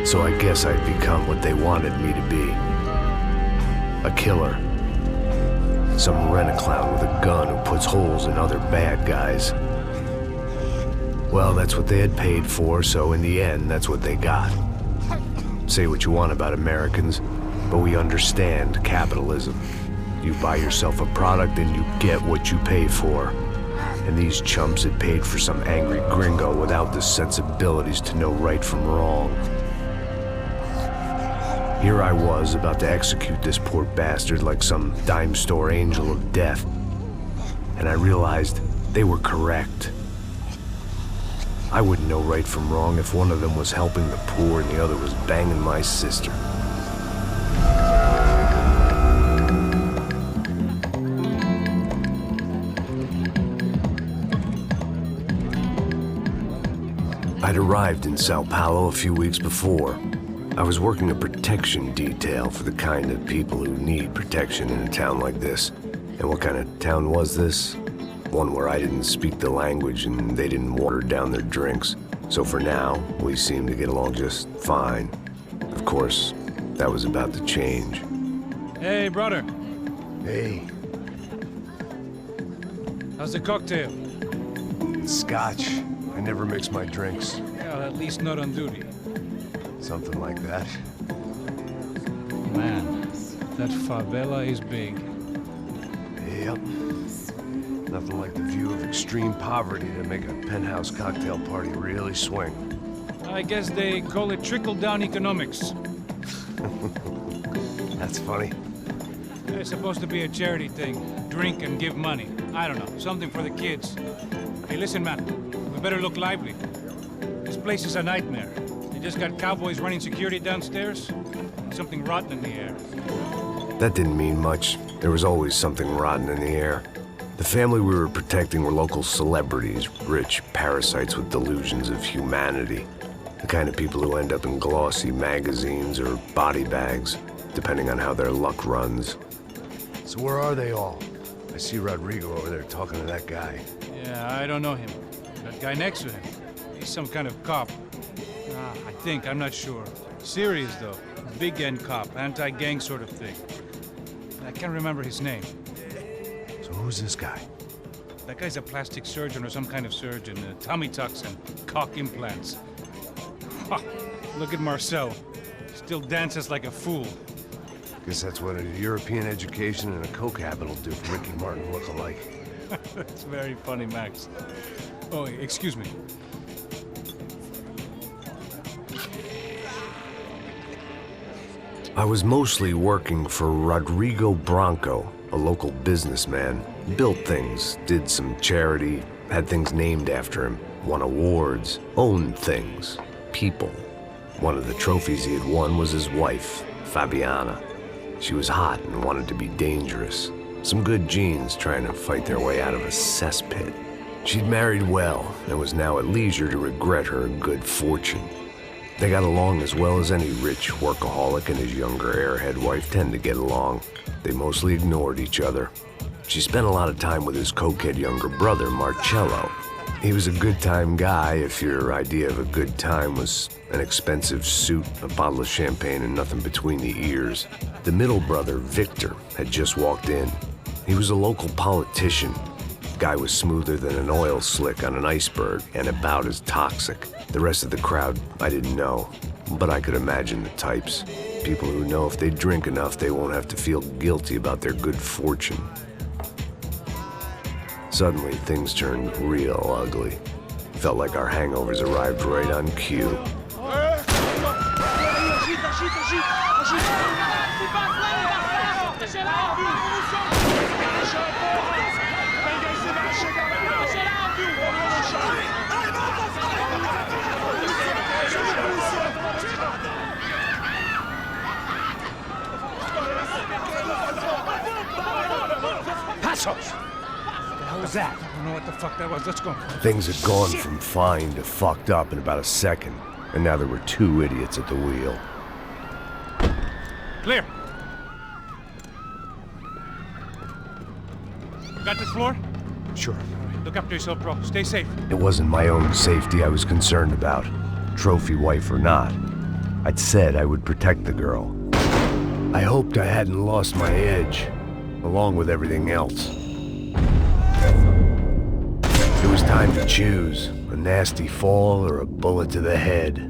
So I guess I'd become what they wanted me to be. A killer. Some rent-a-clown with a gun who puts holes in other bad guys. Well, that's what they had paid for, so in the end, that's what they got. Say what you want about Americans, but we understand capitalism. You buy yourself a product and you get what you pay for. And these chumps had paid for some angry gringo without the sensibilities to know right from wrong. Here I was, about to execute this poor bastard like some dime store angel of death. And I realized they were correct. I wouldn't know right from wrong if one of them was helping the poor and the other was banging my sister. I'd arrived in São Paulo a few weeks before. I was working a protection detail for the kind of people who need protection in a town like this. And what kind of town was this? One where I didn't speak the language and they didn't water down their drinks. So for now, we seemed to get along just fine. Of course, that was about to change. Hey, brother. Hey. How's the cocktail? It's scotch. I never mix my drinks. Well, at least not on duty. Something like that. Man, that favela is big. Yep. Nothing like the view of extreme poverty to make a penthouse cocktail party really swing. I guess they call it trickle-down economics. That's funny. It's supposed to be a charity thing. Drink and give money. I don't know, something for the kids. Hey, listen, man. We better look lively. This place is a nightmare. They just got cowboys running security downstairs. And something rotten in the air. That didn't mean much. There was always something rotten in the air. The family we were protecting were local celebrities, rich parasites with delusions of humanity. The kind of people who end up in glossy magazines or body bags, depending on how their luck runs. So where are they all? I see Rodrigo over there talking to that guy. Yeah, I don't know him. That guy next to him. He's some kind of cop. I think, I'm not sure. Serious, though. Big end cop, anti-gang sort of thing. I can't remember his name. So who's this guy? That guy's a plastic surgeon or some kind of surgeon. Tummy tucks and cock implants. Ha! Look at Marcel. Still dances like a fool. Guess that's what a European education and a coke habit will do for Ricky Martin look-alike. That's very funny, Max. Oh, excuse me. I was mostly working for Rodrigo Branco, a local businessman. Built things, did some charity, had things named after him, won awards, owned things, people. One of the trophies he had won was his wife, Fabiana. She was hot and wanted to be dangerous. Some good genes trying to fight their way out of a cesspit. She'd married well and was now at leisure to regret her good fortune. They got along as well as any rich workaholic and his younger airhead wife tend to get along. They mostly ignored each other. She spent a lot of time with his cokehead younger brother, Marcello. He was a good-time guy if your idea of a good time was an expensive suit, a bottle of champagne, and nothing between the ears. The middle brother, Victor, had just walked in. He was a local politician. Guy was smoother than an oil slick on an iceberg and about as toxic. The rest of the crowd, I didn't know, but I could imagine the types. People who know if they drink enough, they won't have to feel guilty about their good fortune. Suddenly, things turned real ugly. Felt like our hangovers arrived right on cue. Passos! What was that? I don't know what the fuck that was. Let's go. Things had gone from fine to fucked up in about a second, and now there were two idiots at the wheel. Clear. Got this floor? Sure. Look after yourself, bro. Stay safe. It wasn't my own safety I was concerned about, trophy wife or not. I'd said I would protect the girl. I hoped I hadn't lost my edge, along with everything else. It was time to choose, a nasty fall or a bullet to the head.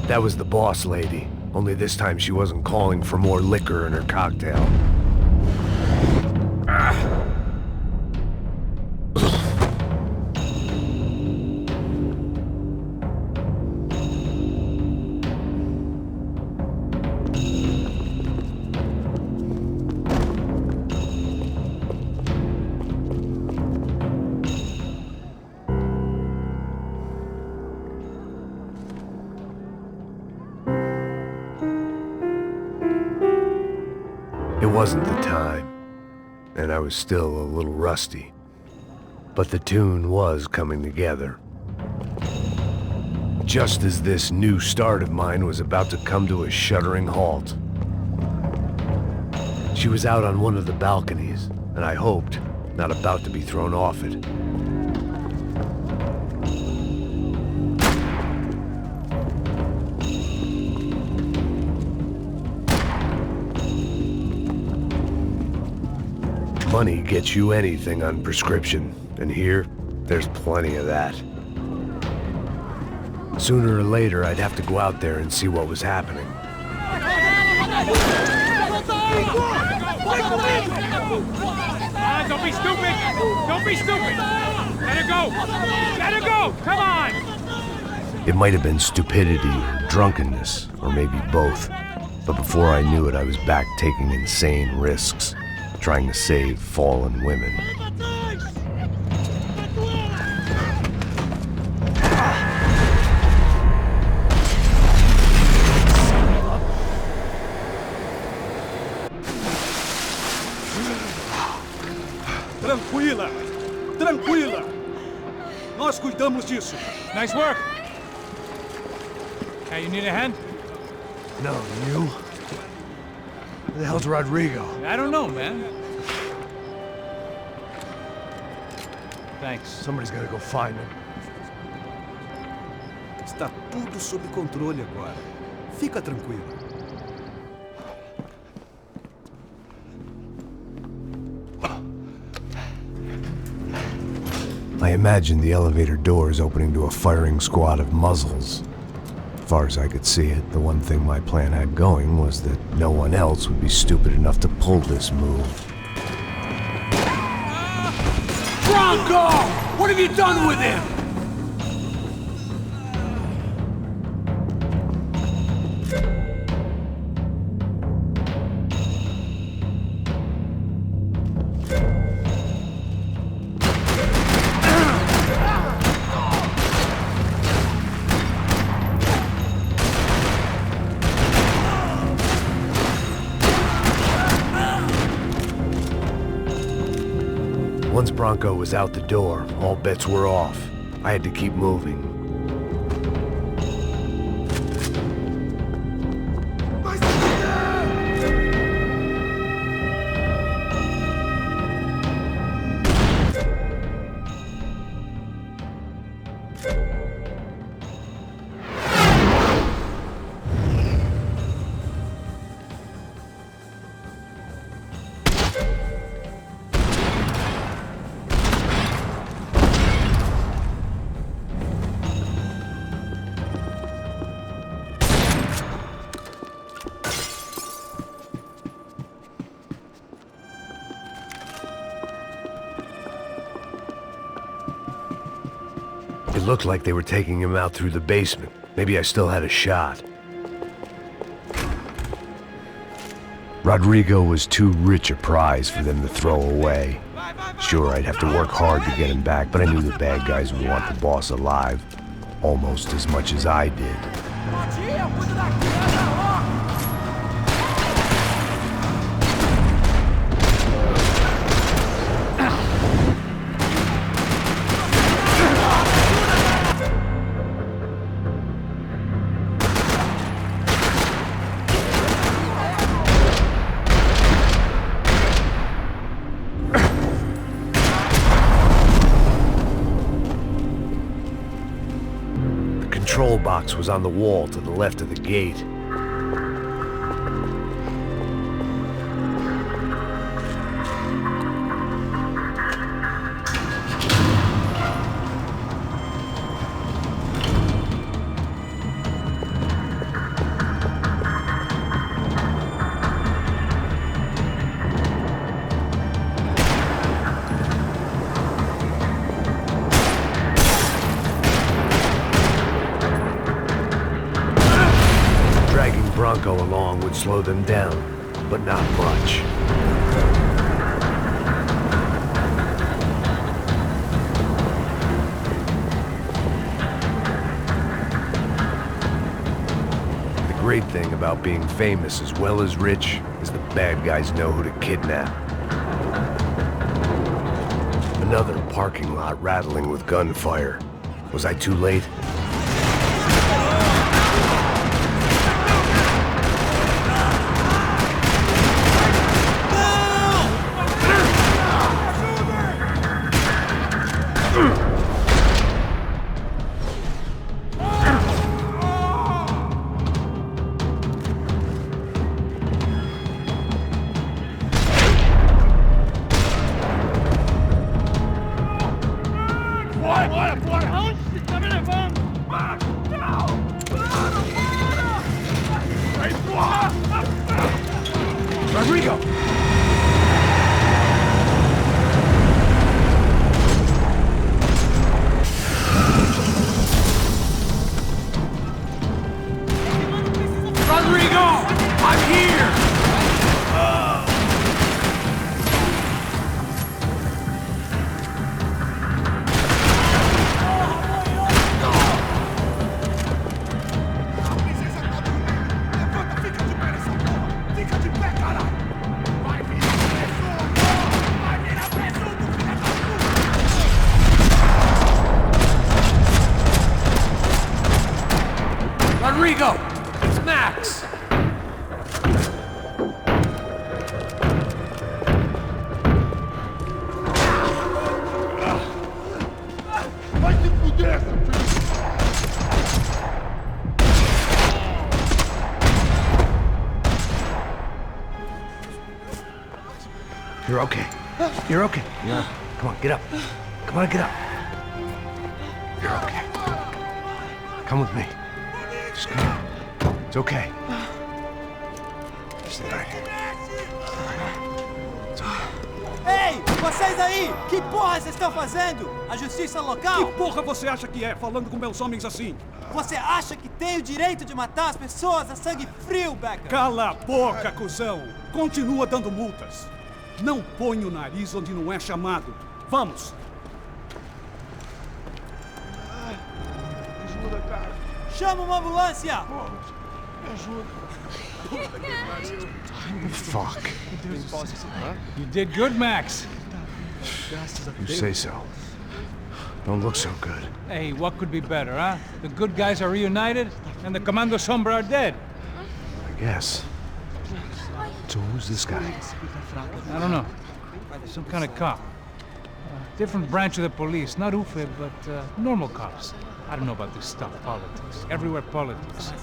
That was the boss lady, only this time she wasn't calling for more liquor in her cocktail. It wasn't the time, and I was still a little rusty, but the tune was coming together. Just as this new start of mine was about to come to a shuddering halt. She was out on one of the balconies, and I hoped not about to be thrown off it. Money gets you anything on prescription, and here, there's plenty of that. Sooner or later, I'd have to go out there and see what was happening. Don't be stupid! Don't be stupid! Let her go! Let her go! Come on! It might have been stupidity or drunkenness, or maybe both. But before I knew it, I was back taking insane risks, trying to save fallen women. Tranquila! Tranquila! Nós cuidamos disso. Nice work! Hey, you need a hand? No, you? Where the hell's Rodrigo? I don't know, man. Thanks. Somebody's gotta go find him. Está tudo sob controle agora. Fica tranquilo. I imagined the elevator doors opening to a firing squad of muzzles. As far as I could see it, the one thing my plan had going was that no one else would be stupid enough to pull this move. Bronco! What have you done with him? Once Bronco was out the door, all bets were off. I had to keep moving. It looked like they were taking him out through the basement. Maybe I still had a shot. Rodrigo was too rich a prize for them to throw away. Sure, I'd have to work hard to get him back, but I knew the bad guys would want the boss alive, almost as much as I did. control box was on the wall to the left of the gate. Bronco along would slow them down, but not much. The great thing about being famous as well as rich is the bad guys know who to kidnap. Another parking lot rattling with gunfire. Was I too late? Rodrigo! Rodrigo! I'm here! Rodrigo! It's Max! Vai se fuder, seu filho! You're okay. You're okay. Yeah. Come on, get up. Come on, get up. You're okay. Come with me. Just come on. It's okay. Stay right here. It's okay. Ei, vocês aí! Que porra vocês estão fazendo? A justiça local? Que porra você acha que é, falando com meus homens assim? Você acha que tem o direito de matar as pessoas a sangue frio, Becker? Cala a boca, cuzão! Continua dando multas. Não põe o nariz onde não é chamado. Vamos! Ajuda, cara. Chama uma ambulância! Me ajuda. Fuck. You did good, Max. You say so. Don't look so good. Hey, what could be better, huh? The good guys are reunited, and the Commando Sombra are dead. I guess. So who's this guy? I don't know. Some kind of cop. Different branch of the police. Not UFE, but normal cops. I don't know about this stuff, politics. Everywhere politics.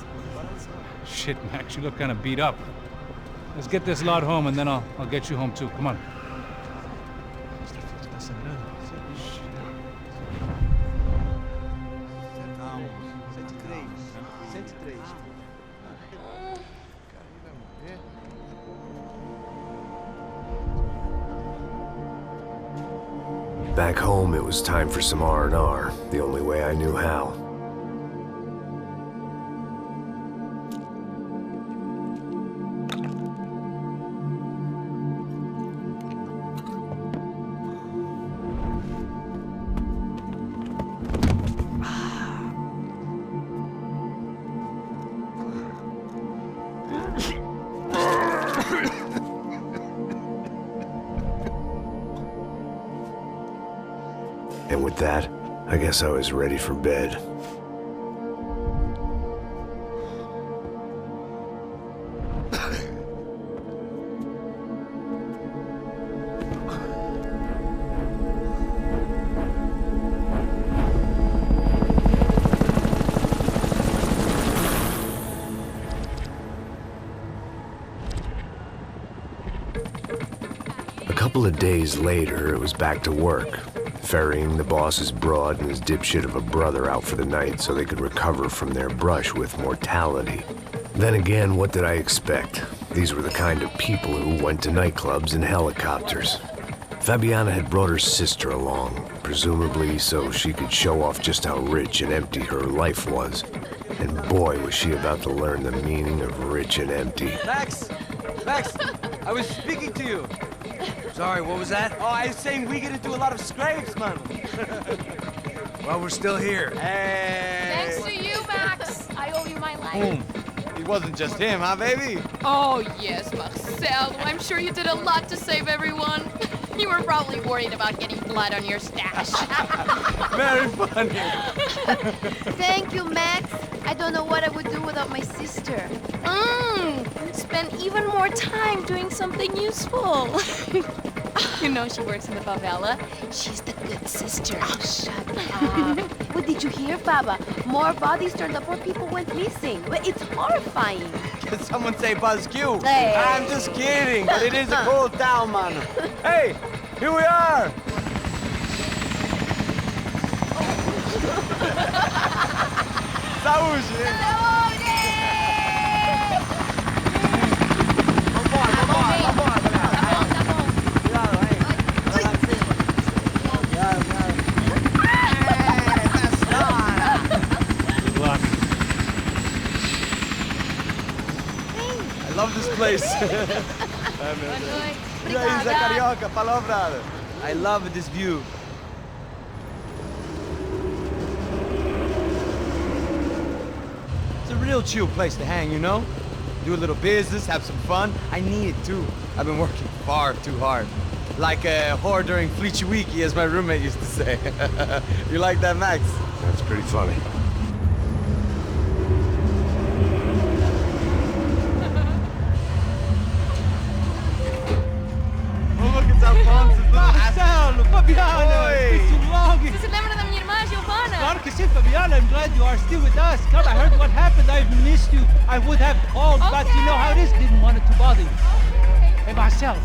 Shit, Max, you look kind of beat up. Let's get this lot home, and then I'll get you home too. Come on. Back home, it was time for some R&R, the only way I knew how. And with that, I guess I was ready for bed. couple of days later, it was back to work, ferrying the boss's broad and his dipshit of a brother out for the night so they could recover from their brush with mortality. Then again, what did I expect? These were the kind of people who went to nightclubs in helicopters. Fabiana had brought her sister along, presumably so she could show off just how rich and empty her life was. And boy, was she about to learn the meaning of rich and empty. Max! Max! I was speaking to you. Sorry, what was that? Oh, I was saying we get into a lot of scrapes, man. Well, we're still here. Hey! Thanks to you, Max. I owe you my life. It wasn't just him, huh, baby? Oh, yes, Marcel. I'm sure you did a lot to save everyone. You were probably worried about getting blood on your stash. Very funny. Thank you, Max. I don't know what I would do without my sister. Spend even more time doing something useful. You know she works in the favela. She's the good sister. Oh, shut up. What did you hear, Baba? More bodies turned up where people went missing. But it's horrifying. Did someone say Buzz Q? Hey. I'm just kidding, but it is a cool town, man. Hey, here we are. Saúde! I love this place. Isla Carioca, palavra. I love this view. It's a real chill place to hang, you know? Do a little business, have some fun. I need it too. I've been working far too hard. Like a whore during Fleechy Weeky, as my roommate used to say. You like that, Max? That's pretty funny. Marcelo, Fabiana, it's been too long. Você se lembra da minha irmã, Giovanna? Claro que sim, Fabiana. I'm glad you are still with us. Come, I heard what happened. I've missed you. I would have called, but you know how it is. Didn't want it to bother you. Hey, Marcelo,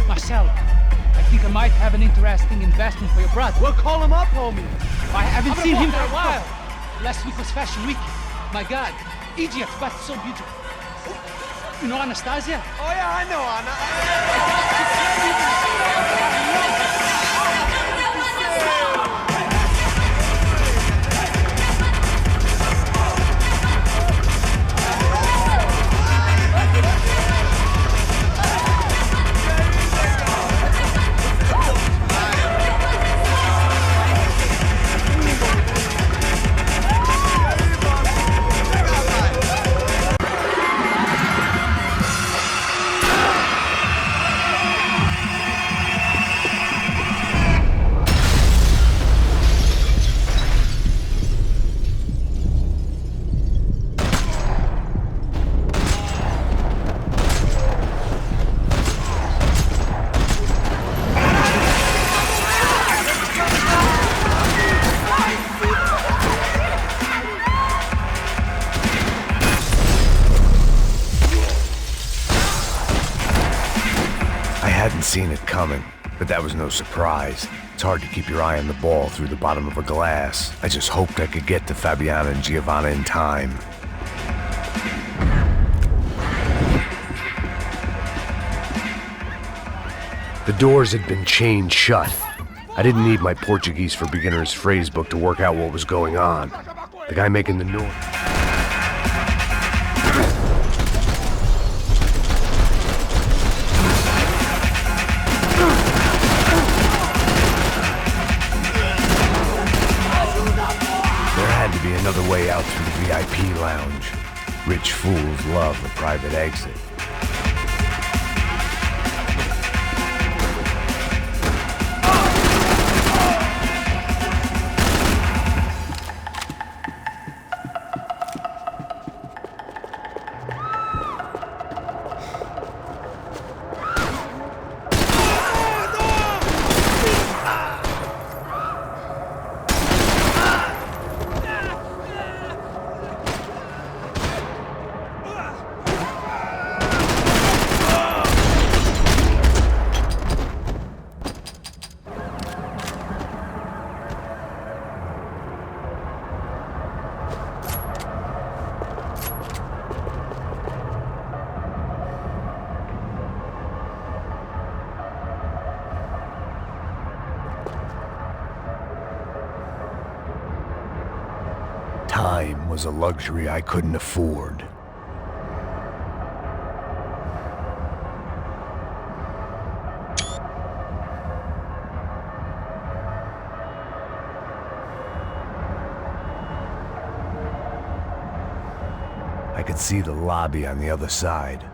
I think I might have an interesting investment for your brother. Well, call him up, homie. I haven't seen him for a while. Last week was Fashion Week. My God, Egypt, but so beautiful. You know Anastasia? Oh yeah, I know Anna. Seen it coming, but that was no surprise. It's hard to keep your eye on the ball through the bottom of a glass. I just hoped I could get to Fabiana and Giovanna in time. The doors had been chained shut. I didn't need my Portuguese for Beginners phrase book to work out what was going on. The guy making the noise. Another way out through the VIP lounge. Rich fools love a private exit. Time was a luxury I couldn't afford. I could see the lobby on the other side.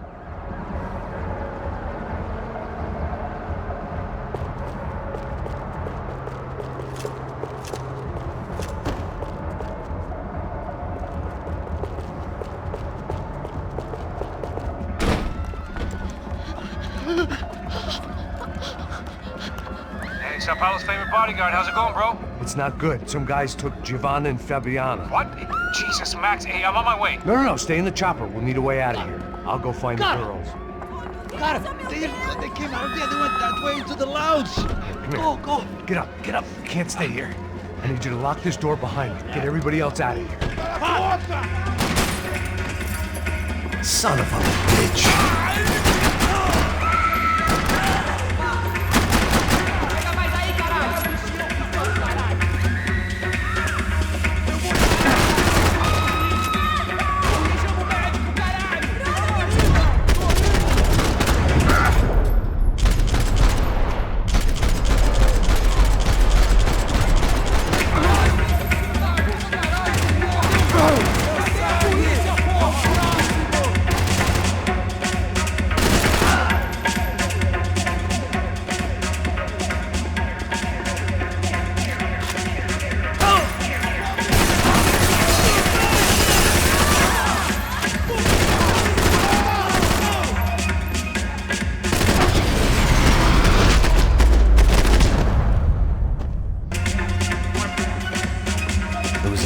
Hey, São Paulo's favorite bodyguard. How's it going, bro? It's not good. Some guys took Giovanna and Fabiana. What? Jesus, Max. Hey, I'm on my way. No, stay in the chopper. We'll need a way out of here. I'll go find the girls. Got him. They came out of there. They went that way into the lounge. Go. Get up. Can't stay here. I need you to lock this door behind me. Get everybody else out of here. Son of a bitch.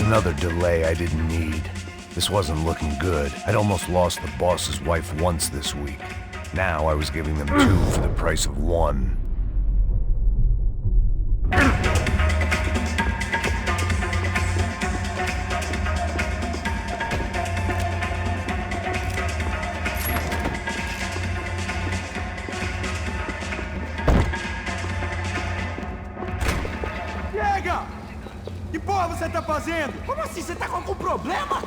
Another delay I didn't need. This wasn't looking good. I'd almost lost the boss's wife once this week. Now I was giving them two for the price of one.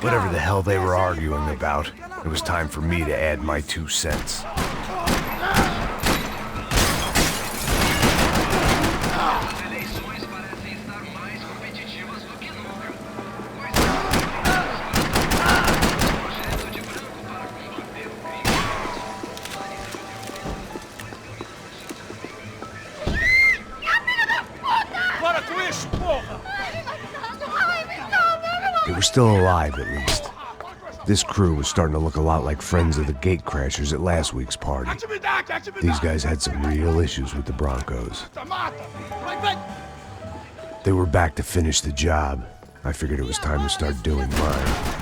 Whatever the hell they were arguing about, it was time for me to add my 2 cents. They were still alive, at least. This crew was starting to look a lot like friends of the gatecrashers at last week's party. These guys had some real issues with the Broncos. They were back to finish the job. I figured it was time to start doing mine.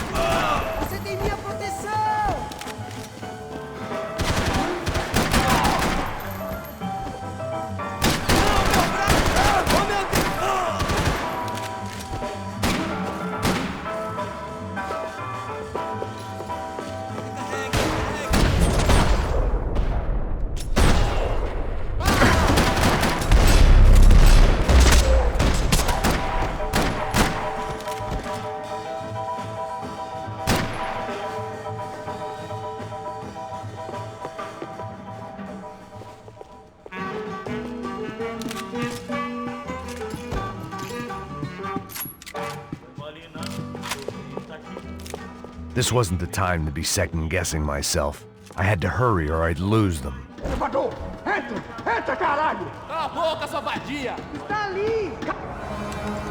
This wasn't the time to be second-guessing myself. I had to hurry or I'd lose them.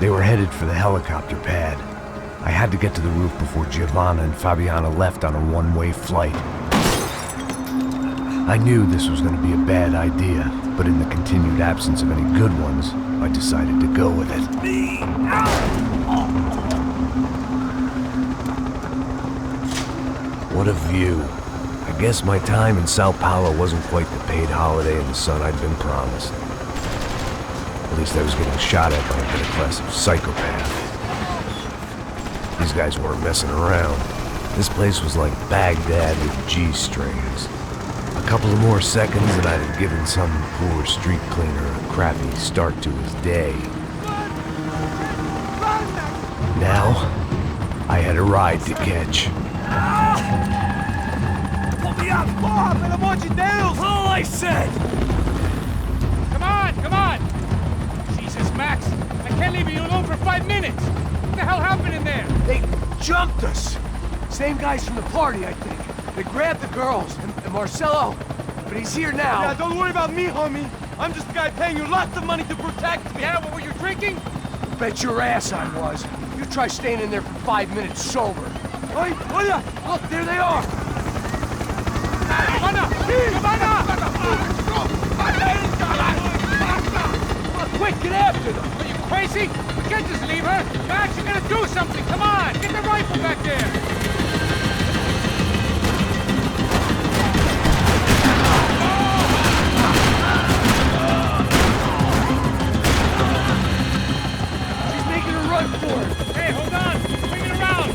They were headed for the helicopter pad. I had to get to the roof before Giovanna and Fabiana left on a one-way flight. I knew this was going to be a bad idea, but in the continued absence of any good ones, I decided to go with it. What a view. I guess my time in São Paulo wasn't quite the paid holiday in the sun I'd been promised. At least I was getting shot at by a better class of psychopath. These guys weren't messing around. This place was like Baghdad with G-strings. A couple of more seconds and I'd have given some poor street cleaner a crappy start to his day. Now, I had a ride to catch. Pull me up! Bob, pelo amor de Deus! All I said! Come on! Jesus, Max, I can't leave you alone for 5 minutes. What the hell happened in there? They jumped us! Same guys from the party, I think. They grabbed the girls, and Marcelo, but he's here now. Yeah, don't worry about me, homie. I'm just a guy paying you lots of money to protect me. Yeah, what were you drinking? Bet your ass I was. You try staying in there for 5 minutes sober. Oi, olha! Look, there they are! Quick, get after them! Are you crazy? You can't just leave her. Max, you gotta do something. Come on, get the rifle back there. She's making a run for it! Hey, hold on. Bring it around.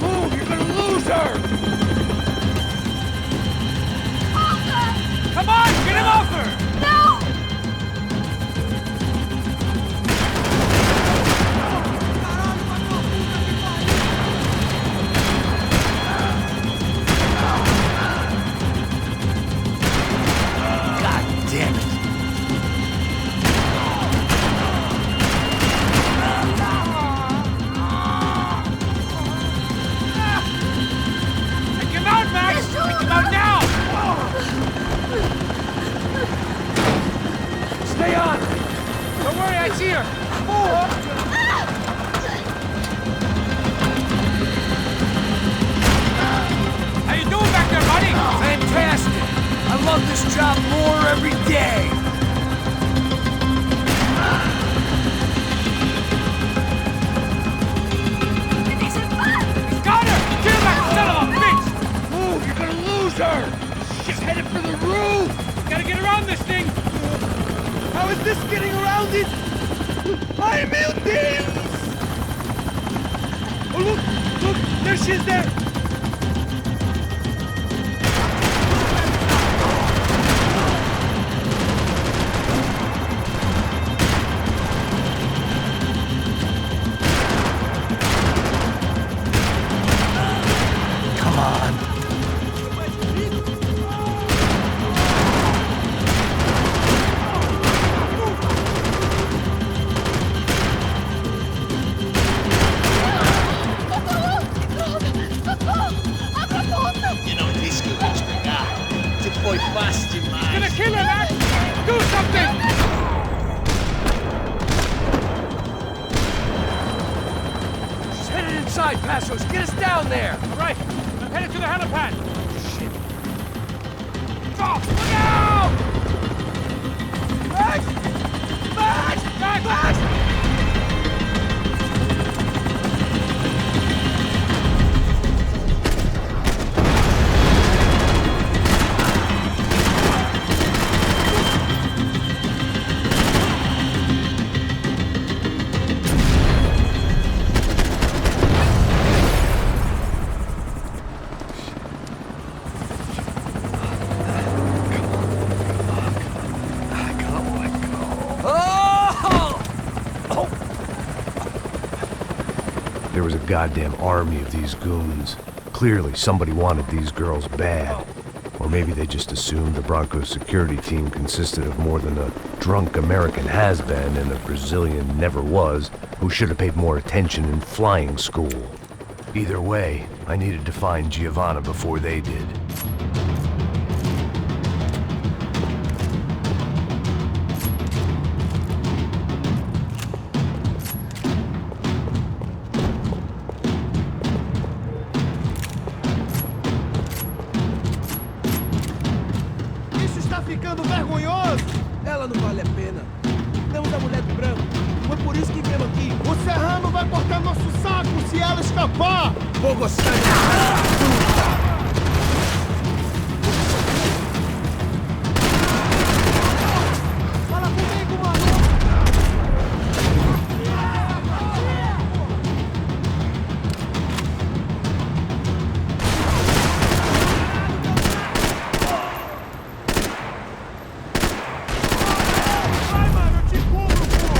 Move, you're gonna lose her! Come on, get him off her. No! God damn it! Take him out, Max. Take him out now. Stay on! Don't worry, I see her. How you doing back there, buddy? Fantastic! I love this job more every day! Got her! Get her back, son of a bitch! Move, you're gonna lose her! She's headed for the roof! Gotta get around this thing. How is this getting around it? Ai, meu Deus! Oh, look! There she is there! Come on! Gonna kill her, Max! Do something! She's headed inside, Passos! Get us down there! All right, I'm headed to the helipad. Shit! Oh, look out! Max! Max! Max! Max! There was a goddamn army of these goons. Clearly, somebody wanted these girls bad. Or maybe they just assumed the Broncos security team consisted of more than a drunk American has-been and a Brazilian never-was who should have paid more attention in flying school. Either way, I needed to find Giovanna before they did. Isso está ficando vergonhoso! Ela não vale a pena. Temos a mulher do branco. Foi por isso que viemos aqui. O Serrano vai cortar nosso saco se ela escapar! Vou gostar de... Fala comigo, mano! Vai, mano, eu te cubro, pô!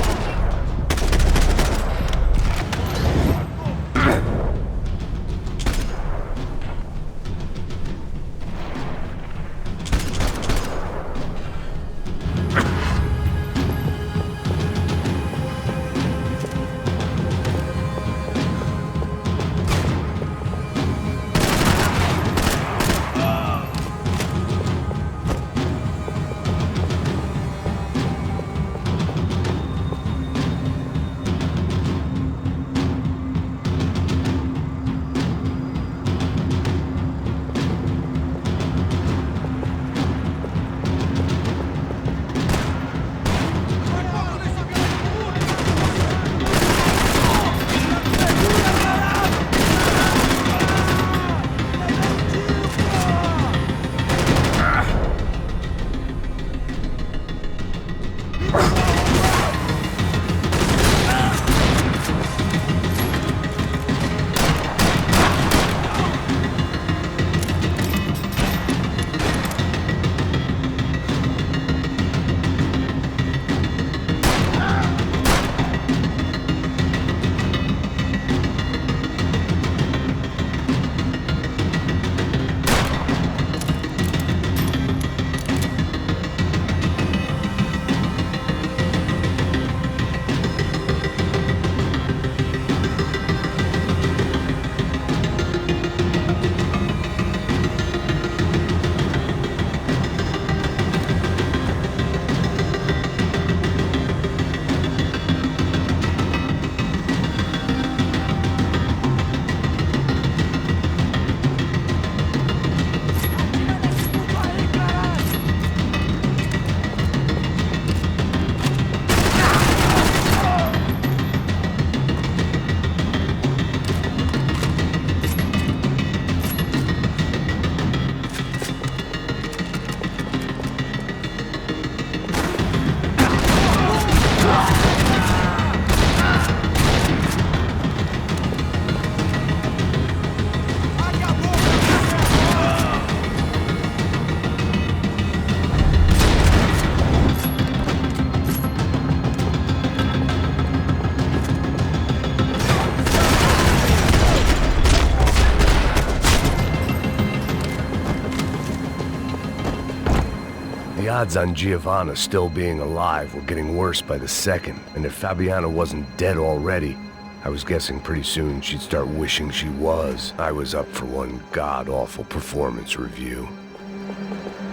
odds on Giovanna still being alive were getting worse by the second, and if Fabiana wasn't dead already, I was guessing pretty soon she'd start wishing she was. I was up for one god-awful performance review.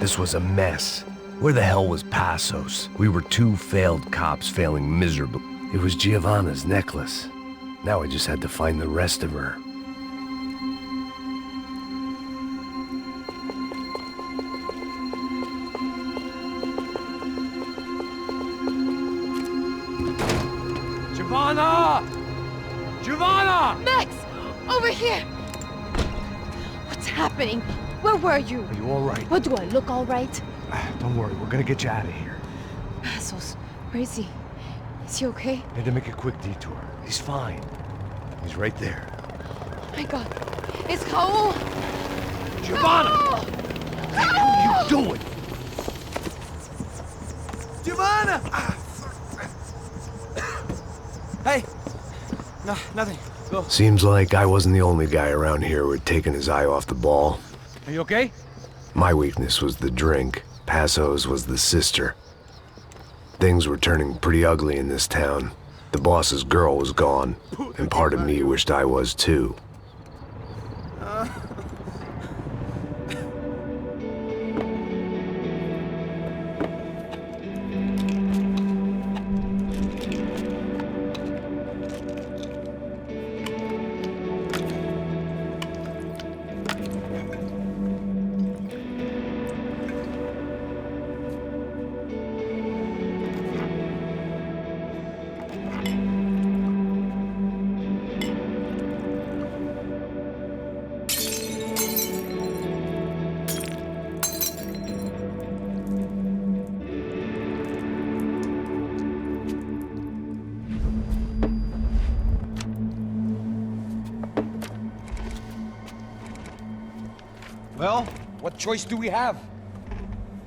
This was a mess. Where the hell was Passos? We were two failed cops failing miserably. It was Giovanna's necklace. Now I just had to find the rest of her. Giovanna! Giovanna! Max! Over here! What's happening? Where were you? Are you all right? What, do I look all right? Don't worry, we're gonna get you out of here. Passos, where is he? Is he okay? Had to make a quick detour. He's fine. He's right there. Oh my God. It's Raul! Giovanna! Raul! What are you doing? Giovanna! Hey! No, nothing. Go. Seems like I wasn't the only guy around here who had taken his eye off the ball. Are you okay? My weakness was the drink. Passos was the sister. Things were turning pretty ugly in this town. The boss's girl was gone, and part of me wished I was too. Well, what choice do we have?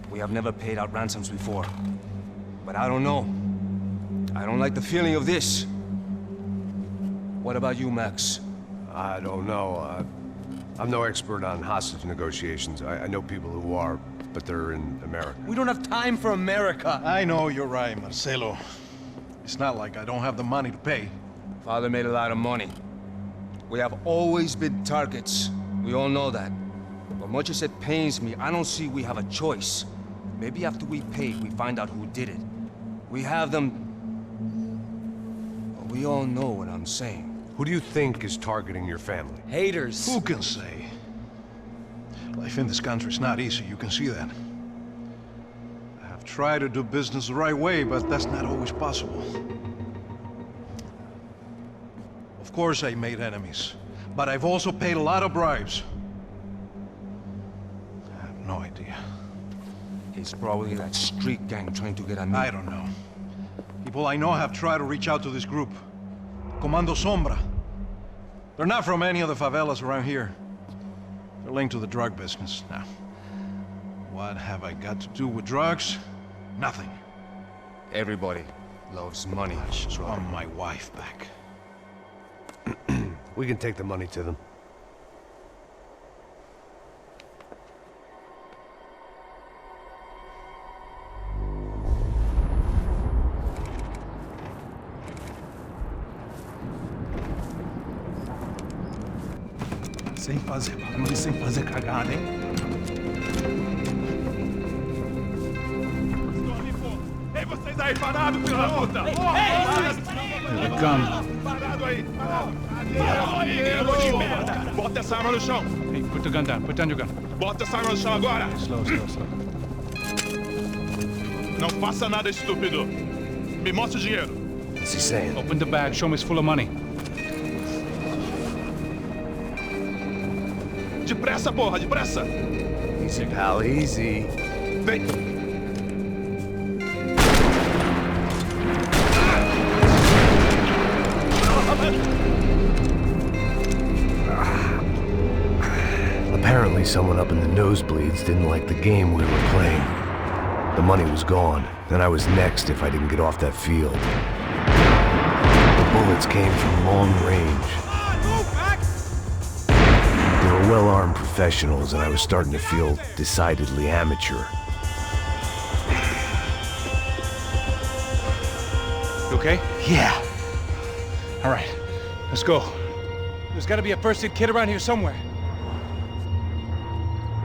We have never paid out ransoms before. But I don't know. I don't like the feeling of this. What about you, Max? I don't know. I'm no expert on hostage negotiations. I know people who are, but they're in America. We don't have time for America. I know you're right, Marcelo. It's not like I don't have the money to pay. Father made a lot of money. We have always been targets. We all know that. But much as it pains me, I don't see we have a choice. Maybe after we pay, we find out who did it. We have them... Well, we all know what I'm saying. Who do you think is targeting your family? Haters. Who can say? Life in this country is not easy, you can see that. I have tried to do business the right way, but that's not always possible. Of course I made enemies, but I've also paid a lot of bribes. I have no idea. It's probably that street gang trying to get at me. I don't know. People I know have tried to reach out to this group. Comando Sombra. They're not from any of the favelas around here. They're linked to the drug business. Now, what have I got to do with drugs? Nothing. Everybody loves money. I just want my wife back. We can take the money to them. Sem fazer barulho, sem fazer cagada, hein? Ei, vocês aí parados, filho da puta! Here they come. Parado aí! De merda! Bota essa arma no chão! Hey, put the gun down. Put down your gun. Bota essa arma no chão agora! Slow, slow, slow. Não faça nada, estúpido! Me mostra o dinheiro! What's he saying? Open the bag. Show me it's full of money. Depressa, porra! Depressa! Easy, pal, easy. Vem! Apparently someone up in the nosebleeds didn't like the game we were playing. The money was gone, and I was next if I didn't get off that field. The bullets came from long range. They were well-armed professionals, and I was starting to feel decidedly amateur. okay? Yeah. All right, let's go. There's gotta be a first-aid kit around here somewhere.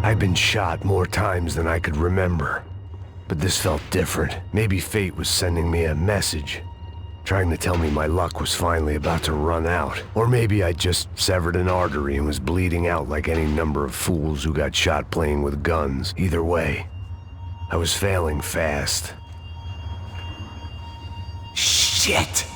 I'd been shot more times than I could remember. But this felt different. Maybe fate was sending me a message, trying to tell me my luck was finally about to run out. Or maybe I just severed an artery and was bleeding out like any number of fools who got shot playing with guns. Either way, I was failing fast. Shit!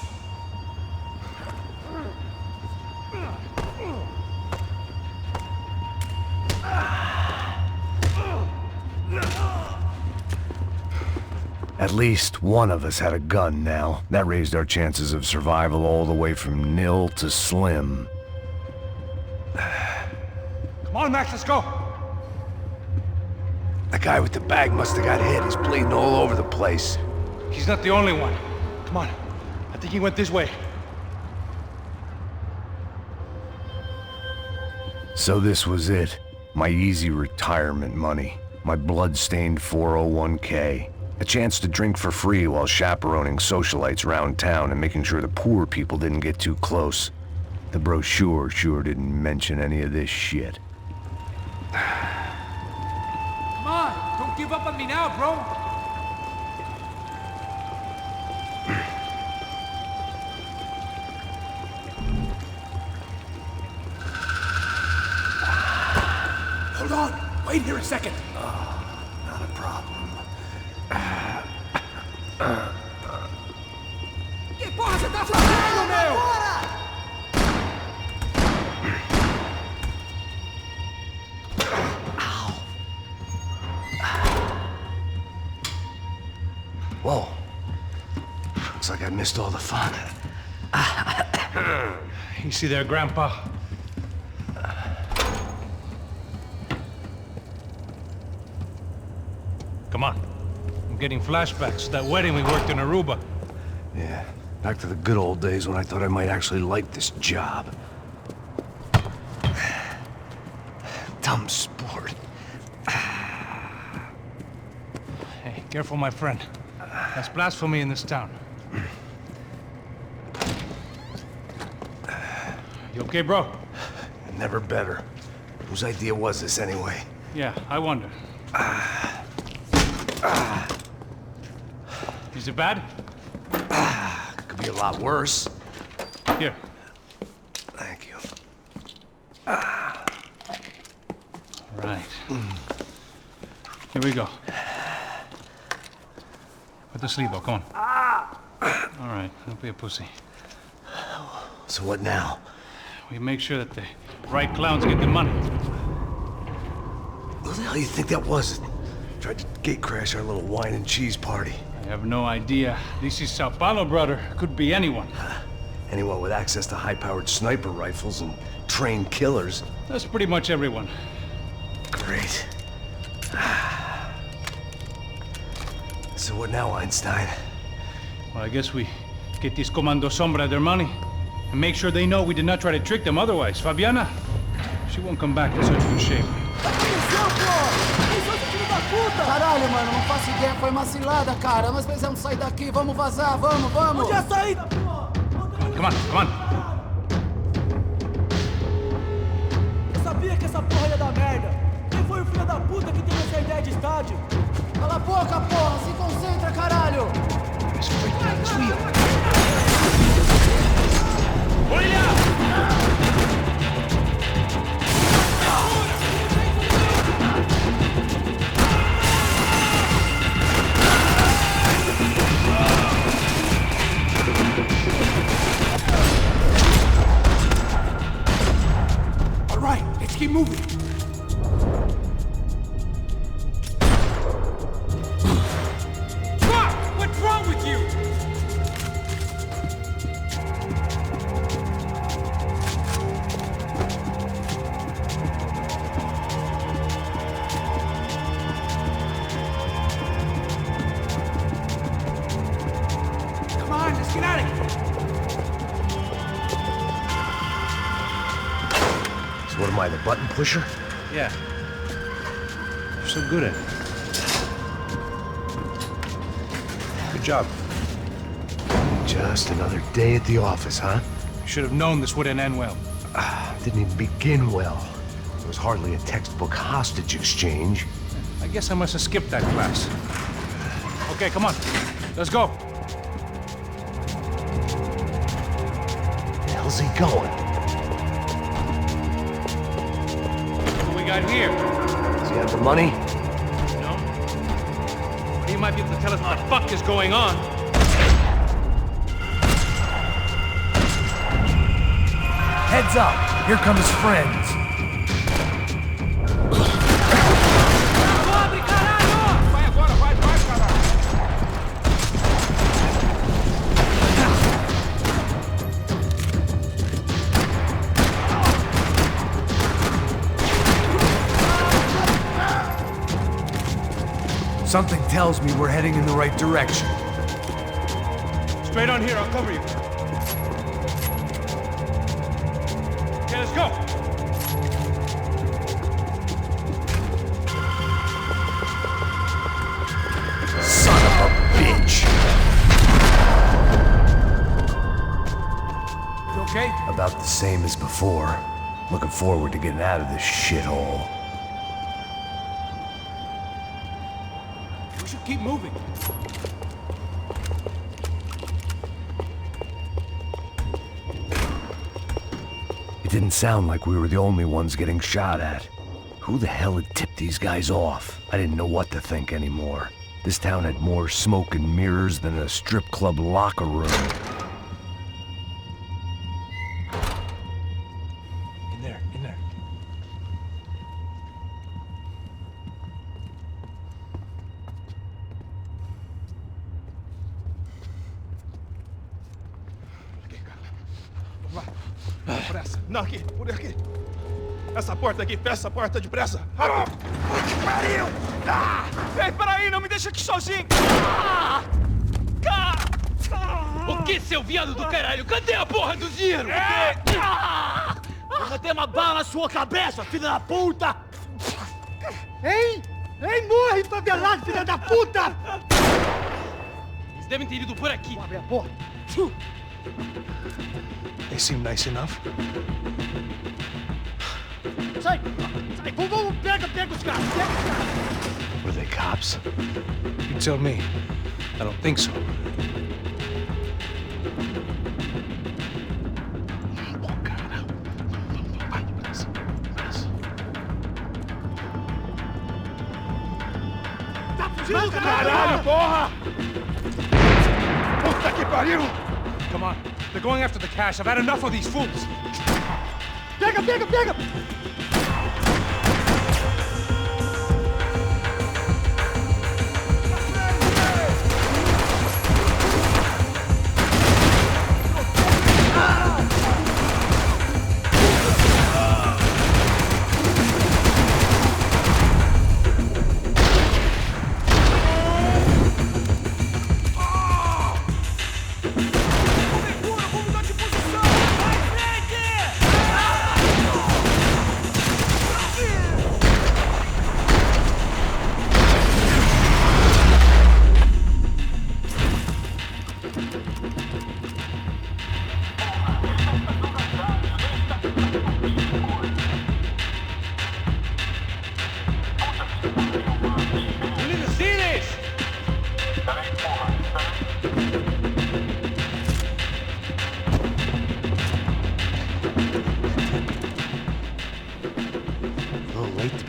At least one of us had a gun now. That raised our chances of survival all the way from nil to slim. Come on, Max, let's go. The guy with the bag must have got hit. He's bleeding all over the place. He's not the only one. Come on, I think he went this way. So this was it. My easy retirement money. My blood-stained 401k. A chance to drink for free while chaperoning socialites around town and making sure the poor people didn't get too close. The brochure sure didn't mention any of this shit. Come on, don't give up on me now, bro. Hold on! Wait here a second! Not a problem. Que porra você tá fazendo, meu? Whoa. Looks like I missed all the fun. You see there, Grandpa? Come on. I'm getting flashbacks to that wedding we worked in Aruba. Yeah, back to the good old days when I thought I might actually like this job. Dumb sport. Hey, careful, my friend. That's blasphemy in this town. You okay, bro? Never better. Whose idea was this anyway? Yeah, I wonder. Is it bad? Could be a lot worse. Here. Thank you. Right. Here we go. Put the sleeve up, come on. All right, don't be a pussy. So what now? We make sure that the right clowns get the money. Who the hell do you think that was? Tried to gate crash our little wine and cheese party. I have no idea. This is São Paulo, brother. Could be anyone. Anyone with access to high-powered sniper rifles and trained killers. That's pretty much everyone. Great. So what now, Einstein? Well, I guess we get these Comando Sombra their money and make sure they know we did not try to trick them otherwise. Fabiana, she won't come back in such good shape. Caralho, mano, não faço ideia, foi uma cilada, cara. Nós precisamos sair daqui, vamos vazar, vamos! Onde é a saída, pô? Come on, come on. Eu sabia que essa porra ia dar merda. Quem foi o filho da puta que teve essa ideia de estádio? Cala a boca, porra! Se concentra, caralho! All right, let's keep moving. What's wrong with you? Come on, let's get out of here. So what am I, the button pusher? Yeah. You're so good at it. Good job. Just another day at the office, huh? You should have known this wouldn't end well. Didn't even begin well. It was hardly a textbook hostage exchange. I guess I must have skipped that class. Okay, come on. Let's go. Where the hell's he going? What do we got here? Does he have the money? No? But he might be able to tell us what the fuck is going on. Heads up! Here come his friends. Something tells me we're heading in the right direction. Straight on here, I'll cover you. Okay, let's go. Son of a bitch! You okay? About the same as before. Looking forward to getting out of this shithole. We should keep moving. It didn't sound like we were the only ones getting shot at. Who the hell had tipped these guys off? I didn't know what to think anymore. This town had more smoke and mirrors than a strip club locker room. In there, in there. Pressa. Não, aqui, por aqui. Essa porta aqui, fecha essa porta depressa. Rápido. Que pariu! Ei, peraí, não me deixa aqui sozinho. O que, seu viado do caralho? Cadê a porra do dinheiro? Eu vou ter uma bala na sua cabeça, filha da puta! Hein? Hein, morre, favelado, filha da puta! Eles devem ter ido por aqui. Abre a porta. They seem nice enough. Sai! Sai! Vamos, pega os caras! Pega os caras! Were they cops? You tell me. I don't think so. Caralho, porra! Puta que pariu! Come on. They're going after the cash. I've had enough of these fools. Pega, pega, pega!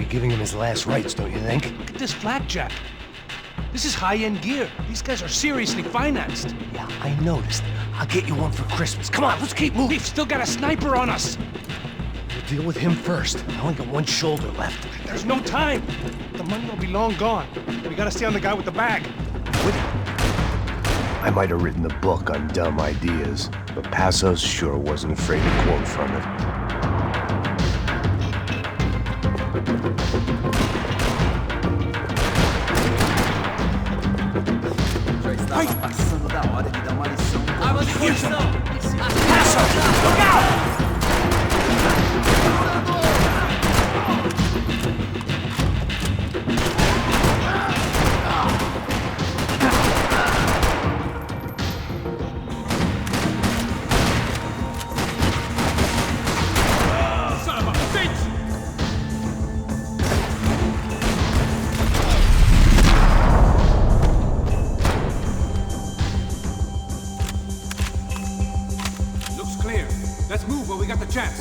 Giving him his last rites, don't you think? Look at this blackjack. This is high-end gear. These guys are seriously financed. Yeah, I noticed. I'll get you one for Christmas. Come on, let's keep moving. We've still got a sniper on us. We'll deal with him first. I only got one shoulder left. There's no time. The money will be long gone. We gotta stay on the guy with the bag. I might have written the book on dumb ideas, but Passos sure wasn't afraid to quote from it. Passando da hora de dar uma lição. Arma de munição! Let's move while we got the chance.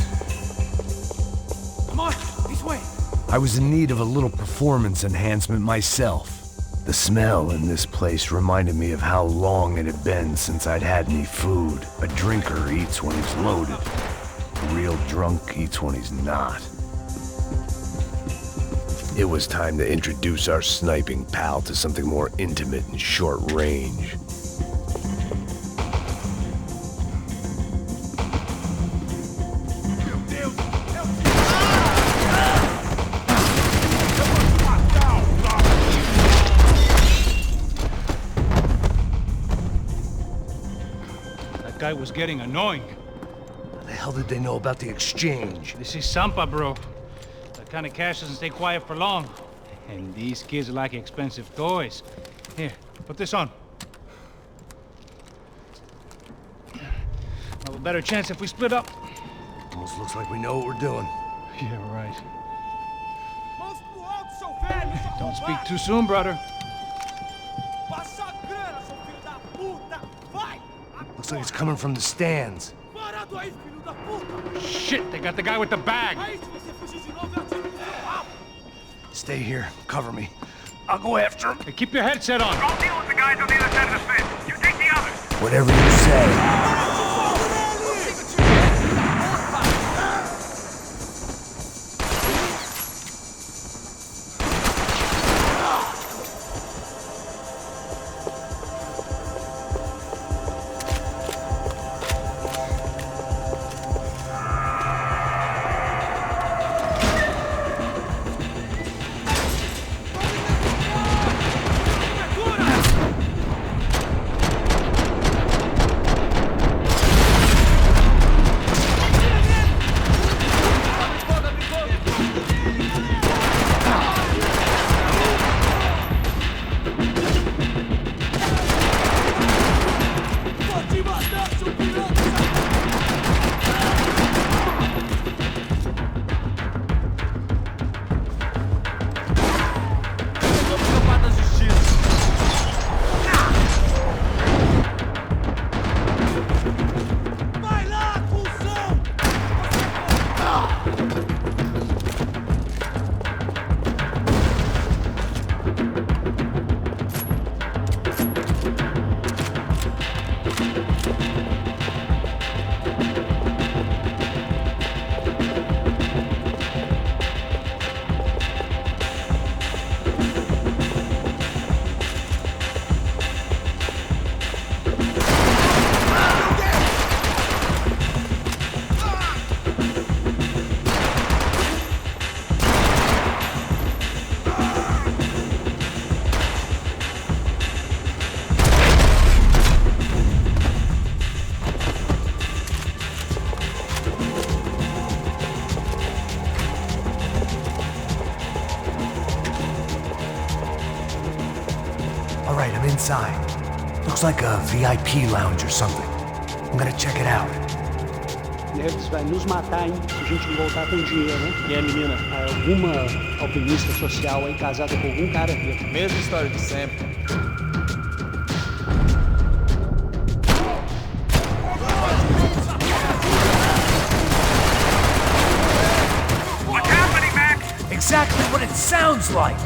Come on, this way. I was in need of a little performance enhancement myself. The smell in this place reminded me of how long it had been since I'd had any food. A drinker eats when he's loaded. A real drunk eats when he's not. It was time to introduce our sniping pal to something more intimate and short range. That guy was getting annoying. How the hell did they know about the exchange? This is Sampa, bro. That kind of cash doesn't stay quiet for long. And these kids like expensive toys. Here, put this on. Have a better chance if we split up. Almost looks like we know what we're doing. Yeah, right. Don't speak too soon, brother. Looks like it's coming from the stands. Shit, they got the guy with the bag. Stay here, cover me. I'll go after him. Hey, keep your headset on. I'll deal with the guys on the other side of the fence. You take the others. Whatever you say. Inside. Looks like a VIP lounge or something. I'm gonna check it out. Neves vai nos matar, hein? Se a gente não voltar com dinheiro, hein? E a menina, alguma alpinista social aí casada com algum cara rico. Mesma história de sempre. What's happening, Max? Exactly what it sounds like!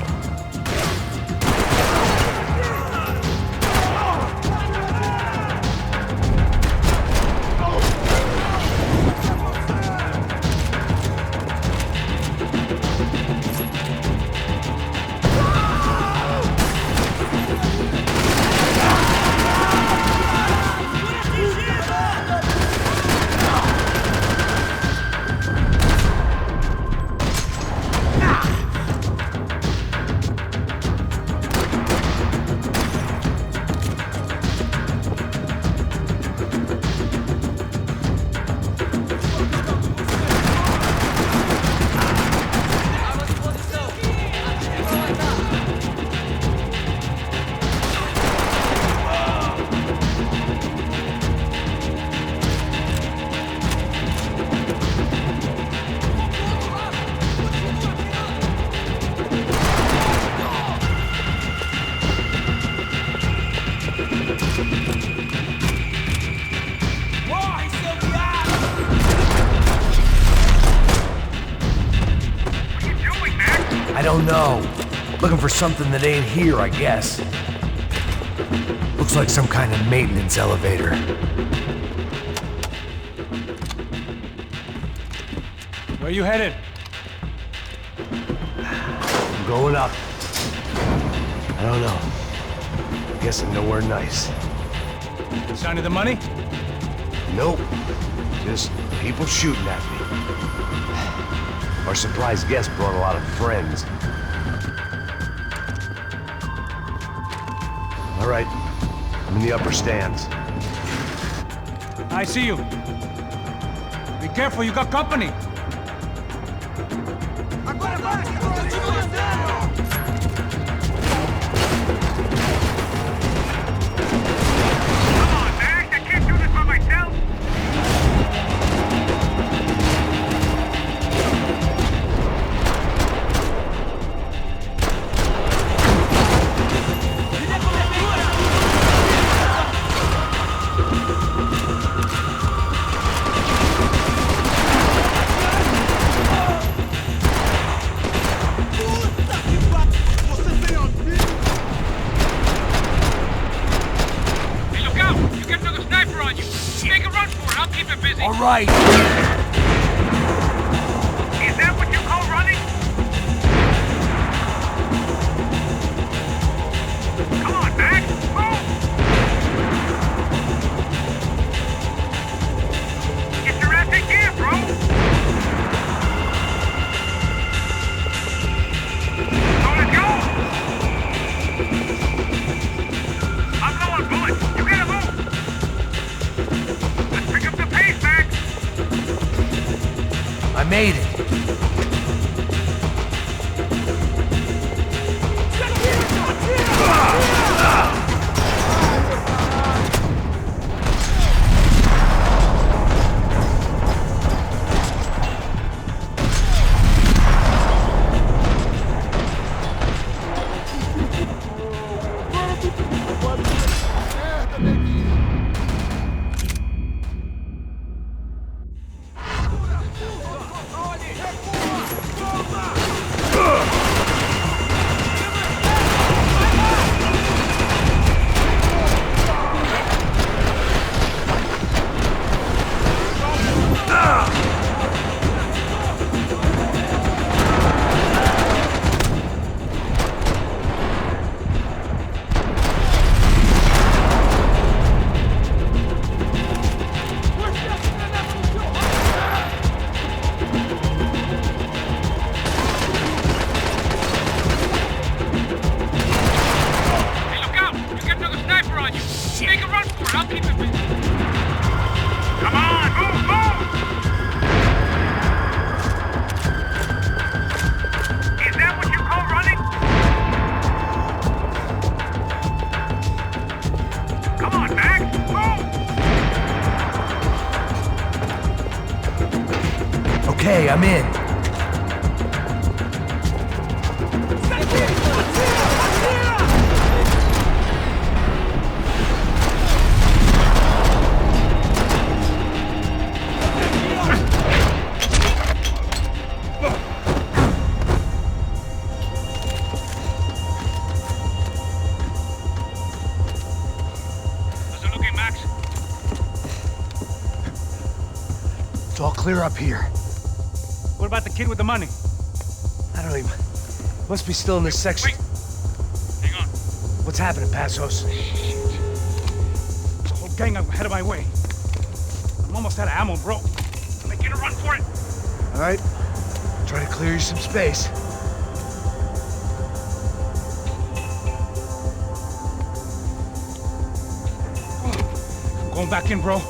I don't know. Looking for something that ain't here, I guess. Looks like some kind of maintenance elevator. Where you headed? I'm going up. I don't know. Guessing nowhere nice. Sign of the money? Nope. Just people shooting at me. Our surprise guest brought a lot of friends. All right. I'm in the upper stands. I see you. Be careful, you got company. All right. Is that what you call running? Come on, Max, move! Get your ass in gear, bro! So let's go! I'm low on bullets. You gotta move! Let's pick up the pace, Max! I made it. Okay, I'm in. How's it looking, Max? It's all clear up here. What about the kid with the money? I don't even... Must be still in this section. Wait. Hang on. What's happening, Passos? There's a whole gang ahead of my way. I'm almost out of ammo, bro. Making a run for it. All right. Try to clear you some space. I'm going back in, bro.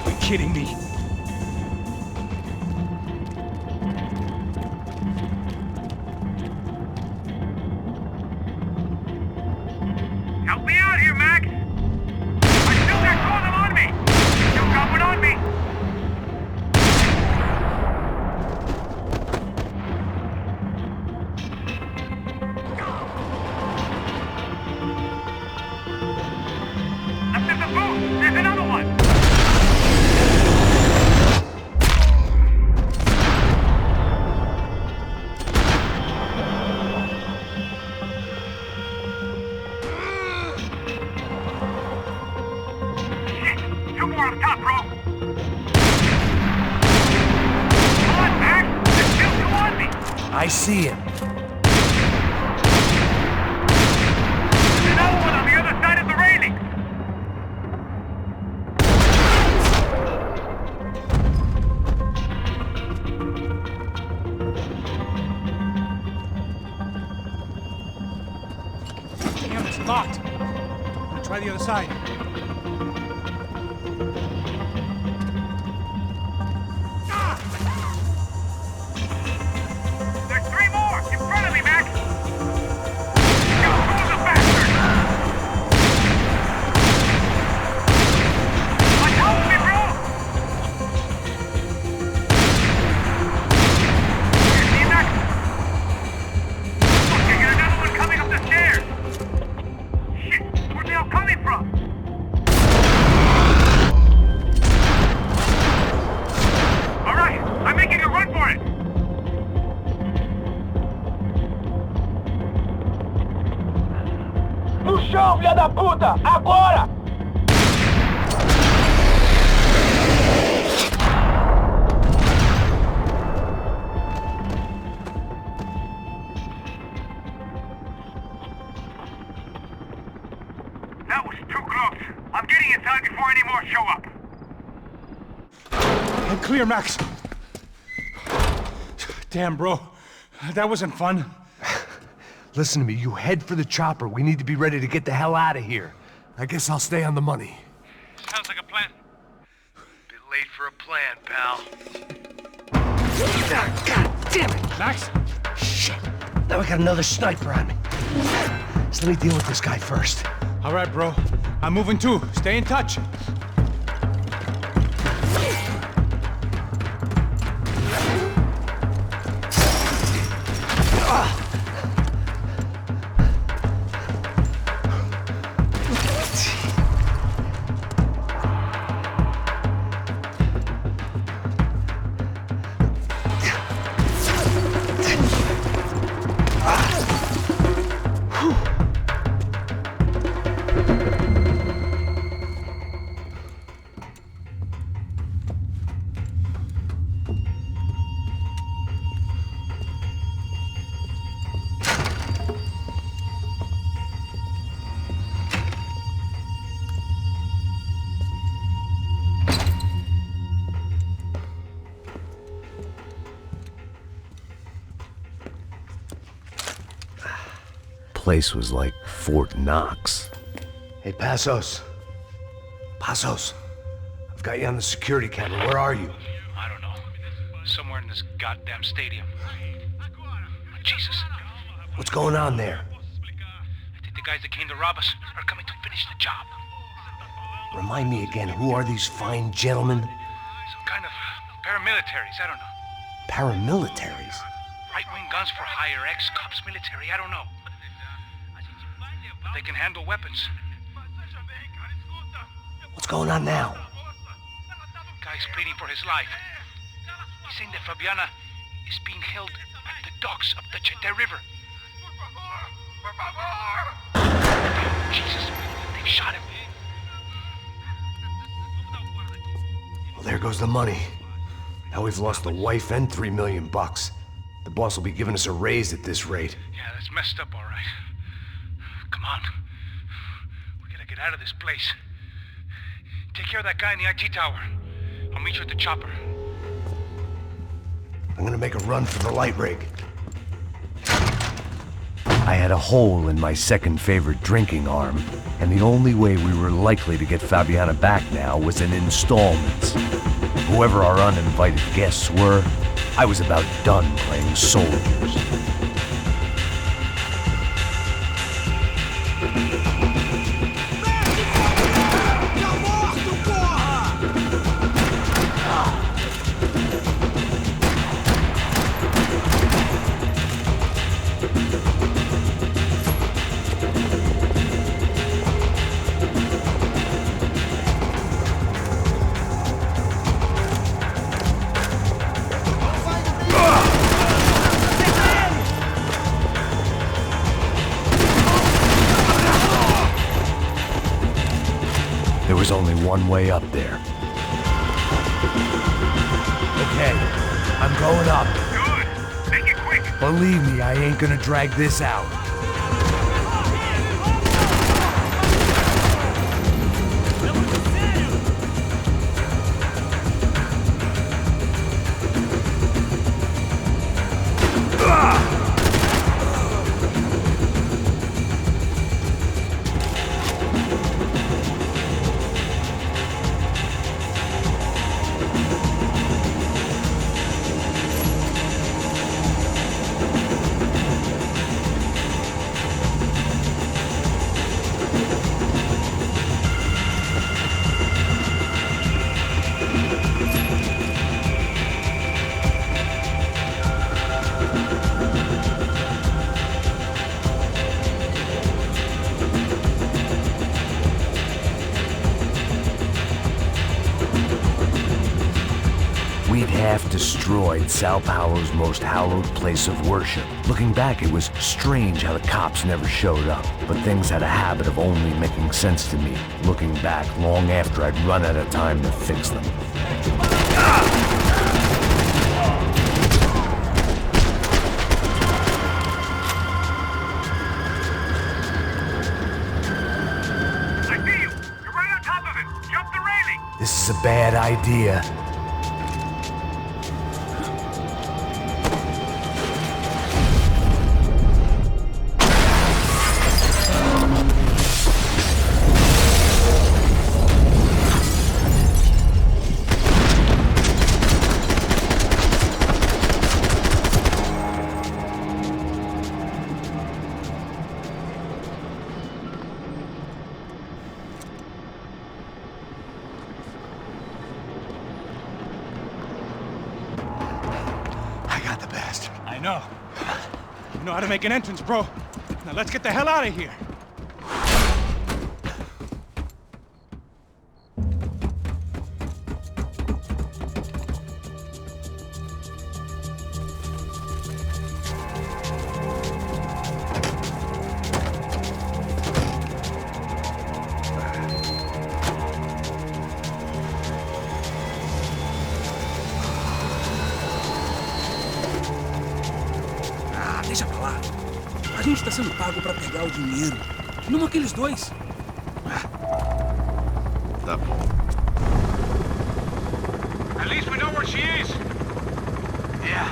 Are you kidding me? Help me out here, Max! I still got them on me! Still got one on me! Up to the boot! There's another one! more up top, bro. Come on, Max. There's still two on me. I see it. There's another one on the other side of the railing. Damn, it's locked. I'll try the other side. There's three more in front of me, Max. You fool the bastard! Help me, bro! You see that? Fuck, I got another one coming up the stairs. Shit, where's they all coming from? All right, I'm making a run for it. No chão, filha da puta! Agora! That was too close. I'm getting inside before any more show up. I'm clear, Max. Damn, bro. That wasn't fun. Listen to me, you head for the chopper. We need to be ready to get the hell out of here. I guess I'll stay on the money. Sounds like a plan. Bit late for a plan, pal. God damn it! Max? Shit. Now we got another sniper on me. So let me deal with this guy first. All right, bro. I'm moving too. Stay in touch. Place was like Fort Knox. Hey, Passos. Passos. I've got you on the security camera. Where are you? I don't know. Somewhere in this goddamn stadium. Jesus. What's going on there? I think the guys that came to rob us are coming to finish the job. Remind me again, who are these fine gentlemen? Some kind of paramilitaries, I don't know. Paramilitaries? Right-wing guns for hire, ex-cops, military, I don't know. But they can handle weapons. What's going on now? Guy's pleading for his life. He's saying that Fabiana is being held at the docks of the Chete River. Jesus, they've shot him. Well, there goes the money. Now we've lost the wife and $3 million. The boss will be giving us a raise at this rate. Yeah, that's messed up, all right. Come on. We gotta get out of this place. Take care of that guy in the IT tower. I'll meet you at the chopper. I'm gonna make a run for the light rig. I had a hole in my second favorite drinking arm, and the only way we were likely to get Fabiana back now was in installments. Whoever our uninvited guests were, I was about done playing soldiers. There was only one way up there. Okay, I'm going up. Good. Make it quick. Believe me, I ain't gonna drag this out. We'd half destroyed Sao Paulo's most hallowed place of worship. Looking back, it was strange how the cops never showed up, but things had a habit of only making sense to me, looking back long after I'd run out of time to fix them. I see you. You're right on top of him. Jump the railing. This is a bad idea. I know. You know how to make an entrance, bro. Now let's get the hell out of here. Deixa pra lá. A gente tá sendo pago pra pegar o dinheiro. Não aqueles dois. Tá bom. At least we know where she is. Yeah.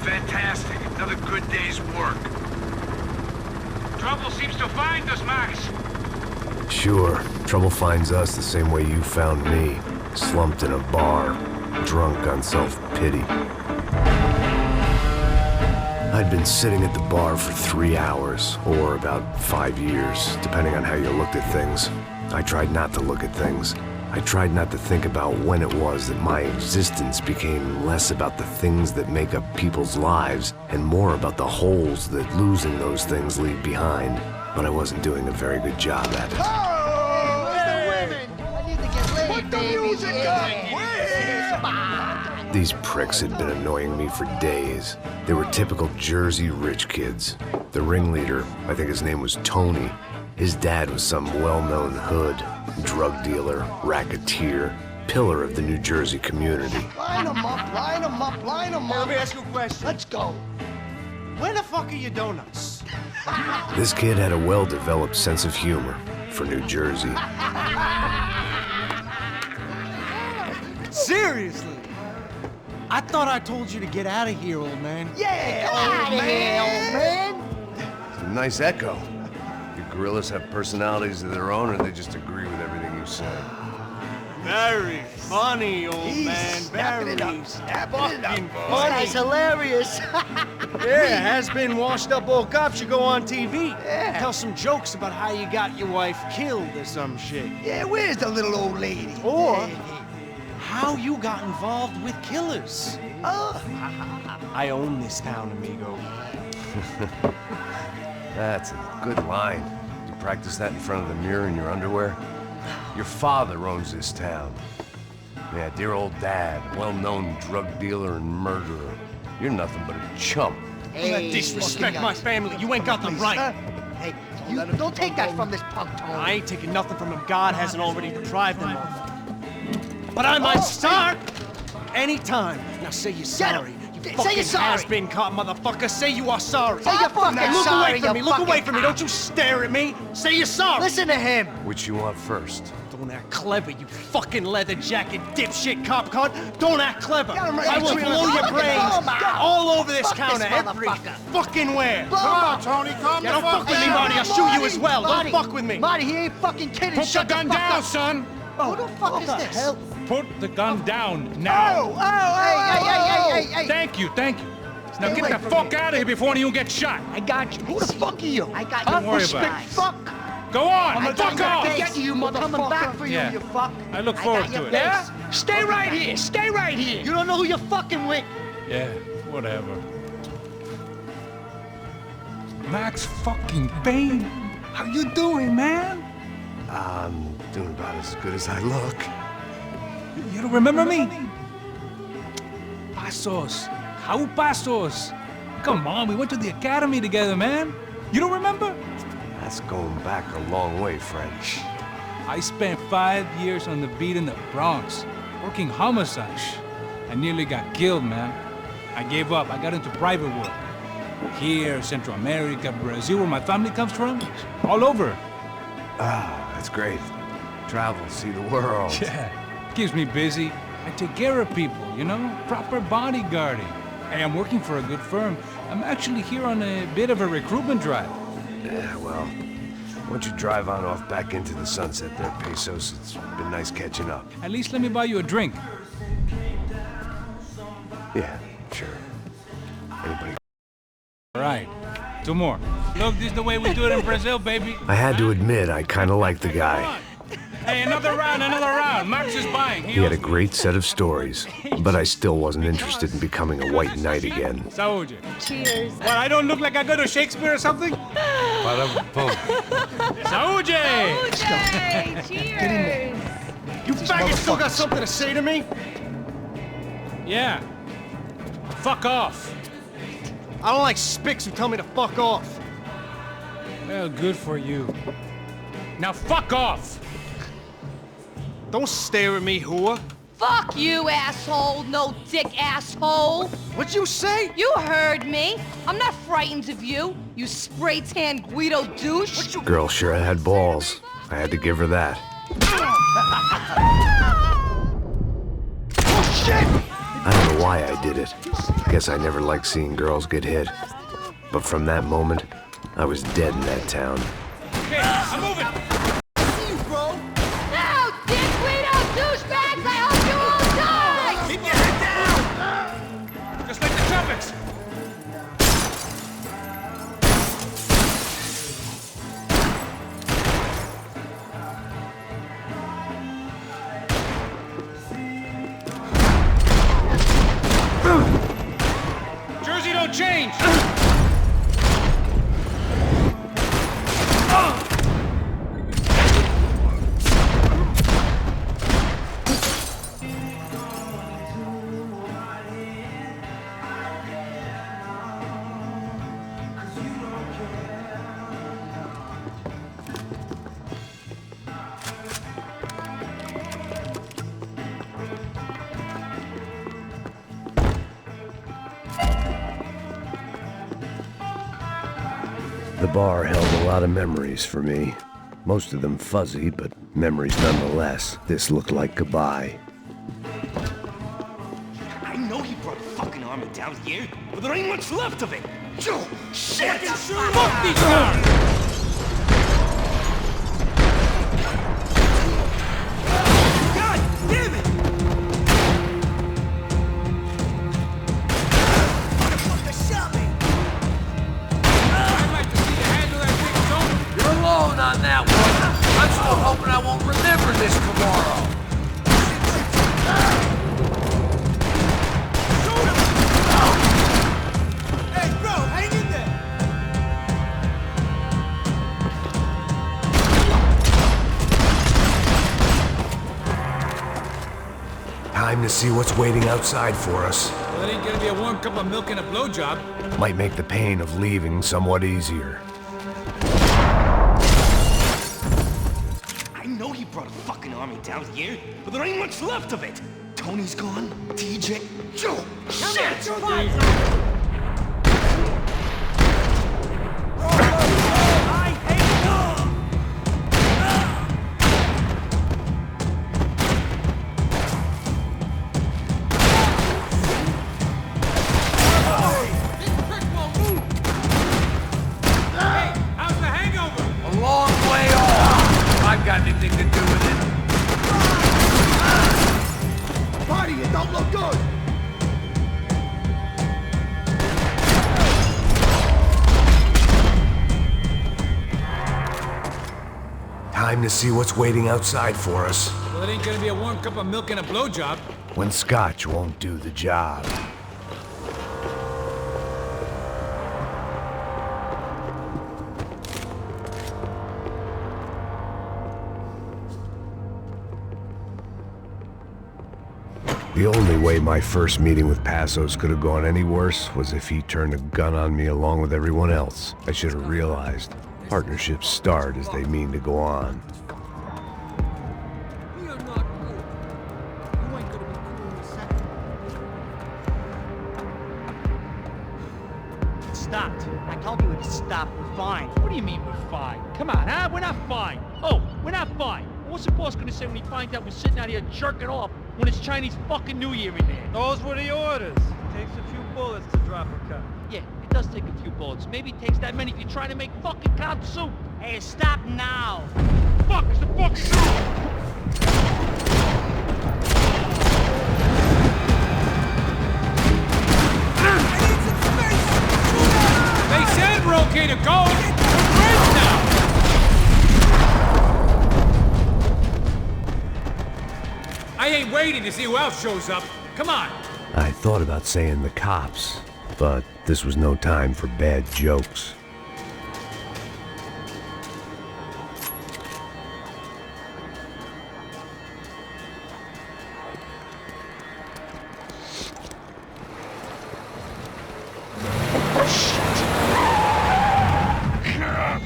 Fantastic. Another good day's work. Trouble seems to find us, Max. Sure, trouble finds us the same way you found me. Slumped in a bar, drunk on self-pity. I'd been sitting at the bar for 3 hours, or about 5 years, depending on how you looked at things. I tried not to look at things. I tried not to think about when it was that my existence became less about the things that make up people's lives, and more about the holes that losing those things leave behind. But I wasn't doing a very good job at it. Oh, where's the women? I need to get laid, Put the baby. music up! We're here! These pricks had been annoying me for days. They were typical Jersey rich kids. The ringleader, I think his name was Tony. His dad was some well-known hood, drug dealer, racketeer, pillar of the New Jersey community. Line them up, line them up, line them up. Let me ask you a question. Let's go. Where the fuck are your donuts? This kid had a well-developed sense of humor for New Jersey. Seriously? I thought I told you to get out of here, old man. Yeah, old man. It's a nice echo. You gorillas have personalities of their own, or they just agree with everything you say? Very funny, old man. Snapping it Very up, snapping it up. This funny. guy's hilarious. Yeah, has-been washed-up old cop should go on TV. Yeah. Tell some jokes about how you got your wife killed or some shit. Yeah, where's the little old lady? Or how you got involved with killers. Oh. I own this town, amigo. That's a good line. You practice that in front of the mirror in your underwear? Your father owns this town. Yeah, dear old dad, well-known drug dealer and murderer. You're nothing but a chump. Hey, Disrespect my family. You ain't got the right. Hey, you don't take that from this punk, Tony. I ain't taking nothing from him God hasn't already deprived him of. But I might start anytime. Now say you're sorry. You Say fucking you're sorry. has-been caught, motherfucker. Say you are sorry. Say you're fucking Now look sorry, away from me. you Look away fucking from me. Don't you stare at me. Say you're sorry. Listen to him. Which you want first? Don't act clever, you fucking leather jacket dipshit cop cunt. Don't act clever. Get him right I will between blow the- your Look at brains him, man. all over this Fuck counter. this Every motherfucker. fucking where. Come on, Tony, calm Yeah, don't fuck with me, Marty. I'll shoot you as well. Marty. Don't fuck with me. Marty, he ain't fucking kidding. Put the Shut gun fuck down, up. son! Who the fuck is this? Hell? Put the gun down now! Hey. Thank you. Now Stay get away the from fuck me. out of here before you get shot! I got you. Who the fuck are you? I got Don't you. worry Respect, about it. fuck. Go on! I'm Fuck gonna off! get you, motherfucker. Coming back for you, Yeah. you fuck. I look forward got your to it. face. Stay right here. Stay right here. You don't know who you're fucking with. Yeah, whatever. Max fucking Payne! How you doing, man? I'm doing about as good as I look. You don't remember me? Pasos. How Pasos? Come on, we went to the academy together, man. You don't remember? That's going back a long way, French. I spent 5 years on the beat in the Bronx, working homicide. I nearly got killed, man. I gave up. I got into private work. Here, Central America, Brazil, where my family comes from. All over. Ah, that's great. Travel, see the world. Yeah, keeps me busy. I take care of people, you know? Proper bodyguarding. Hey, I'm working for a good firm. I'm actually here on a bit of a recruitment drive. Yeah, well, why don't you drive on off back into the sunset there, Pesos? It's been nice catching up. At least let me buy you a drink. Yeah, sure. Anybody? All right, 2 more. Look, this is the way we do it in Brazil, baby. I had to admit, I kind of liked the guy. Hey, another round. Max is buying. He had a great set of stories, but I still wasn't interested in becoming a white knight again. Saúde. Cheers. What, I don't look like I go to Shakespeare or something? Saúde! Cheers. You faggot still got something to say to me? Yeah. Fuck off. I don't like spicks who tell me to fuck off. Well, good for you. Now fuck off! Don't stare at me, whore. Fuck you, asshole. No dick asshole. What'd you say? You heard me. I'm not frightened of you, you spray-tan Guido douche. Girl sure had balls. I had to give her that. Oh, shit! I don't know why I did it. Guess I never liked seeing girls get hit. But from that moment, I was dead in that town. Okay, I'm moving. No, dick Guido douchebags! I hope you all die! Keep your head down! Just like the trumpets. Jersey don't change! The bar held a lot of memories for me. Most of them fuzzy, but memories nonetheless. This looked like goodbye. I know he brought a fucking army down here, but there ain't much left of it. Oh, shit! Fuck these guys! God damn it! Motherfucker shot me! I'd like to see you handle that big stone. You're alone on that one. I'm still hoping I won't remember this tomorrow. Hey, bro, hang in there. Time to see what's waiting outside for us. Well, it ain't gonna be a warm cup of milk and a blowjob. Might make the pain of leaving somewhat easier. I know he brought a fucking army down here, but there ain't much left of it. Tony's gone? TJ? Joe! Shit! Anything to do with it? Party, it don't look good! Time to see what's waiting outside for us. Well, it ain't gonna be a warm cup of milk and a blowjob. When scotch won't do the job. The only way my first meeting with Passos could have gone any worse was if he turned a gun on me along with everyone else. I should have realized partnerships start as they mean to go on. We are not cool. You ain't gonna be cool in a second. It stopped. I told you it stopped. We're fine. What do you mean we're fine? Come on, huh? We're not fine. Oh, we're not fine. What's the boss gonna say when he finds out we're sitting out here jerking off when it's Chinese fucking New Year in there? Those were the orders. Takes a few bullets to drop a cup. Yeah, it does take a few bullets. Maybe it takes that many if you're trying to make fucking cod soup. Hey, stop now. Fuck, it's the fucking soup! They said we're okay to go! Right now! I ain't waiting to see who else shows up. Come on! I thought about saying the cops, but this was no time for bad jokes.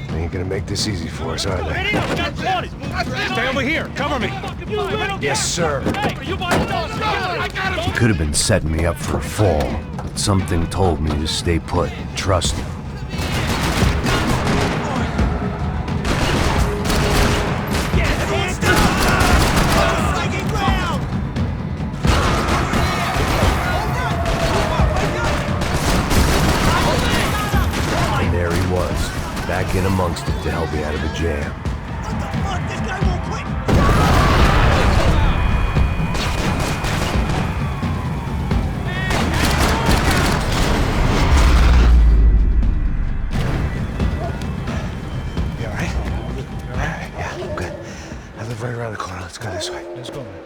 They ain't gonna make this easy for us, are they? Stay over here. Cover me. Yes, sir. You He could have been setting me up for a fall, but something told me to stay put and trust him. And there he was, back in amongst it to help me out of a jam. What the fuck? This guy won't quit! You all right? Yeah, I'm good. I live right around the corner. Let's go this way. Let's go, man.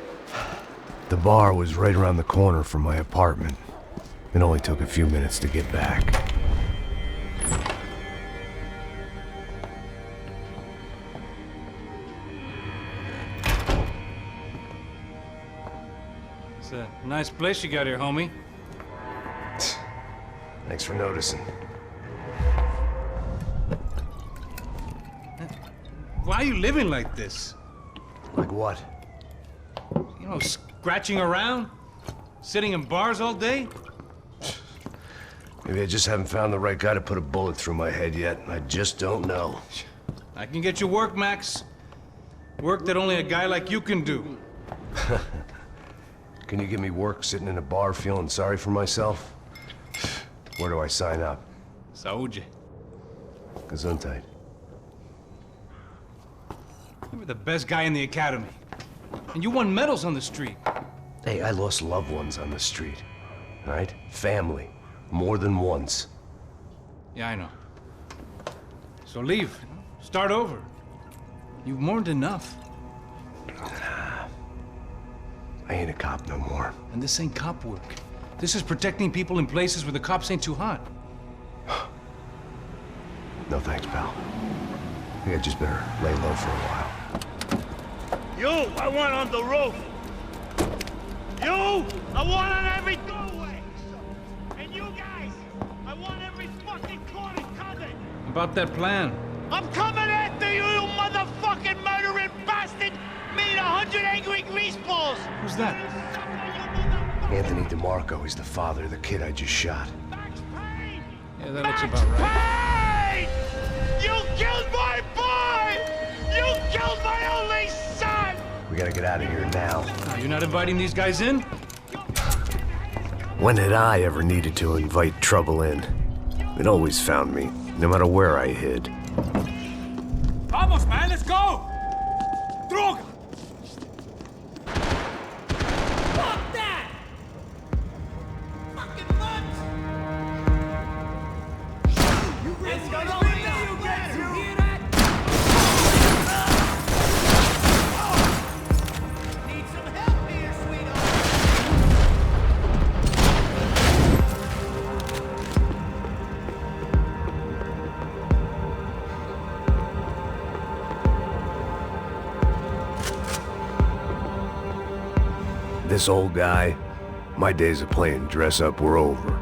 The bar was right around the corner from my apartment. It only took a few minutes to get back. It's a nice place you got here, homie. Thanks for noticing. Why are you living like this? Like what? You know, scratching around? Sitting in bars all day? Maybe I just haven't found the right guy to put a bullet through my head yet. I just don't know. I can get you work, Max. Work that only a guy like you can do. Can you give me work sitting in a bar feeling sorry for myself? Where do I sign up? Saúde. Gesundheit. You were the best guy in the academy. And you won medals on the street. Hey, I lost loved ones on the street. All right? Family. More than once. Yeah, I know. So leave. Start over. You've mourned enough. I ain't a cop no more. And this ain't cop work. This is protecting people in places where the cops ain't too hot. No thanks, pal. I think I just better lay low for a while. You, I want on the roof. You, I want on every doorway. And you guys, I want every fucking corner covered. About that plan. I'm coming after you, you motherfucking murdering bastard! Me and 100 angry greaseballs! Who's that? Anthony DeMarco, he's the father of the kid I just shot. Yeah, that looks about right. Payne! You killed my boy! You killed my only son! We gotta get out of here now. You're not inviting these guys in? When had I ever needed to invite trouble in? It always found me, no matter where I hid. Vamos, man, let's go! Droga! Fuck that! Fucking nuts! You really got over you get to hear that? Need some help here, sweetheart. This old guy, my days of playing dress-up were over.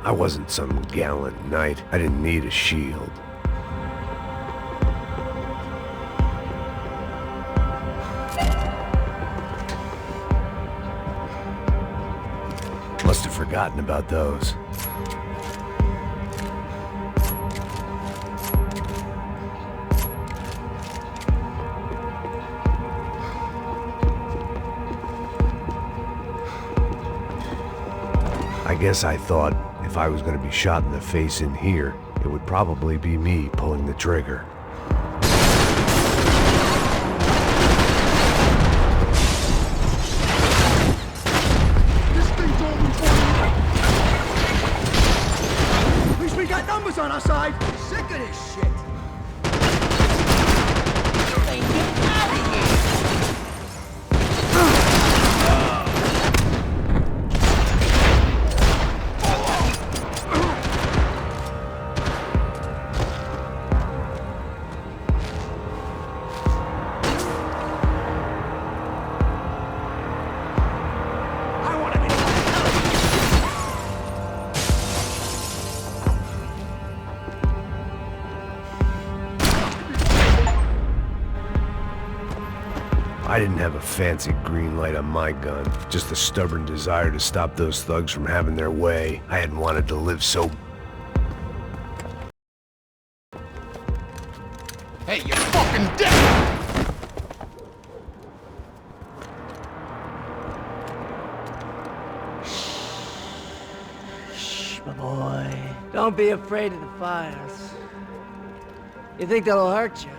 I wasn't some gallant knight. I didn't need a shield. Must have forgotten about those. I guess I thought if I was going to be shot in the face in here, it would probably be me pulling the trigger. This thing's over for you. At least we got numbers on our side. Sick of this shit. I didn't have a fancy green light on my gun, just a stubborn desire to stop those thugs from having their way. I hadn't wanted to live so... Hey, you're fucking dead! Shh, my boy. Don't be afraid of the fires. You think they'll hurt you?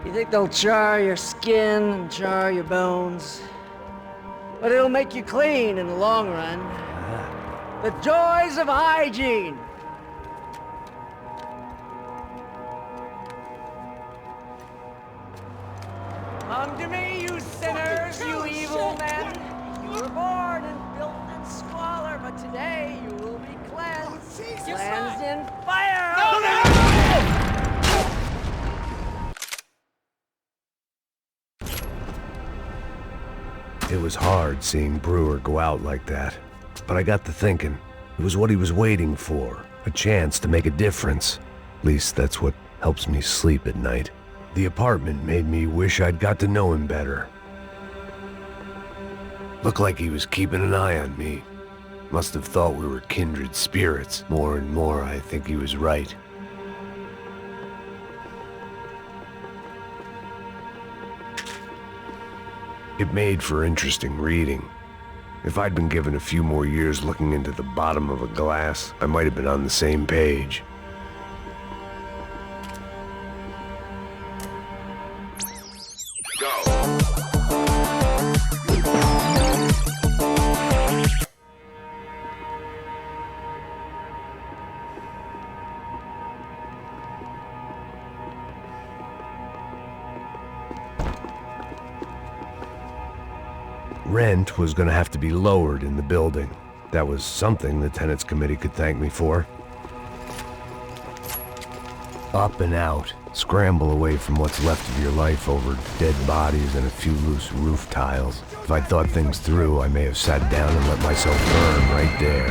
You think they'll char your skin and char your bones? But it'll make you clean in the long run. The joys of hygiene! Come to me, you sinners, you evil men! You were born in filth and squalor, but today you will be cleansed. Cleansed in fire! It was hard seeing Brewer go out like that, but I got to thinking, it was what he was waiting for, a chance to make a difference. At least that's what helps me sleep at night. The apartment made me wish I'd got to know him better. Looked like he was keeping an eye on me. Must have thought we were kindred spirits. More and more, I think he was right. It made for interesting reading. If I'd been given a few more years looking into the bottom of a glass, I might have been on the same page. Rent was going to have to be lowered in the building. That was something the tenants committee could thank me for. Up and out. Scramble away from what's left of your life over dead bodies and a few loose roof tiles. If I'd thought things through, I may have sat down and let myself burn right there.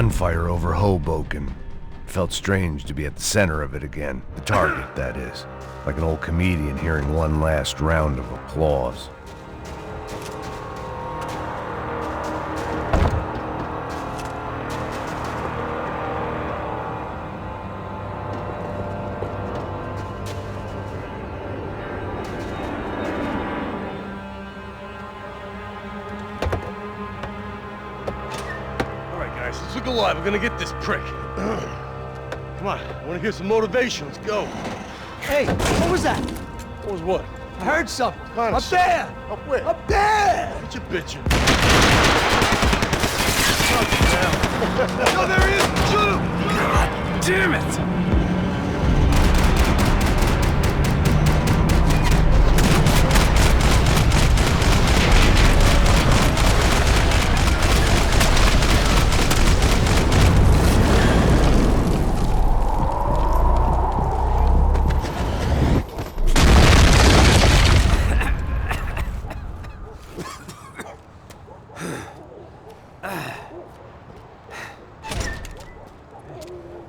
gunfire over Hoboken. It felt strange to be at the center of it again. The target, that is. Like an old comedian hearing one last round of applause. Let's look alive. We're gonna get this prick. Come on, I wanna hear some motivation. Let's go. Hey, what was that? What was what? I heard something. Kind Up there! Up where? Up there! What you bitching? No, there he is! Shoot him! God damn it!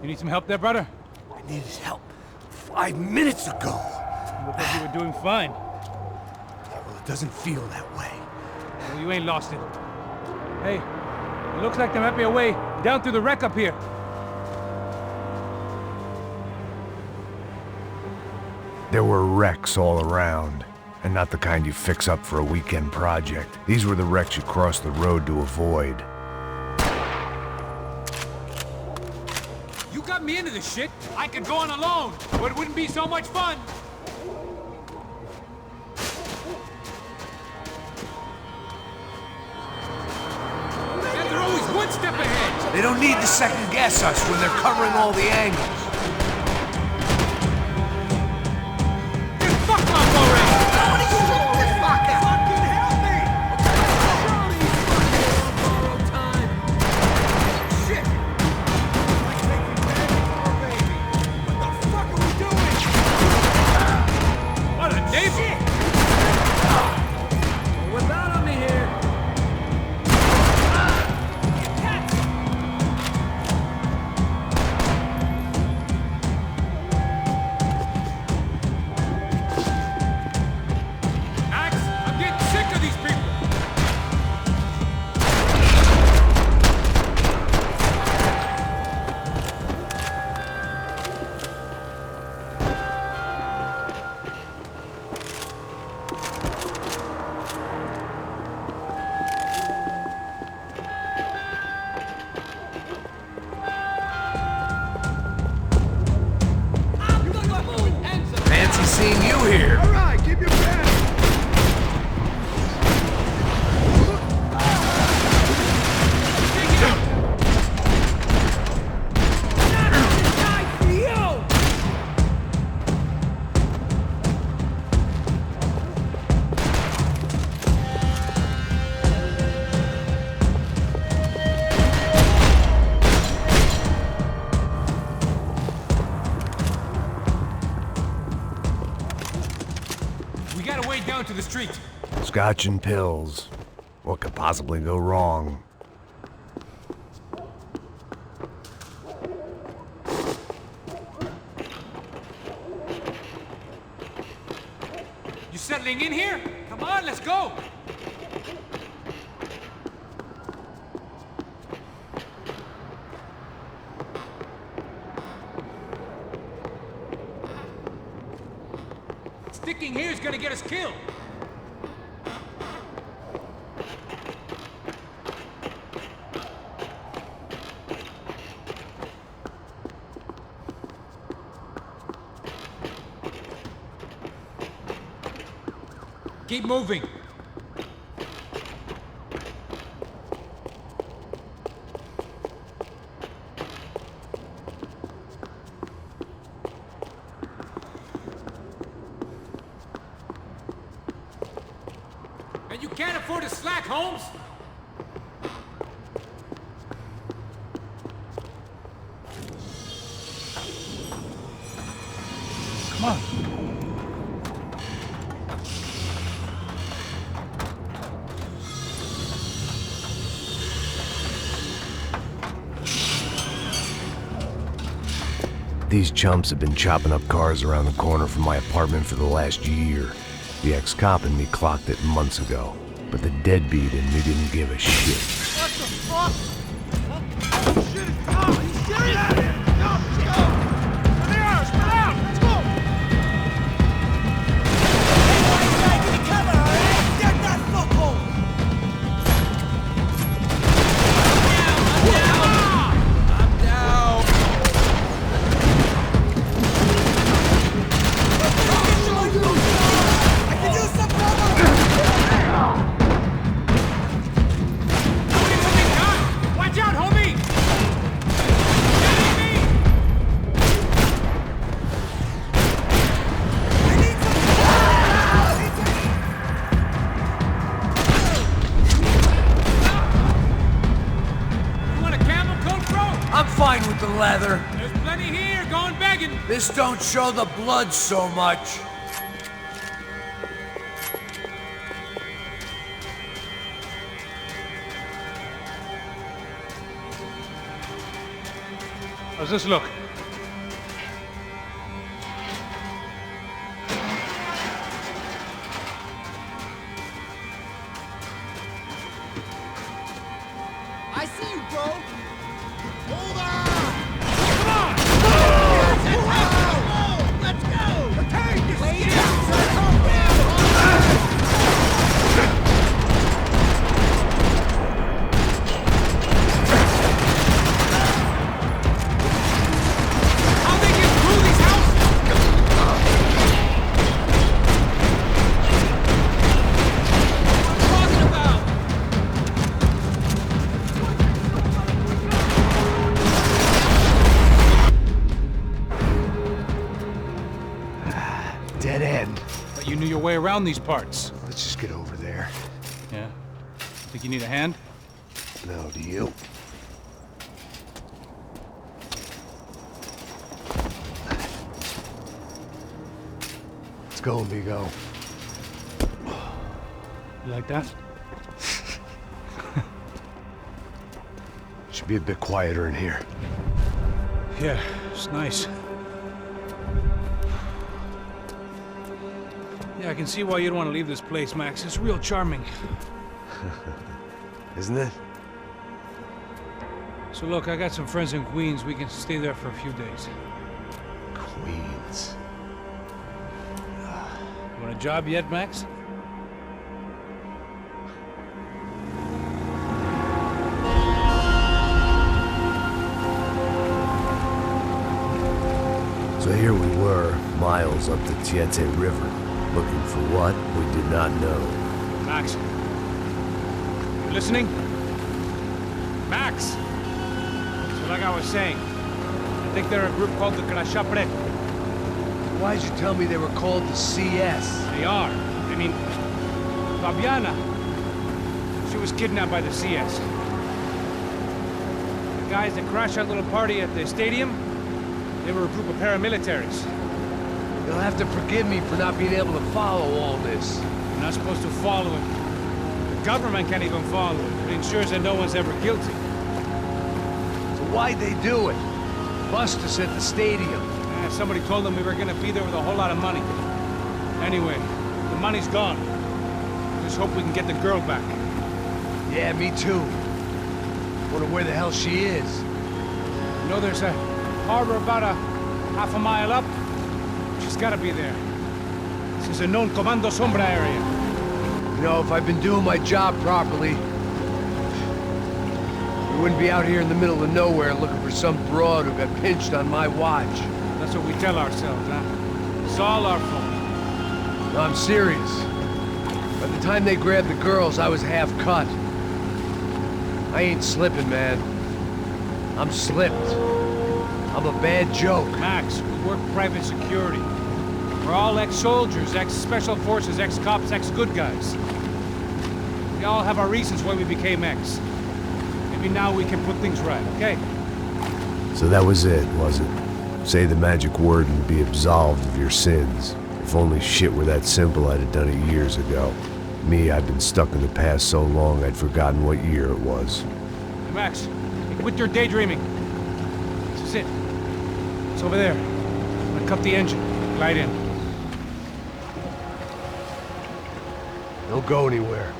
You need some help there, brother? I needed help 5 minutes ago. You look like you were doing fine. Well, it doesn't feel that way. Well, you ain't lost it. Hey, it looks like there might be a way down through the wreck up here. There were wrecks all around, and not the kind you fix up for a weekend project. These were the wrecks you cross the road to avoid. You got me into this shit. I could go on alone, but it wouldn't be so much fun. And they're always one step ahead. They don't need to second guess us when they're covering all the angles. Fuck off already! Seeing you here. All right, keep your pen. Down to the street. Scotch and pills. What could possibly go wrong? You settling in here? Come on, let's go. Sticking here is gonna get us killed. Keep moving. And you can't afford to slack, Holmes. Come on. These chumps have been chopping up cars around the corner from my apartment for the last year. The ex-cop in me clocked it months ago, but the deadbeat in me didn't give a shit. What the fuck? Oh, shit, it's Tom! Are you serious? Get out of here! Go, let's go! Spread out! Spread out! Let's go! Hey, give me cover, all right? Get that fuckhole! I'm down! I can use some cover! Watch out, homie! You want a camel coat, bro? I'm fine with the leather. There's plenty here, going begging. This don't show the blood so much. How's this look? I see you, bro! Hold on! Come on! Let's go! Okay, you lay down, son! How they get through these houses? What are you talking about? Dead end. But you knew your way around these parts. Let's just get over there. Yeah. Think you need a hand? No, do you? Let's go, amigo. You like that? Should be a bit quieter in here. Yeah, it's nice. Yeah, I can see why you'd want to leave this place, Max. It's real charming. Isn't it? So look, I got some friends in Queens. We can stay there for a few days. Queens. You want a job yet, Max? So here we were, miles up the Tiete River, looking for what we did not know. Max. You listening? Max! So like I was saying, I think they're a group called the Crashapre. Why'd you tell me they were called the CS? They are. I mean, Fabiana, she was kidnapped by the CS. The guys that crashed that little party at the stadium, they were a group of paramilitaries. You'll have to forgive me for not being able to follow all this. You're not supposed to follow it. The government can't even follow it. It ensures that no one's ever guilty. So why'd they do it? Bust us at the stadium. Somebody told them we were gonna be there with a whole lot of money. Anyway, the money's gone. Just hope we can get the girl back. Yeah, me too. Wonder where the hell she is. You know, there's a harbor about a half a mile up. She's gotta be there. This is a known Comando Sombra area. You know, if I'd been doing my job properly, we wouldn't be out here in the middle of nowhere looking for some broad who got pinched on my watch. That's what we tell ourselves, huh? It's all our fault. No, I'm serious. By the time they grabbed the girls, I was half cut. I ain't slipping, man. I'm slipped. I'm a bad joke. Max, we work private security. We're all ex-soldiers, ex-special forces, ex-cops, ex-good guys. We all have our reasons why we became ex. Maybe now we can put things right, okay? So that was it, was it? Say the magic word and be absolved of your sins. If only shit were that simple, I'd have done it years ago. Me, I've been stuck in the past so long I'd forgotten what year it was. Hey, Max, quit your daydreaming. This is it. It's over there. I'm gonna cut the engine. Glide in. Don't go anywhere.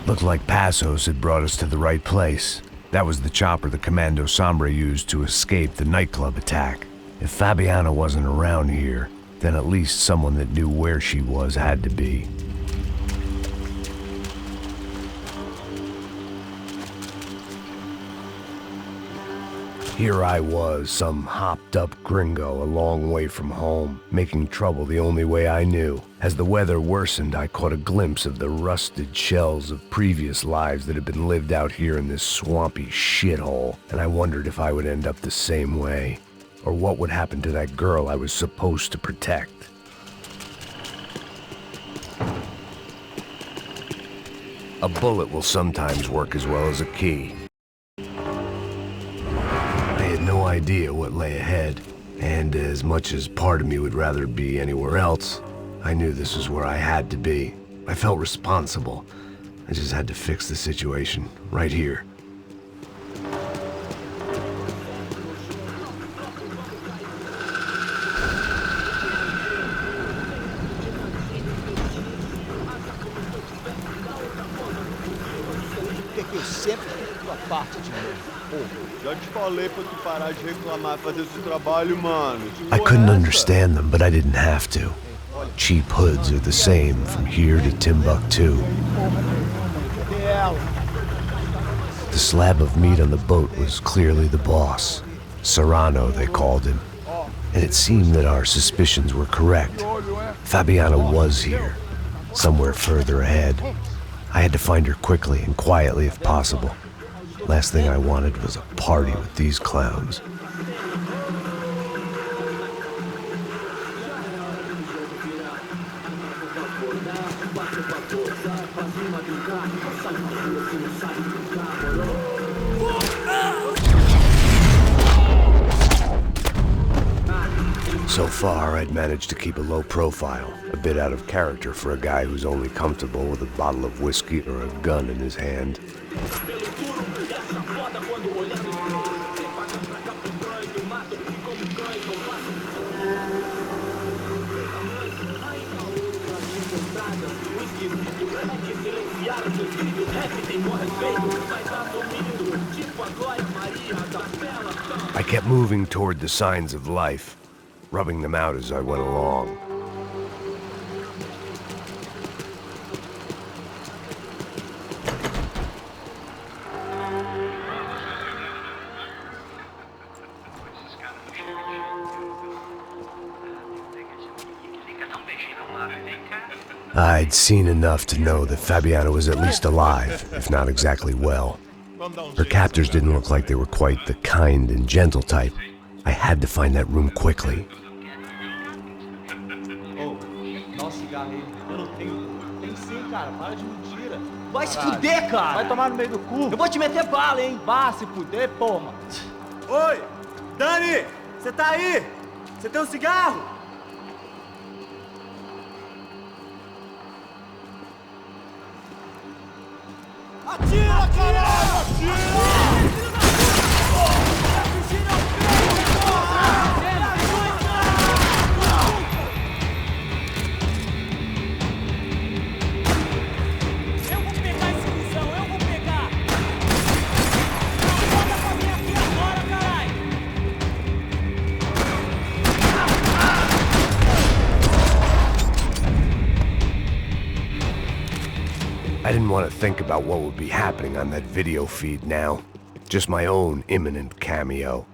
Looked like Passos had brought us to the right place. That was the chopper the Commando Sombra used to escape the nightclub attack. If Fabiana wasn't around here, then at least someone that knew where she was had to be. Here I was, some hopped-up gringo a long way from home, making trouble the only way I knew. As the weather worsened, I caught a glimpse of the rusted shells of previous lives that had been lived out here in this swampy shithole, and I wondered if I would end up the same way, or what would happen to that girl I was supposed to protect. A bullet will sometimes work as well as a key. I had no idea what lay ahead, and as much as part of me would rather be anywhere else, I knew this was where I had to be. I felt responsible. I just had to fix the situation, right here. Eu sempre fico tua parte de novo. Pô, já te falei pra tu parar de reclamar e fazer o seu trabalho, mano. I couldn't understand them, but I didn't have to. Cheap hoods are the same from here to Timbuktu. The slab of meat on the boat was clearly the boss. Serrano, they called him. And it seemed that our suspicions were correct. Fabiana was here, somewhere further ahead. I had to find her quickly and quietly if possible. Last thing I wanted was a party with these clowns. So far, I'd managed to keep a low profile, a bit out of character for a guy who's only comfortable with a bottle of whiskey or a gun in his hand. I kept moving toward the signs of life, rubbing them out as I went along. I'd seen enough to know that Fabiana was at least alive, if not exactly well. Her captors didn't look like they were quite the kind and gentle type. I had to find that room quickly. Dá um cigarro aí. Eu não tenho. Tem sim, cara. Para de mentira. Vai se fuder, cara! Vai tomar no meio do cu. Eu vou te meter bala, hein? Vá se fuder, porra. Oi! Dani! Você tá aí? Você tem um cigarro? Atira, caralho! Atira! I didn't want to think about what would be happening on that video feed now. Just my own imminent cameo.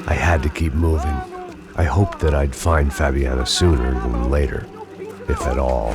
I had to keep moving. I hoped that I'd find Fabiana sooner than later, if at all.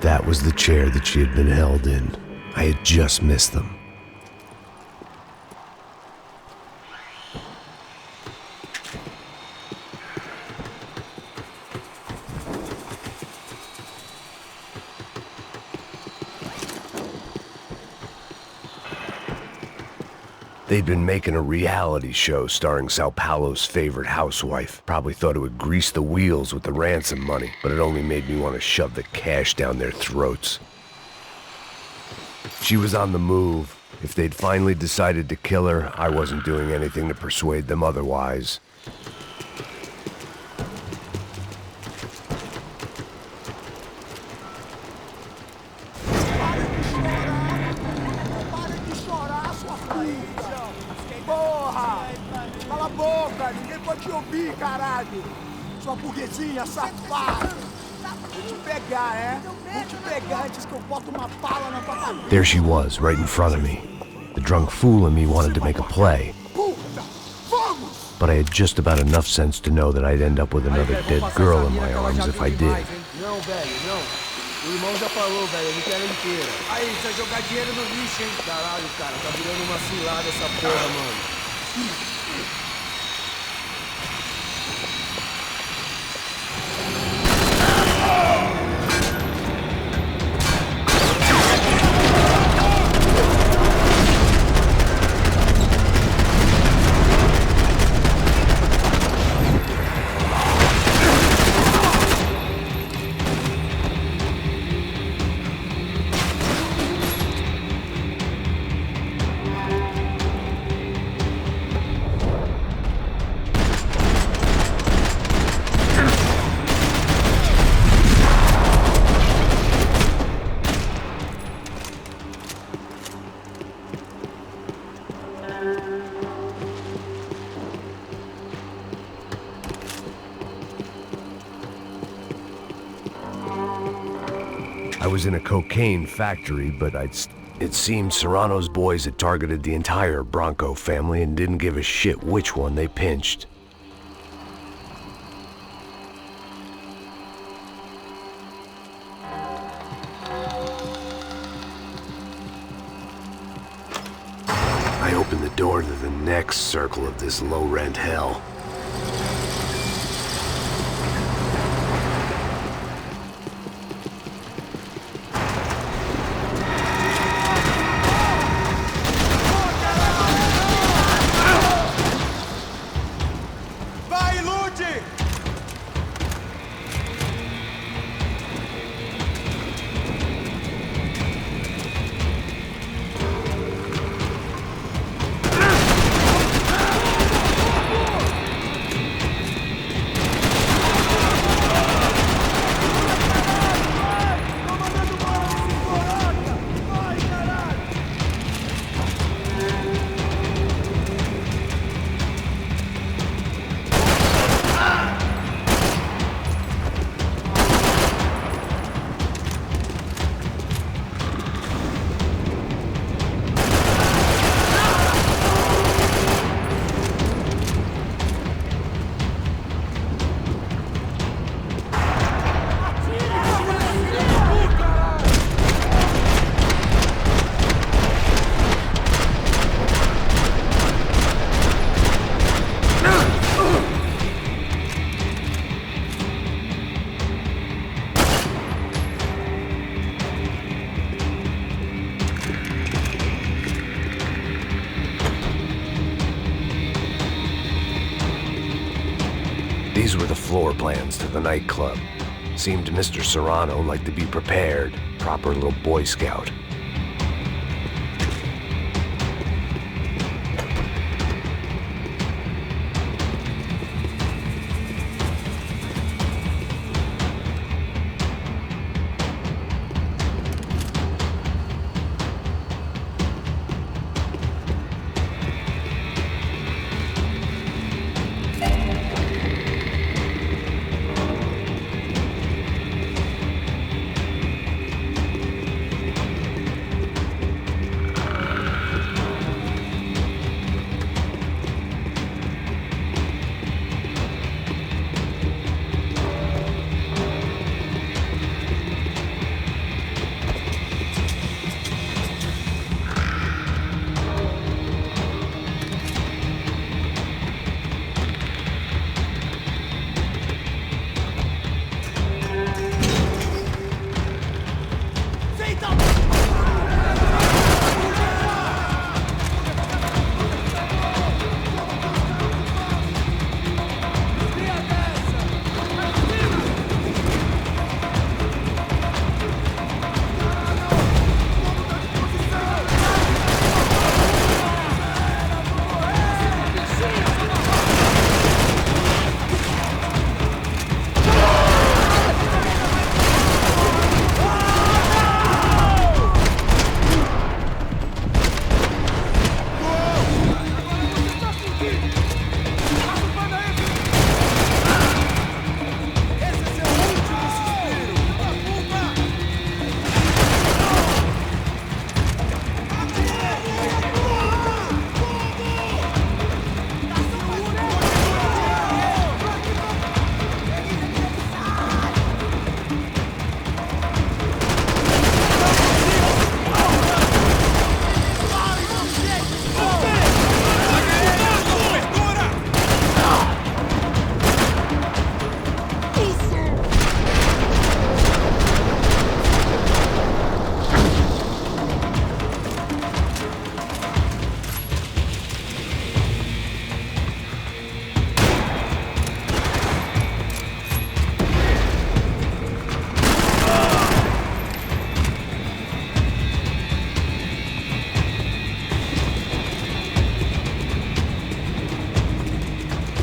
That was the chair that she had been held in. I had just missed them. They'd been making a reality show starring São Paulo's favorite housewife. Probably thought it would grease the wheels with the ransom money, but it only made me want to shove the cash down their throats. She was on the move. If they'd finally decided to kill her, I wasn't doing anything to persuade them otherwise. Sua burguesinha safada! Vou te pegar, é? Vou te pegar antes que eu boto uma bala na tua cabeça. There she was, right in front of me. The drunk fool in me wanted to make a play. But I had just about enough sense to know that I'd end up with another dead girl in my arms if I did. Não, velho, não. O irmão já falou, velho, eu não quero ela inteira. Aí, você vai jogar dinheiro no lixo, hein? Caralho, cara, tá virando uma cilada essa porra, mano. was in a cocaine factory, but it seemed Serrano's boys had targeted the entire Bronco family and didn't give a shit which one they pinched. I opened the door to the next circle of this low-rent hell. These were the floor plans to the nightclub. Seemed Mr. Serrano like to be prepared, proper little Boy Scout.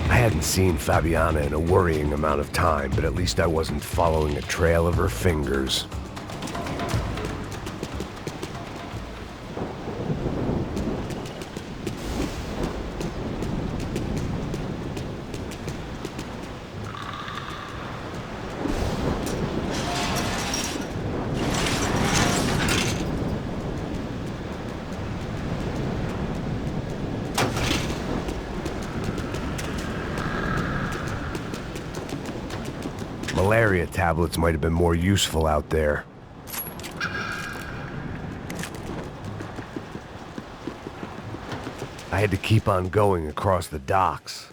I hadn't seen Fabiana in a worrying amount of time, but at least I wasn't following a trail of her fingers. Malaria tablets might have been more useful out there. I had to keep on going across the docks.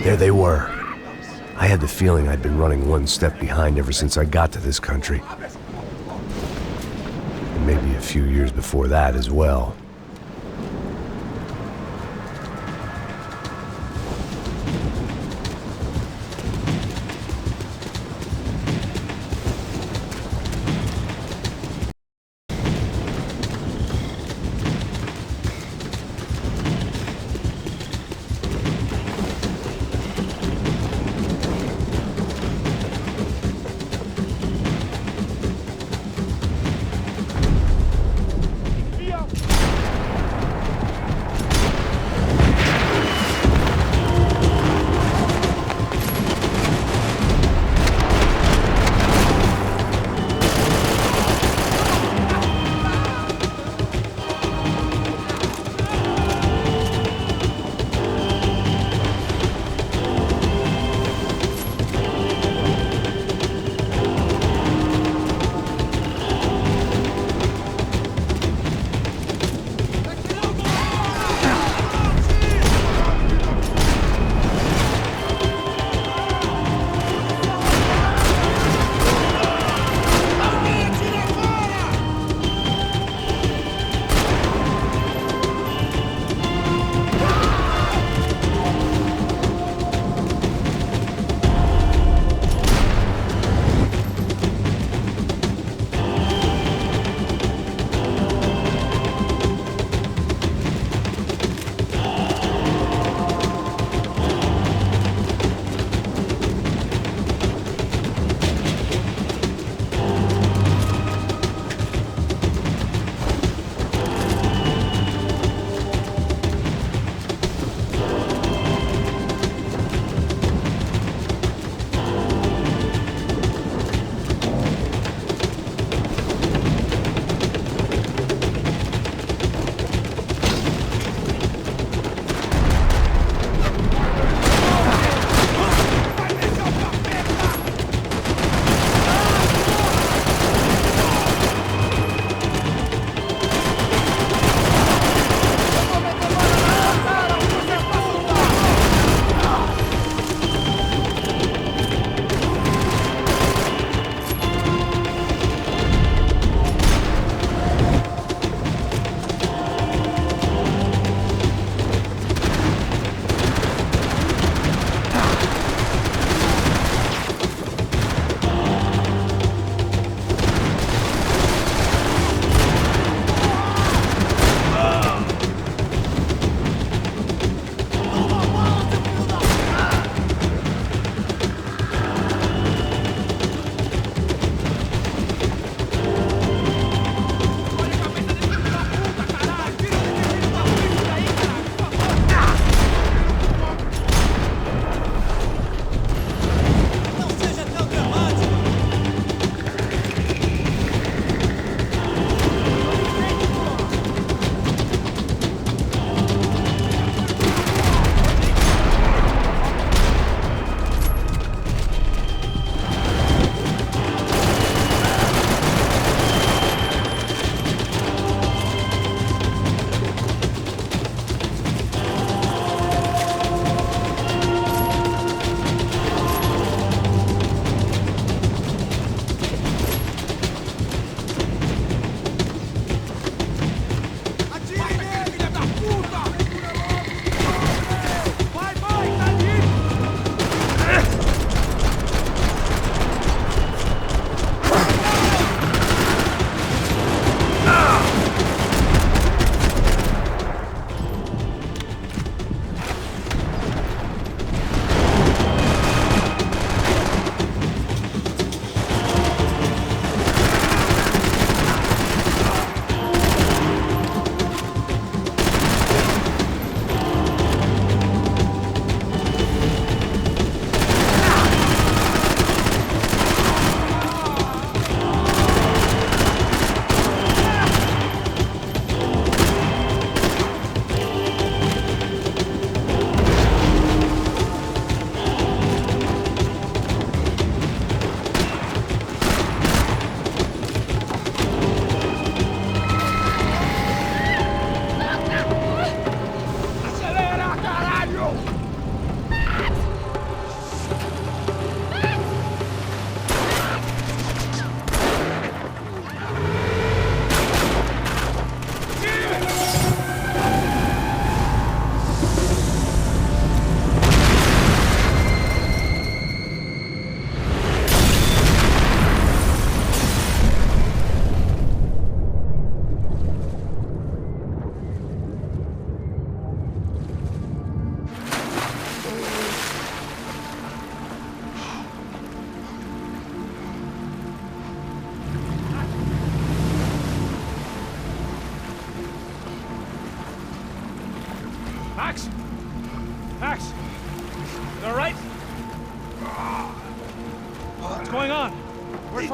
There they were. I had the feeling I'd been running one step behind ever since I got to this country. And maybe a few years before that as well.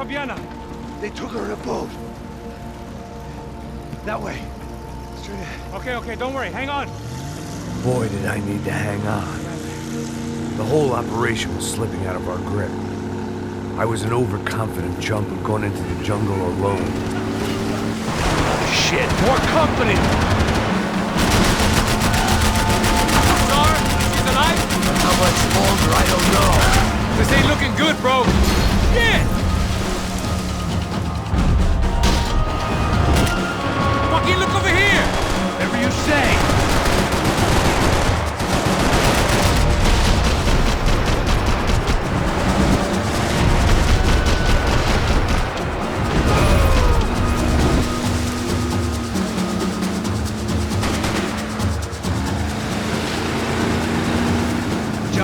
Fabiana. They took her in a boat. That way. Straight ahead. Okay, don't worry. Hang on. Boy, did I need to hang on. The whole operation was slipping out of our grip. I was an overconfident chump who'd gone into the jungle alone. Shit, more company! Star, she's alive? How much longer, I don't know. This ain't looking good, bro. Shit! Fucking look over here! Whatever you say.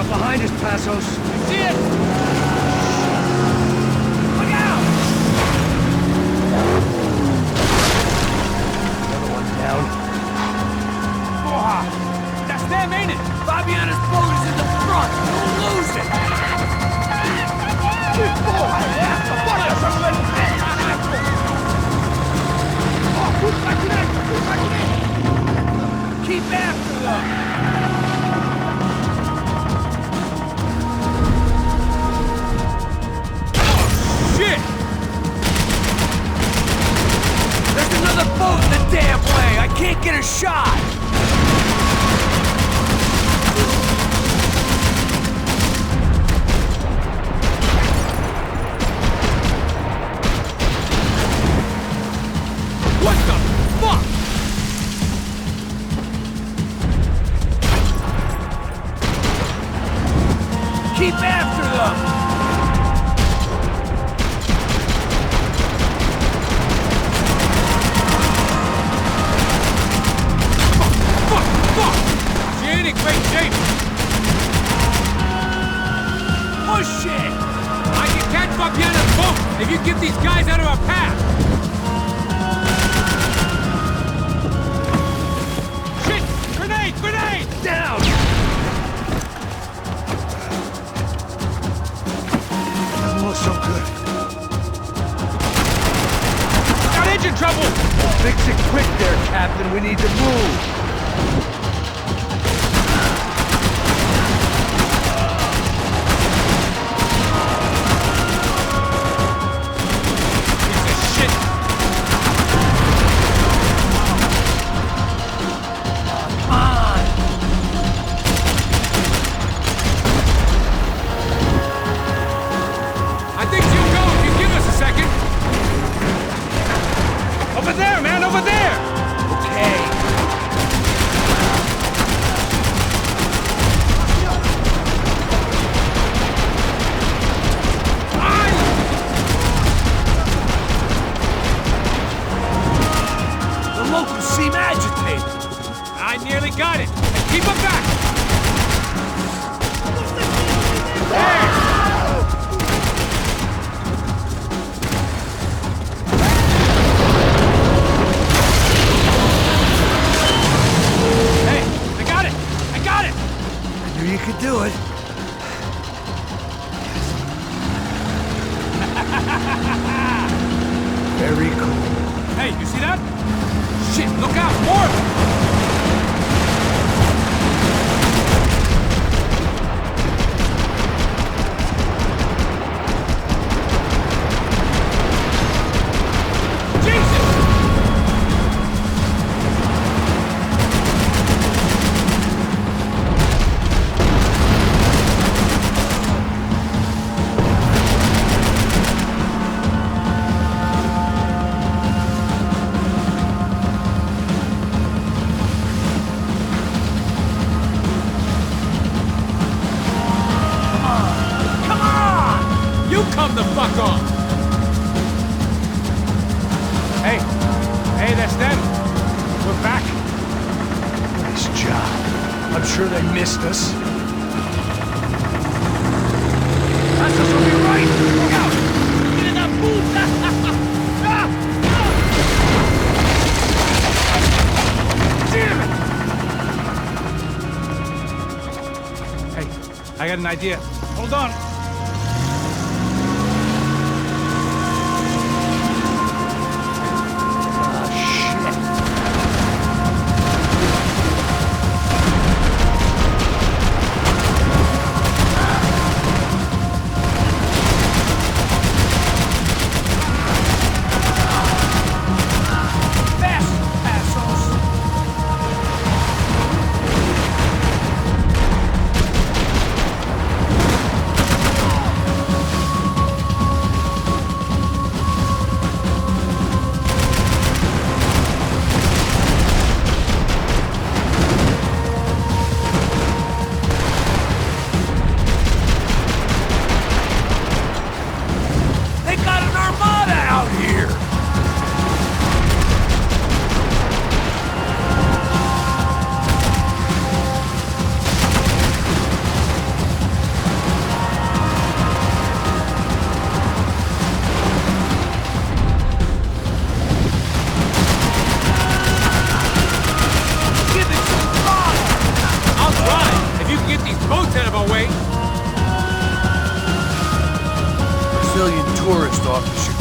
Behind us, Passos. See it! Look out! Another one down. Oh, that's them, ain't it? Fabiana's boat is in the front. We'll lose it. Keep after them! Shit! There's another boat in the damn way! I can't get a shot! What the fuck? Keep after them! She ain't in great shape. Push it! I can catch Fabiana's boat if you get these guys out of our path. Shit! Grenade! Grenade! Down! Doesn't look so good. Got engine trouble! Fix it quick there, Captain. We need to move. Very cool. Hey, you see that? Shit, look out, more! Come the fuck on! Hey, that's them. We're back. Nice job. I'm sure they missed us. That's us will be right! Look out! Get in that booth! Hey, Damn it! I got an idea. Hold on.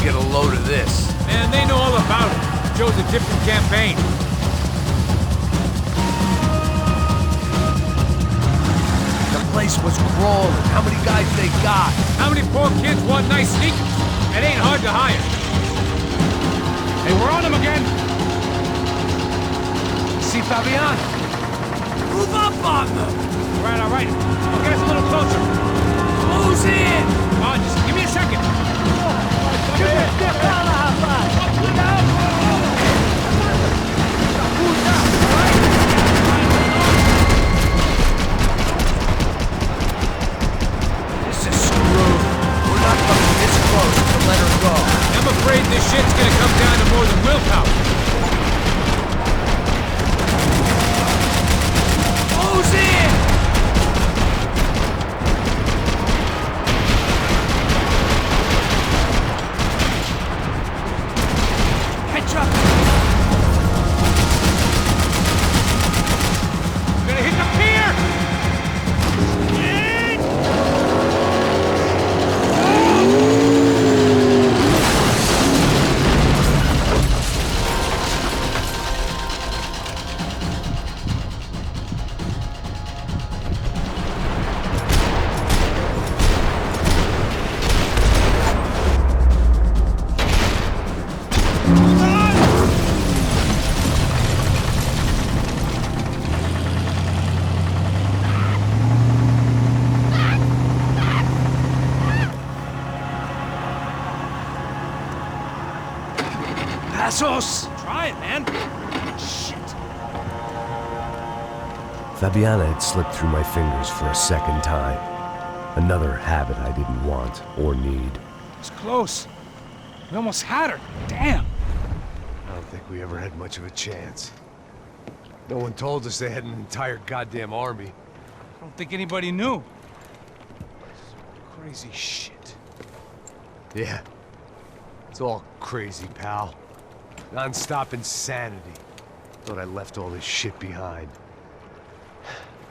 get a load of this. Man, they know all about it. Joe's a different campaign. The place was crawling. How many guys they got? How many poor kids want nice sneakers? It ain't hard to hire. Hey, we're on them again. See Fabian? Move up on them! All right. I'll get us a little closer. Who's in? Come on, just give me a second. This is screwed. We're not coming this close to let her go. I'm afraid this shit's gonna come down to more than willpower. Who's in? Catch up. We're gonna hit the pier. Passos! Try it, man. Shit. Fabiana had slipped through my fingers for a second time. Another habit I didn't want or need. It's close. We almost had her. Damn. I don't think we ever had much of a chance. No one told us they had an entire goddamn army. I don't think anybody knew. Crazy shit. Yeah. It's all crazy, pal. Non-stop insanity. Thought I left all this shit behind.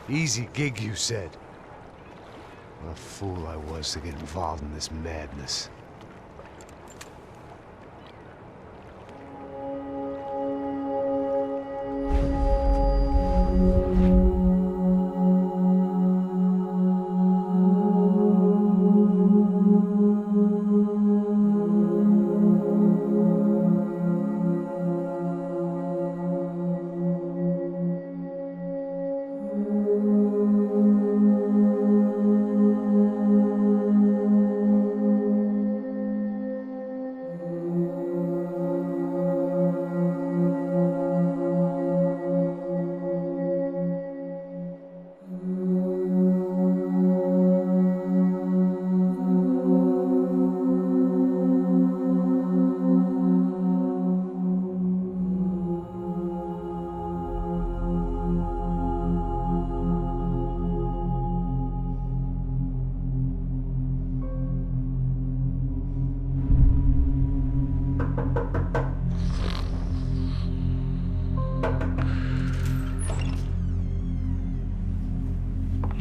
Easy gig, you said. What a fool I was to get involved in this madness.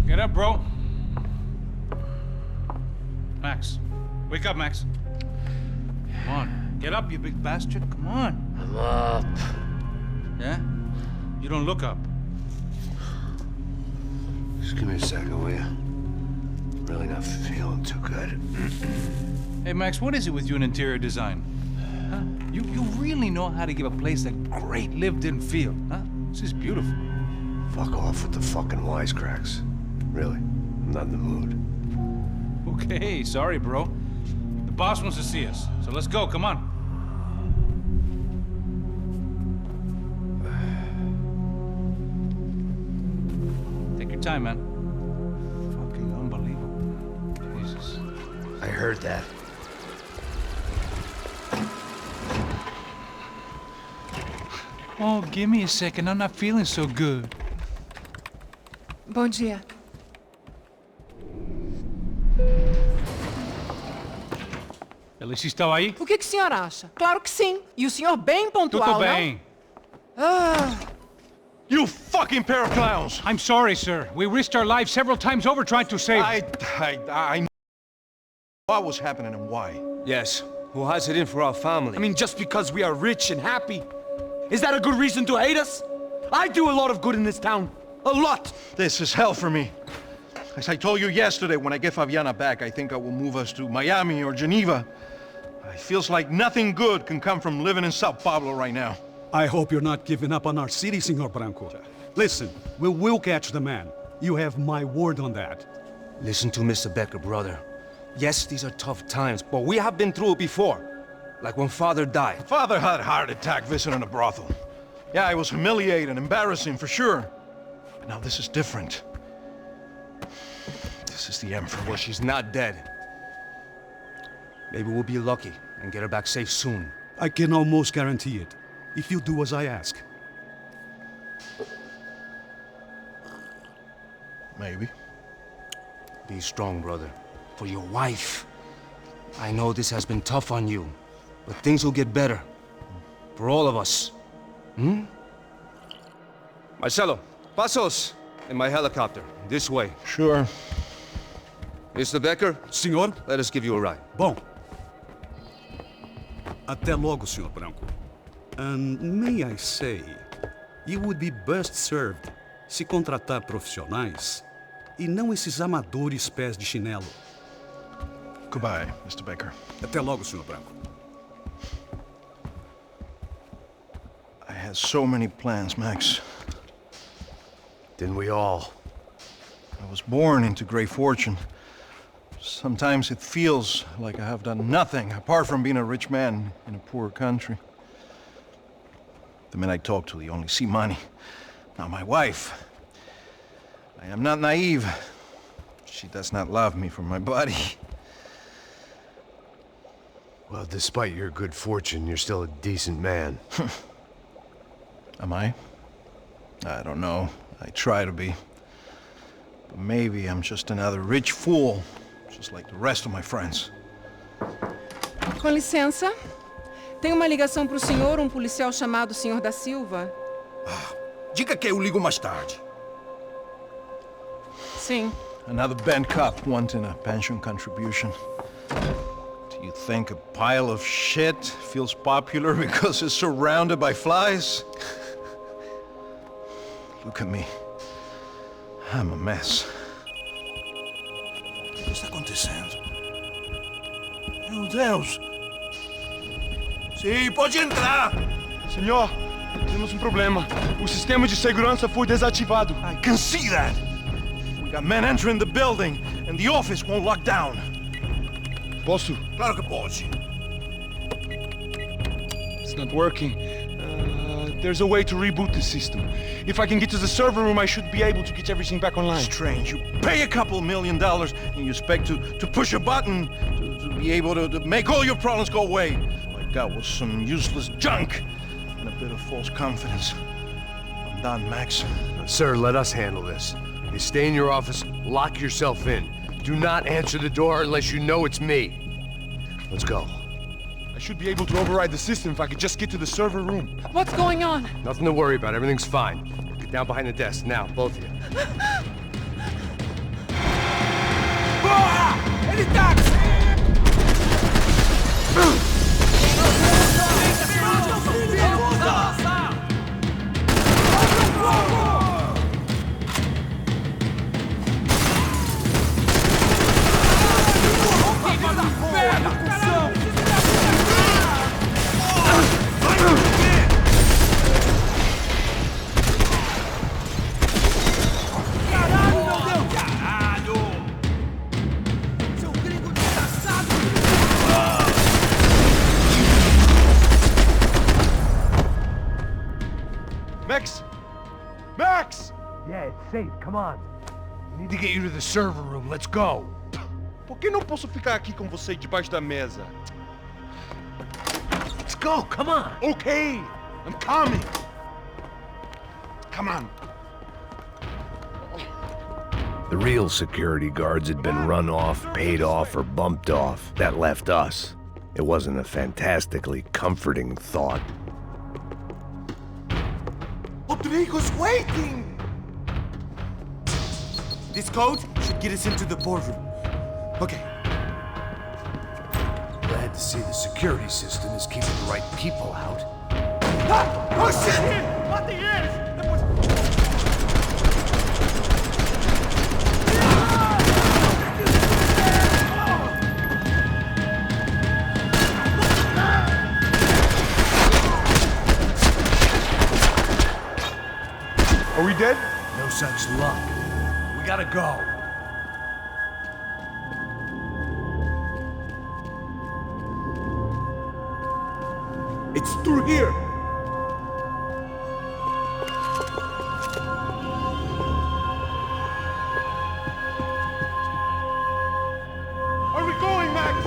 Get up, bro. Max. Wake up, Max. Come on. Get up, you big bastard. Come on. I'm up. Yeah? You don't look up. Just give me a second, will you? Really not feeling too good. Hey, Max, what is it with you and interior design? Huh? You really know how to give a place that great lived-in feel, huh? This is beautiful. Fuck off with the fucking wisecracks. Really, I'm not in the mood. Okay, sorry, bro. The boss wants to see us, so let's go, come on. Take your time, man. Fucking unbelievable. Jesus. I heard that. Oh, give me a second. I'm not feeling so good. Bom dia. Alice estava aí? O que o senhor acha? Claro que sim. E o senhor bem pontual, Tudo bem. You fucking pair of clowns! I'm sorry, sir. We risked our lives several times over trying to save... I know what was happening and why. Yes, who has it in for our family. I mean, just because we are rich and happy, is that a good reason to hate us? I do a lot of good in this town. A lot! This is hell for me. As I told you yesterday, when I get Fabiana back, I think I will move us to Miami or Geneva. It feels like nothing good can come from living in São Paulo right now. I hope you're not giving up on our city, Senor Branco. Listen, we will catch the man. You have my word on that. Listen to Mr. Becker, brother. Yes, these are tough times, but we have been through it before. Like when Father died. Father had a heart attack visiting a brothel. Yeah, it was humiliating, embarrassing, for sure. But now this is different. This is the end for me. Well, she's not dead. Maybe we'll be lucky and get her back safe soon. I can almost guarantee it, if you do as I ask. Maybe. Be strong, brother. For your wife. I know this has been tough on you, but things will get better. For all of us. Hmm? Marcelo, pasos in my helicopter. This way. Sure. Mr. Becker? Senhor? Let us give you a ride. Bom. Até logo, Senhor Branco. And may I say, you would be best served se contratar profissionais e não esses amadores pés de chinelo. Goodbye, Mr. Becker. Até logo, Senhor Branco. I had so many plans, Max. Didn't we all? I was born into great fortune. Sometimes it feels like I have done nothing apart from being a rich man in a poor country. The men I talk to, they only see money. Now my wife, I am not naive. She does not love me for my body. Well, despite your good fortune, you're still a decent man. Am I? I don't know. I try to be. But maybe I'm just another rich fool, just like the rest of my friends. Com licença. Tem uma ligação para o senhor, um policial chamado Senhor da Silva. Diga que eu ligo mais tarde. Sim. Another bent cop wanting a pension contribution. Do you think a pile of shit feels popular because it's surrounded by flies? Look at me. I'm a mess. O que está acontecendo? Meu Deus! Sim, pode entrar! Senhor, temos um problema. O sistema de segurança foi desativado. I can see that! We got men entering the building, and the office won't lock down. Posso? Claro que pode. It's not working. There's a way to reboot the system. If I can get to the server room, I should be able to get everything back online. Strange. You pay a couple $1 million, and you expect to push a button to be able to make all your problems go away. Like that was some useless junk and a bit of false confidence. I'm done, Max. Sir, let us handle this. You stay in your office, lock yourself in. Do not answer the door unless you know it's me. Let's go. I should be able to override the system if I could just get to the server room. What's going on? Nothing to worry about. Everything's fine. Get down behind the desk. Now, both of you. Porra! Ele tá... Max! Max! Yeah, it's safe. Come on. We need to get you to the server room. Let's go. Por que não posso ficar aqui com você debaixo da mesa? Let's go. Come on. Okay, I'm coming. Come on. The real security guards had been run off, paid off, or bumped off. That left us. It wasn't a fantastically comforting thought. Rodrigo's waiting! This code should get us into the boardroom. Okay. Glad glad to see the security system is keeping the right people out. Oh shit! Bate eles! Are we dead? No such luck. We gotta go. It's through here! Where are we going, Max?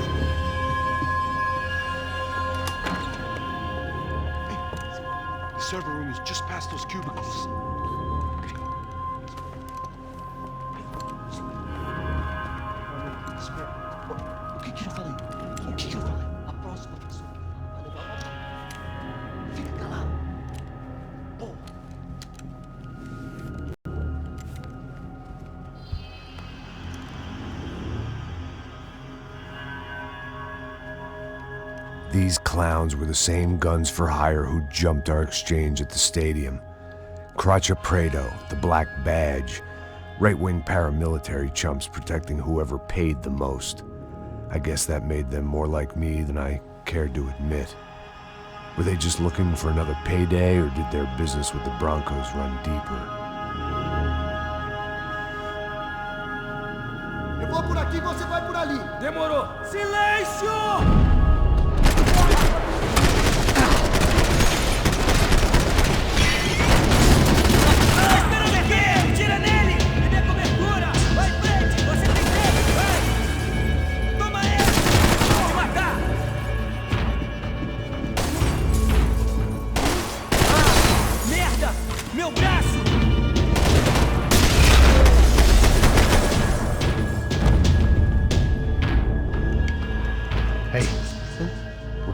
Hey, the server room is just past those cubicles. O que eu falei? O que eu falei? A próxima pessoa vai levar uma bola. Fica calado. Pô. These clowns were the same guns for hire who jumped our exchange at the stadium. Craccia Preto, the Black Badge. Right-wing paramilitary chumps protecting whoever paid the most. I guess that made them more like me than I cared to admit. Were they just looking for another payday, or did their business with the Broncos run deeper? Eu vou por aqui, você vai por ali. Demorou. Silêncio!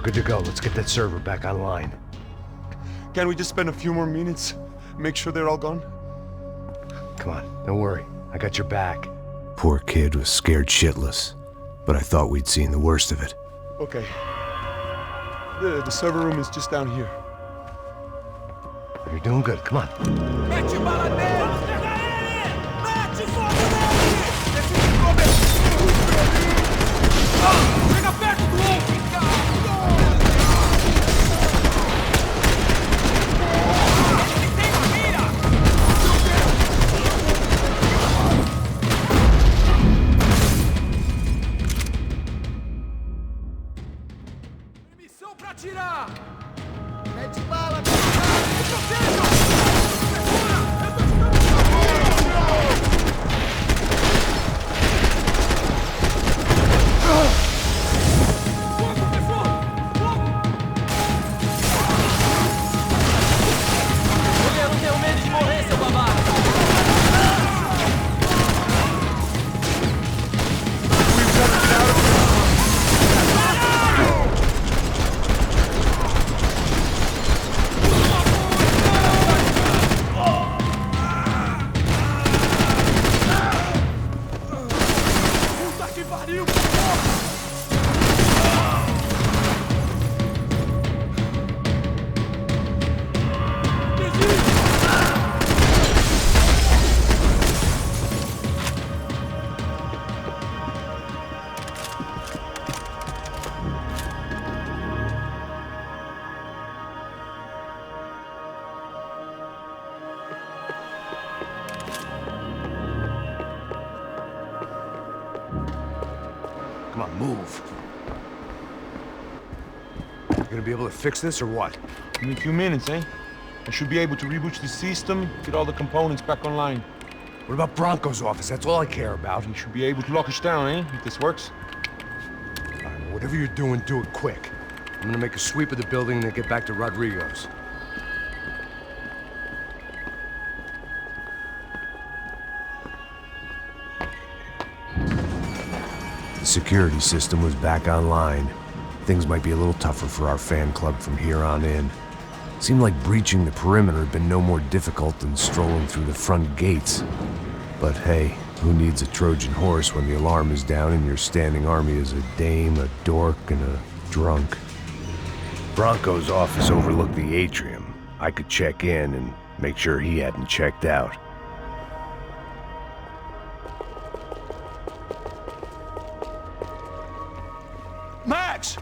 Good to go. Let's get that server back online. Can't we just spend a few more minutes? Make sure they're all gone? Come on, don't worry. I got your back. Poor kid was scared shitless, but I thought we'd seen the worst of it. Okay. The server room is just down here. You're doing good. Come on. Mete bala nele! Vamos pegar ele! Mete fogo nele! Decide comer! Chega perto do outro! Missão pra atirar! Mete bala! Come on, move. You gonna be able to fix this or what? In a few minutes, eh? I should be able to reboot the system, get all the components back online. What about Bronco's office? That's all I care about. You should be able to lock us down, eh? If this works. All right, well, whatever you're doing, do it quick. I'm gonna make a sweep of the building and then get back to Rodrigo's. The security system was back online. Things might be a little tougher for our fan club from here on in. Seemed like breaching the perimeter had been no more difficult than strolling through the front gates. But hey, who needs a Trojan horse when the alarm is down and your standing army is a dame, a dork, and a drunk. Bronco's office overlooked the atrium. I could check in and make sure he hadn't checked out. Max!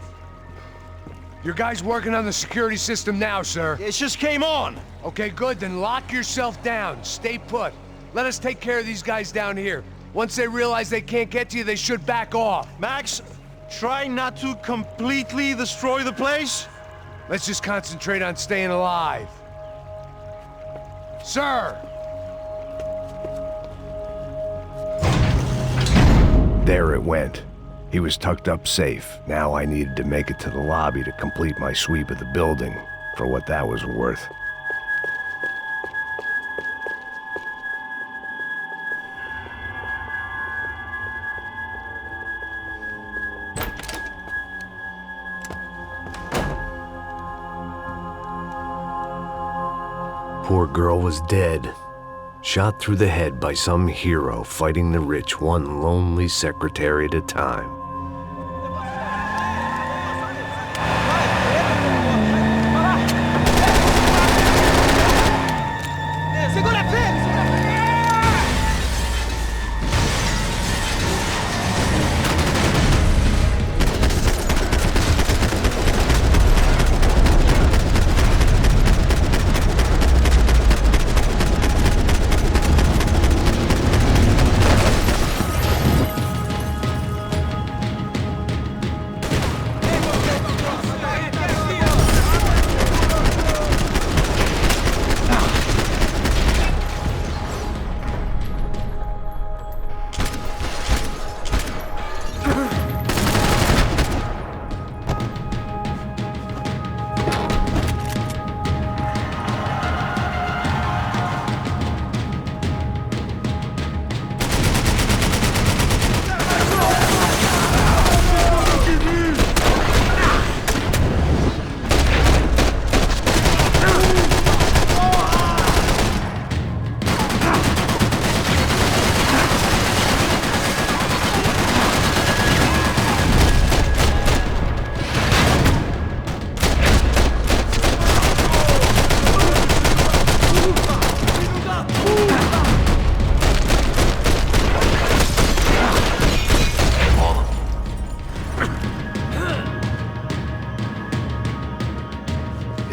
Your guy's working on the security system now, sir. It just came on. Okay, good. Then lock yourself down. Stay put. Let us take care of these guys down here. Once they realize they can't get to you, they should back off. Max, try not to completely destroy the place. Let's just concentrate on staying alive. Sir! There it went. He was tucked up safe. Now I needed to make it to the lobby to complete my sweep of the building, for what that was worth. Poor girl was dead. Shot through the head by some hero fighting the rich one lonely secretary at a time.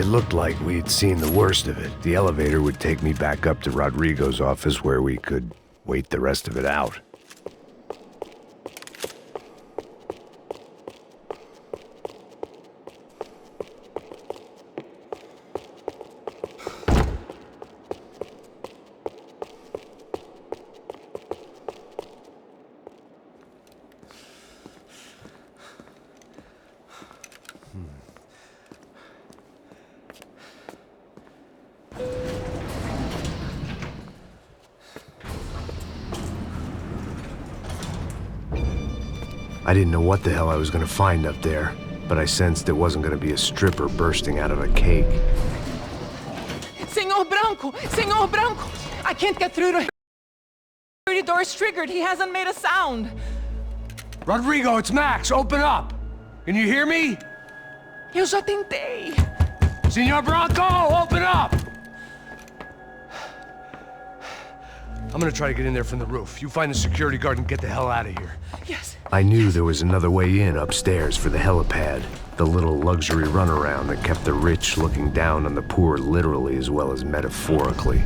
Looked like we'd seen the worst of it. The elevator would take me back up to Rodrigo's office where we could wait the rest of it out. I didn't know what the hell I was gonna find up there, but I sensed it wasn't gonna be a stripper bursting out of a cake. Senor Branco! Senor Branco! I can't get through to him. The security door's triggered. He hasn't made a sound. Rodrigo, it's Max. Open up. Can you hear me? Eu já tentei. Senor Branco, open up! I'm gonna try to get in there from the roof. You find the security guard and get the hell out of here. Yes. I knew there was another way in upstairs for the helipad, the little luxury runaround that kept the rich looking down on the poor literally as well as metaphorically.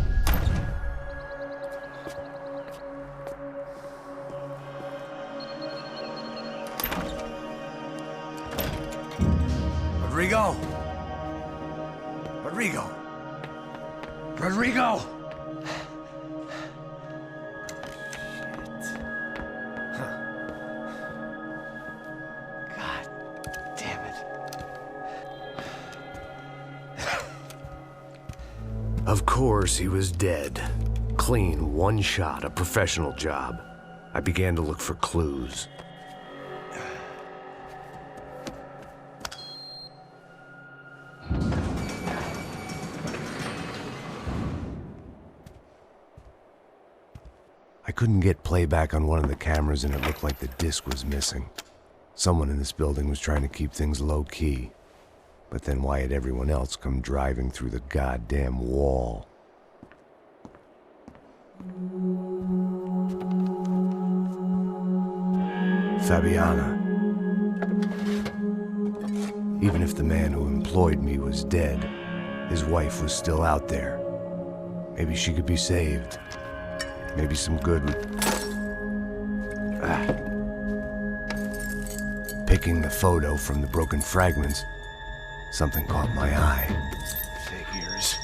Rodrigo! Rodrigo! Rodrigo! Of course, he was dead. Clean, one shot, a professional job. I began to look for clues. I couldn't get playback on one of the cameras and it looked like the disc was missing. Someone in this building was trying to keep things low-key. But then why had everyone else come driving through the goddamn wall? Fabiana. Even if the man who employed me was dead, his wife was still out there. Maybe she could be saved. Maybe some good would... Picking the photo from the broken fragments, something caught my eye. Figures.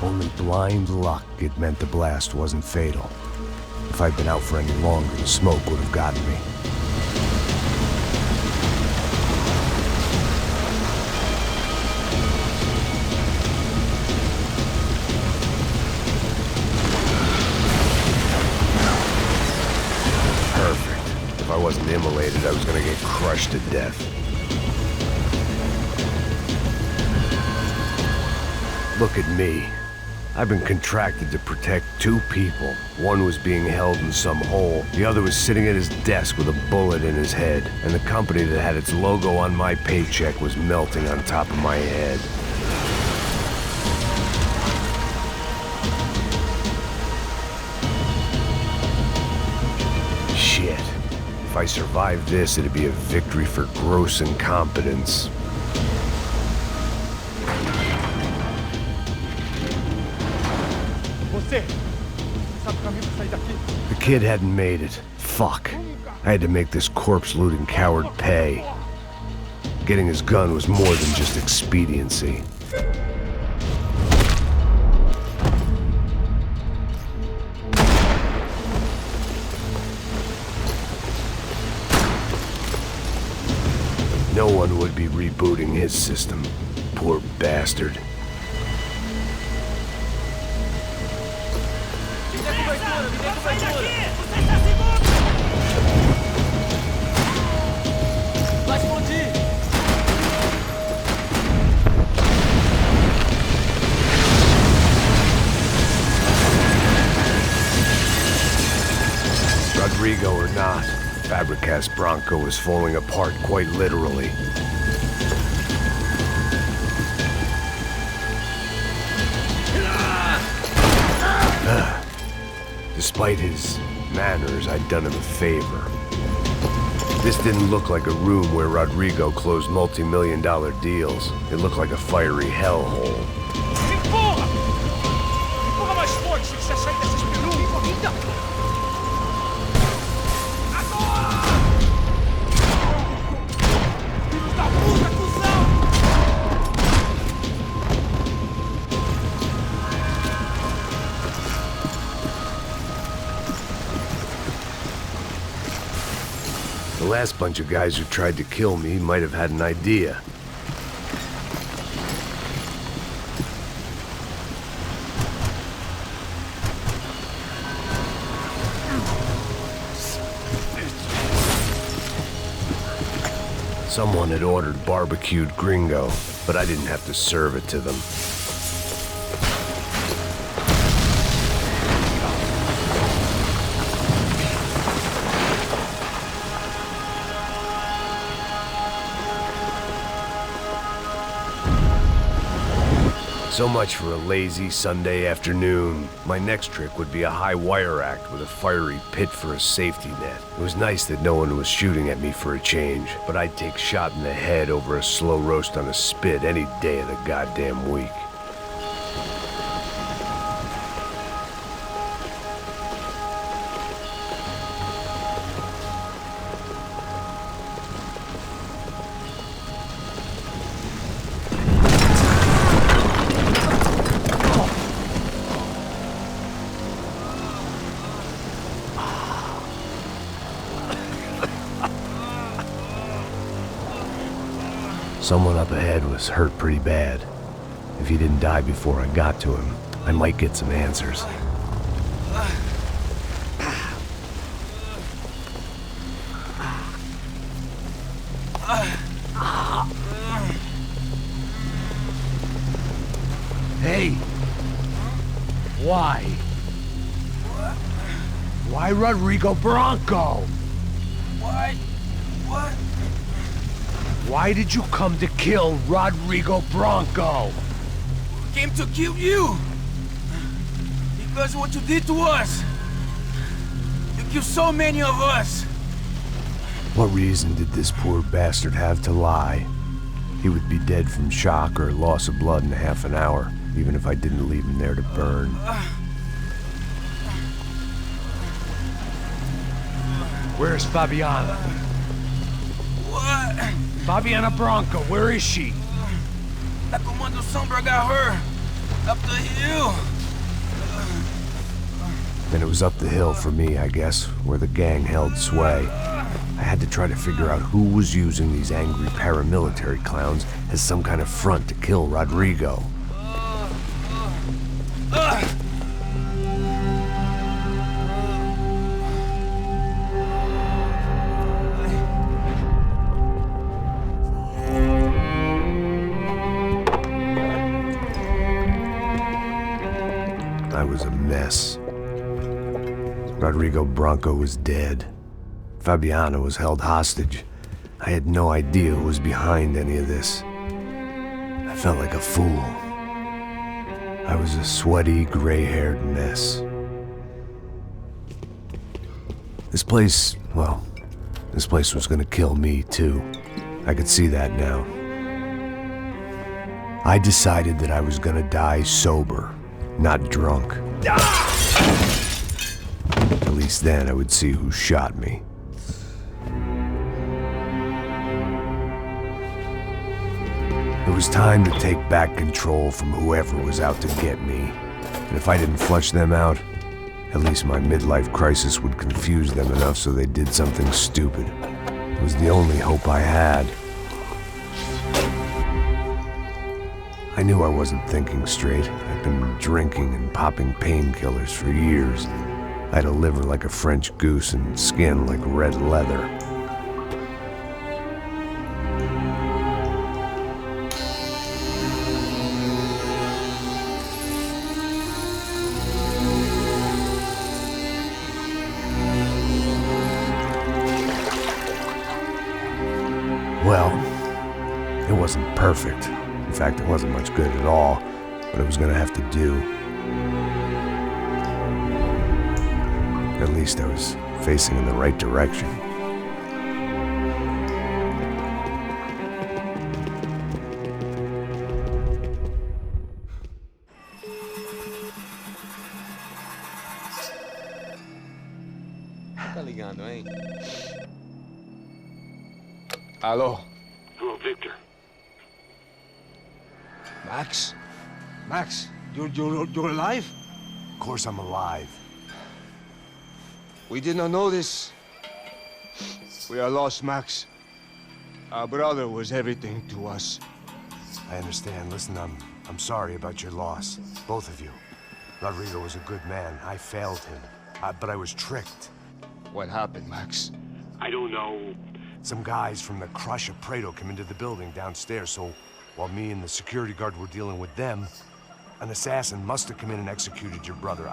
Only blind luck it meant the blast wasn't fatal. If I'd been out for any longer, the smoke would have gotten me. Perfect. If I wasn't immolated, I was gonna get crushed to death. Look at me. I've been contracted to protect two people. One was being held in some hole. The other was sitting at his desk with a bullet in his head. And the company that had its logo on my paycheck was melting on top of my head. Shit. If I survived this, it'd be a victory for gross incompetence. The kid hadn't made it. Fuck. I had to make this corpse-looting coward pay. Getting his gun was more than just expediency. No one would be rebooting his system. Poor bastard. Rodrigo or not, Fabricast Bronco was falling apart quite literally. Despite his manners, I'd done him a favor. This didn't look like a room where Rodrigo closed multi-million-dollar deals. It looked like a fiery hellhole. Empurra! Empurra mais forte se quiser sair dessas perucas! Filhos da puta, cuzão! The last bunch of guys who tried to kill me might have had an idea. Someone had ordered barbecued gringo, but I didn't have to serve it to them. So much for a lazy Sunday afternoon. My next trick would be a high wire act with a fiery pit for a safety net. It was nice that no one was shooting at me for a change, but I'd take shot in the head over a slow roast on a spit any day of the goddamn week. Someone up ahead was hurt pretty bad. If he didn't die before I got to him, I might get some answers. Hey! Why? Why Rodrigo Bronco? Why? What? Why did you come to kill Rodrigo Bronco? Came to kill you. Because of what you did to us. You killed so many of us. What reason did this poor bastard have to lie? He would be dead from shock or loss of blood in half an hour, even if I didn't leave him there to burn. Where's Fabiana? What? Fabiana Bronco, where is she? That Comando Sombra got her. Up the hill. Then it was up the hill for me, I guess, where the gang held sway. I had to try to figure out who was using these angry paramilitary clowns as some kind of front to kill Rodrigo. I was a mess. Rodrigo Bronco was dead. Fabiana was held hostage. I had no idea who was behind any of this. I felt like a fool. I was a sweaty, gray-haired mess. This place, well, this place was gonna kill me too. I could see that now. I decided that I was gonna die sober, not drunk. At least then I would see who shot me. It was time to take back control from whoever was out to get me. And if I didn't flush them out, at least my midlife crisis would confuse them enough so they did something stupid. It was the only hope I had. I knew I wasn't thinking straight. I'd been drinking and popping painkillers for years. I had a liver like a French goose and skin like red leather. Well, it wasn't perfect. In fact, it wasn't much good at all, but it was gonna have to do. At least I was facing in the right direction. Tá ligando, hein? Alô? Hello, Victor. Max? Max, you're alive? Of course I'm alive. We did not know this. We are lost, Max. Our brother was everything to us. I understand. Listen, I'm sorry about your loss. Both of you. Rodrigo was a good man. I failed him. But I was tricked. What happened, Max? I don't know. Some guys from the Crush of Prado came into the building downstairs, so while me and the security guard were dealing with them, an assassin must have come in and executed your brother.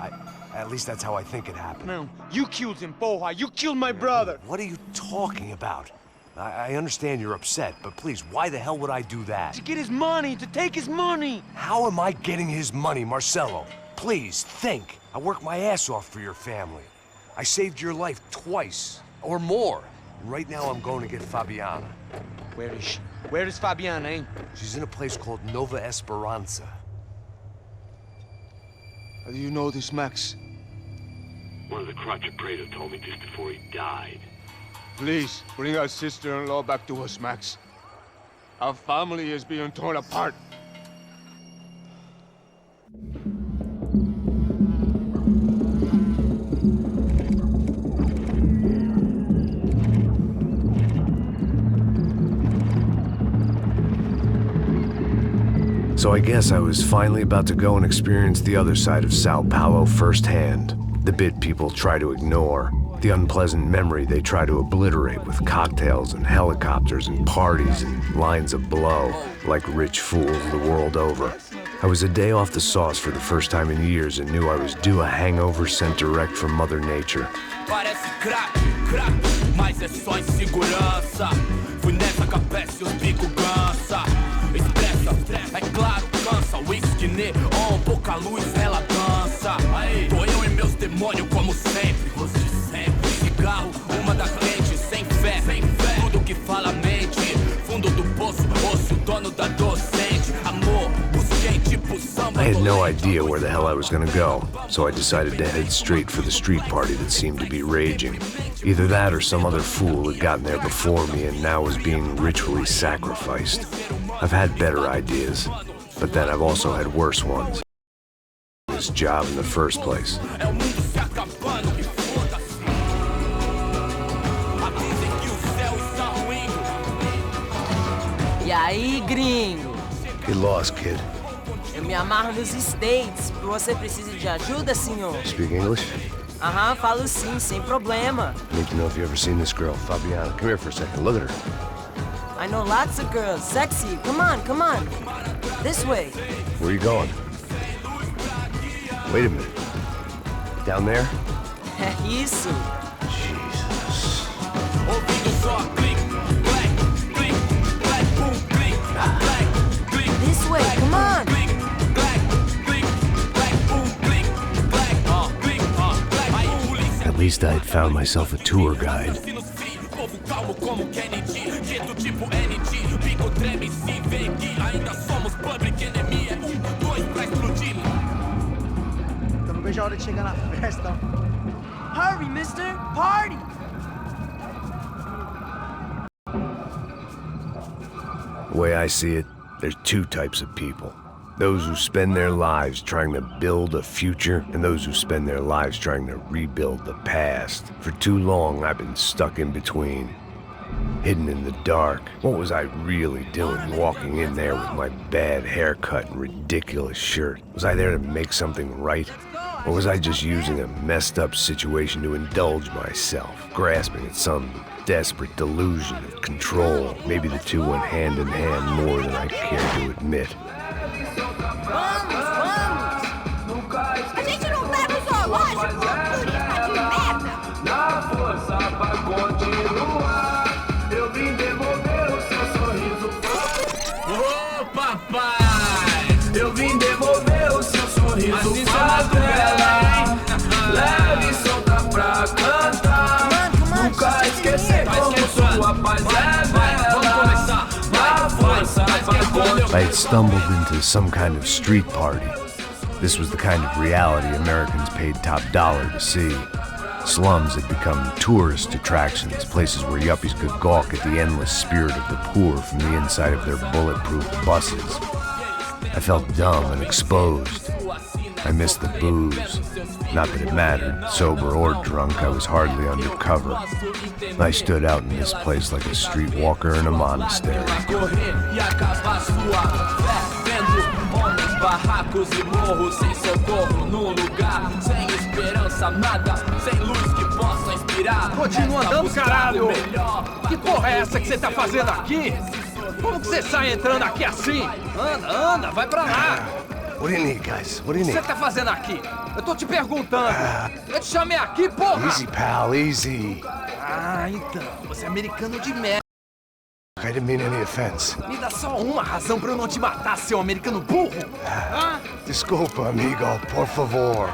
At least that's how I think it happened. No, you killed him, Porra. You killed my brother. What are you talking about? I understand you're upset, but please, why the hell would I do that? To get his money, to take his money. How am I getting his money, Marcelo? Please, think. I worked my ass off for your family. I saved your life twice, or more. And right now I'm going to get Fabiana. Where is she? Where is Fabiana, eh? She's in a place called Nova Esperanza. How do you know this, Max? One of the Crotch of Prado told me just before he died. Please, bring our sister-in-law back to us, Max. Our family is being torn apart. So I guess I was finally about to go and experience the other side of Sao Paulo firsthand. The bit people try to ignore. The unpleasant memory they try to obliterate with cocktails and helicopters and parties and lines of blow, like rich fools the world over. I was a day off the sauce for the first time in years and knew I was due a hangover sent direct from Mother Nature. Parece crack, mas é só insegurança. Fui nessa capeste, os bico gansa. Expressa, é claro, cansa. Whisky, neon, pouca luz, ela dança. Tô eu e meus demônios como sempre. Você sempre, cigarro, uma da frente, sem fé. Tudo que fala mente. Fundo do poço, osso, dono da docente. Amor, busquei tipo samba. I had no idea where the hell I was gonna go, so I decided to head straight for the street party that seemed to be raging. Either that or some other fool had gotten there before me and now was being ritually sacrificed. I've had better ideas, but then I've also had worse ones. This job in the first place. E aí, gringo? Get lost, kid. Eu me amarro nos States. Você precisa de ajuda, senhor? Speak English? Aham, falo sim, sem problema. I need to know if you've ever seen this girl, Fabiana. Come here for a second. Look at her. I know lots of girls. Sexy. Come on, come on. This way. Where are you going? Wait a minute. Down there? Isso. Jesus. This way, come on. At least I had found myself a tour guide. Eu não vejo a hora de chegar na festa. Hurry, mister. Party. The way I see it, there's two types of people. Those who spend their lives trying to build a future, and those who spend their lives trying to rebuild the past. For too long, I've been stuck in between. Hidden in the dark. What was I really doing walking in there with my bad haircut and ridiculous shirt? Was I there to make something right? Or was I just using a messed up situation to indulge myself, grasping at some desperate delusion of control? Maybe the two went hand in hand more than I care to admit. Vamos, vamos. A gente não tá no zoológico, turista de merda. Na força pra continuar, eu vim devolver o seu sorriso. Ô papai, eu vim devolver o seu sorriso. Favela, leve e solta pra cantar. Nunca esquecer como sua paz é bela. Na força pra continuar. I had stumbled into some kind of street party. This was the kind of reality Americans paid top dollar to see. Slums had become tourist attractions, places where yuppies could gawk at the endless spirit of the poor from the inside of their bulletproof buses. I felt dumb and exposed. I missed the booze. Not that it mattered, sober or drunk, I was hardly undercover. I stood out in this place like a streetwalker in a monastery. Barracos e morros sem socorro num lugar sem esperança, nada, sem luz que possa inspirar. Continua andando, caralho! Que porra é essa que você tá fazendo aqui? Como que você sai entrando aqui assim? Anda, anda, vai pra lá! What do you need, guys? What do you O que need? você tá fazendo aqui? Eu tô te perguntando. Eu te chamei aqui, porra! Easy, pal, easy. Ah, então. Você é americano de merda. I didn't mean any offense. Me dá só uma razão pra eu não te matar, seu americano burro. Desculpa, amigo, por favor.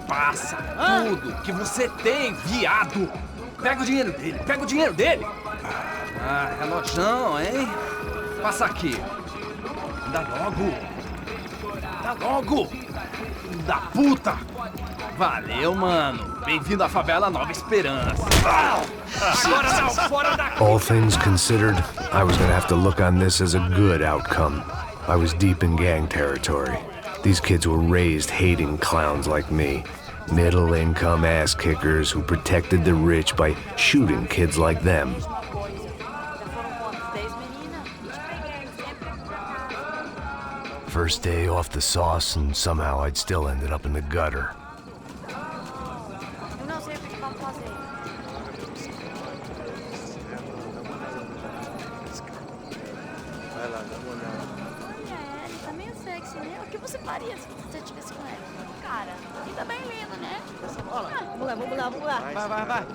Passa tudo que você tem, viado. Pega o dinheiro dele, pega o dinheiro dele. Ah, relojão, hein? Passa aqui. Dá logo. Dá logo. Da puta. Valeu, mano. Bem-vindo à favela Nova Esperança. Agora não, fora daqui. All things considered, I was gonna have to look on this as a good outcome. I was deep in gang territory. These kids were raised hating clowns like me. Middle-income ass-kickers who protected the rich by shooting kids like them. First day off the sauce, and somehow I'd still ended up in the gutter. Vamos lá. Vai.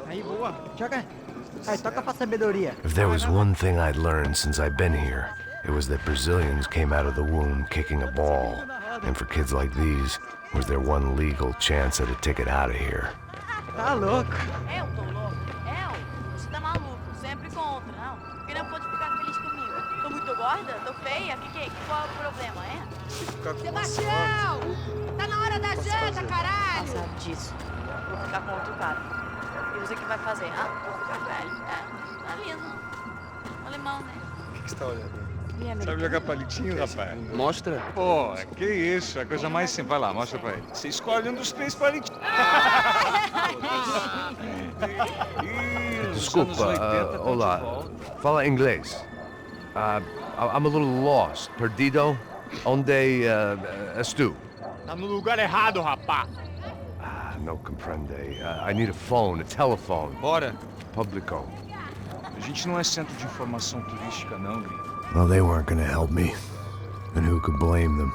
Aí, boa. Joga. Aí, toca pra sabedoria. If there was one thing I'd learned since I've been here, it was that Brazilians came out of the womb kicking a ball. And for kids like these, was their one legal chance at a ticket out of here. Tá louco. Eu tô louco. Você tá maluco. Sempre contra, não. Porque não pode ficar feliz comigo. Tô muito gorda? Tô feia? Qual é o problema, é? Sebastião! Tá na hora da janta, caralho! Sabe disso. Vou ficar com outro cara. E você que vai fazer? Vou ficar velho. Tá lindo. Alemão, né? O que você tá olhando? Sabe jogar palitinho, rapaz? Mostra. Pô, que isso, a coisa mais simples. Vai lá, mostra pra ele. Você escolhe um dos 3 palitinhos. Desculpa, olá. Fala inglês. I'm a little lost. Perdido? Onde és tu? Tá no lugar errado, rapá. No comprende. I need a phone, a telephone. Bora. Publico. A gente não é centro de informação turística, não, gringo. Well, they weren't gonna help me. And who could blame them?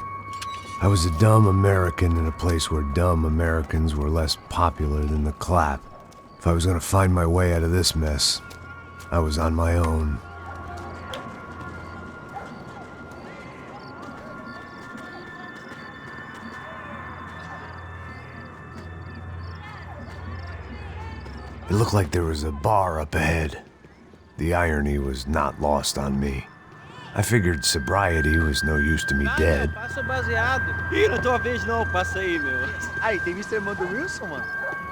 I was a dumb American in a place where dumb Americans were less popular than the clap. If I was gonna find my way out of this mess, I was on my own. It looked like there was a bar up ahead. The irony was not lost on me. I figured sobriety was no use to me dead. Passa o baseado. Ih, não é tua vez não, passa aí, meu. Aí, tem visto a irmã do Wilson, mano?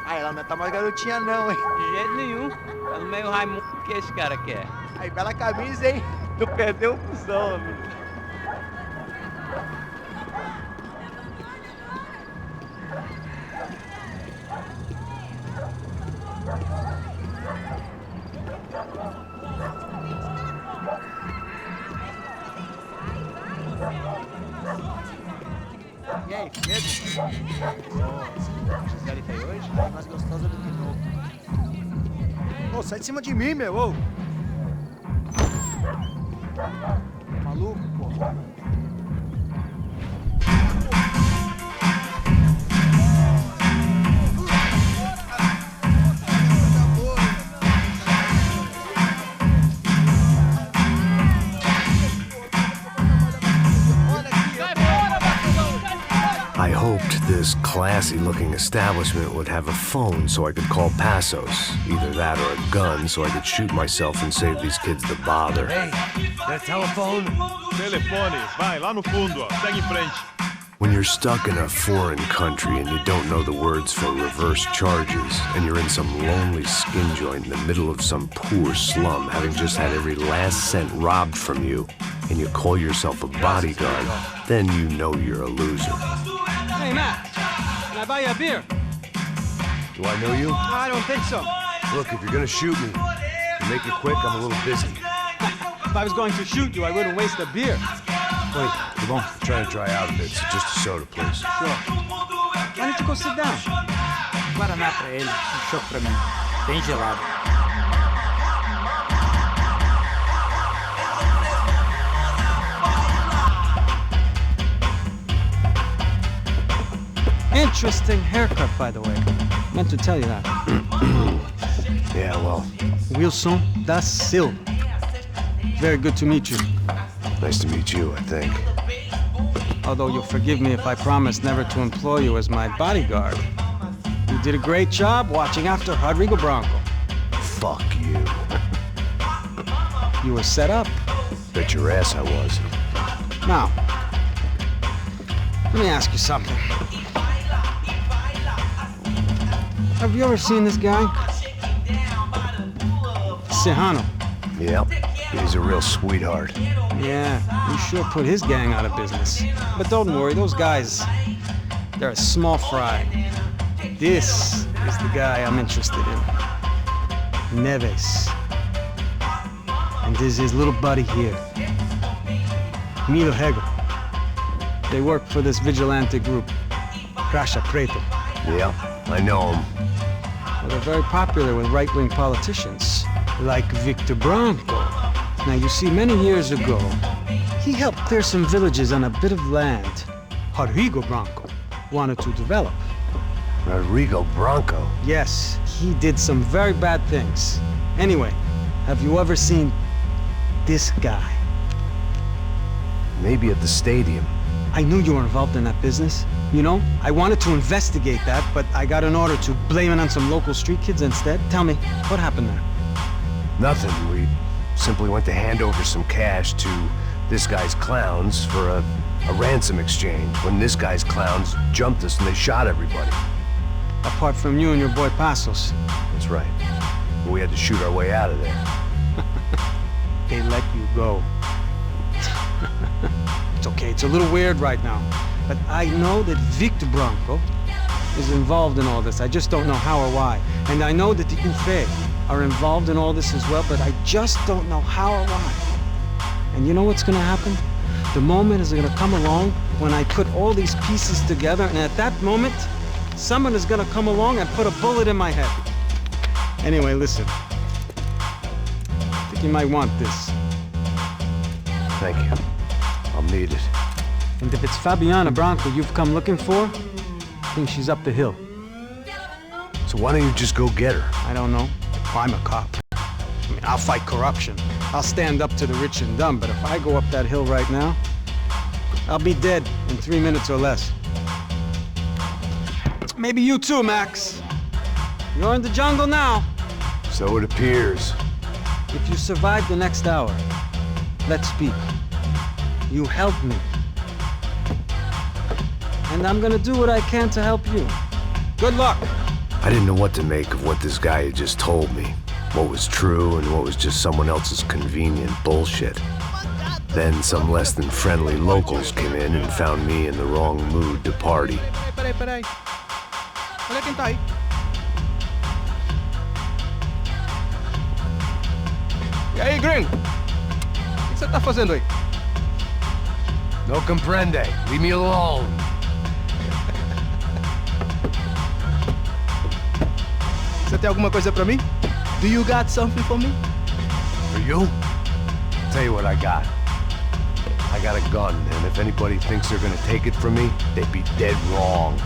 Aí, ela não tá mais garotinha não, hein? De jeito nenhum. Tá no meio Raimundo que esse cara quer. Aí, bela camisa, hein? Tu perdeu o fusão, amigo. E aí, Pedro? Gisele tá aí hoje? Mais gostosa do que nunca. Ô, sai de cima de mim, meu! Ô. Maluco, pô. I hoped this classy-looking establishment would have a phone so I could call Passos. Either that or a gun so I could shoot myself and save these kids the bother. Hey, that telephone? Telefone, vai, lá no fundo, ó. Segue em frente. When you're stuck in a foreign country and you don't know the words for reverse charges, and you're in some lonely skin joint in the middle of some poor slum, having just had every last cent robbed from you, and you call yourself a bodyguard, then you know you're a loser. Hey, Matt, can I buy you a beer? Do I know you? I don't think so. Look, if you're gonna shoot me, to make it quick, I'm a little busy. If I was going to shoot you, I wouldn't waste a beer. Wait, come on. I'm trying to dry out a bit, so just a soda, please. Sure. Why don't you go sit down? Guaraná pra ele, chopp pra mim. Bem gelado. Interesting haircut, by the way. Meant to tell you that. Yeah, well. Wilson da Silva. Very good to meet you. Nice to meet you, I think. Although you'll forgive me if I promise never to employ you as my bodyguard. You did a great job watching after Rodrigo Branco. Fuck you. You were set up. Bet your ass I was. Now, let me ask you something. Have you ever seen this guy? Serrano. Yep. He's a real sweetheart. Yeah, you sure put his gang out of business. But don't worry, those guys, they're a small fry. This is the guy I'm interested in. Neves. And this is his little buddy here. Milo Hegel. They work for this vigilante group, Crasha Preto. Yep, I know him. Well, they're very popular with right-wing politicians, like Victor Branco. Now, you see, many years ago, he helped clear some villages on a bit of land Rodrigo Branco wanted to develop. Rodrigo Bronco? Yes, he did some very bad things. Anyway, have you ever seen this guy? Maybe at the stadium. I knew you were involved in that business. You know, I wanted to investigate that, but I got an order to blame it on some local street kids instead. Tell me, what happened there? Nothing. We simply went to hand over some cash to this guy's clowns for a ransom exchange when this guy's clowns jumped us and they shot everybody. Apart from you and your boy Passos. That's right. But we had to shoot our way out of there. They let you go. It's okay, it's a little weird right now. But I know that Victor Bronco is involved in all this. I just don't know how or why. And I know that the Ufe are involved in all this as well, but I just don't know how or why. And you know what's gonna happen? The moment is gonna come along when I put all these pieces together, and at that moment, someone is gonna come along and put a bullet in my head. Anyway, listen. I think you might want this. Thank you. I'll need it. And if it's Fabiana Bronco you've come looking for, I think she's up the hill. So why don't you just go get her? I don't know. I'm a cop. I mean, I'll fight corruption. I'll stand up to the rich and dumb, but if I go up that hill right now, I'll be dead in 3 minutes or less. Maybe you too, Max. You're in the jungle now. So it appears. If you survive the next hour, let's speak. You help me. And I'm gonna do what I can to help you. Good luck. I didn't know what to make of what this guy had just told me. What was true and what was just someone else's convenient bullshit. Then some less than friendly locals came in and found me in the wrong mood to party. Peraí. Olha quem tá aí. E aí, gringo? O que você tá fazendo aí? No comprende. Leave me alone. Você tem alguma coisa pra mim? Do you got something for me? For you? Tell you what I got. I got a gun, and if anybody thinks they're gonna take it from me, they'd be dead wrong.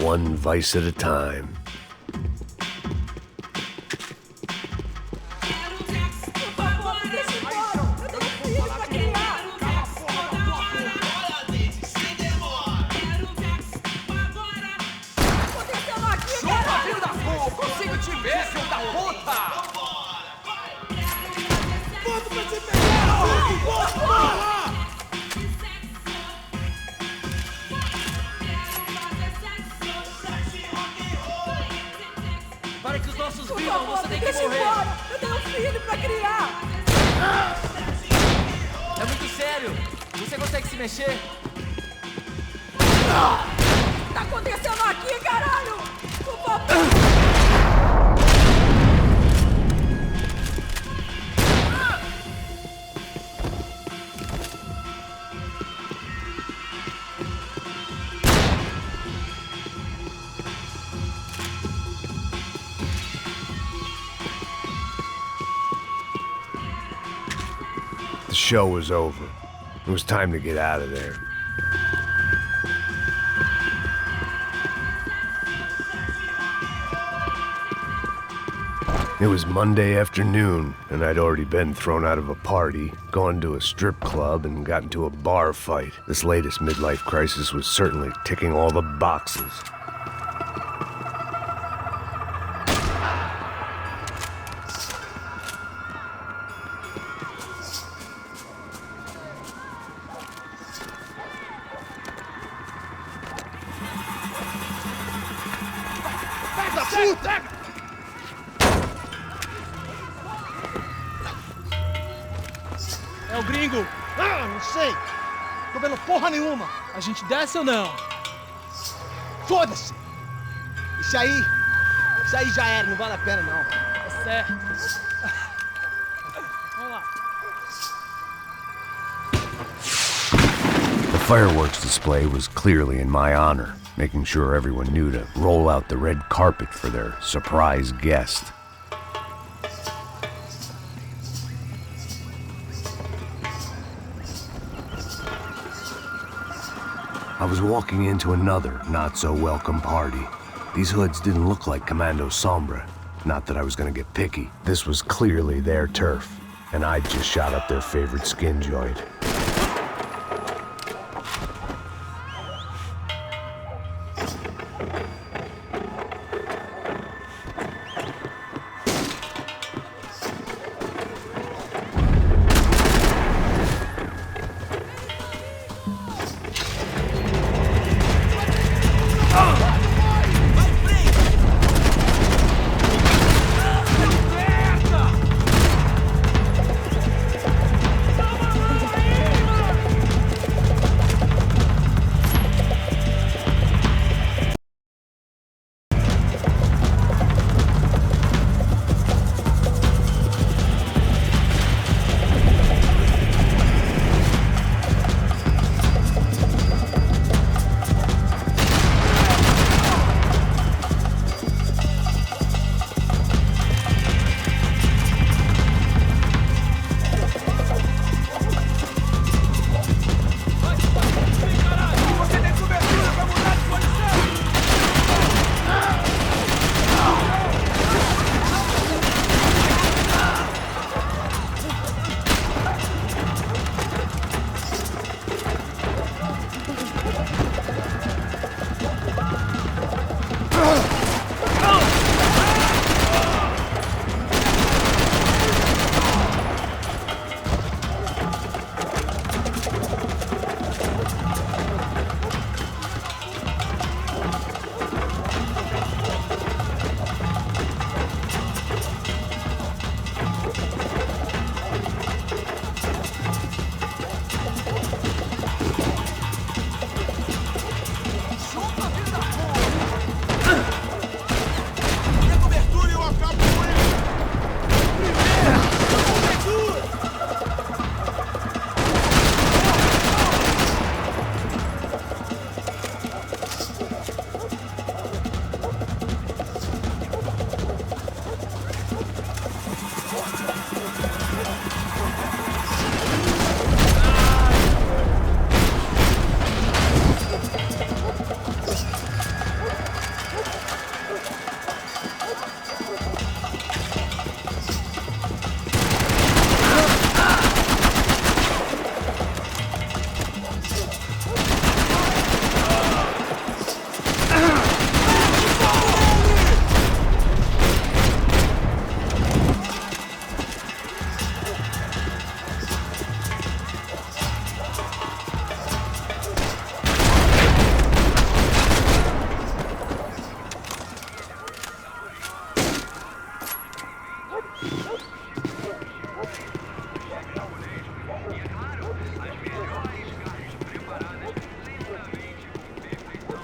One vice at a time. Para que os nossos vivam, você tem que morrer. Eu tenho um filho pra criar. É muito sério. Você consegue se mexer? Tá acontecendo aqui, caralho? Por favor. The show was over. It was time to get out of there. It was Monday afternoon, and I'd already been thrown out of a party, gone to a strip club, and got into a bar fight. This latest midlife crisis was certainly ticking all the boxes. puta! É o gringo! Ah, não sei! Tô vendo porra nenhuma! A gente desce ou não? Foda-se! Isso aí já era, não vale a pena não. É certo. Vamos lá. The fireworks display was clearly in my honor, making sure everyone knew to roll out the red carpet for their surprise guest. I was walking into another not-so-welcome party. These hoods didn't look like Commando Sombra. Not that I was gonna get picky. This was clearly their turf, and I'd just shot up their favorite skin joint.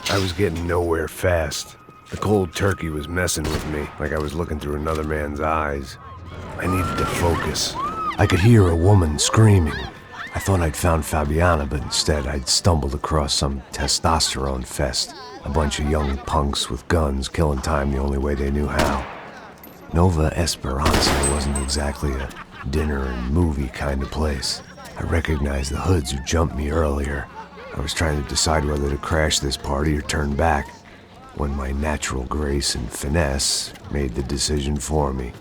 I was getting nowhere fast. The cold turkey was messing with me, like I was looking through another man's eyes. I needed to focus. I could hear a woman screaming. I thought I'd found Fabiana, but instead I'd stumbled across some testosterone fest. A bunch of young punks with guns killing time the only way they knew how. Nova Esperanza wasn't exactly a dinner and movie kind of place. I recognized the hoods who jumped me earlier. I was trying to decide whether to crash this party or turn back, when my natural grace and finesse made the decision for me.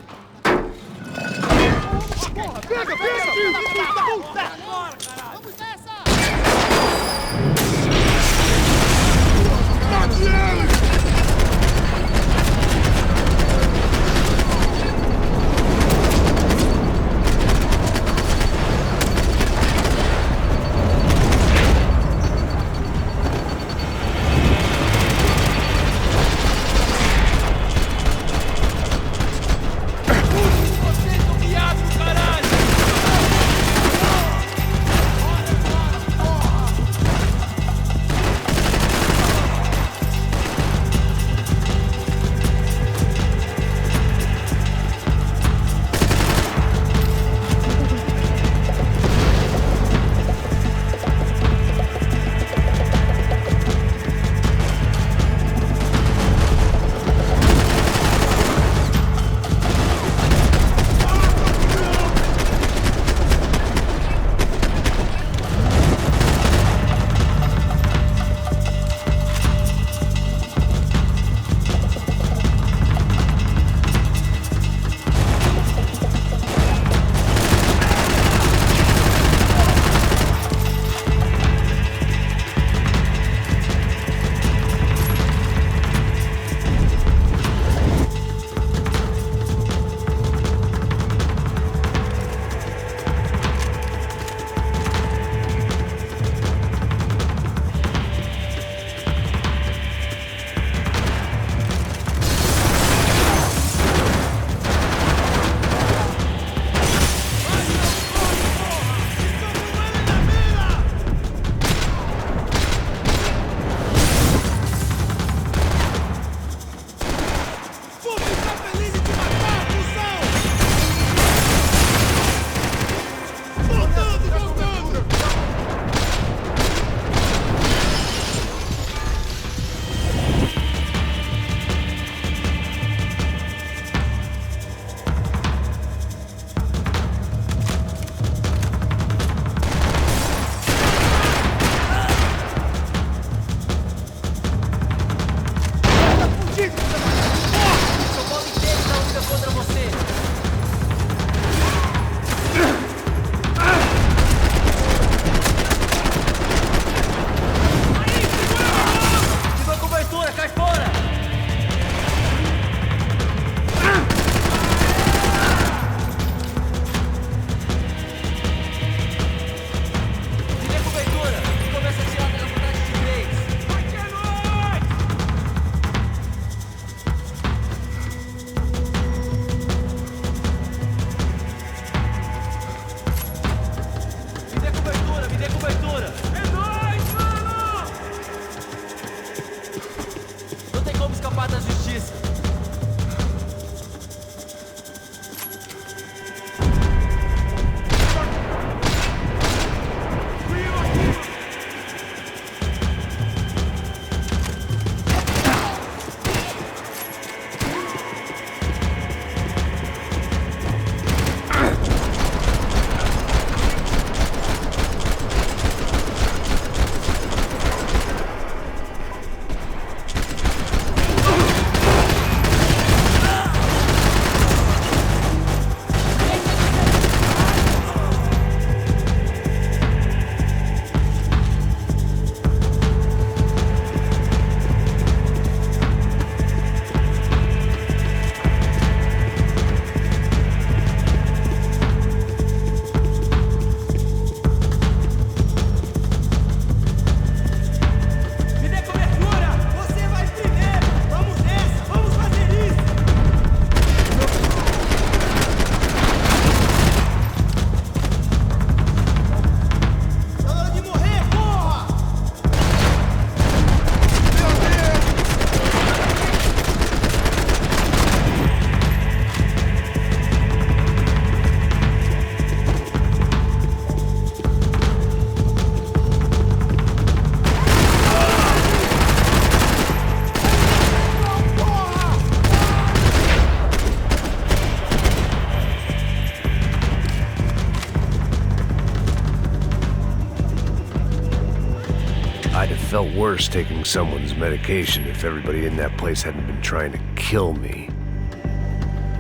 felt worse taking someone's medication if everybody in that place hadn't been trying to kill me.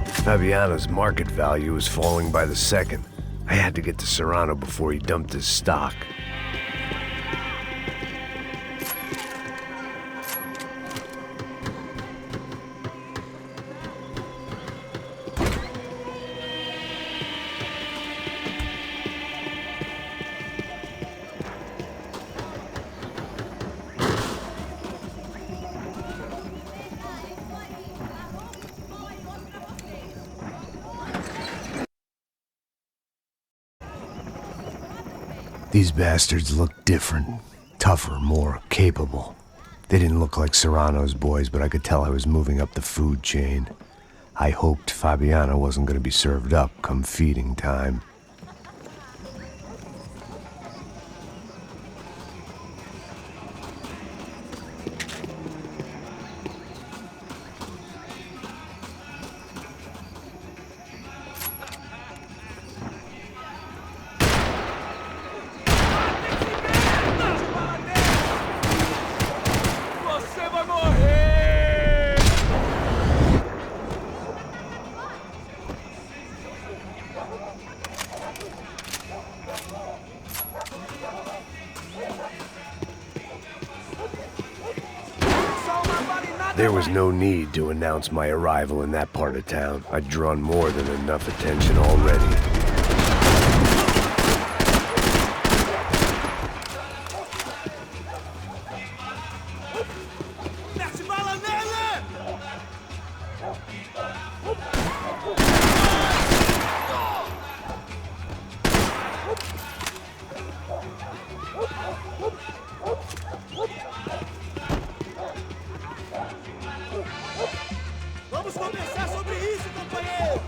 Fabiano's market value was falling by the second. I had to get to Serrano before he dumped his stock. These bastards looked different, tougher, more capable. They didn't look like Serrano's boys, but I could tell I was moving up the food chain. I hoped Fabiano wasn't going to be served up come feeding time. There was no need to announce my arrival in that part of town. I'd drawn more than enough attention already. Vamos conversar sobre isso, companheiro!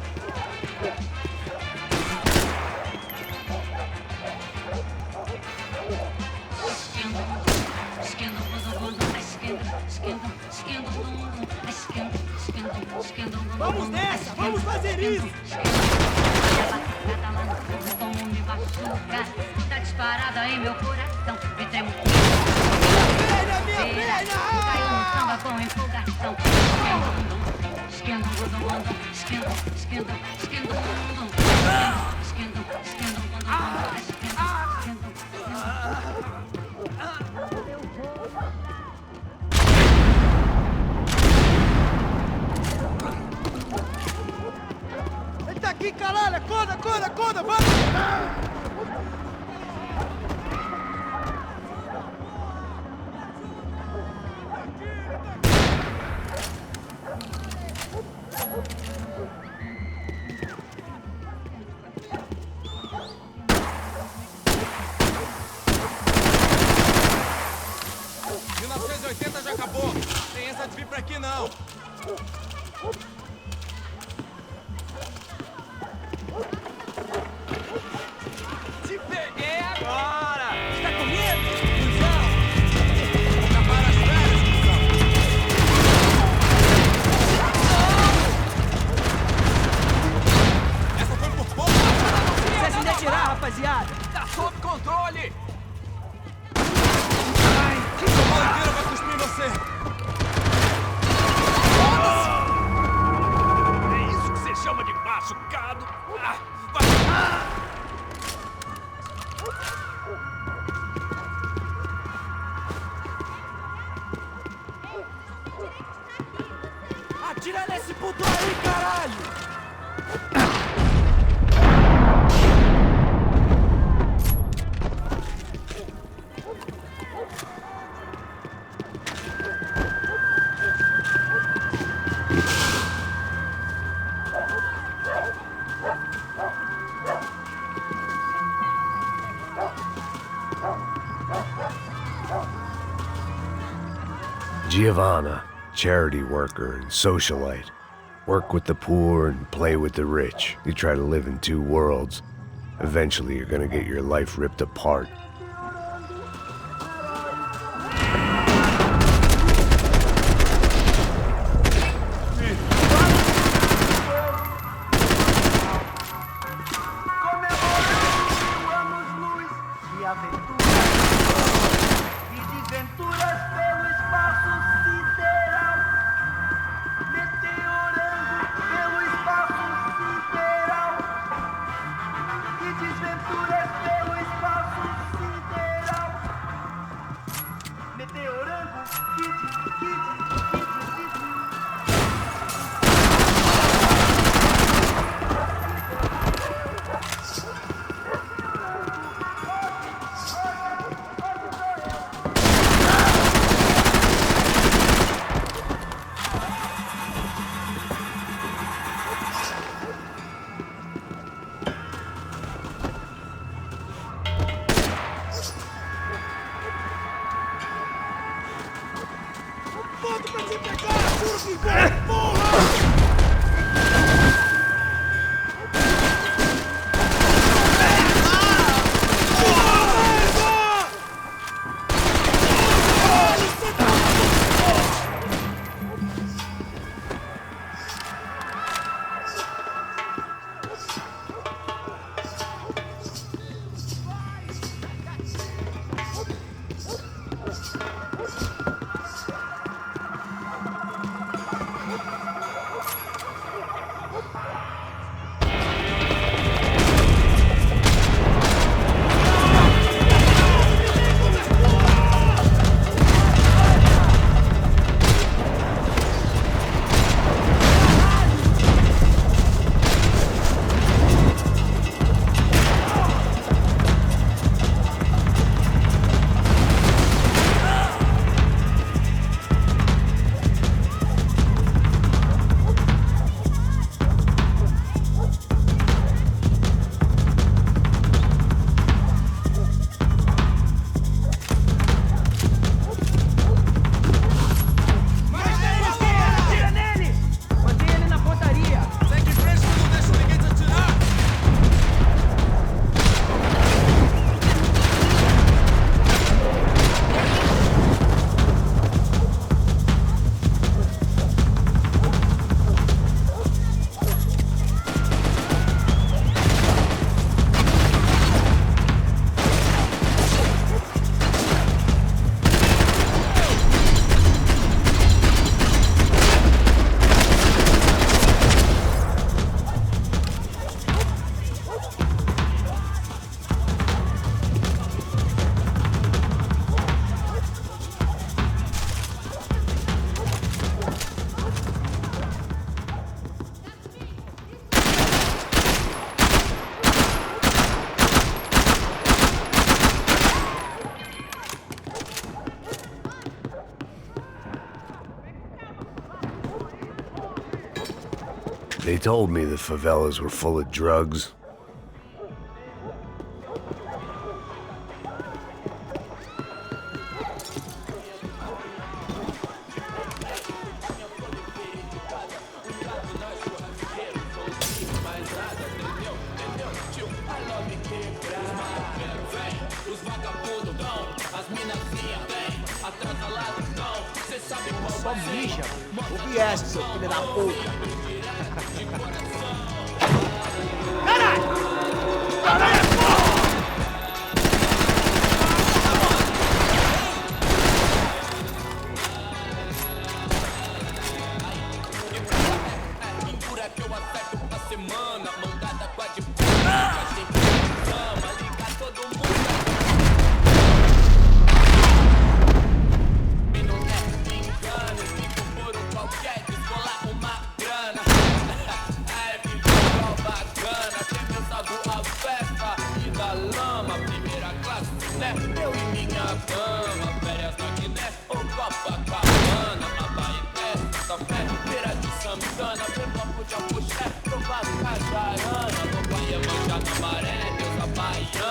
Vamos nessa! Vamos fazer isso! Tá disparada em meu coração. Me tremo. Minha perna! Caiu no samba com empolgação. Esquenta, esquenta, esquenta, esquenta, Ele tá aqui, caralho! Acorda, acorda, acorda! Vamos! Já acabou. Tem essa de vir pra aqui, não. Te peguei agora! Está com medo? Cusão! Acabar as férias, cuzão! Essa foi por pouco! Você se atirar, rapaziada! Tá sob controle! Ai, que bandeira vai cuspir em você! É isso que você chama de machucado? Atira nesse puto aí, caralho! Giovanna, charity worker and socialite. Work with the poor and play with the rich. You try to live in two worlds. Eventually, you're gonna get your life ripped apart. Aventura e desventura. They told me the favelas were full of drugs. Só mija, mano. O que é esse, seu filho da puta? Caralho! Caralho, porra!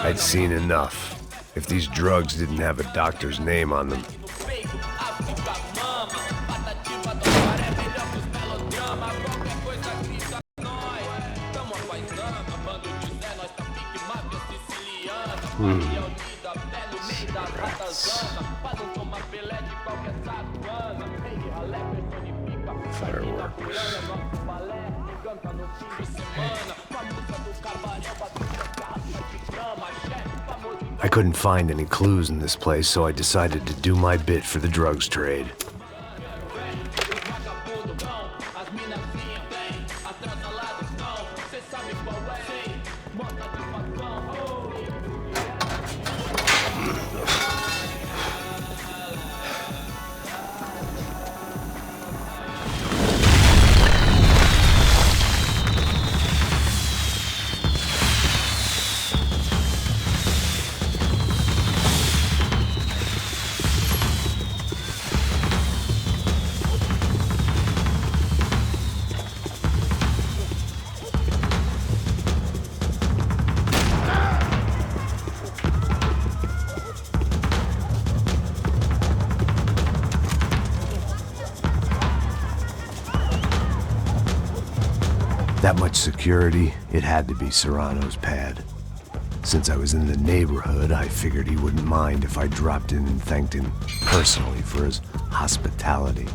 I'd seen enough. If these drugs didn't have a doctor's name on them. I couldn't find any clues in this place, so I decided to do my bit for the drugs trade. That much security, it had to be Serrano's pad. Since I was in the neighborhood, I figured he wouldn't mind if I dropped in and thanked him personally for his hospitality.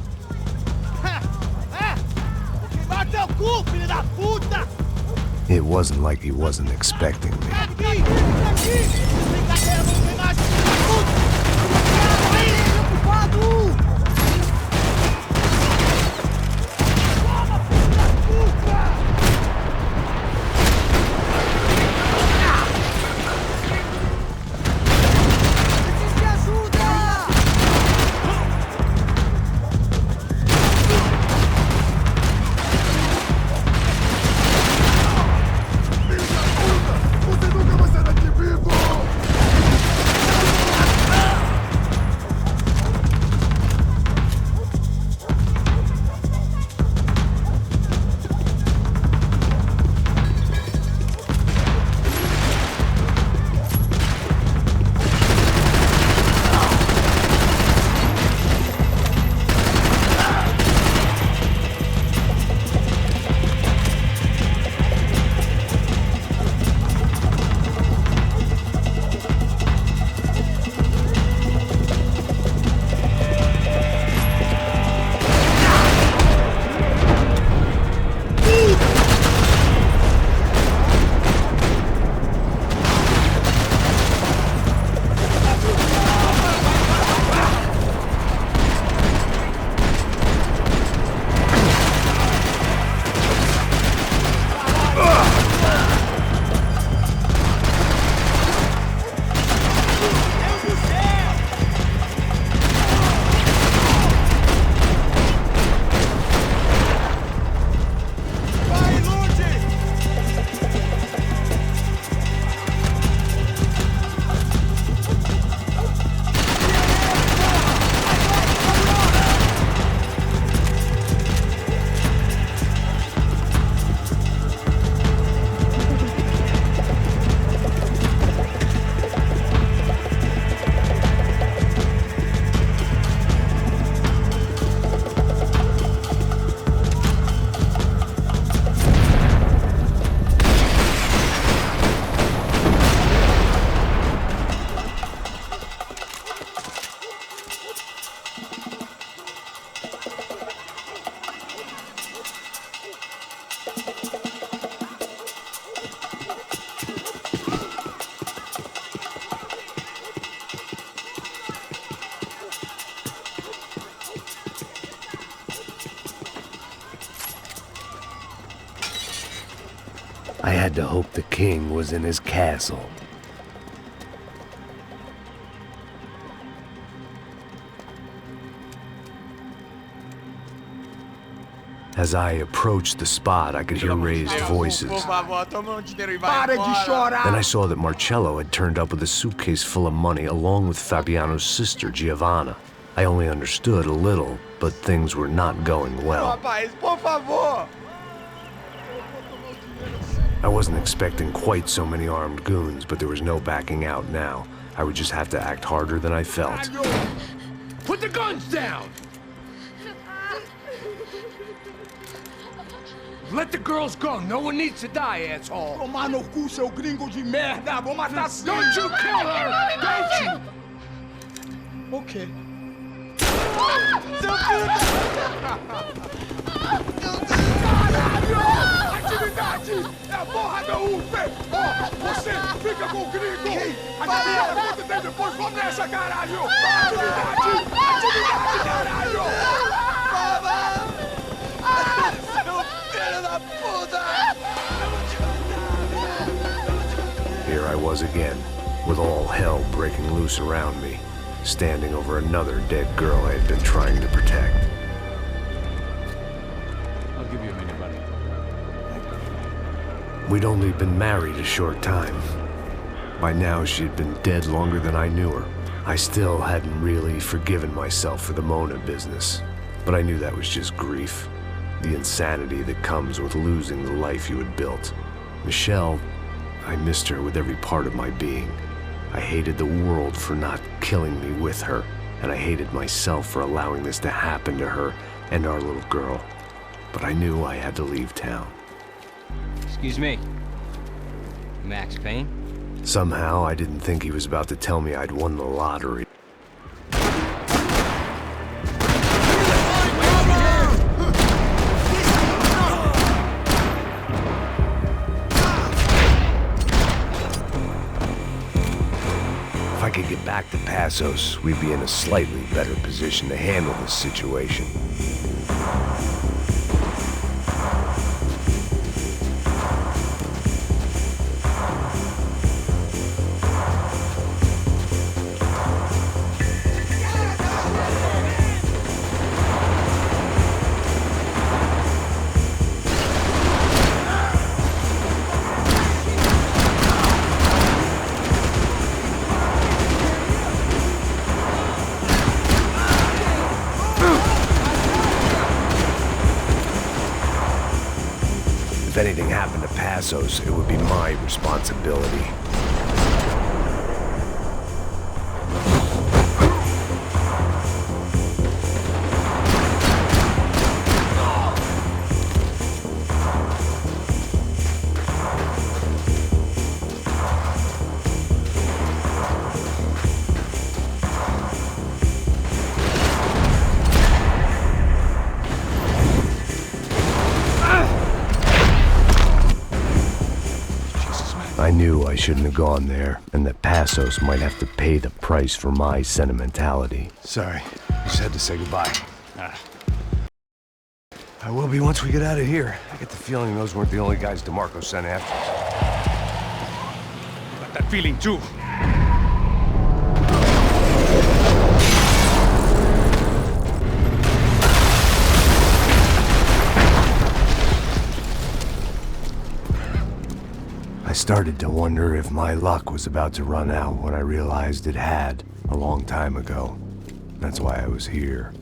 It wasn't like he wasn't expecting me. I had to hope the king was in his castle. As I approached the spot, I could hear raised voices. Para de chorar! Then I saw that Marcello had turned up with a suitcase full of money along with Fabiano's sister, Giovanna. I only understood a little, but things were not going well. Rapaz, por favor! I wasn't expecting quite so many armed goons, but there was no backing out now. I would just have to act harder than I felt. Put the guns down! Let the girls go. No one needs to die, asshole. Tomar no cu, seu gringo de merda! Vou matar sim! Don't you kill her! Don't you! Ok. Seu filho da... Caralho! Atividade! É a porra da UP! Ó, você fica com o gringo! A galera conta tem depois, vamos nessa, caralho! Atividade! Atividade, caralho! Here I was again, with all hell breaking loose around me, standing over another dead girl I had been trying to protect. I'll give you a minute, buddy. We'd only been married a short time. By now, she had been dead longer than I knew her. I still hadn't really forgiven myself for the Mona business, but I knew that was just grief. The insanity that comes with losing the life you had built. Michelle, I missed her with every part of my being. I hated the world for not killing me with her, and I hated myself for allowing this to happen to her and our little girl. But I knew I had to leave town. Excuse me. Max Payne? Somehow, I didn't think he was about to tell me I'd won the lottery. If I could get back to Passos, we'd be in a slightly better position to handle this situation. If anything happened to Passos, it would be my responsibility. I knew I shouldn't have gone there, and that Passos might have to pay the price for my sentimentality. Sorry, just had to say goodbye. I will be once we get out of here. I get the feeling those weren't the only guys DeMarco sent after us. Got that feeling too. I started to wonder if my luck was about to run out when I realized it had, a long time ago. That's why I was here.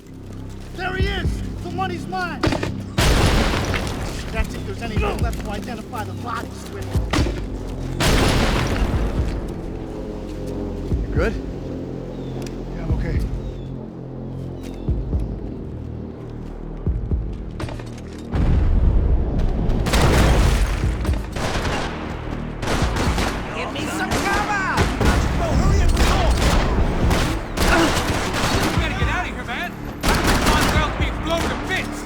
There he is! The money's mine! That's if there's anything left to identify the bodies with. You good? Yeah, I'm okay. Give me some cover! Hurry and go! We gotta get out of here, man! I don't want girls being blown to bits!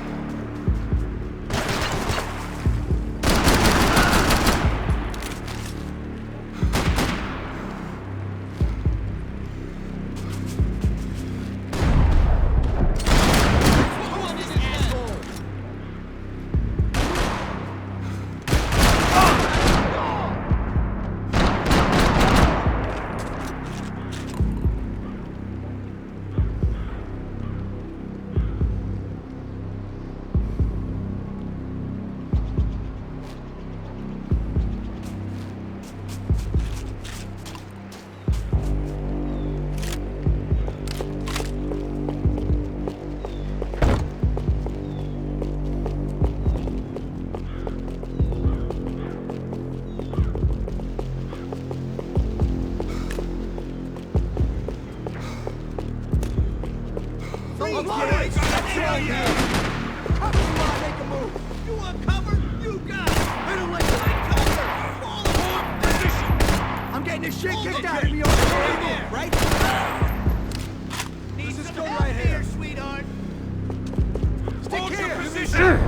move, boys! That's right here! Cover you while I make a move! You want cover? You got it! I don't like cover! Fall aboard position! I'm getting the shit kicked out of me over there, right? This is good right here, sweetheart! Stick here! Position!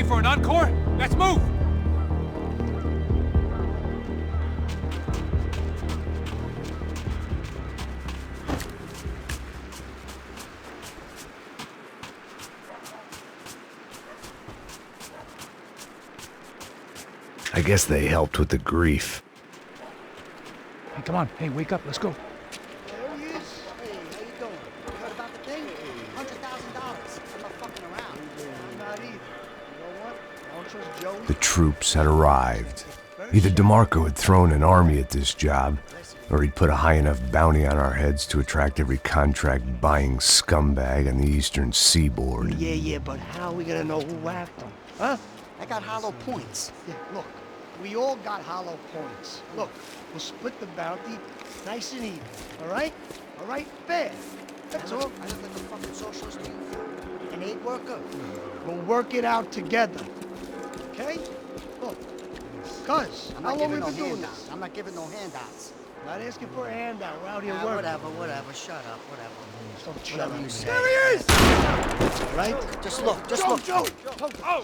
For an encore? Let's move! I guess they helped with the grief. Hey, come on. Hey, wake up. Let's go. There he is. Hey, how you doing? You heard about the thing? $100,000. I'm not fucking around. I'm not either. You know what? I don't trust Joey. The troops had arrived. Either DeMarco had thrown an army at this job, or he'd put a high enough bounty on our heads to attract every contract-buying scumbag on the eastern seaboard. Yeah, but how are we gonna know who whacked him? Huh? I got hollow points. Yeah, look, we all got hollow points. Look, we'll split the bounty nice and even, all right? All right? Fair. That's all. I look like a fucking socialist to you. An aid worker. We'll work it out together. Okay? Look, cuz, how long we been doing this? I'm not giving no handouts. Not asking for a handout. We're out here working. Whatever. Shut up, whatever. Don't shut up. There he is! All right? Just look, look. Joey! Oh!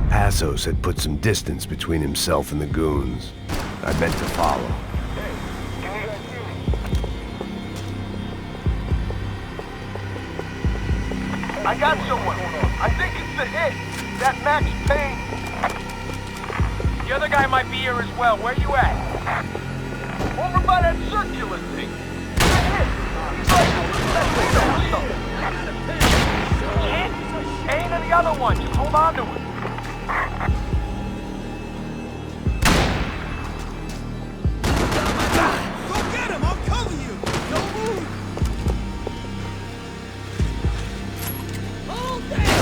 Passos had put some distance between himself and the goons. I meant to follow. I got someone. I think it's the hit. That Max Payne. The other guy might be here as well. Where you at? Over by that circular thing. The hit. He's like that window or something. Hit? Payne and the other one. Just hold on to it. Go get him! I'll cover you! Don't move! Hold that!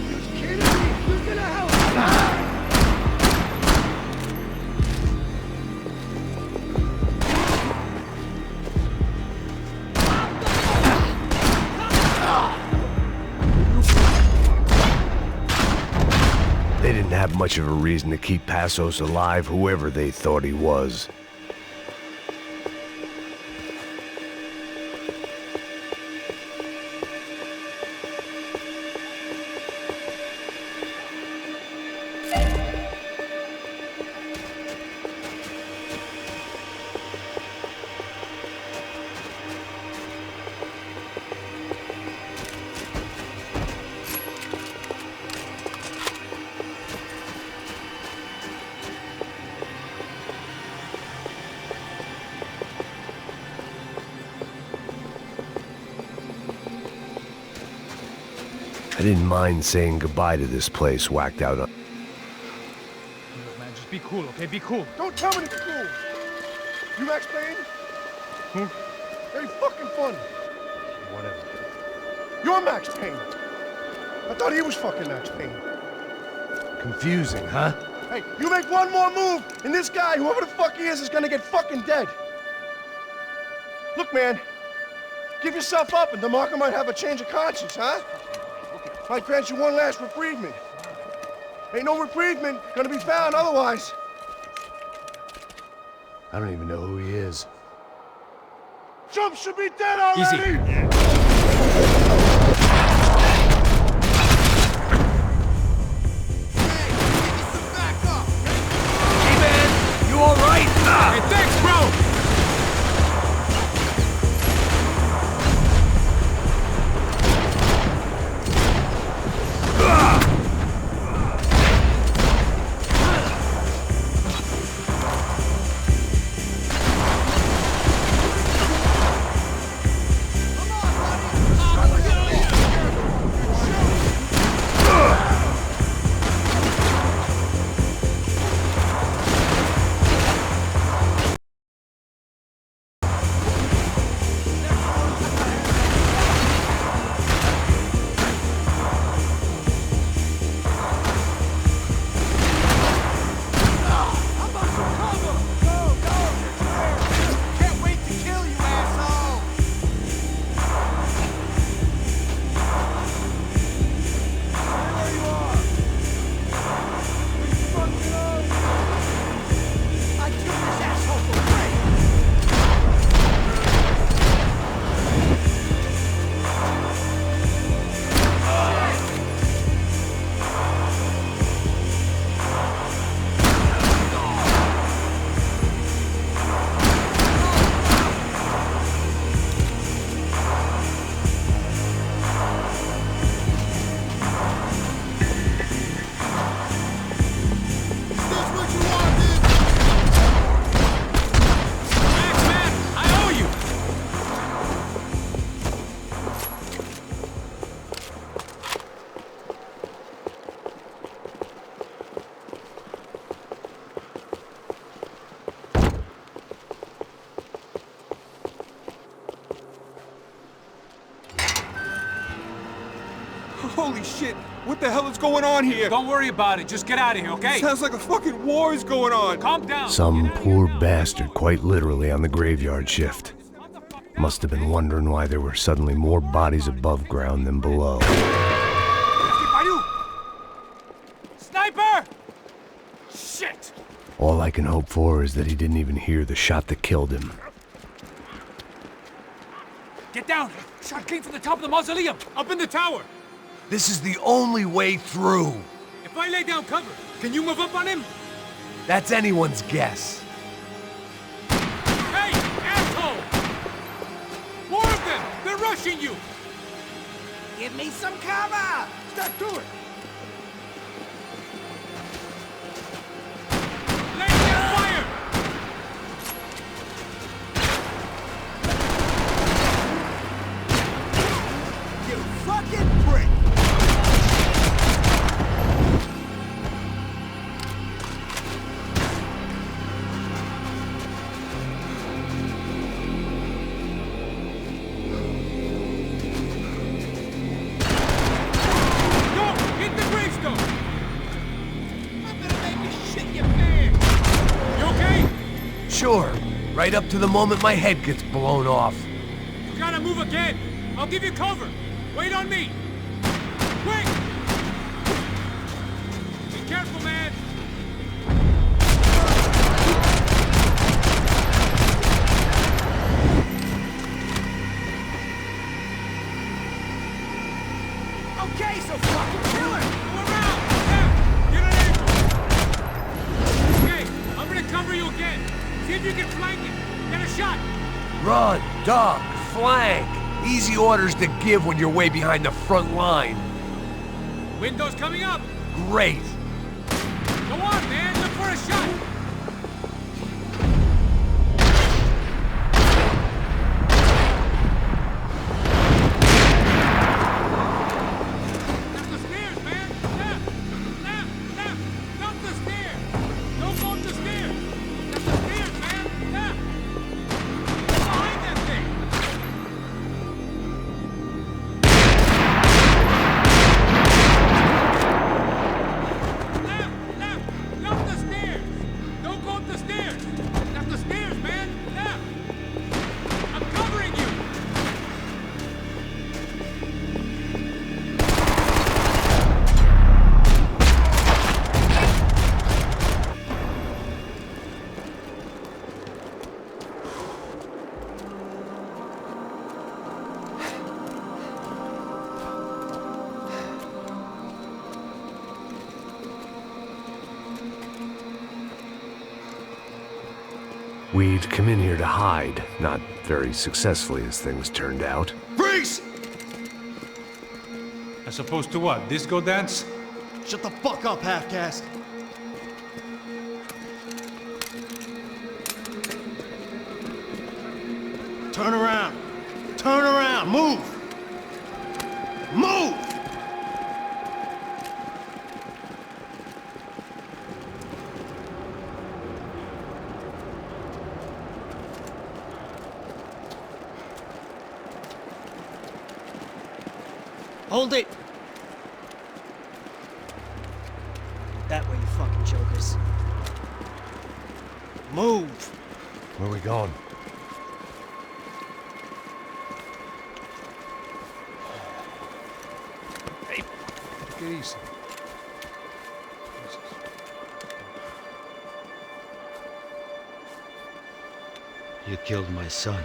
You kidding me? Who's gonna help? They didn't have much of a reason to keep Passos alive, whoever they thought he was. I didn't mind saying goodbye to this place whacked out on. Look, man, just be cool, okay? Be cool. Don't tell me to be cool! You Max Payne? Who? Very fucking funny. Whatever. You're Max Payne. I thought he was fucking Max Payne. Confusing, huh? Hey, you make one more move, and this guy, whoever the fuck he is gonna get fucking dead. Look, man, give yourself up, and DeMarco might have a change of conscience, huh? Might grant you one last reprievement. Ain't no reprievement gonna be found otherwise. I don't even know who he is. Jump should be dead already! Hey man, you alright? Hey, thanks, bro! Holy shit! What the hell is going on here? Don't worry about it. Just get out of here, okay? Sounds like a fucking war is going on. Calm down. Some poor bastard quite literally on the graveyard shift. Must have been wondering why there were suddenly more bodies above ground than below. Sniper! Shit! All I can hope for is that he didn't even hear the shot that killed him. Get down! Shot came from the top of the mausoleum! Up in the tower! This is the only way through. If I lay down cover, can you move up on him? That's anyone's guess. Hey, asshole! More of them! They're rushing you! Give me some cover! Step to it! Lay down fire! You fucking prick! Sure, right up to the moment my head gets blown off. You gotta move again! I'll give you cover! Wait on me! Quick! Be careful, man! Okay, so fucking kill her! Go around! Yeah! Get an angle! Okay, I'm gonna cover you again! See if you can flank it! Get a shot! Run, duck, flank. Easy orders to give when you're way behind the front line. Window's coming up! Great. Go on, man! Look for a shot! Up the stairs, man! Left! Left! Left! Up the stairs! Don't go up the stairs! Up the stairs, man! Left! Get behind that thing! Left! Left! Up the stairs! We'd come in here to hide, not very successfully as things turned out. Freeze! As opposed to what? Disco dance? Shut the fuck up, half-caste! Turn around! Turn around! Move! Move! Hold it! That way, you fucking jokers. Move! Where are we going? Hey, take it easy. You killed my son.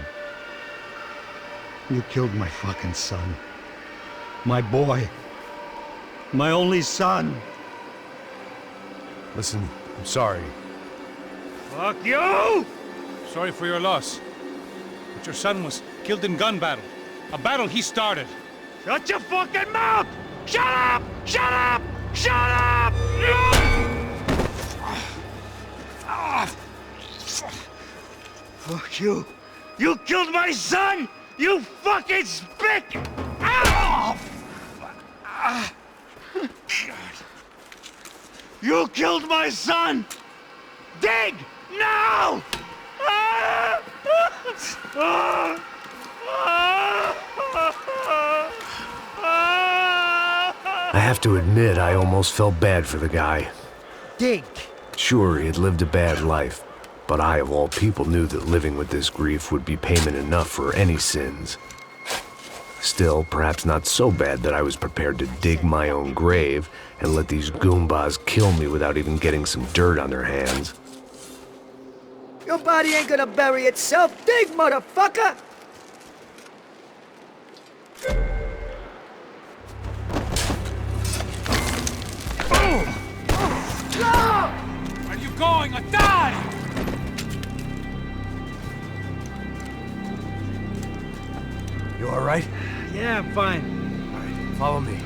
You killed my fucking son. My boy. My only son. Listen, I'm sorry. Fuck you! Sorry for your loss. But your son was killed in gun battle. A battle he started. Shut your fucking mouth! Shut up! Shut up! Shut up! Fuck you! You killed my son! You fucking spick! You killed my son! Dig! Now! I have to admit, I almost felt bad for the guy. Dig! Sure, he had lived a bad life, but I, of all people, knew that living with this grief would be payment enough for any sins. Still, perhaps not so bad that I was prepared to dig my own grave and let these goombas kill me without even getting some dirt on their hands. Your body ain't gonna bury itself. Dig, motherfucker! Where are you going? I die! You all right? Yeah, I'm fine. All right, follow me.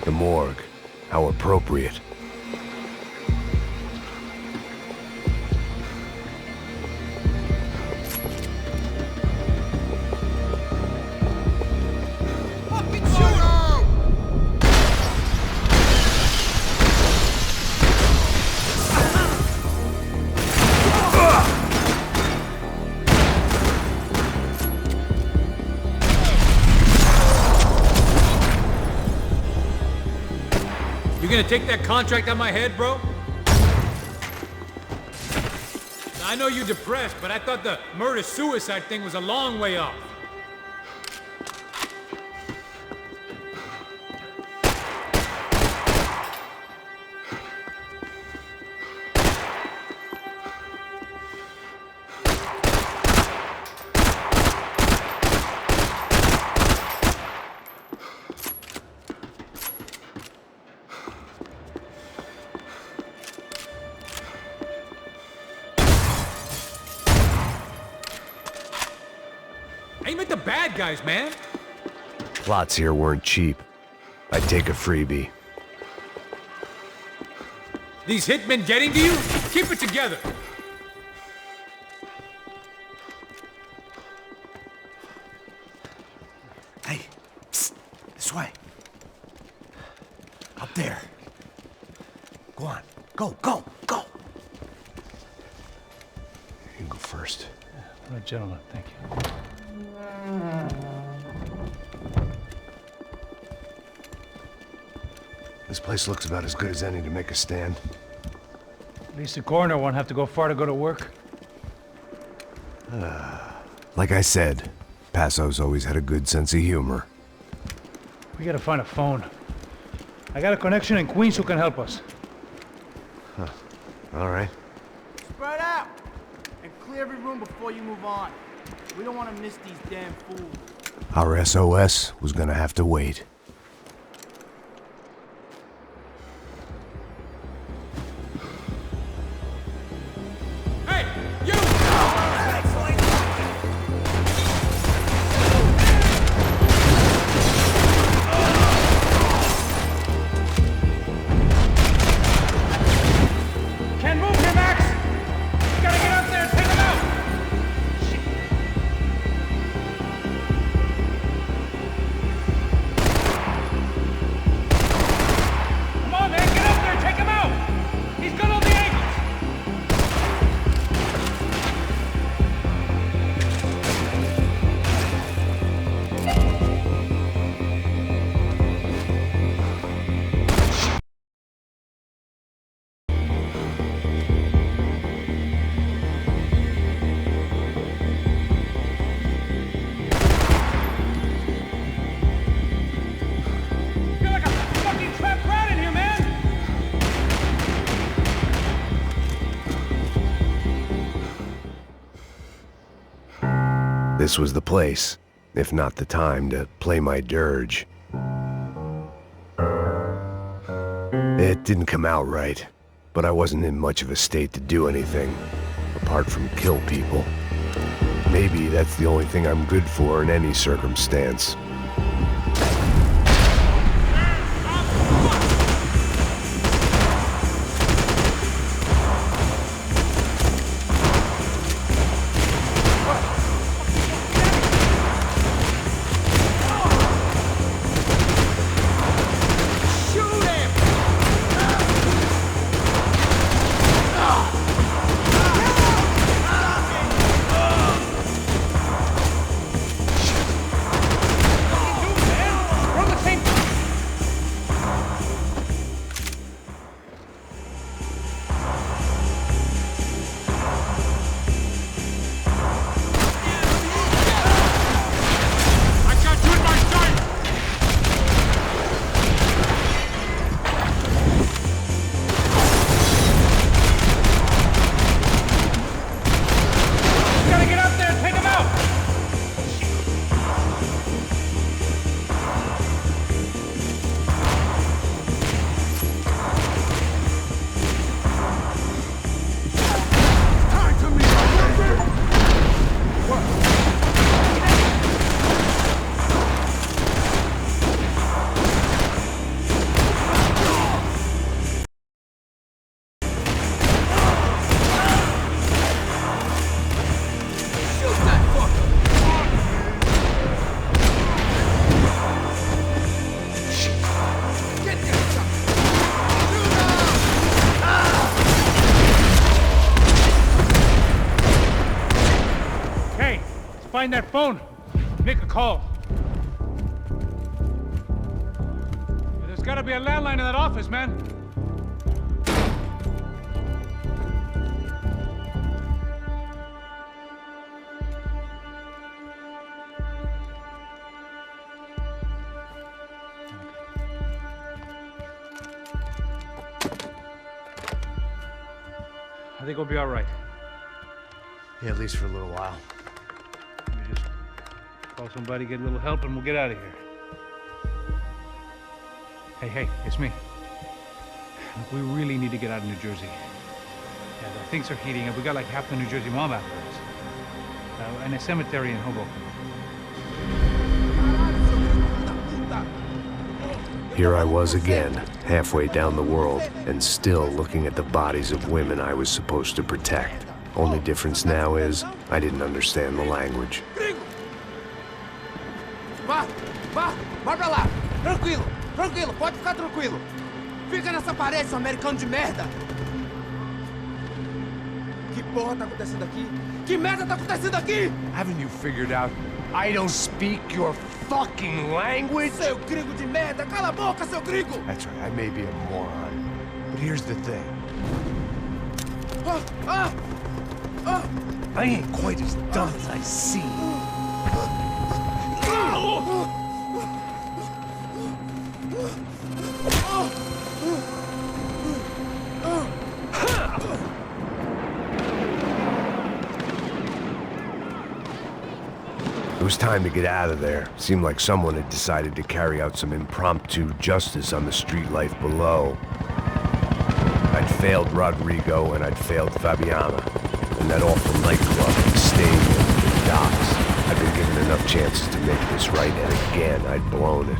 The morgue. How appropriate. You gonna take that contract on my head, bro? I know you're depressed, but I thought the murder-suicide thing was a long way off. Aim at the bad guys, man. Plots here weren't cheap. I'd take a freebie. These hitmen getting to you? Keep it together. Hey, psst, this way. Up there. Go on. Go, go, go. You can go first. All right, gentlemen, thank you. This place looks about as good as any to make a stand. At least the coroner won't have to go far to go to work. Like I said, Passo's always had a good sense of humor. We gotta find a phone. I got a connection in Queens who can help us. Huh. All right. Spread out! And clear every room before you move on. We don't want to miss these damn fools. Our SOS was gonna have to wait. This was the place, if not the time, to play my dirge. It didn't come out right, but I wasn't in much of a state to do anything, apart from kill people. Maybe that's the only thing I'm good for in any circumstance. Find that phone. Make a call. There's gotta be a landline in that office, man. I think we'll be all right. Yeah, at least for a little while. Call somebody, get a little help, and we'll get out of here. Hey, it's me. Look, we really need to get out of New Jersey. Yeah, things are heating up. We got like half the New Jersey mob after us. And a cemetery in Hoboken. Here I was again, halfway down the world, and still looking at the bodies of women I was supposed to protect. Only difference now is, I didn't understand the language. Vá pra lá. Tranquilo, pode ficar tranquilo. Fica nessa parede, seu americano de merda. Que porra tá acontecendo aqui? Que merda tá acontecendo aqui? Haven't you figured out I don't speak your fucking language? Seu gringo de merda! Cala a boca, seu gringo! That's right, I may be a moron, but here's the thing. I ain't quite as dumb as I seem. It was time to get out of there. Seemed like someone had decided to carry out some impromptu justice on the street life below. I'd failed Rodrigo and I'd failed Fabiana. And that awful nightclub, the stadium, the docks. I'd been given enough chances to make this right, and again, I'd blown it.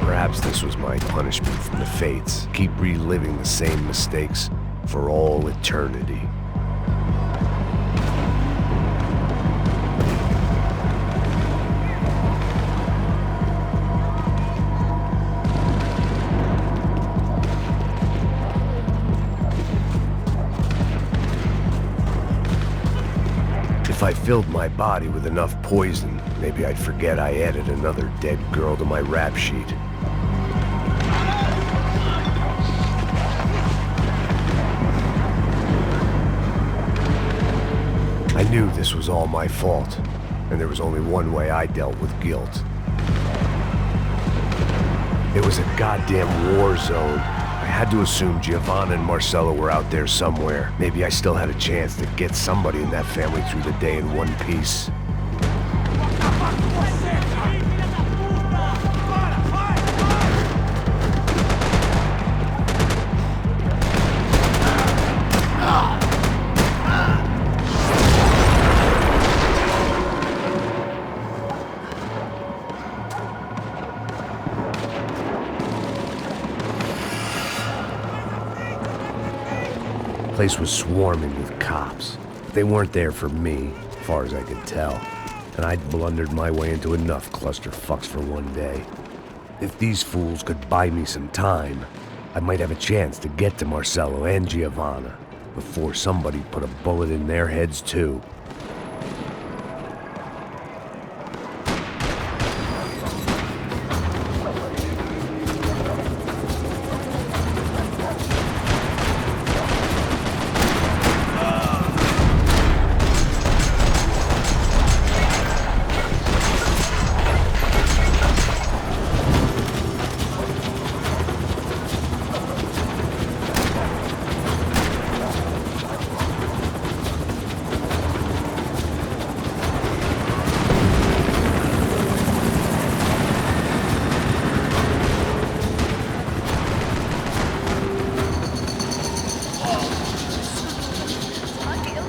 Perhaps this was my punishment from the fates. Keep reliving the same mistakes for all eternity. If I filled my body with enough poison, maybe I'd forget I added another dead girl to my rap sheet. I knew this was all my fault, and there was only one way I dealt with guilt. It was a goddamn war zone. I had to assume Giovanna and Marcelo were out there somewhere. Maybe I still had a chance to get somebody in that family through the day in one piece. The place was swarming with cops. They weren't there for me, as far as I could tell, and I'd blundered my way into enough clusterfucks for one day. If these fools could buy me some time, I might have a chance to get to Marcelo and Giovanna before somebody put a bullet in their heads too.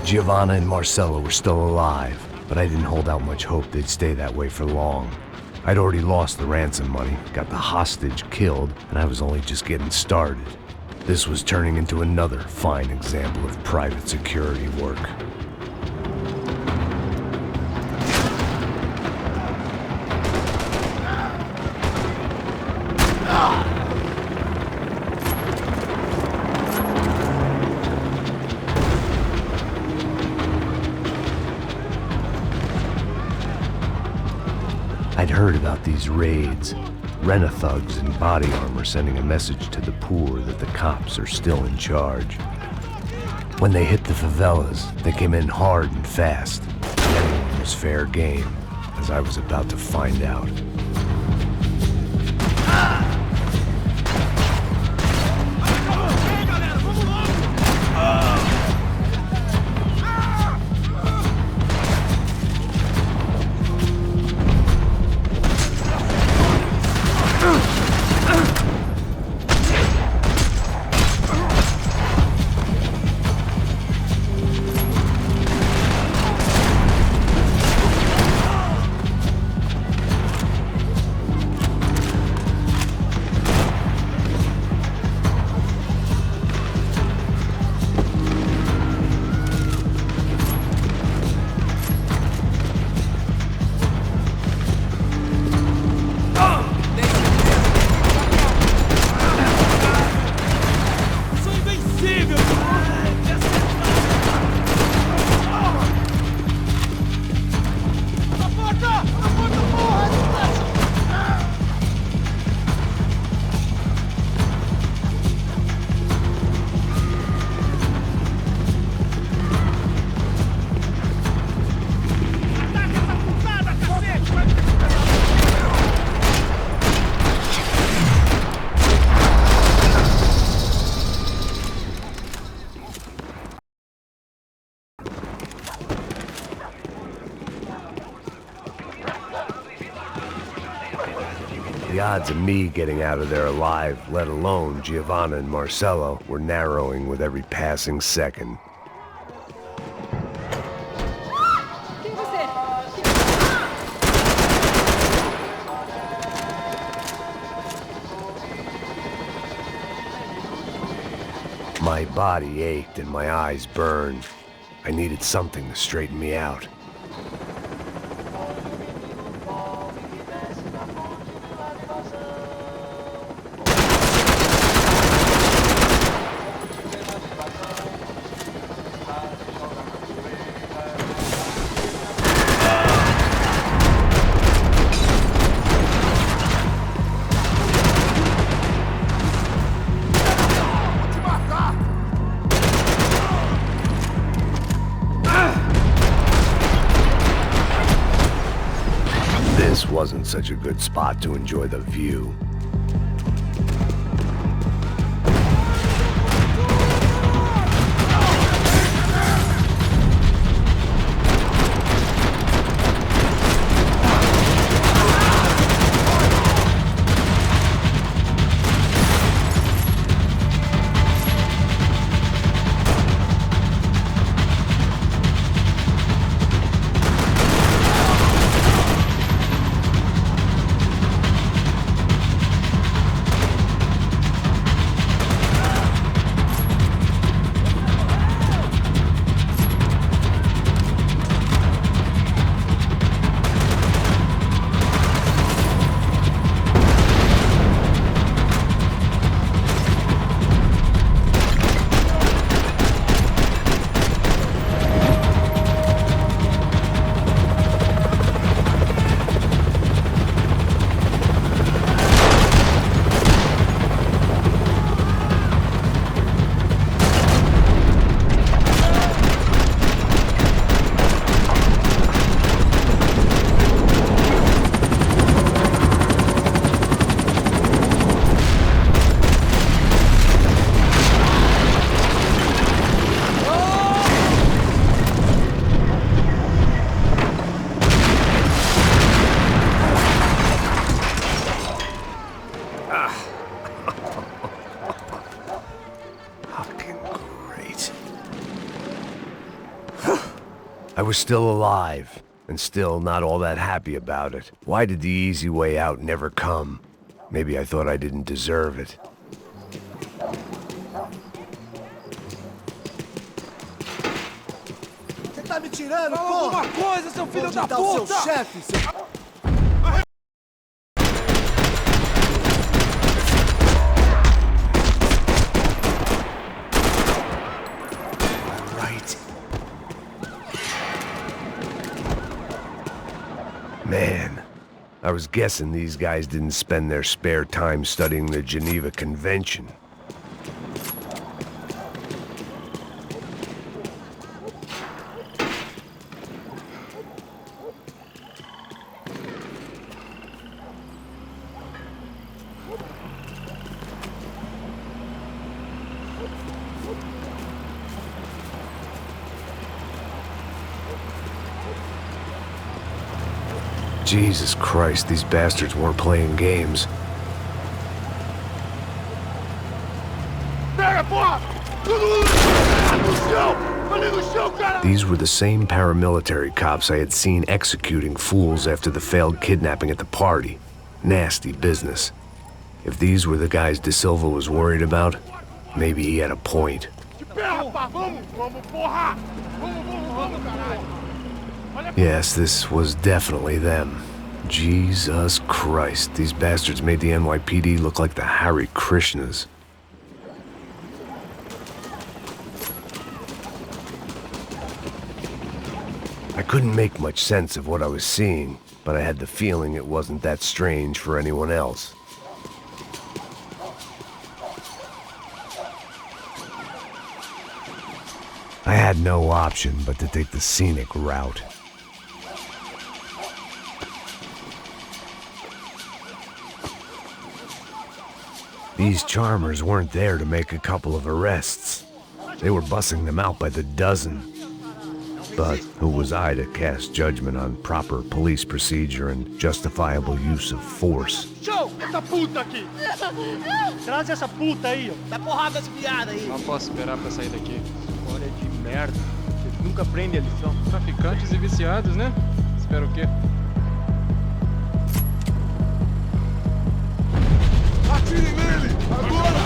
Giovanna and Marcelo were still alive, but I didn't hold out much hope they'd stay that way for long. I'd already lost the ransom money, got the hostage killed, and I was only just getting started. This was turning into another fine example of private security work. I'd heard about these raids, rent-a-thugs in body armor sending a message to the poor that the cops are still in charge. When they hit the favelas, they came in hard and fast. Everyone was fair game, as I was about to find out. The odds of me getting out of there alive, let alone Giovanna and Marcello, were narrowing with every passing second. My body ached and my eyes burned. I needed something to straighten me out. This wasn't such a good spot to enjoy the view. I was still alive, and still not all that happy about it. Why did the easy way out never come? Maybe I thought I didn't deserve it. Você tá me tirando, Fala alguma coisa, seu filho da puta! puta! O seu chefe, seu... Man, I was guessing these guys didn't spend their spare time studying the Geneva Convention. Jesus Christ, these bastards weren't playing games. These were the same paramilitary cops I had seen executing fools after the failed kidnapping at the party. Nasty business. If these were the guys De Silva was worried about, maybe he had a point. Yes, this was definitely them. Jesus Christ, these bastards made the NYPD look like the Hare Krishnas. I couldn't make much sense of what I was seeing, but I had the feeling it wasn't that strange for anyone else. I had no option but to take the scenic route. These charmers weren't there to make a couple of arrests. They were bussing them out by the dozen. But who was I to cast judgment on proper police procedure and justifiable use of force? Show! Essa puta aqui! Traz essa puta aí, ó. Dá porrada nessa viada aí. Não posso esperar pra sair daqui. História de merda. Vocês nunca aprendem a lição. Traficantes e viciados, né? Espera o quê? Atire nele! Agora!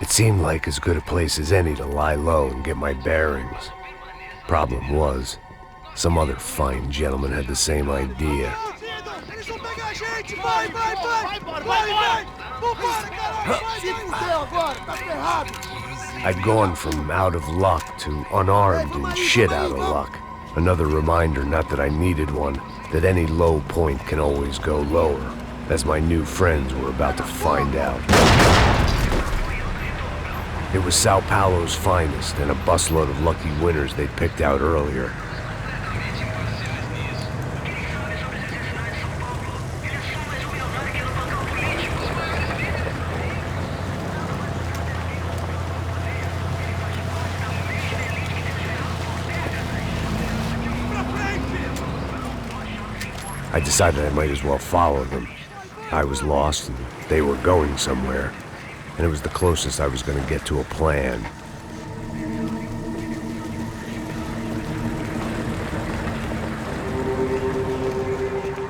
It seemed like as good a place as any to lie low and get my bearings. Problem was, some other fine gentleman had the same idea. Eles vão pegar a gente! Vai, vai, vai! Vai, vai! Vambora, caralho! Se fudeu agora, tá ferrado! I'd gone from out of luck to unarmed and shit out of luck. Another reminder, not that I needed one, that any low point can always go lower, as my new friends were about to find out. It was São Paulo's finest and a busload of lucky winners they'd picked out earlier. I decided I might as well follow them. I was lost and they were going somewhere, and it was the closest I was going to get to a plan.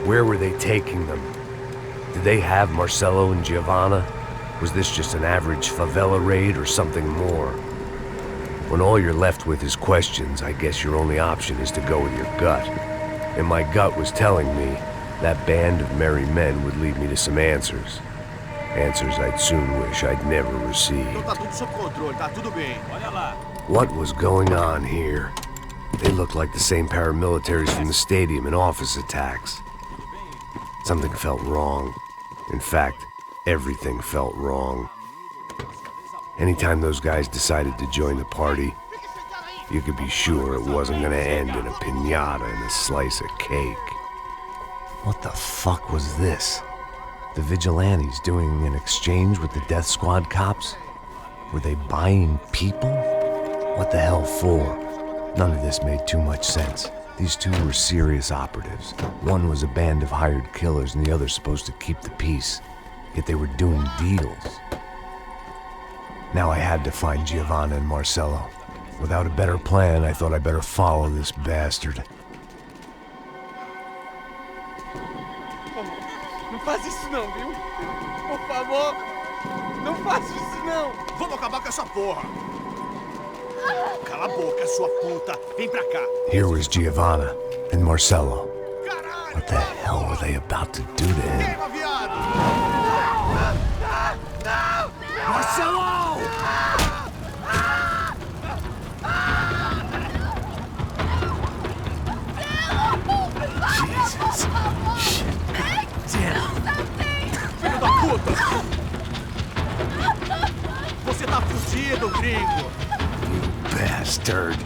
Where were they taking them? Did they have Marcelo and Giovanna? Was this just an average favela raid or something more? When all you're left with is questions, I guess your only option is to go with your gut. And my gut was telling me that band of merry men would lead me to some answers. Answers I'd soon wish I'd never received. Tá tudo sob controle, tá tudo bem. Olha lá. What was going on here? They looked like the same paramilitaries from the stadium in office attacks. Something felt wrong. In fact, everything felt wrong. Anytime those guys decided to join the party, you could be sure it wasn't gonna end in a piñata and a slice of cake. What the fuck was this? The vigilantes doing an exchange with the death squad cops? Were they buying people? What the hell for? None of this made too much sense. These two were serious operatives. One was a band of hired killers and the other supposed to keep the peace. Yet they were doing deals. Now I had to find Giovanna and Marcelo. Without a better plan, I thought I better follow this bastard. Não faz isso não, viu? Por favor, não faça isso não. Vamos acabar com essa porra. Cala a boca, sua puta. Vem pra cá. Here was Giovanna and Marcelo. What the hell were they about to do to him? Marcelo! Jesus. Shit. Damn. Filho da puta! Você tá fudido, gringo! You bastard.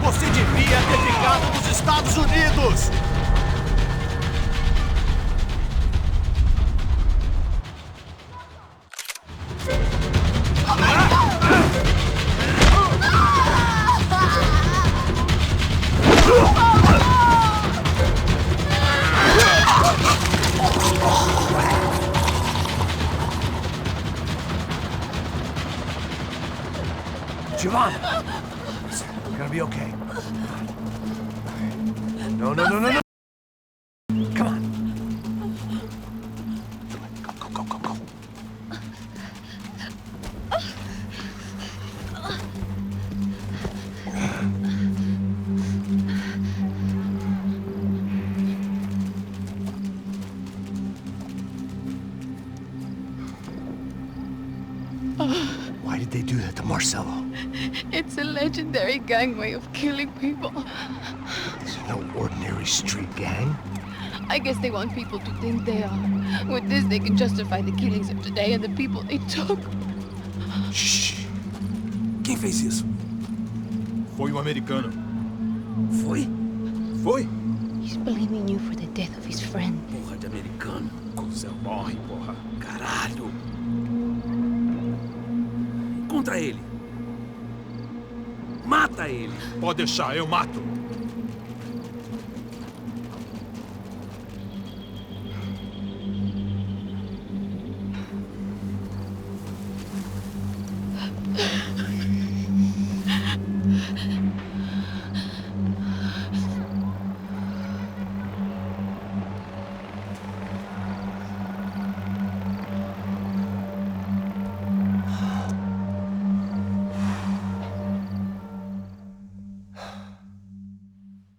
Você devia ter ficado nos Estados Unidos! Giovanna! Listen, you're gonna be okay. No, no, no, no, no! Come on. Go, go, go, go. Why did they do that to Marcelo? It's a legendary gang way of killing people. This is no ordinary street gang. I guess they want people to think they are. With this, they can justify the killings of today and the people they took. Shh. Quem fez isso? Foi um americano. Foi? Foi? He's blaming you for the death of his friend. Porra de americano. Cusão morre, porra. Caralho. Contra ele. Mata ele. Pode deixar, eu mato.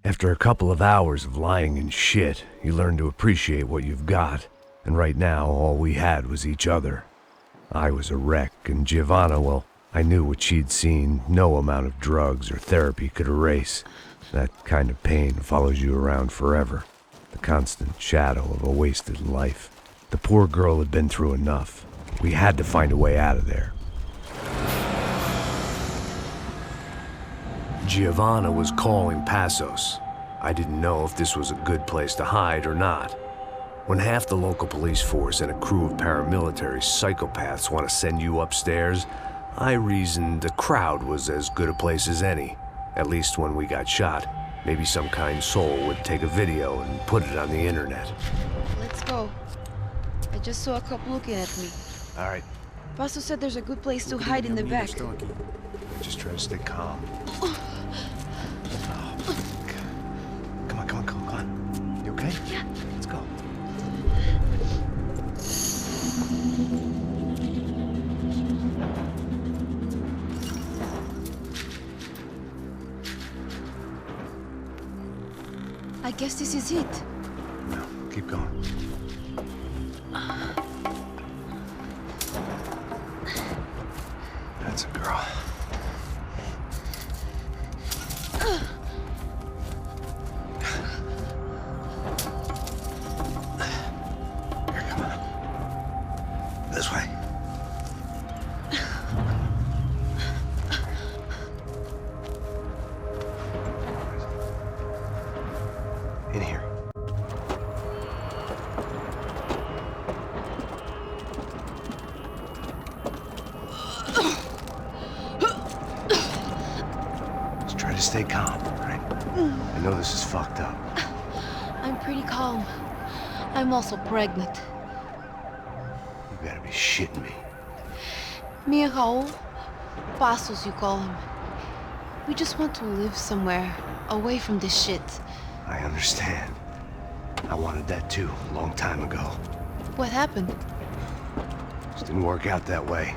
After a couple of hours of lying in shit, you learn to appreciate what you've got. And right now, all we had was each other. I was a wreck, and Giovanna, well, I knew what she'd seen no amount of drugs or therapy could erase. That kind of pain follows you around forever. The constant shadow of a wasted life. The poor girl had been through enough. We had to find a way out of there. Giovanna was calling Passos. I didn't know if this was a good place to hide or not. When half the local police force and a crew of paramilitary psychopaths want to send you upstairs, I reasoned the crowd was as good a place as any. At least when we got shot. Maybe some kind soul would take a video and put it on the internet. Let's go. I just saw a cop looking at me. All right. Paso said there's a good place to hide in the back. Just try to stay calm. Come on. You okay? Yeah. Let's go. I guess this is it. No, keep going. That's a girl. This way. In here. Just try to stay calm, right? I know this is fucked up. I'm pretty calm. I'm also pregnant. You gotta be shitting me. Me and Raul, Passos you call him. We just want to live somewhere, away from this shit. I understand. I wanted that too, a long time ago. What happened? Just didn't work out that way.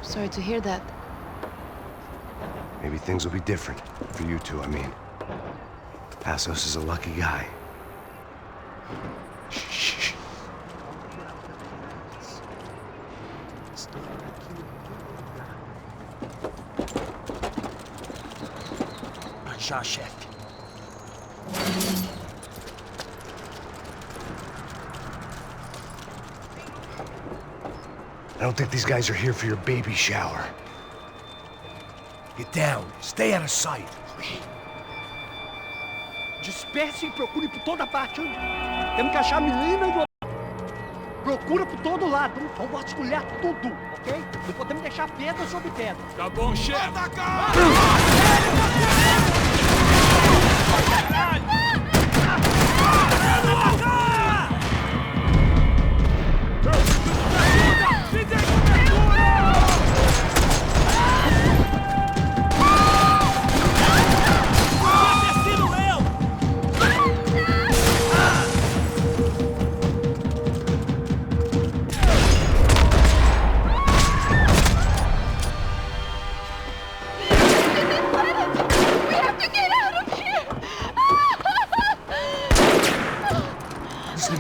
Sorry to hear that. Maybe things will be different. For you two, I mean. Passos is a lucky guy. Shh. Já, chefe. I don't think these guys are here for your baby shower. Get down. Stay out of sight. Disperse e procure por toda parte. Temos que achar a menina e procura por todo lado. Vamos vasculhar tudo, ok? Não podemos deixar pedra sobre pedra. Tá bom, chefe. Atacar!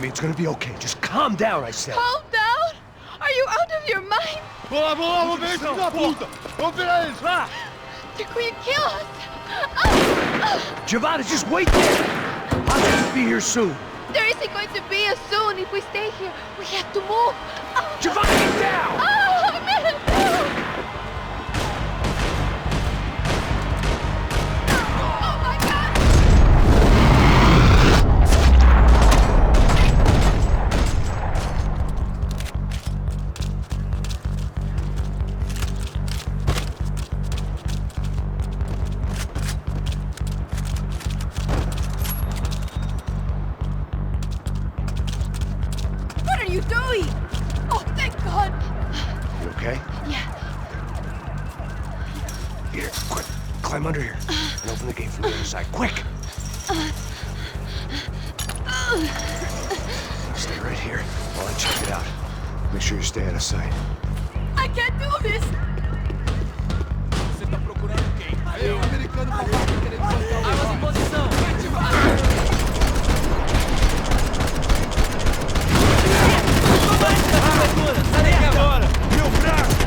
It's gonna be okay. Just calm down, I said. Calm down? Are you out of your mind? Vamos ver esse filho da puta! Vamos virar eles, lá! They're going to kill us! Giovanna, just wait there! I'll just be here soon. There isn't going to be a soon if we stay here. We have to move. Giovanna, get down! Man! Oh my God! What are you doing? Oh, thank God! You okay? Yeah. Here, quick. Climb under here. And open the gate from the other side. Quick! Stay right here while I check it out. Make sure you stay out of sight. I can't do this! Você tá procurando quem? Aí, o americano falou querendo soltar o Armas em posição! Sai daqui agora! Meu braço!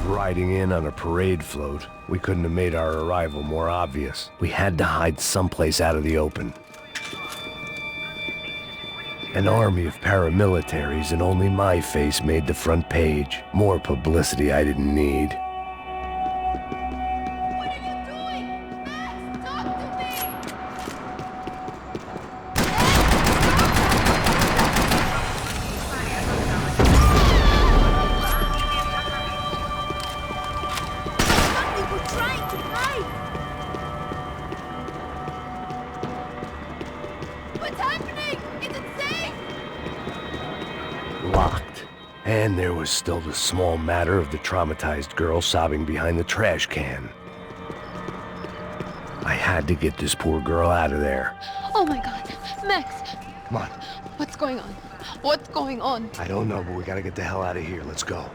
Riding in on a parade float, we couldn't have made our arrival more obvious. We had to hide someplace out of the open. An army of paramilitaries and only my face made the front page. More publicity I didn't need. What are you doing? Max, talk to me! We were trying to hide! What's happening? Is it safe? Locked. And there was still the small matter of the traumatized girl sobbing behind the trash can. I had to get this poor girl out of there. Oh my God. Max, Come on. what's going on? What's going on? I don't know, but we gotta get the hell out of here. Let's go.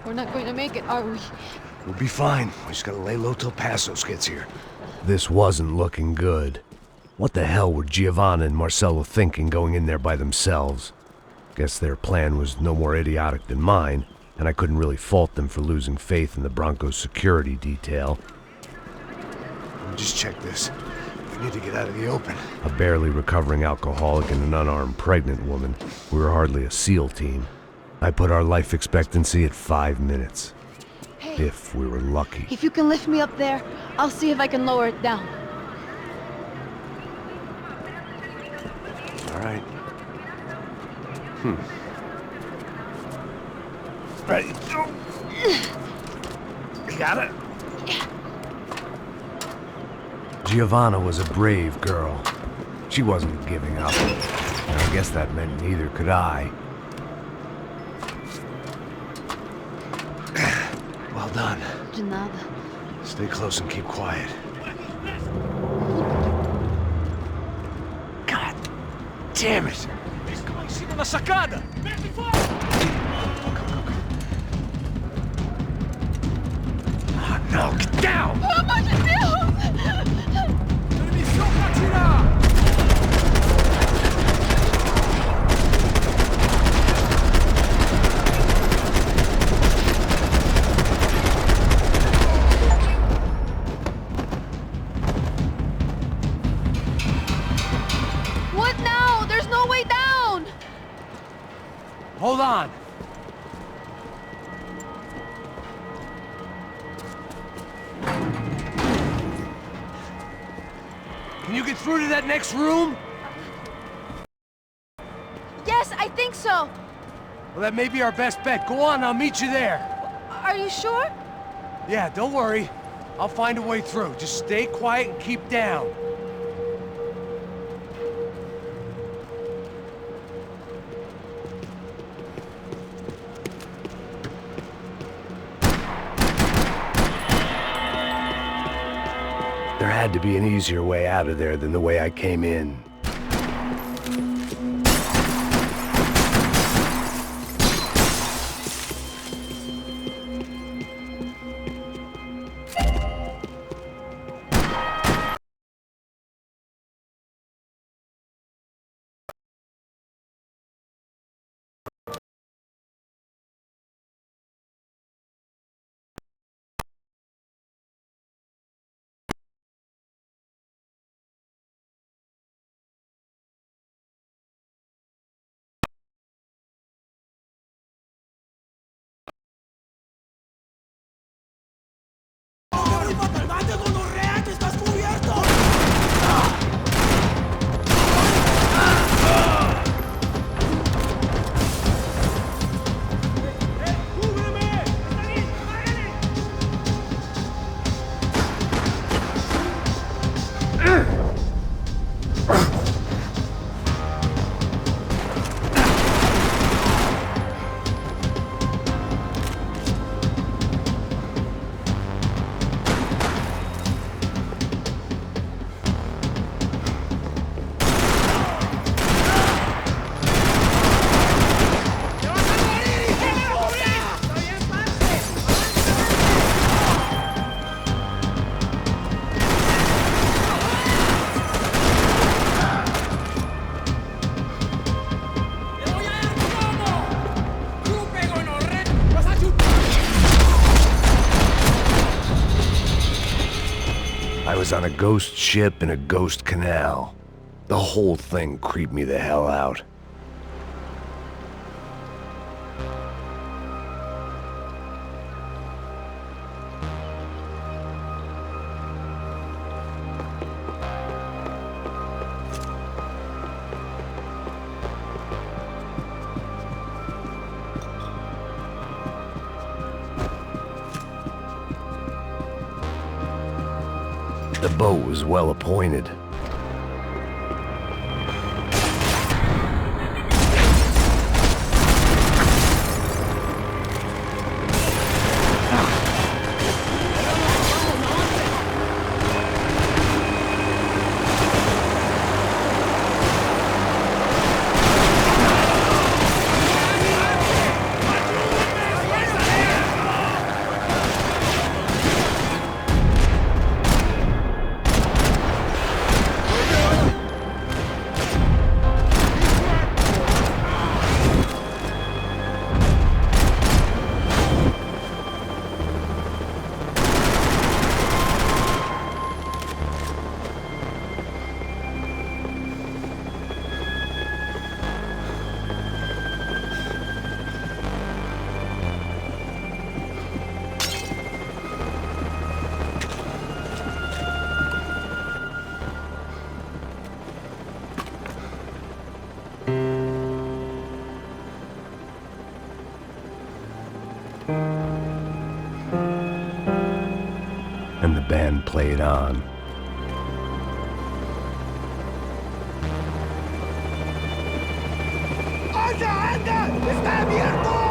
We're not going to make it, are we? We'll be fine. We just gotta lay low till Passos gets here. This wasn't looking good. What the hell were Giovanna and Marcello thinking going in there by themselves? Guess their plan was no more idiotic than mine, and I couldn't really fault them for losing faith in the Broncos' security detail. Just check this. We need to get out of the open. A barely recovering alcoholic and an unarmed pregnant woman. We were hardly a SEAL team. I put our life expectancy at 5 minutes. Hey, if we were lucky. if you can lift me up there, I'll see if I can lower it down. All right. Ready? Go. You got it? Giovanna was a brave girl. She wasn't giving up. And I guess that meant neither could I. Well done. De nada. Stay close and keep quiet. God damn it! Sigo na sacada! Oh, no, get down! Pelo amor de Deus! Permissão pra atirar! What now? There's no way down! Hold on! Can you get through to that next room? Yes, I think so. Well, that may be our best bet. Go on, I'll meet you there. Are you sure? Yeah, don't worry. I'll find a way through. Just stay quiet and keep down. There had to be an easier way out of there than the way I came in. I was on a ghost ship in a ghost canal. The whole thing creeped me the hell out. The boat was well appointed. played on. ¡Anda, anda! ¡Está abierto!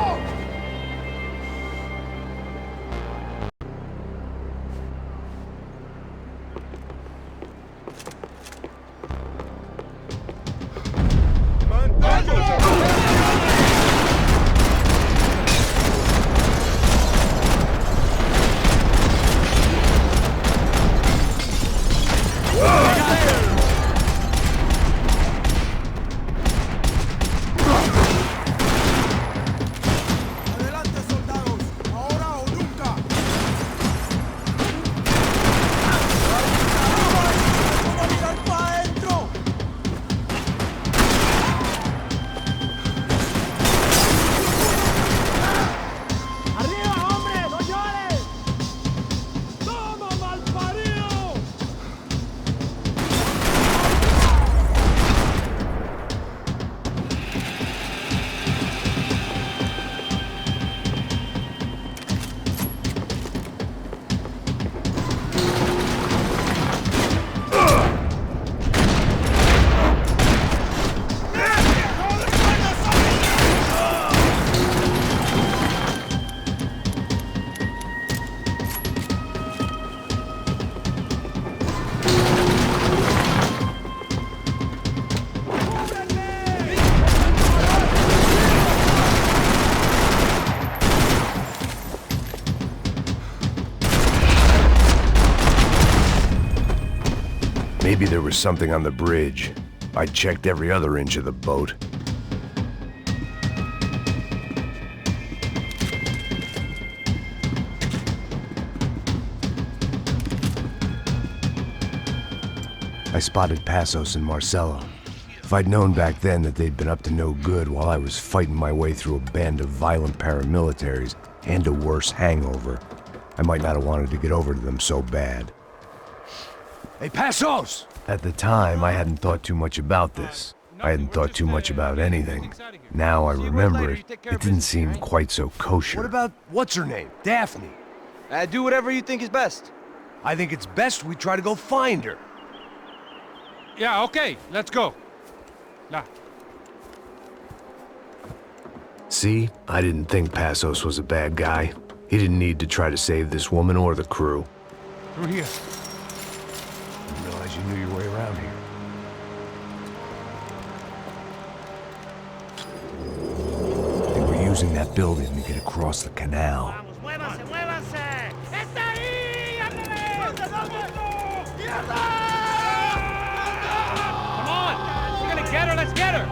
Maybe there was something on the bridge. I checked every other inch of the boat. I spotted Passos and Marcelo. If I'd known back then that they'd been up to no good while I was fighting my way through a band of violent paramilitaries and a worse hangover, I might not have wanted to get over to them so bad. Hey, Passos! At the time, I hadn't thought too much about this. I hadn't thought too much about anything. Now I remember it, it didn't seem quite so kosher. What about, what's her name? Daphne. Do whatever you think is best. I think it's best we try to go find her. Yeah, okay, let's go. Nah. See, I didn't think Passos was a bad guy. He didn't need to try to save this woman or the crew. Through here. Didn't realize you knew your way around here. They were using that building to get across the canal. ¡Muévanse, muévanse! ¡Está ahí! ¡Ándale! Come on! We're gonna get her, let's get her!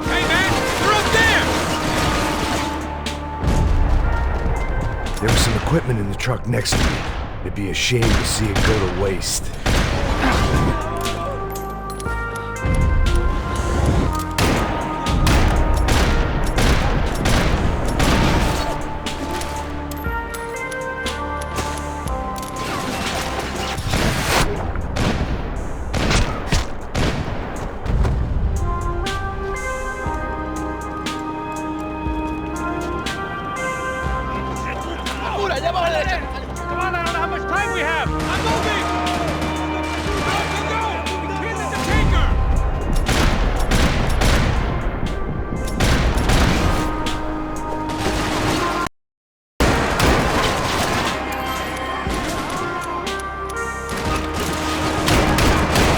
Hey man, they're up there! There was some equipment in the truck next to me. It'd be a shame to see it go to waste. Come on, I don't know how much time we have! I'm moving! Go! Here's the tanker!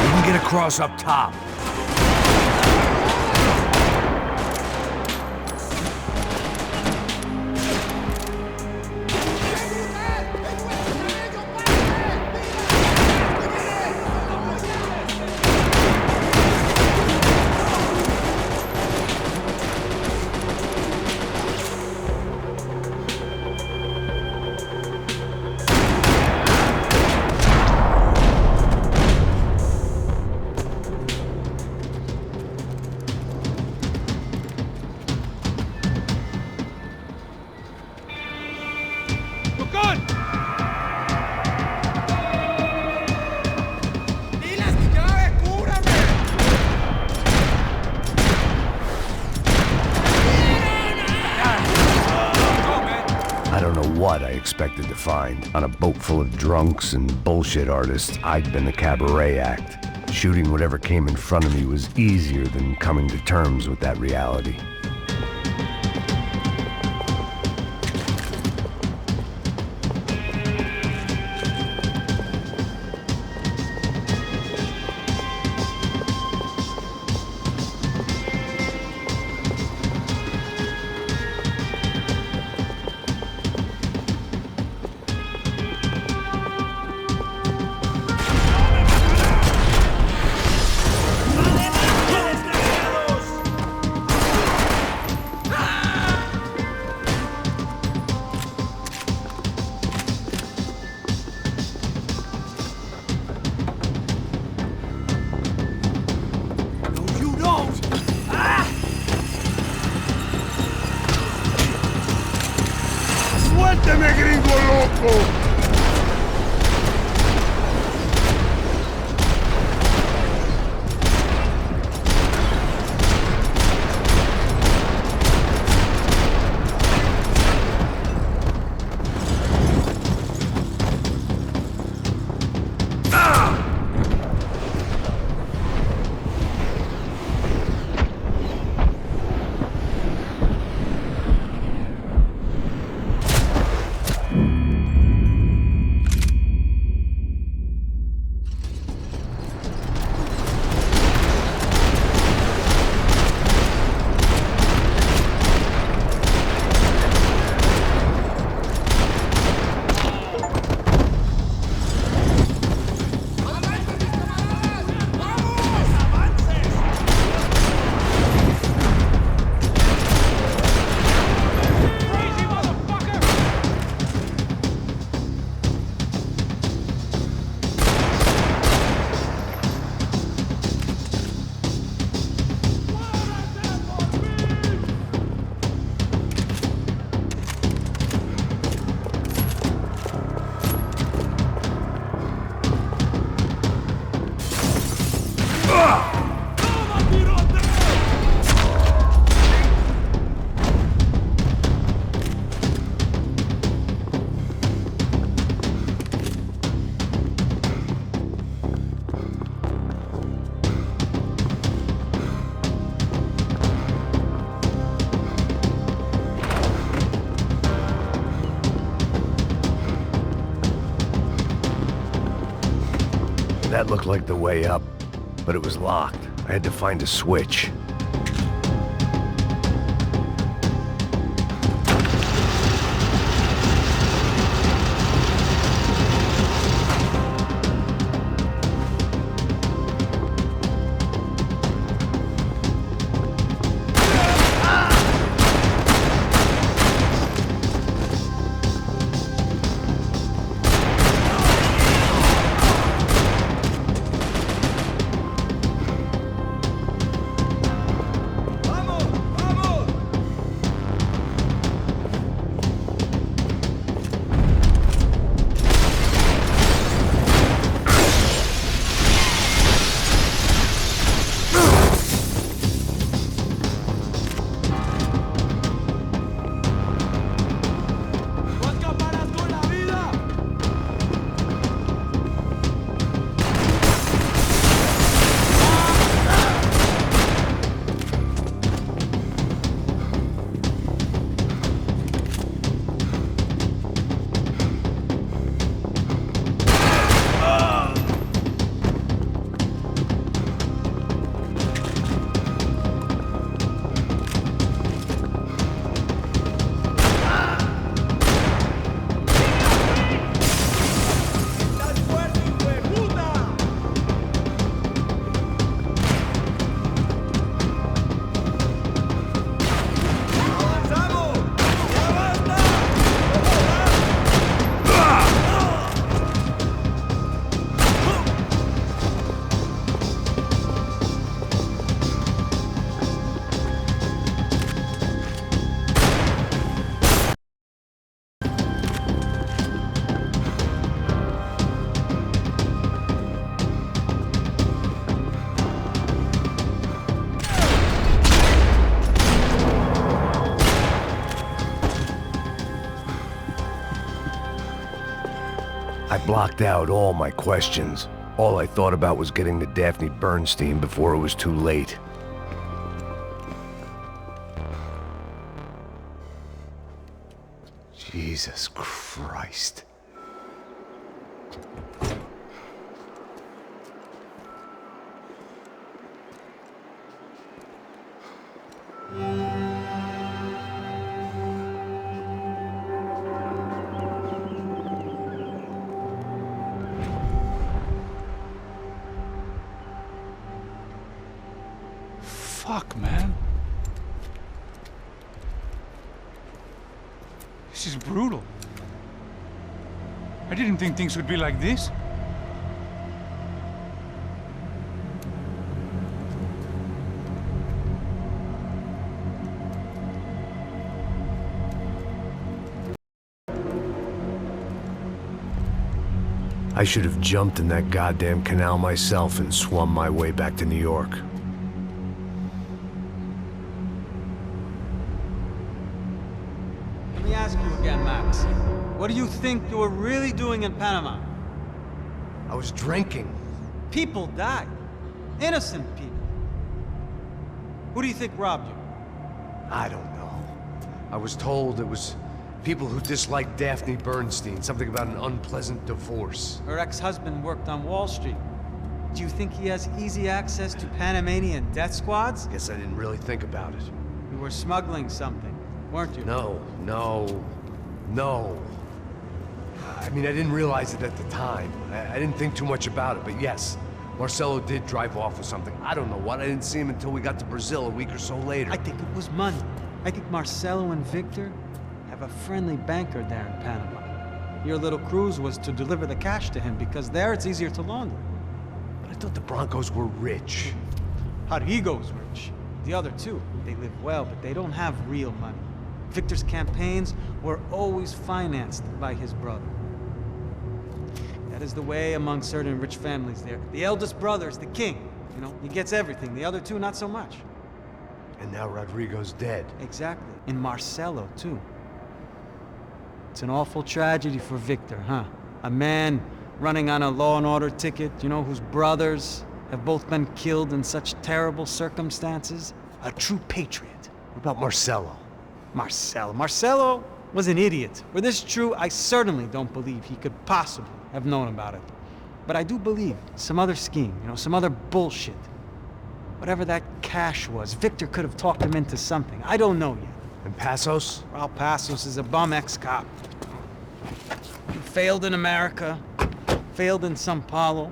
We can get across up top. I don't know what I expected to find. On a boat full of drunks and bullshit artists, I'd been the cabaret act. Shooting whatever came in front of me was easier than coming to terms with that reality. ¡Suélteme, gringo loco! That looked like the way up, but it was locked. I had to find a switch. I blocked out all my questions. All I thought about was getting to Daphne Bernstein before it was too late. Jesus Christ. Fuck, man. This is brutal. I didn't think things would be like this. I should have jumped in that goddamn canal myself and swum my way back to New York. Let me ask you again, Max. What do you think you were really doing in Panama? I was drinking. People died. Innocent people. Who do you think robbed you? I don't know. I was told it was people who disliked Daphne Bernstein, something about an unpleasant divorce. Her ex-husband worked on Wall Street. Do you think he has easy access to Panamanian death squads? Guess I didn't really think about it. You were smuggling something, weren't you? No. I mean, I didn't realize it at the time. I didn't think too much about it, but yes, Marcelo did drive off with something. I don't know what. I didn't see him until we got to Brazil a week or so later. I think it was money. I think Marcelo and Victor have a friendly banker there in Panama. Your little cruise was to deliver the cash to him because there it's easier to launder. But I thought the Broncos were rich. Rodrigo's rich. The other two, they live well, but they don't have real money. Victor's campaigns were always financed by his brother. That is the way among certain rich families there. The eldest brother is the king. You know, he gets everything. The other two, not so much. And now Rodrigo's dead. Exactly. And Marcelo, too. It's an awful tragedy for Victor, huh? A man running on a law and order ticket, you know, whose brothers have both been killed in such terrible circumstances. A true patriot. What about Marcelo? Marcelo was an idiot. Were this true, I certainly don't believe he could possibly have known about it. But I do believe some other scheme, you know, some other bullshit. Whatever that cash was, Victor could have talked him into something. I don't know yet. And Passos? Well, Passos is a bum ex-cop. He failed in America, failed in São Paulo.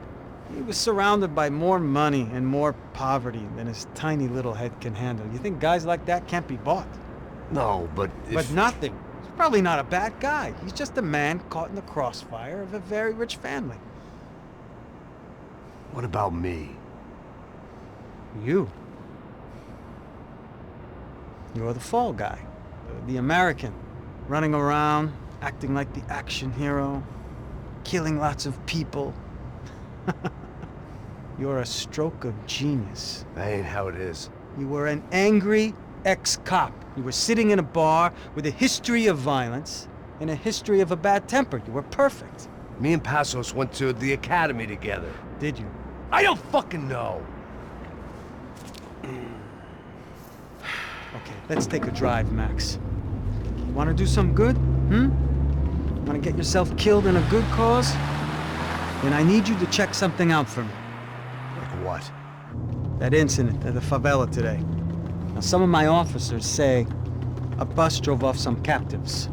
He was surrounded by more money and more poverty than his tiny little head can handle. You think guys like that can't be bought? No, but But nothing. He's probably not a bad guy. He's just a man caught in the crossfire of a very rich family. What about me? You. You're the fall guy. The American. Running around, acting like the action hero. Killing lots of people. You're a stroke of genius. That ain't how it is. You were an angry ex-cop. You were sitting in a bar with a history of violence and a history of a bad temper. You were perfect. Me and Passos went to the academy together. Did you? I don't fucking know. Okay, let's take a drive, Max. You want to do some good? Want to get yourself killed in a good cause? Then I need you to check something out for me. Like what? That incident at the favela today. Now, some of my officers say a bus drove off some captives.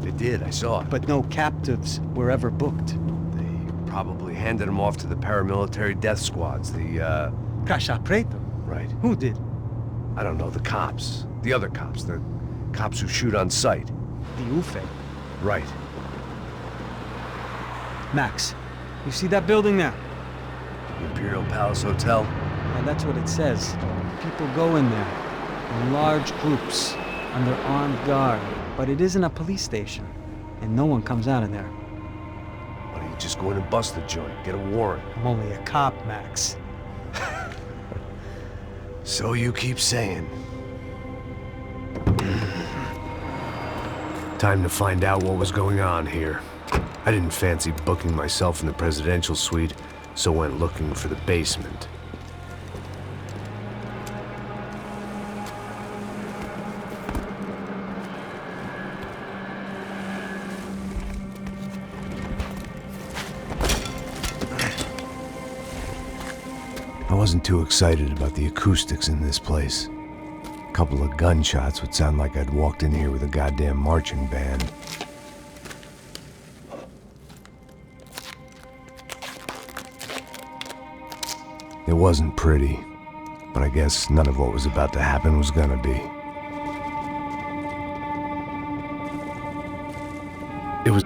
They did, I saw it. But no captives were ever booked. They probably handed them off to the paramilitary death squads, the, Caixa Preto? Right. Who did? I don't know, the cops. The other cops. The cops who shoot on sight. The UFE. Right. Max, you see that building there? The Imperial Palace Hotel? And that's what it says. People go in there in large groups under armed guard. But it isn't a police station, and no one comes out of there. Why don't you just go in and bust the joint, get a warrant? I'm only a cop, Max. So you keep saying. Time to find out what was going on here. I didn't fancy booking myself in the presidential suite, so went looking for the basement. I wasn't too excited about the acoustics in this place. A couple of gunshots would sound like I'd walked in here with a goddamn marching band. It wasn't pretty, but I guess none of what was about to happen was gonna be. It was...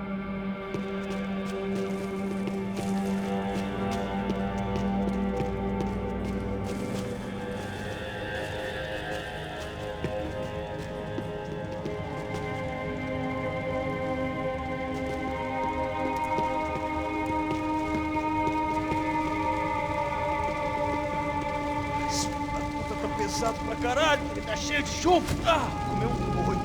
Pesado pra caralho, ele tá cheio de chumbo. Comeu um boi.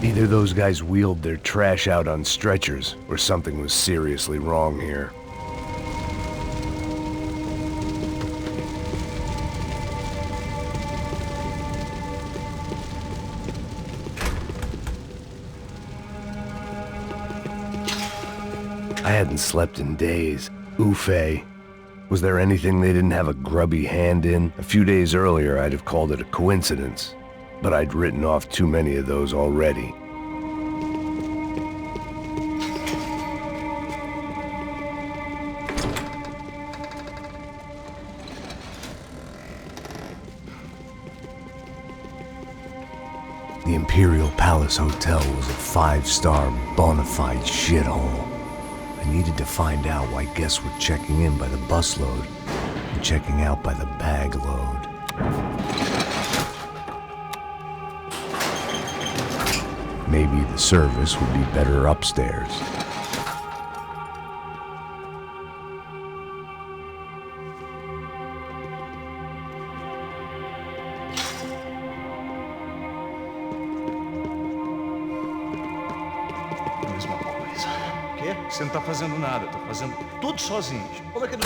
Either those guys wheeled their trash out on stretchers, or something was seriously wrong here. I hadn't slept in days. Oofe. Was there anything they didn't have a grubby hand in? A few days earlier, I'd have called it a coincidence, but I'd written off too many of those already. The Imperial Palace Hotel was a 5-star bona fide shithole. I needed to find out why guests were checking in by the busload and checking out by the bag load. Maybe the service would be better upstairs. Mesma coisa. O quê? Você não tá fazendo nada, eu tô fazendo tudo sozinho. Como é que...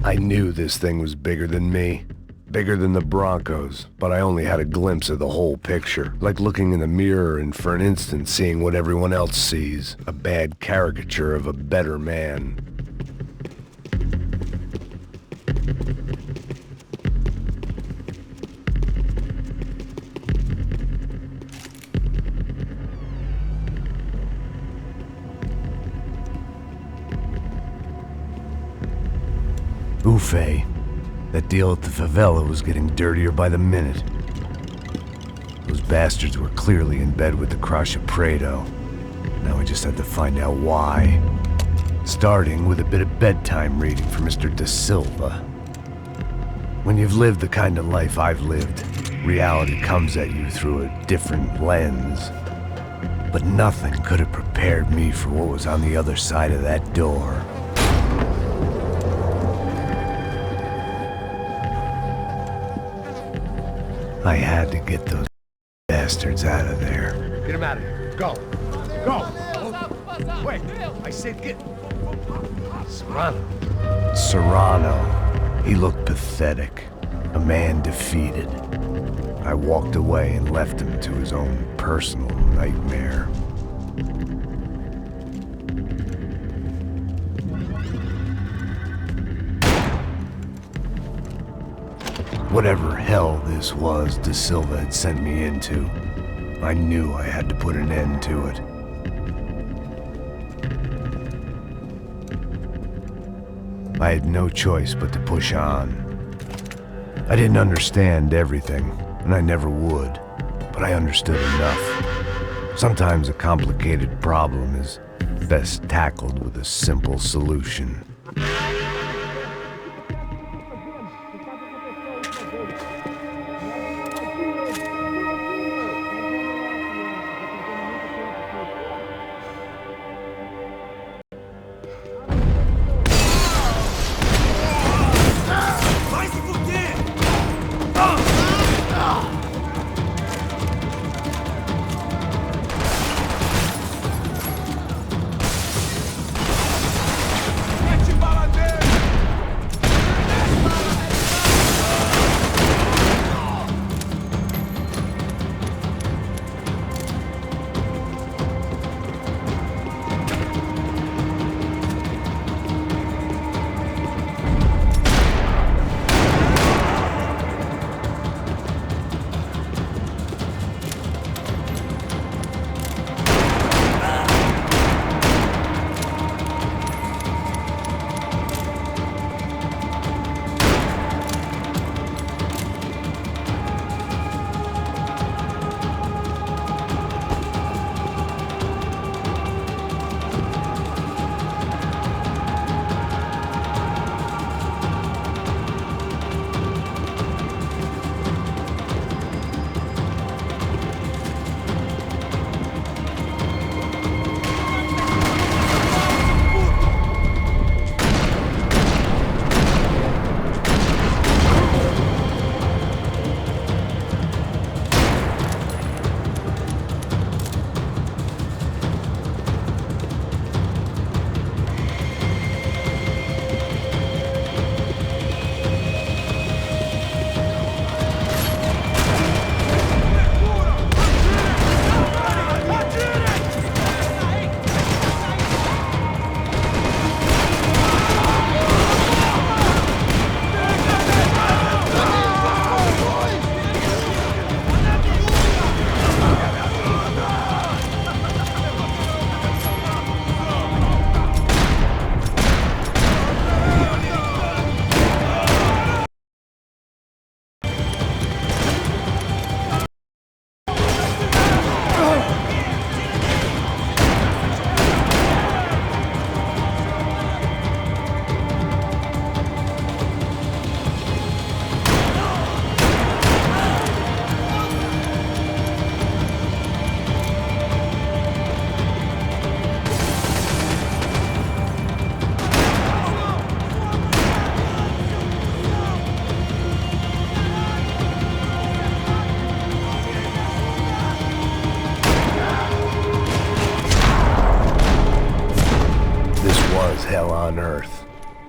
I knew this thing was bigger than me. Bigger than the Broncos, but I only had a glimpse of the whole picture. Like looking in the mirror and for an instant seeing what everyone else sees. A bad caricature of a better man. Ufe. That deal at the favela was getting dirtier by the minute. Those bastards were clearly in bed with the Crusher Prado. Now we just had to find out why. Starting with a bit of bedtime reading for Mr. Da Silva. When you've lived the kind of life I've lived, reality comes at you through a different lens. But nothing could have prepared me for what was on the other side of that door. I had to get those bastards out of there. Get him out of here. Go. Go. Wait, I said get... Serrano. Serrano. He looked pathetic. A man defeated. I walked away and left him to his own personal nightmare. Whatever hell this was Da Silva had sent me into, I knew I had to put an end to it. I had no choice but to push on. I didn't understand everything, and I never would, but I understood enough. Sometimes a complicated problem is best tackled with a simple solution.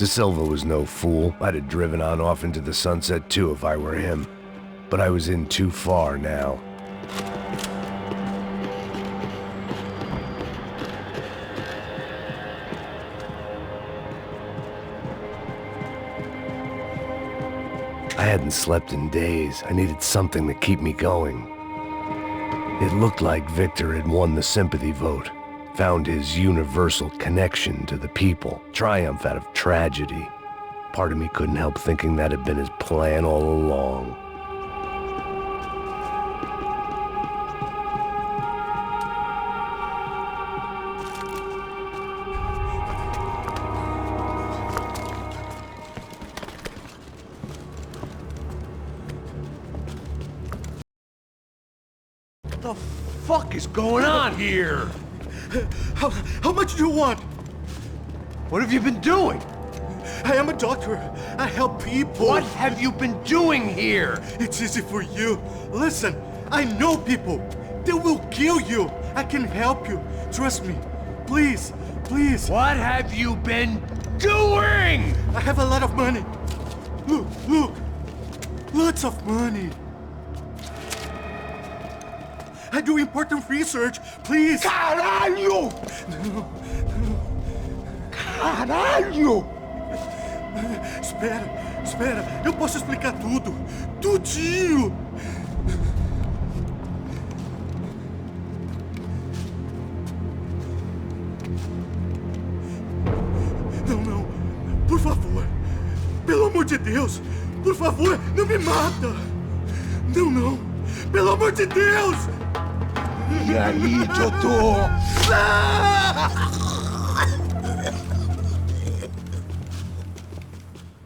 De Silva was no fool. I'd have driven on off into the sunset too if I were him. But I was in too far now. I hadn't slept in days. I needed something to keep me going. It looked like Victor had won the sympathy vote, found his universal connection to the people, triumph out of tragedy. Part of me couldn't help thinking that had been his plan all along. What the fuck is going on here? How much do you want? What have you been doing? I am a doctor. I help people. What have you been doing here? It's easy for you. Listen, I know people. They will kill you. I can help you. Trust me. Please, please. What have you been doing? I have a lot of money. Look, look. Lots of money. I do important research. Please. Caralho! Caralho! Espera, espera. Eu posso explicar tudo. Tudinho. Não, não. Por favor. Pelo amor de Deus. Por favor, não me mata. Não, não. Pelo amor de Deus. E aí, Jotô?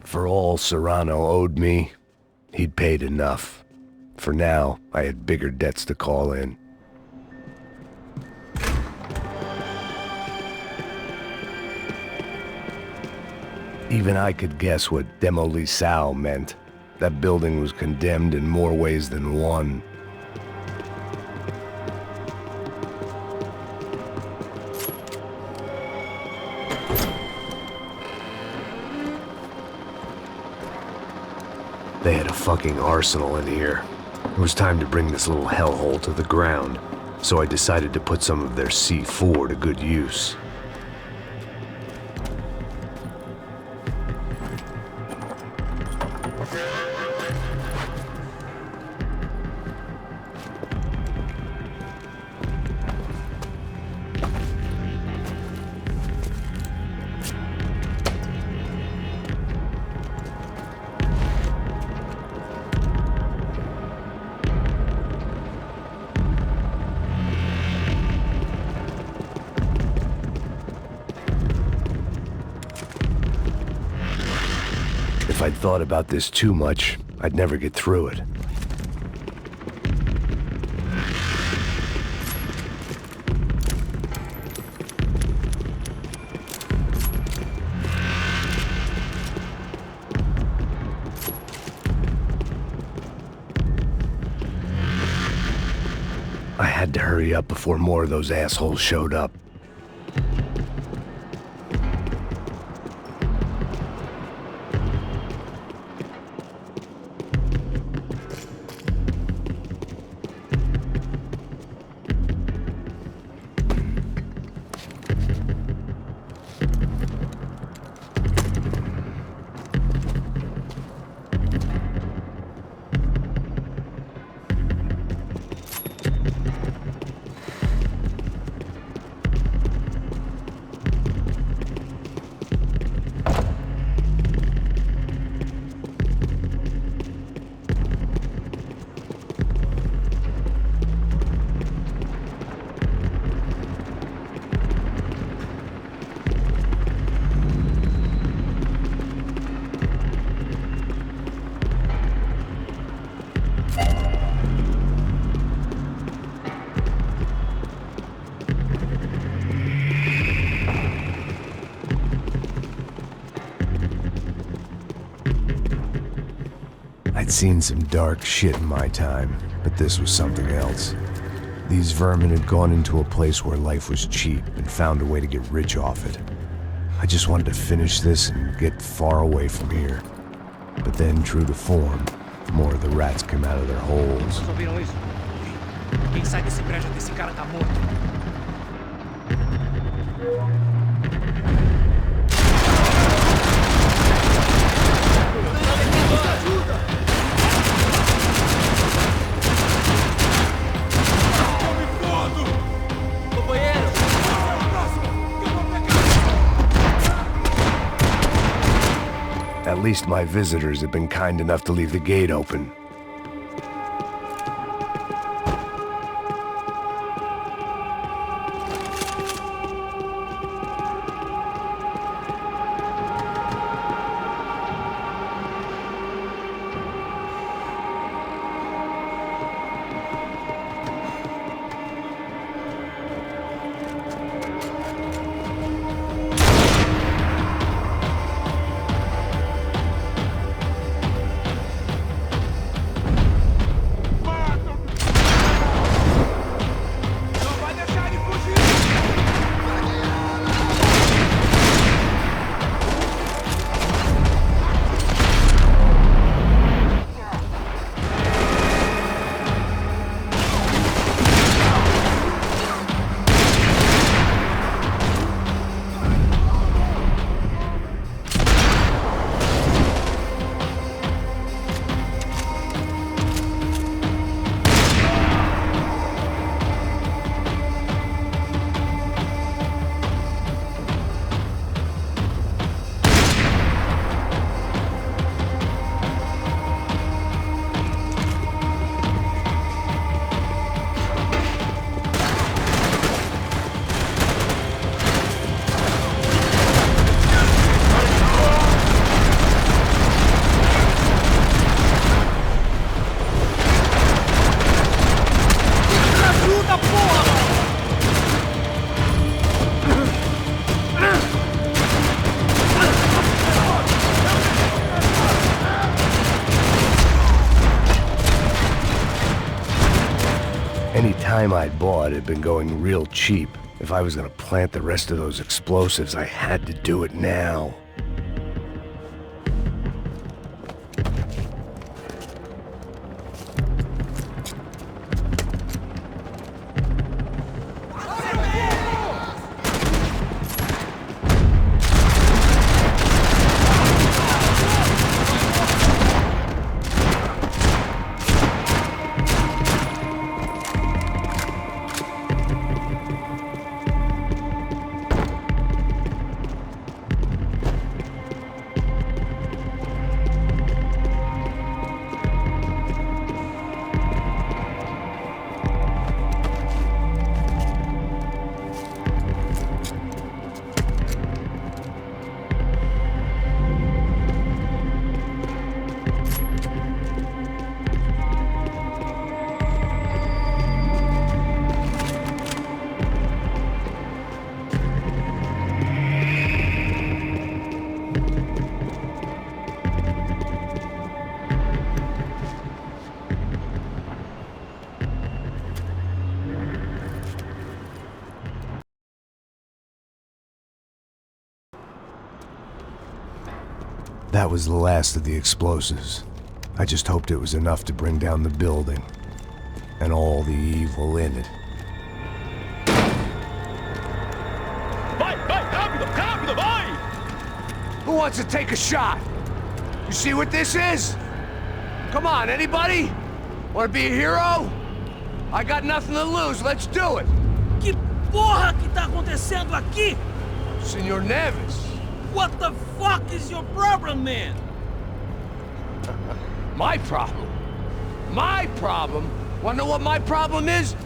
For all Serrano owed me, he'd paid enough. For now, I had bigger debts to call in. Even I could guess what demolição meant. That building was condemned in more ways than one. They had a fucking arsenal in here. It was time to bring this little hellhole to the ground, so I decided to put some of their C4 to good use. If I'd thought about this too much, I'd never get through it. I had to hurry up before more of those assholes showed up. I'd seen some dark shit in my time, but this was something else. These vermin had gone into a place where life was cheap and found a way to get rich off it. I just wanted to finish this and get far away from here. But then, true to form, more of the rats came out of their holes. Vocês ouviram isso? Quem sai desse prédio desse cara tá morto. At least my visitors have been kind enough to leave the gate open. Any time I'd bought had been going real cheap. If I was gonna plant the rest of those explosives, I had to do it now. That was the last of the explosives. I just hoped it was enough to bring down the building and all the evil in it. Vai, rápido, rápido, vai! Who wants to take a shot? You see what this is? Come on, anybody? Want to be a hero? I got nothing to lose, let's do it! Que porra que tá acontecendo aqui? Senor Neves. What the fuck is your problem, man? My problem? My problem? Wanna know what my problem is?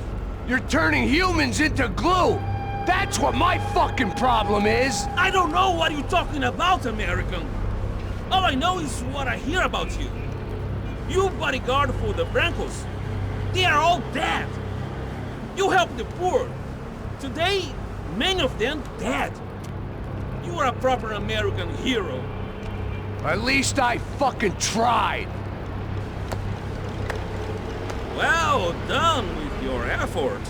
You're turning humans into glue! That's what my fucking problem is! I don't know what you're talking about, American. All I know is what I hear about you. You bodyguard for the Brancos. They are all dead. You help the poor. Today, many of them dead. You are a proper American hero. At least I fucking tried. Well done with your effort.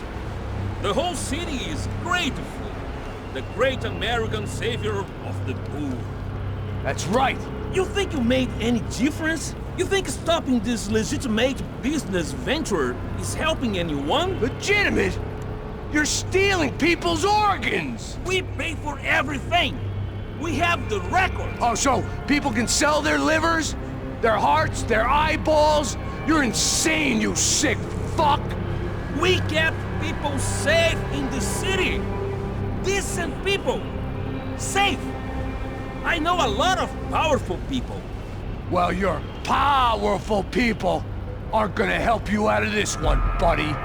The whole city is grateful. the great American savior of the poor. That's right. You think you made any difference? You think stopping this legitimate business venture is helping anyone? Legitimate? You're stealing people's organs! We pay for everything! We have the record! Oh, so people can sell their livers? Their hearts? Their eyeballs? You're insane, you sick fuck! We kept people safe in the city! Decent people! Safe! I know a lot of powerful people. Well, your powerful people aren't gonna help you out of this one, buddy.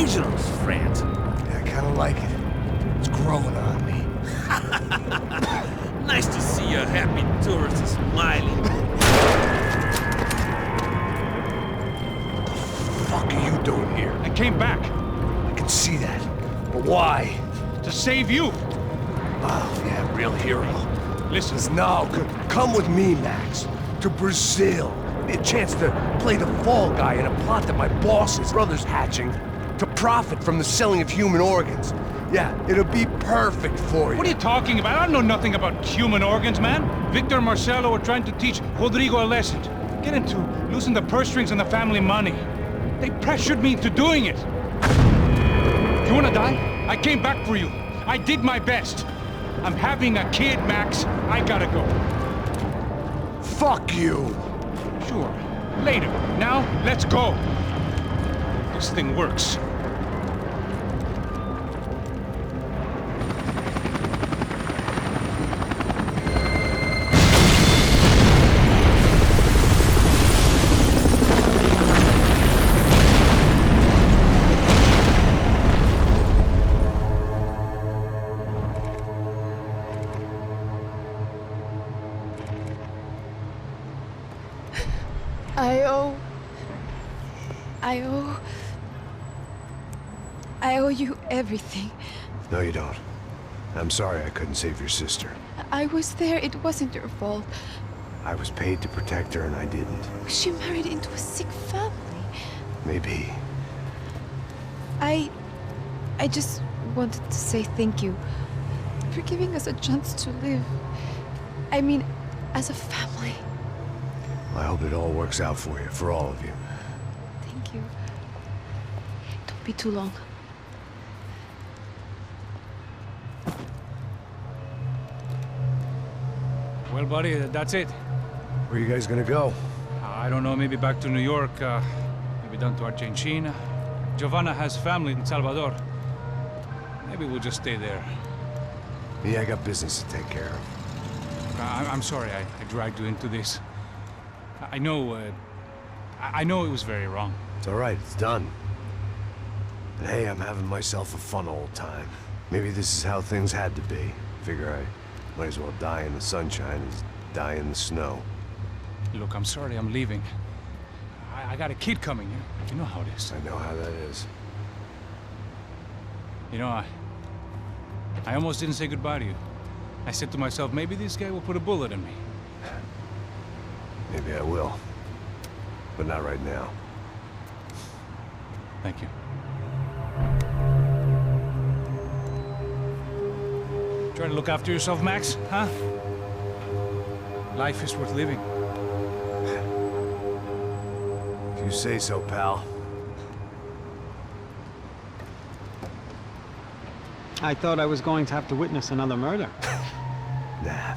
dangerous, friend. Yeah, I kinda like it. It's growing on me. Nice to see a happy tourist smiling. What the fuck are you doing here? I came back. I can see that. But why? To save you. Oh, yeah, real hero. Listen. No, come with me, Max. To Brazil. Be a chance to play the fall guy in a plot that my boss's brother's hatching to profit from the selling of human organs. Yeah, it'll be perfect for you. What are you talking about? I don't know nothing about human organs, man. Victor and Marcelo are trying to teach Rodrigo a lesson. Get him to loosen the purse strings on the family money. They pressured me into doing it. You wanna die? I came back for you. I did my best. I'm having a kid, Max. I gotta go. Fuck you. Sure. Later. Now, let's go. This thing works. I owe you everything. No, you don't. I'm sorry I couldn't save your sister. I was there. It wasn't your fault. I was paid to protect her and I didn't. She married into a sick family. Maybe. I just wanted to say thank you for giving us a chance to live. I mean, as a family. I hope it all works out for you, for all of you. Thank you. Don't be too long. Well, buddy, that's it. Where you guys gonna go? I don't know, maybe back to New York, maybe down to Argentina. Giovanna has family in Salvador. Maybe we'll just stay there. Yeah, I got business to take care of. I'm sorry I dragged you into this. I know it was very wrong. It's all right, it's done. But hey, I'm having myself a fun old time. Maybe this is how things had to be. Figure I might as well die in the sunshine as die in the snow. Look, I'm sorry I'm leaving. I got a kid coming, you know how it is. I know how that is. You know, I almost didn't say goodbye to you. I said to myself, maybe this guy will put a bullet in me. Maybe I will. But not right now. Thank you. Try to look after yourself, Max, huh? Life is worth living. If you say so, pal. I thought I was going to have to witness another murder. Nah.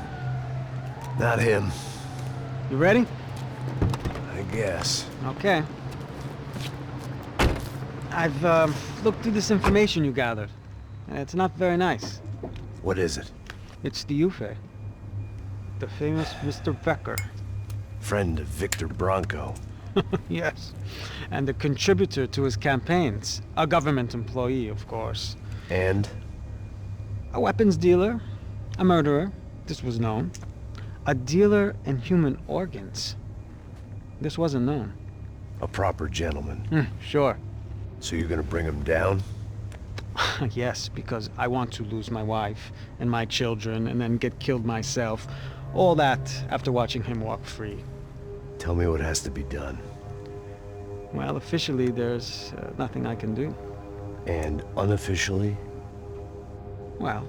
Not him. You ready? I guess. Okay. I've looked through this information you gathered. It's not very nice. What is it? It's the UFE. The famous Mr. Becker. Friend of Victor Bronco. Yes. And a contributor to his campaigns. A government employee, of course. And? A weapons dealer. A murderer. This was known. A dealer in human organs. This wasn't known. A proper gentleman. Sure. So you're gonna bring him down? Yes, because I want to lose my wife and my children and then get killed myself. All that after watching him walk free. Tell me what has to be done. Well, officially there's nothing I can do. And unofficially? Well,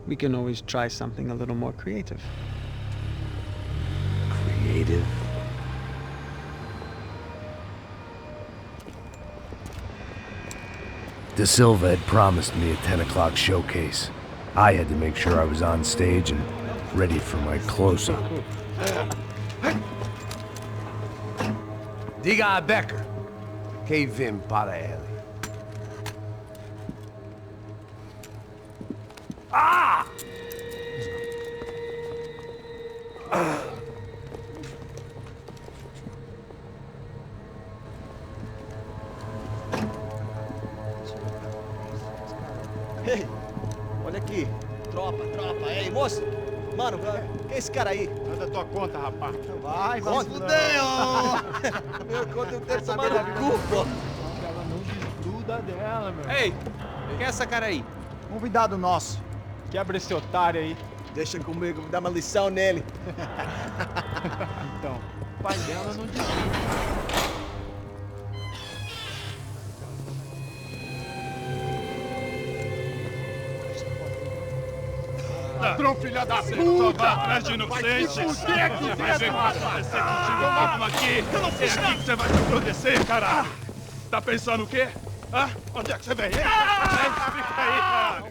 we can always try something a little more creative. Creative? De Silva had promised me a 10 o'clock showcase. I had to make sure I was on stage and ready for my close-up. Diga a Becker. Que vim para ele. Ah! Ei, olha aqui. Tropa. Ei, moço. Mano, quem é esse cara aí? Manda tua conta, rapaz. Vai se fuder, ô! Meu conta eu quero saber da culpa. Ela não desgruda dela, meu. Ei, quem é essa cara aí? Convidado nosso. Quebra esse otário aí. Deixa comigo, vou dar uma lição nele. Então, o pai dela não desgruda. Ladrão, filha da puta! Vai atrás de inocente! Vai ver o que vai acontecer contigo mesmo aqui! É aqui que você vai se proteger, caralho! Tá pensando o quê? Hã? Onde é que você vem? Fica aí, caralho!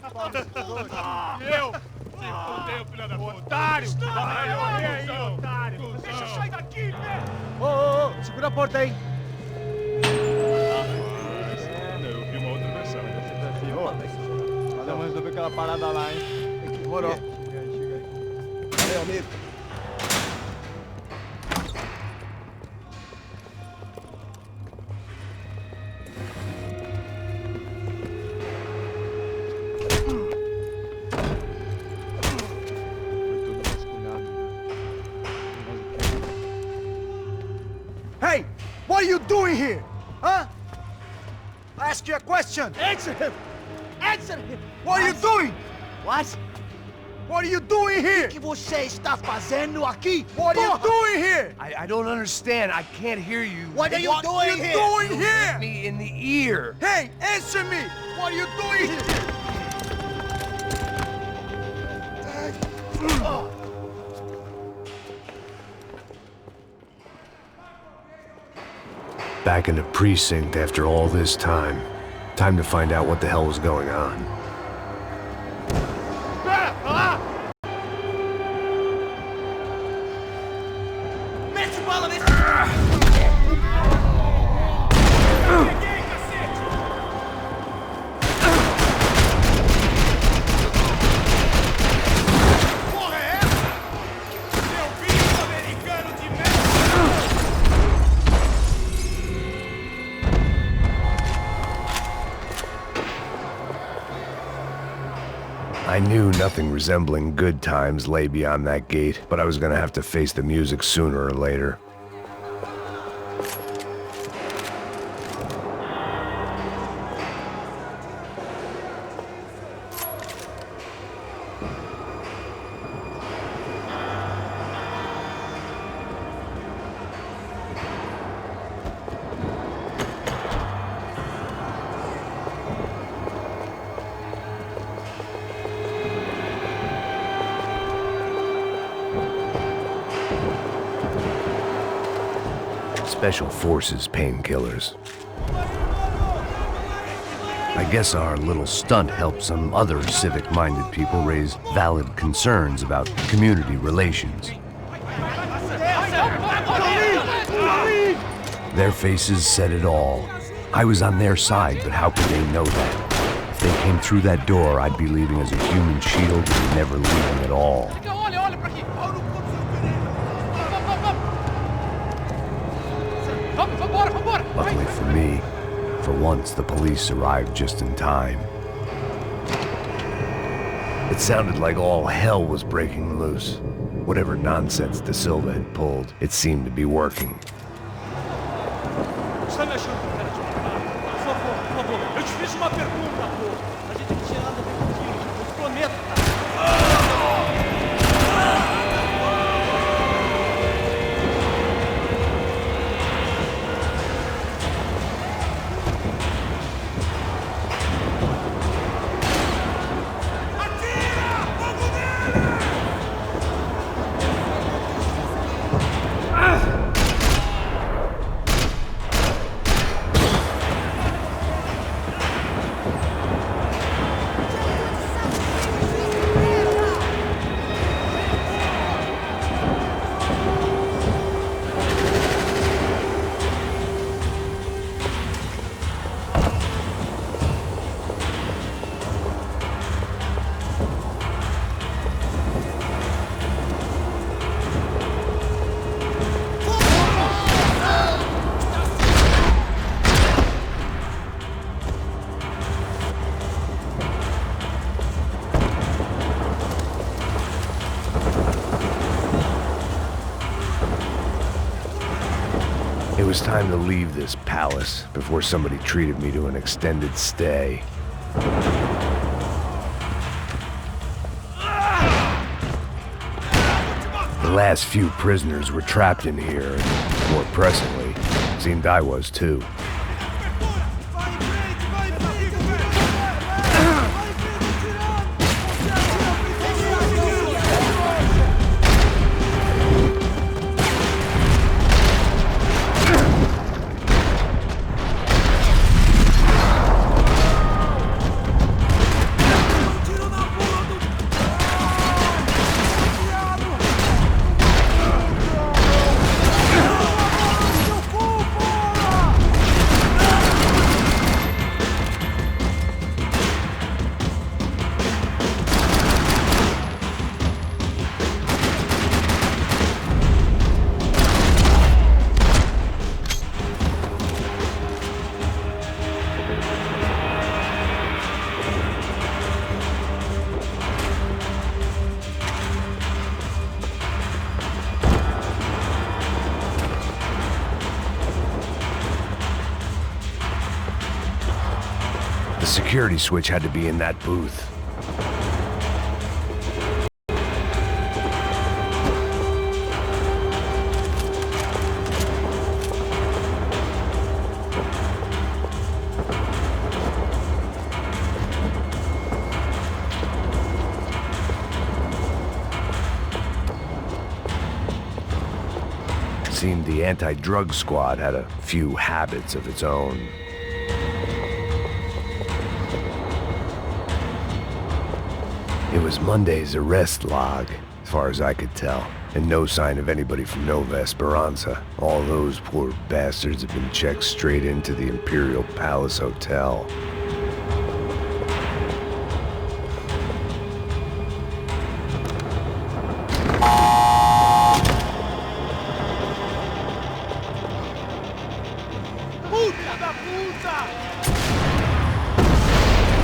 Eu? Se fudeu, filha da puta! Otário! Vai, ô, otário! Deixa eu sair daqui, né? Ô, segura a porta aí! Eu vi uma outra versão. Vamos resolver aquela parada lá, hein? Demorou. Chega aí. Valeu, amigo. Hey! What are you doing here? Huh? I ask you a question. Answer him! Answer him! What are you doing? What? What are you doing here? O que você está fazendo aqui? What are you doing here? I don't understand. I can't hear you. What are you doing here? Doing You here? hit me in the ear. Hey, answer me! What are you doing here? Back in the precinct after all this time. Time to find out what the hell was going on. I knew nothing resembling good times lay beyond that gate, but I was gonna have to face the music sooner or later. Special Forces painkillers. I guess our little stunt helped some other civic-minded people raise valid concerns about community relations. Their faces said it all. I was on their side, but how could they know that? If they came through that door, I'd be leaving as a human shield and never leaving at all. Luckily for me, for once the police arrived just in time. It sounded like all hell was breaking loose. Whatever nonsense De Silva had pulled, it seemed to be working. It was time to leave this palace before somebody treated me to an extended stay. The last few prisoners were trapped in here, and more pressingly, it seemed I was too. The security switch had to be in that booth. It seemed the anti-drug squad had a few habits of its own. It was Monday's arrest log, as far as I could tell, and no sign of anybody from Nova Esperanza. All those poor bastards had been checked straight into the Imperial Palace Hotel.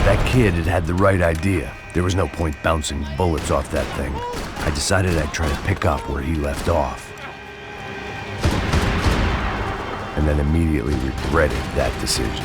That kid had had the right idea. There was no point bouncing bullets off that thing. I decided I'd try to pick up where he left off. And then immediately regretted that decision.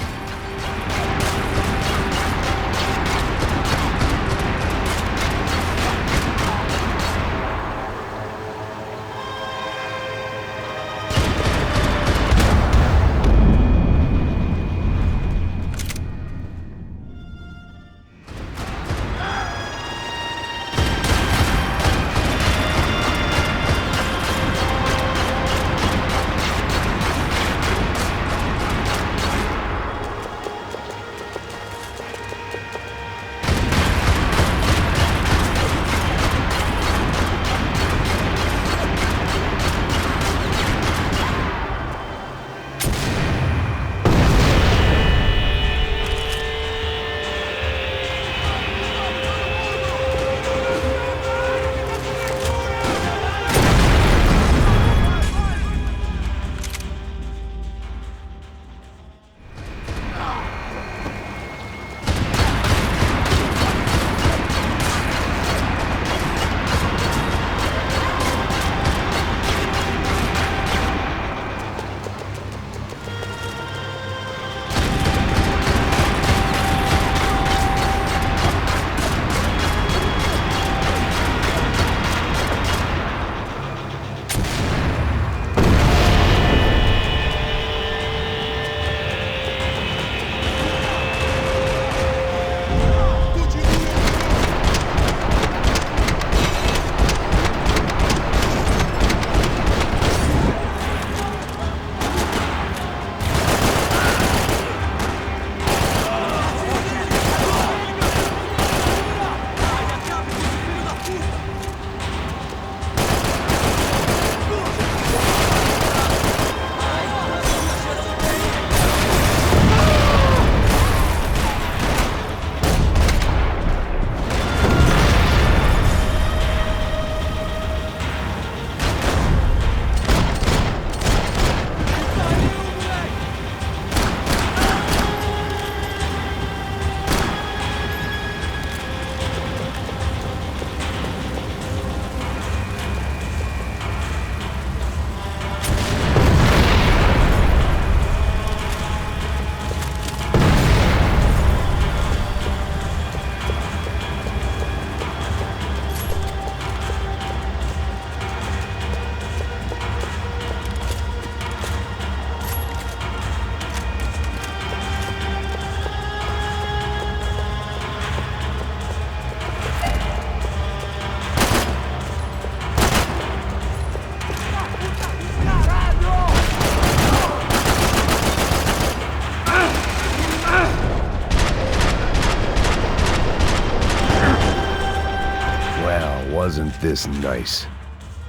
Wasn't this nice?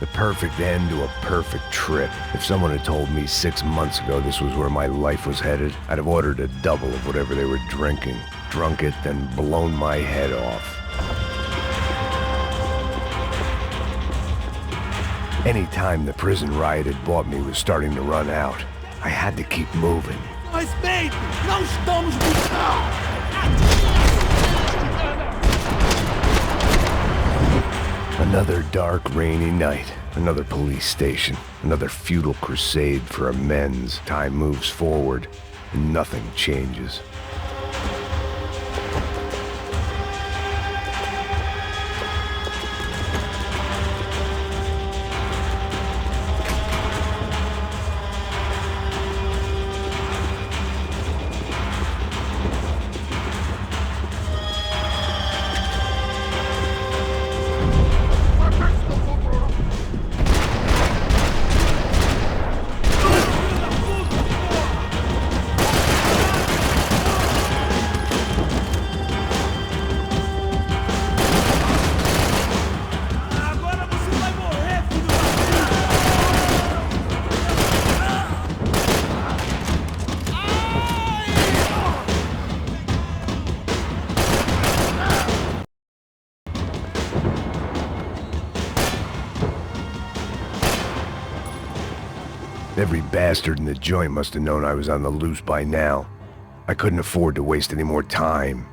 The perfect end to a perfect trip. If someone had told me 6 months ago this was where my life was headed, I'd have ordered a double of whatever they were drinking, drunk it, then blown my head off. Any time the prison riot had bought me was starting to run out. I had to keep moving. Respeito! Não estamos buscando! Another dark, rainy night. Another police station. Another futile crusade for amends. Time moves forward, and nothing changes. Every bastard in the joint must have known I was on the loose by now. I couldn't afford to waste any more time.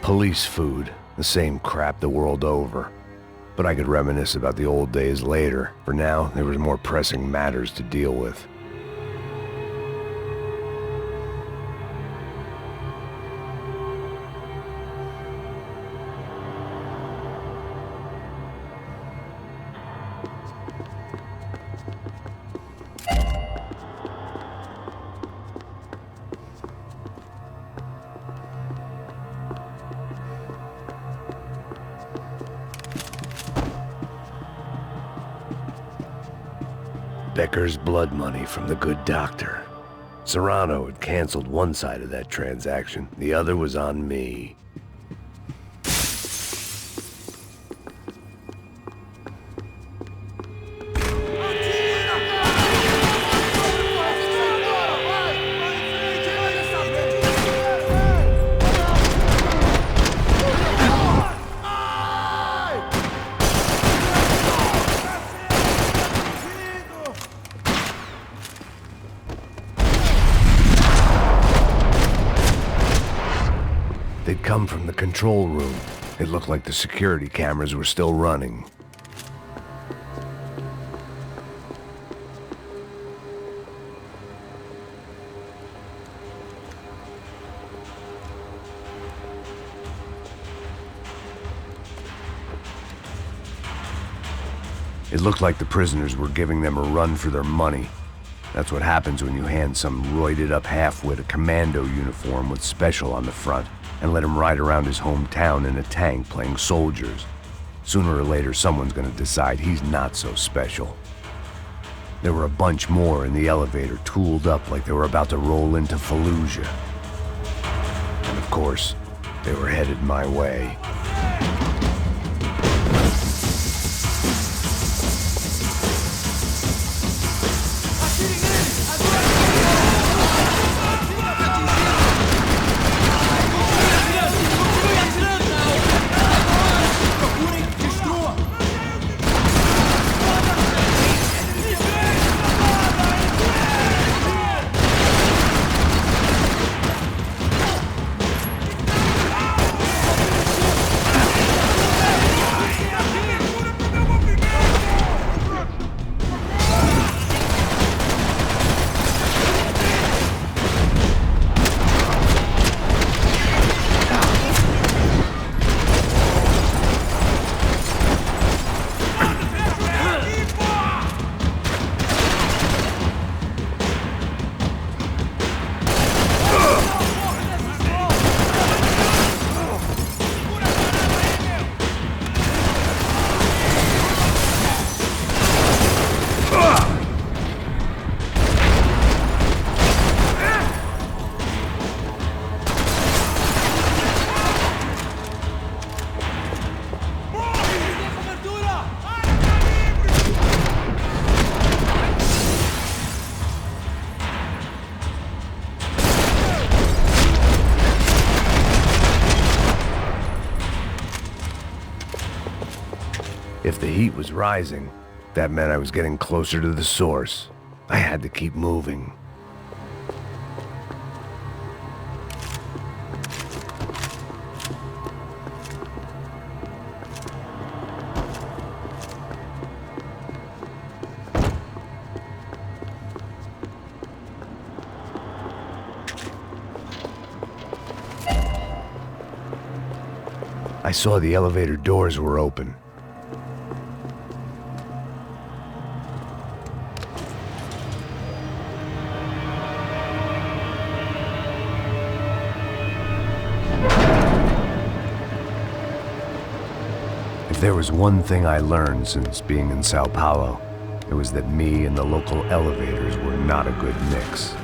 Police food, the same crap the world over. But I could reminisce about the old days later. For now, there was more pressing matters to deal with. Becker's blood money from the good doctor. Serrano had canceled one side of that transaction. The other was on me. They'd come from the control room. It looked like the security cameras were still running. It looked like the prisoners were giving them a run for their money. That's what happens when you hand some roided-up halfwit a commando uniform with special on the front and let him ride around his hometown in a tank playing soldiers. Sooner or later, someone's gonna decide he's not so special. There were a bunch more in the elevator, tooled up like they were about to roll into Fallujah. And of course, they were headed my way. If the heat was rising, that meant I was getting closer to the source. I had to keep moving. I saw the elevator doors were open. If there was one thing I learned since being in São Paulo, it was that me and the local elevators were not a good mix.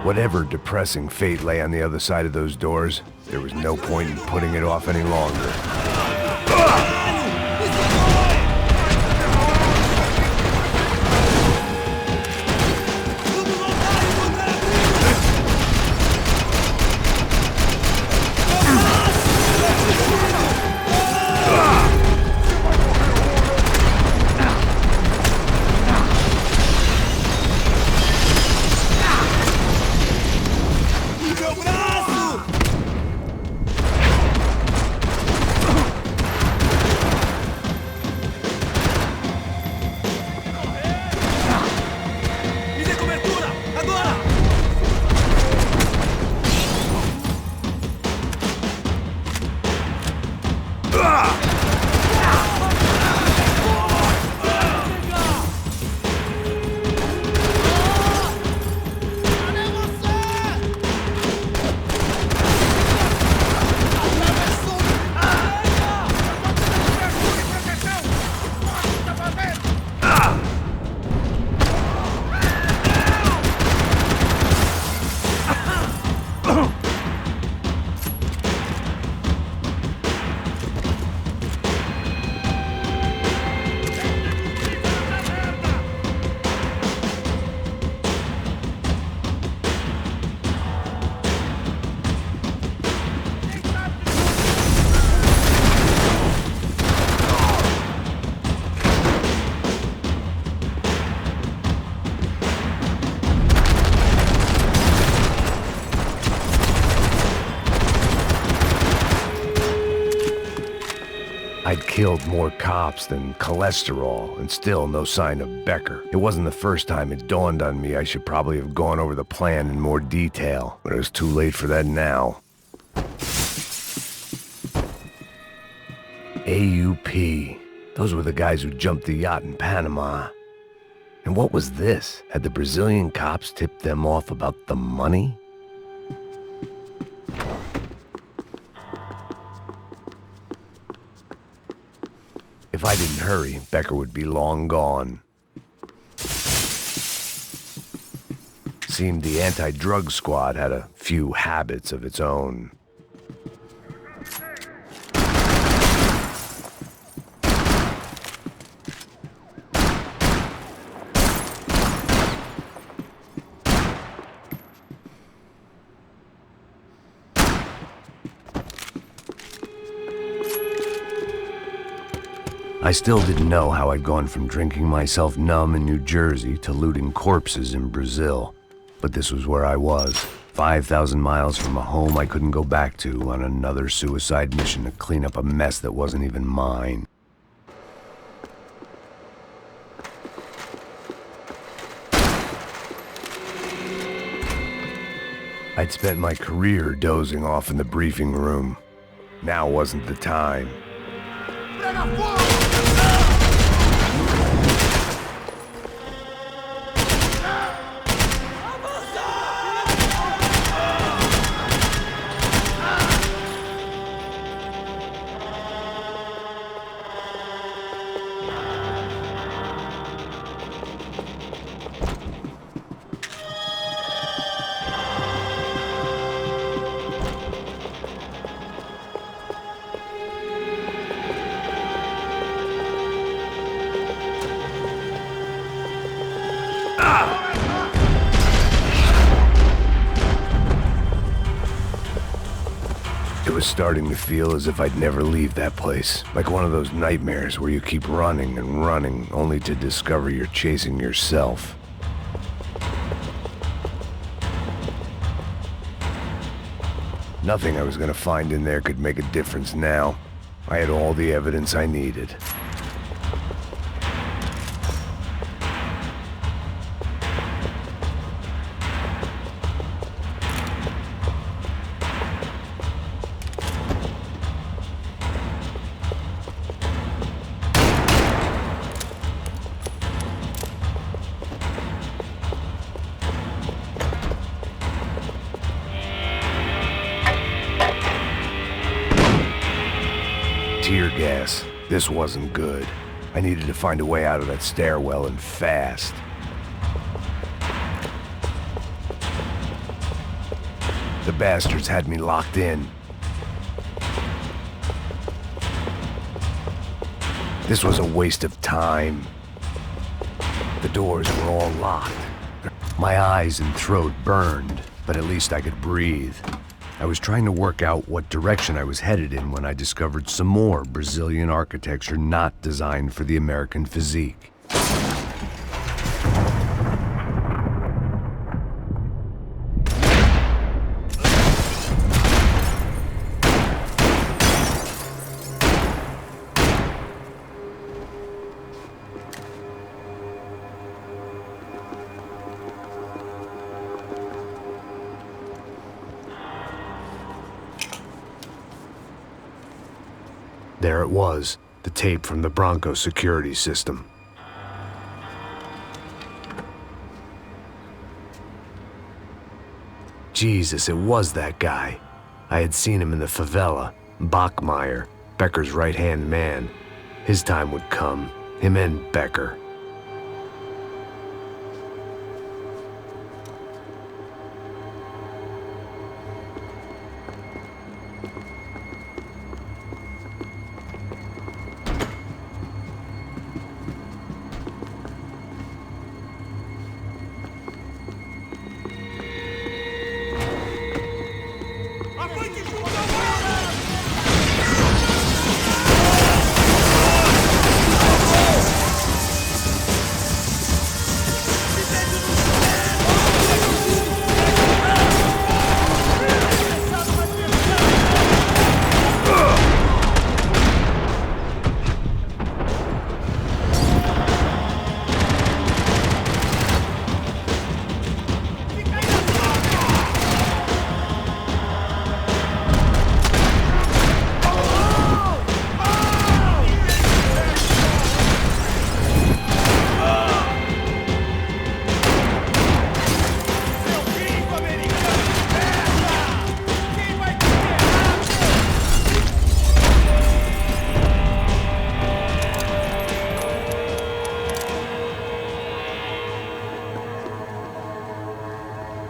Whatever depressing fate lay on the other side of those doors, there was no point in putting it off any longer. I'd killed more cops than cholesterol, and still no sign of Becker. It wasn't the first time it dawned on me I should probably have gone over the plan in more detail, but it was too late for that now. AUP. Those were the guys who jumped the yacht in Panama. And what was this? Had the Brazilian cops tipped them off about the money? If I didn't hurry, Becker would be long gone. Seemed the anti-drug squad had a few habits of its own. I still didn't know how I'd gone from drinking myself numb in New Jersey to looting corpses in Brazil. But this was where I was, 5,000 miles from a home I couldn't go back to, on another suicide mission to clean up a mess that wasn't even mine. I'd spent my career dozing off in the briefing room. Now wasn't the time. It was starting to feel as if I'd never leave that place. Like one of those nightmares where you keep running and running, only to discover you're chasing yourself. Nothing I was gonna find in there could make a difference now. I had all the evidence I needed. Tear gas. This wasn't good. I needed to find a way out of that stairwell, and fast. The bastards had me locked in. This was a waste of time. The doors were all locked. My eyes and throat burned, but at least I could breathe. I was trying to work out what direction I was headed in when I discovered some more Brazilian architecture not designed for the American physique. There it was, the tape from the Bronco security system. Jesus, it was that guy. I had seen him in the favela, Bachmeyer, Becker's right-hand man. His time would come, him and Becker.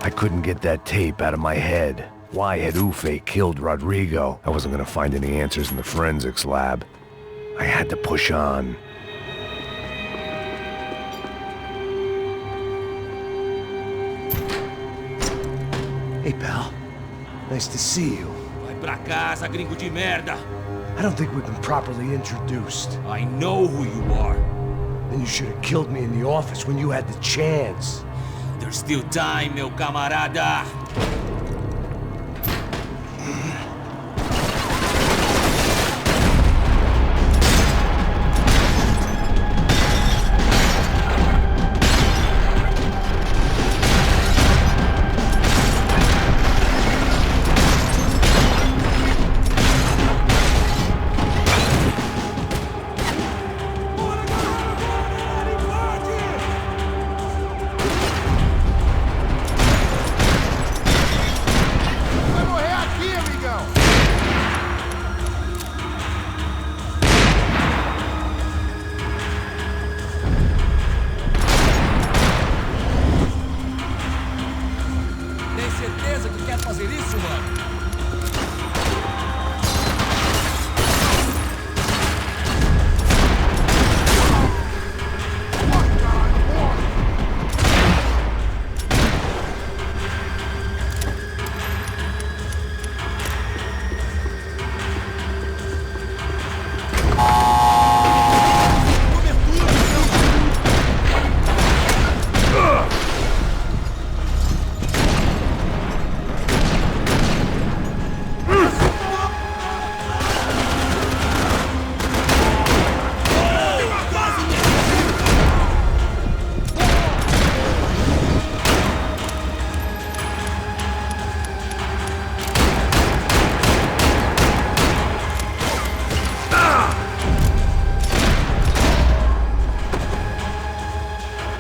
I couldn't get that tape out of my head. Why had Ufe killed Rodrigo? I wasn't gonna find any answers in the forensics lab. I had to push on. Hey, pal. Nice to see you. Vai pra casa, gringo de merda. I don't think we've been properly introduced. I know who you are. Then you should have killed me in the office when you had the chance. There's still time, meu camarada.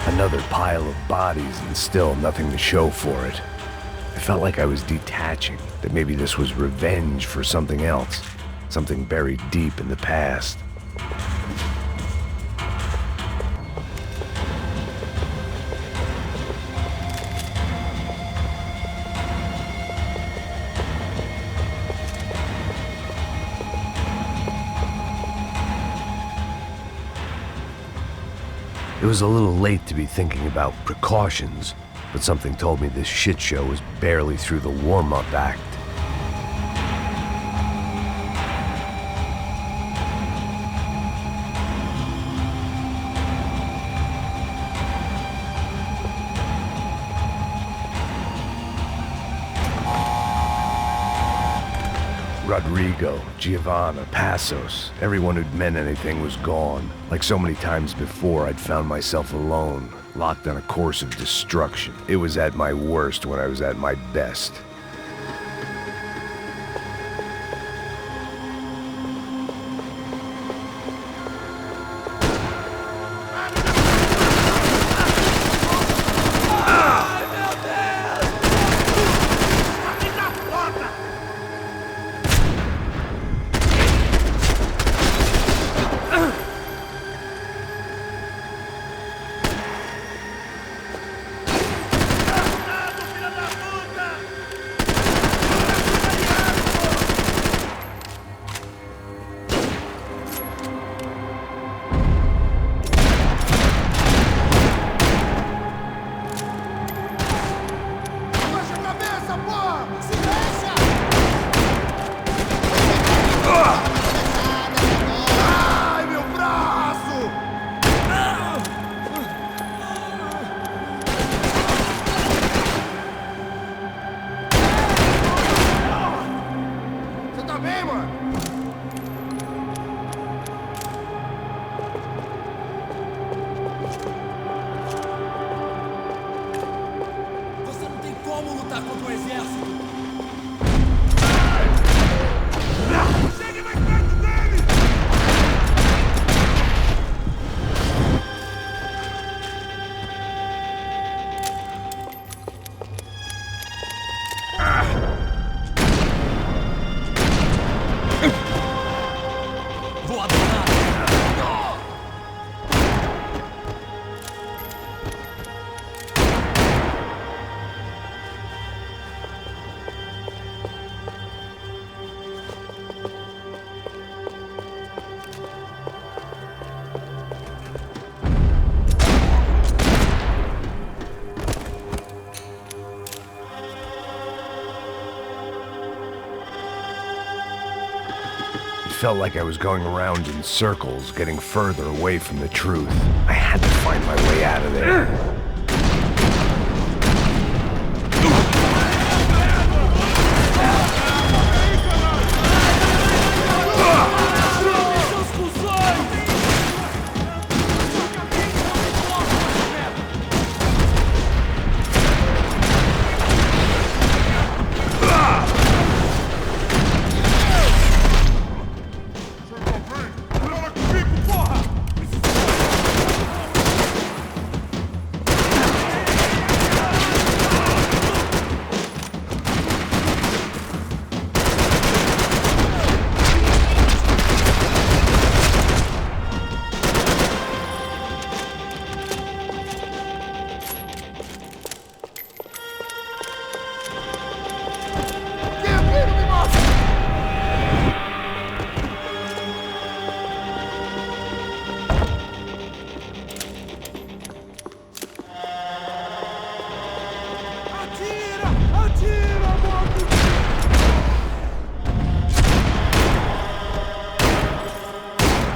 Another pile of bodies and still nothing to show for it. I felt like I was detaching, that maybe this was revenge for something else, something buried deep in the past. It was a little late to be thinking about precautions, but something told me this shit show was barely through the warm-up act. Rodrigo, Giovanna, Passos, everyone who'd meant anything was gone. Like so many times before, I'd found myself alone, locked on a course of destruction. It was at my worst when I was at my best. Felt like I was going around in circles, getting further away from the truth. I had to find my way out of there.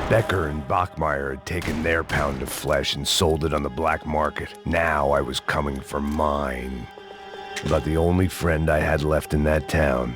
Becker and Bachmeyer had taken their pound of flesh and sold it on the black market. Now I was coming for mine. About the only friend I had left in that town.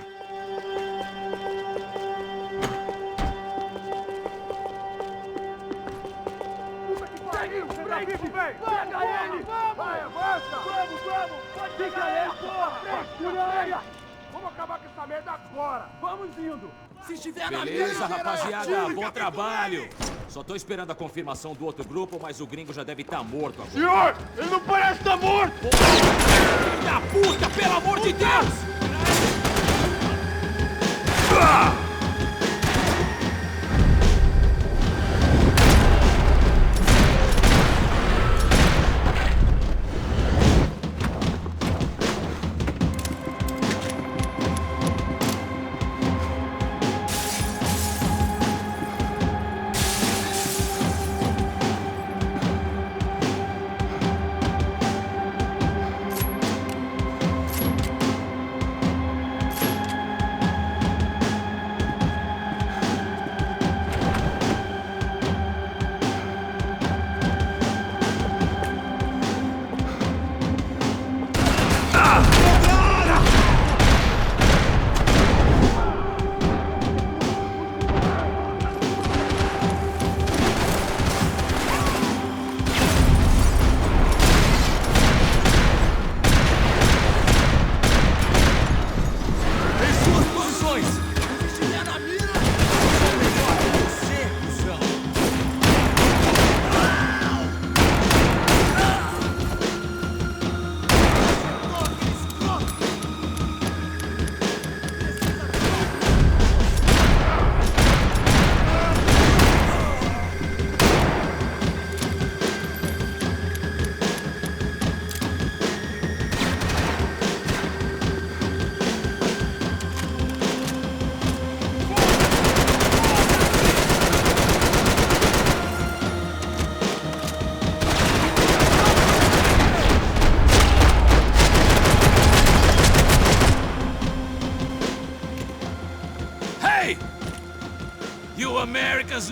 Beleza, rapaziada, bom trabalho. Só tô esperando a confirmação do outro grupo, mas o gringo já deve estar morto agora. Senhor, ele não parece estar morto! Filho da puta, pelo amor de Deus!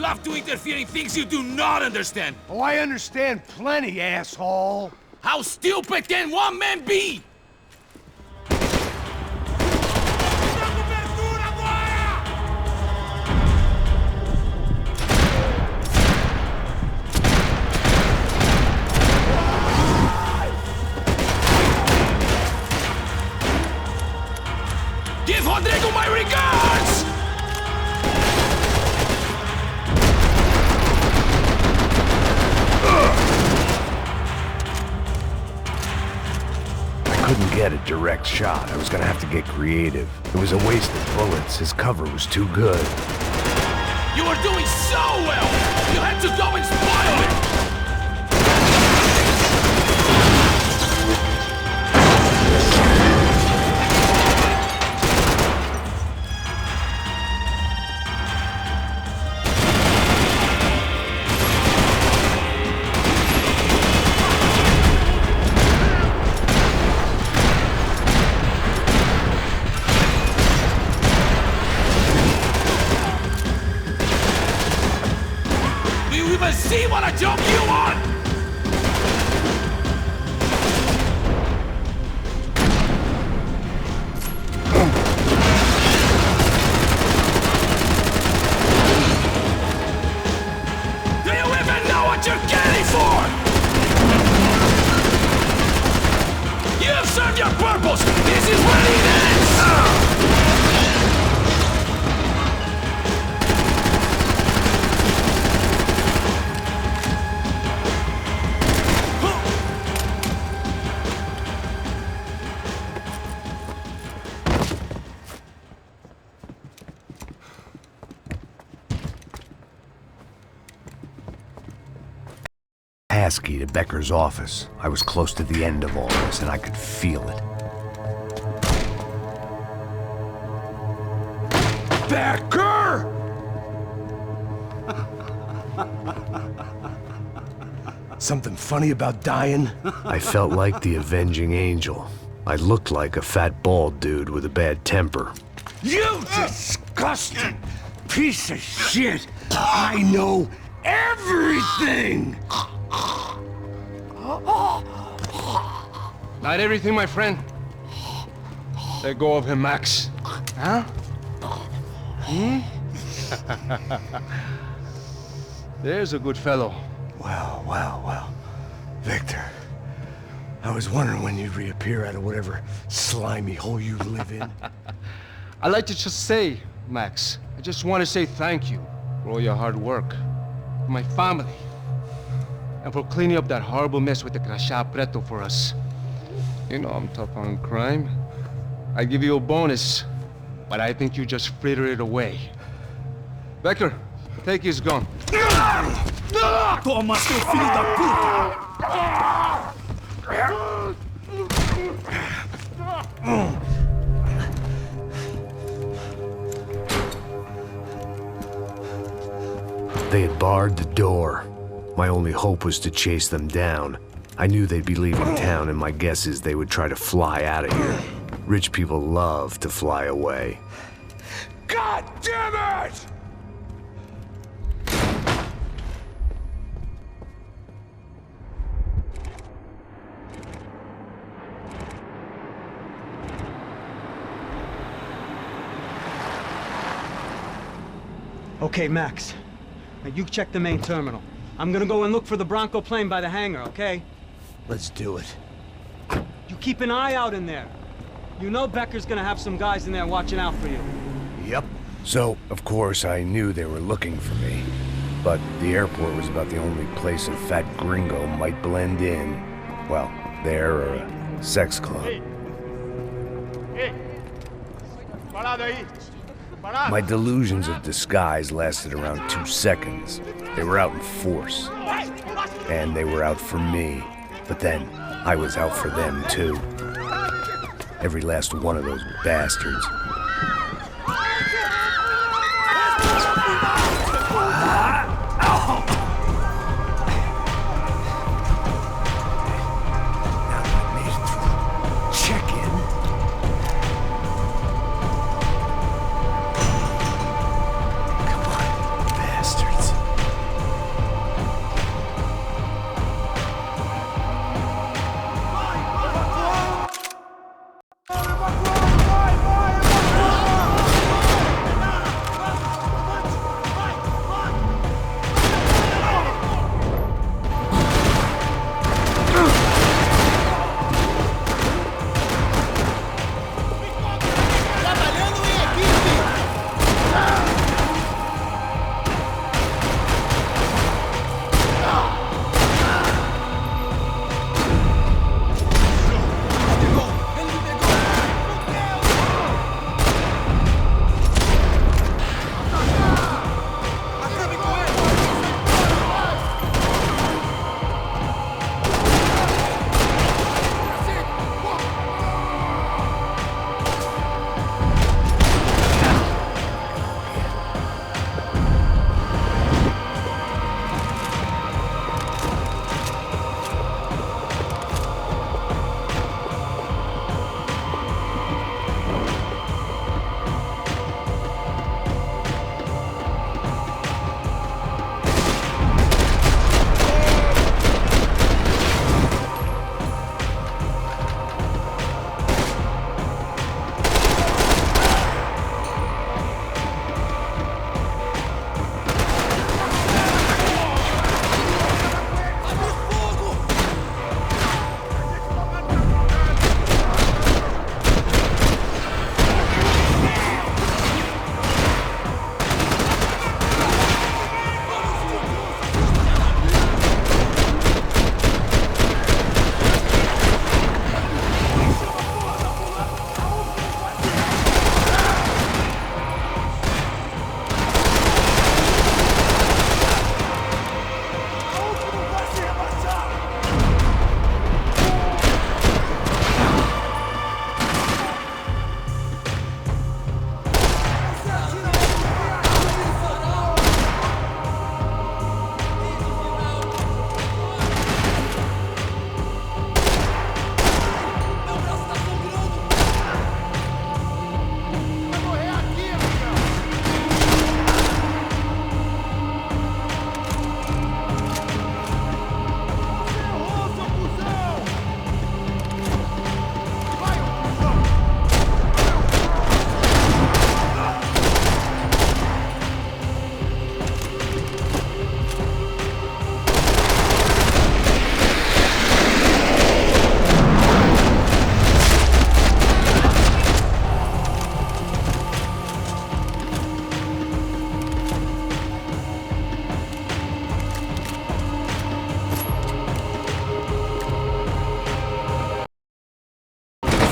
love to interfere in things you do not understand. Oh, I understand plenty, asshole. How stupid can one man be? Give Rodrigo my regards! I couldn't get a direct shot. I was gonna have to get creative. It was a waste of bullets. His cover was too good. You were doing so well! You had to go and spoil it! See what a joke you are! Do you even know what you're getting for? You have served your purpose! This is where it ends! Passkey to Becker's office. I was close to the end of all this, and I could feel it. Becker! Something funny about dying? I felt like the avenging angel. I looked like a fat bald dude with a bad temper. You disgusting piece of shit! I know everything! Not everything, my friend. Let go of him, Max. Huh? Hmm? There's a good fellow. Well. Victor, I was wondering when you'd reappear out of whatever slimy hole you live in. I'd like to just say, Max, I just want to say thank you for all your hard work, for my family, and for cleaning up that horrible mess with the Crachá Preto for us. You know I'm tough on crime. I give you a bonus, but I think you just frittered it away. Becker, take his gun. Toma, seu filho da puta! They had barred the door. My only hope was to chase them down. I knew they'd be leaving town, and my guess is they would try to fly out of here. Rich people love to fly away. God damn it! Okay, Max. Now you check the main terminal. I'm gonna go and look for the Bronco plane by the hangar, okay? Let's do it. You keep an eye out in there. You know Becker's gonna have some guys in there watching out for you. Yep. So, of course, I knew they were looking for me. But the airport was about the only place a fat gringo might blend in. Well, there or a sex club. My delusions of disguise lasted around 2 seconds. They were out in force. And they were out for me. But then, I was out for them too. Every last one of those bastards.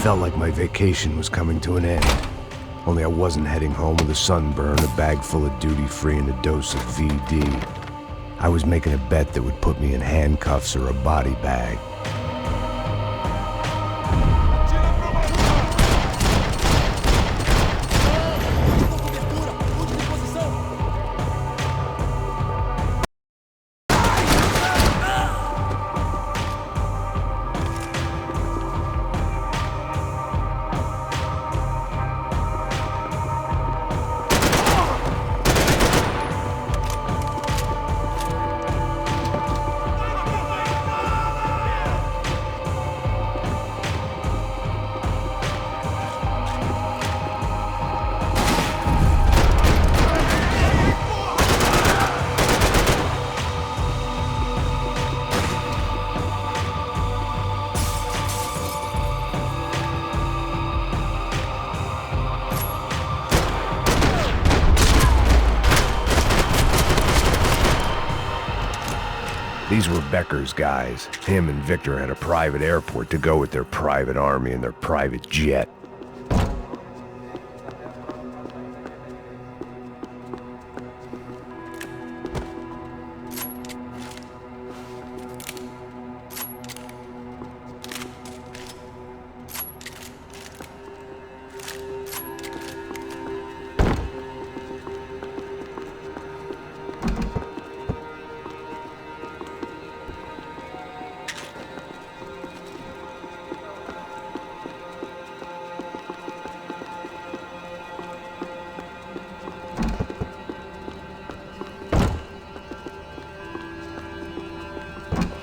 felt like my vacation was coming to an end. Only I wasn't heading home with a sunburn, a bag full of duty-free, and a dose of VD. I was making a bet that would put me in handcuffs or a body bag. These were Becker's guys. Him and Victor had a private airport to go with their private army and their private jet.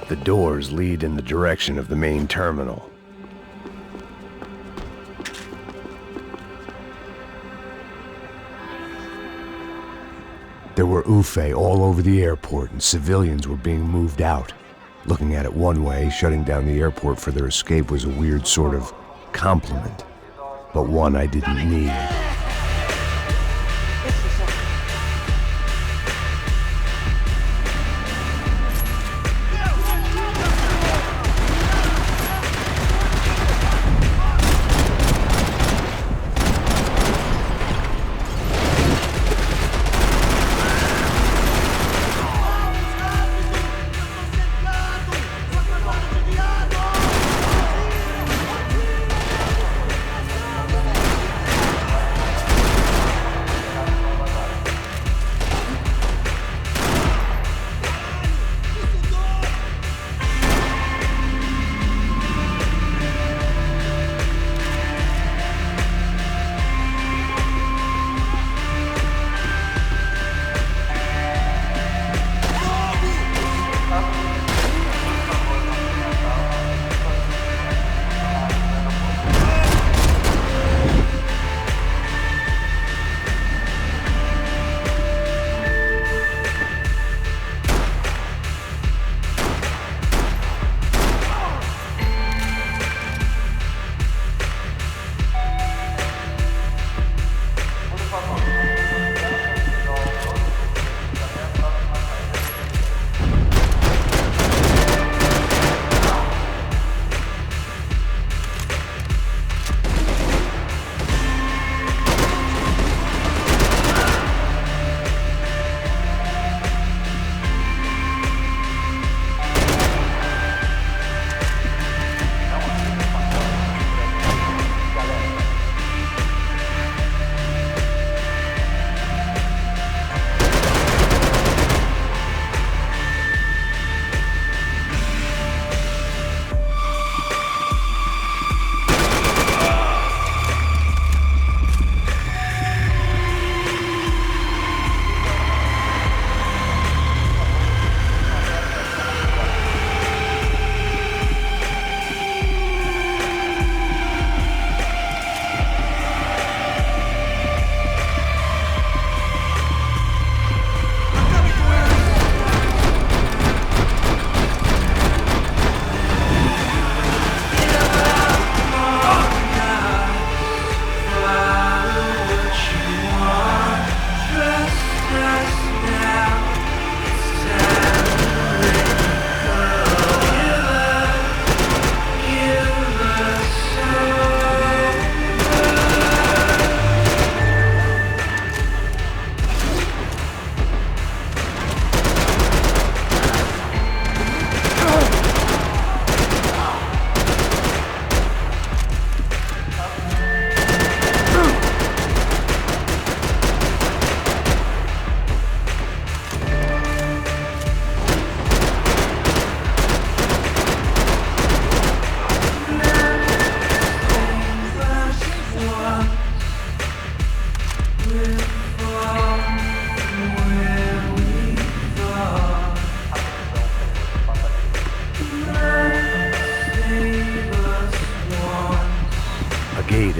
The doors lead in the direction of the main terminal. There were UFE all over the airport, and civilians were being moved out. Looking at it one way, shutting down the airport for their escape was a weird sort of compliment, but one I didn't need.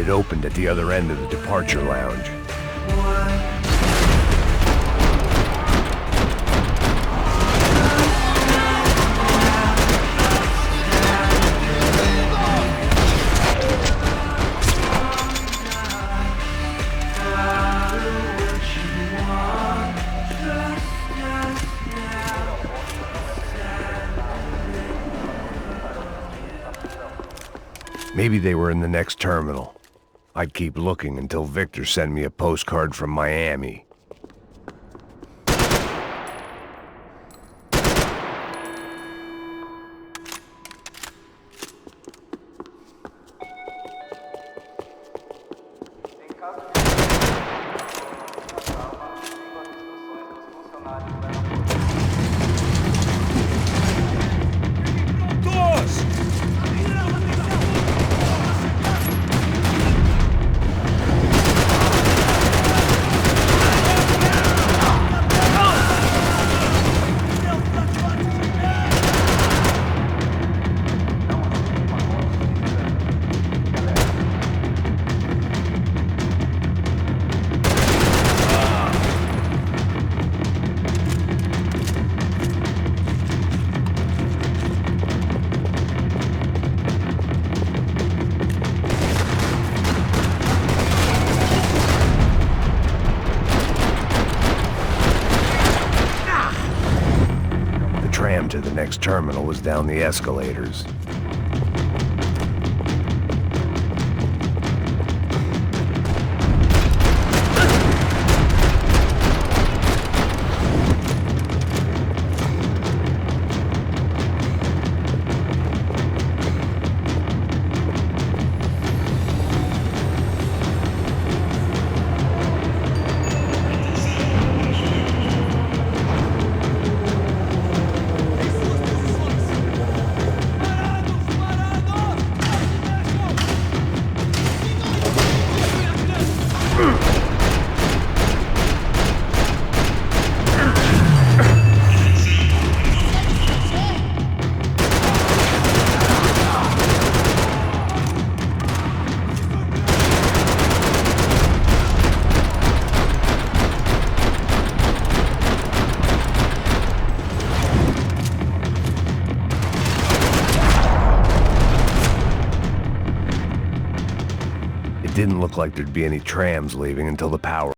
had opened at the other end of the departure lounge. Maybe they were in the next terminal. I'd keep looking until Victor sent me a postcard from Miami. To the next terminal was down the escalators. It didn't look like there'd be any trams leaving until the power.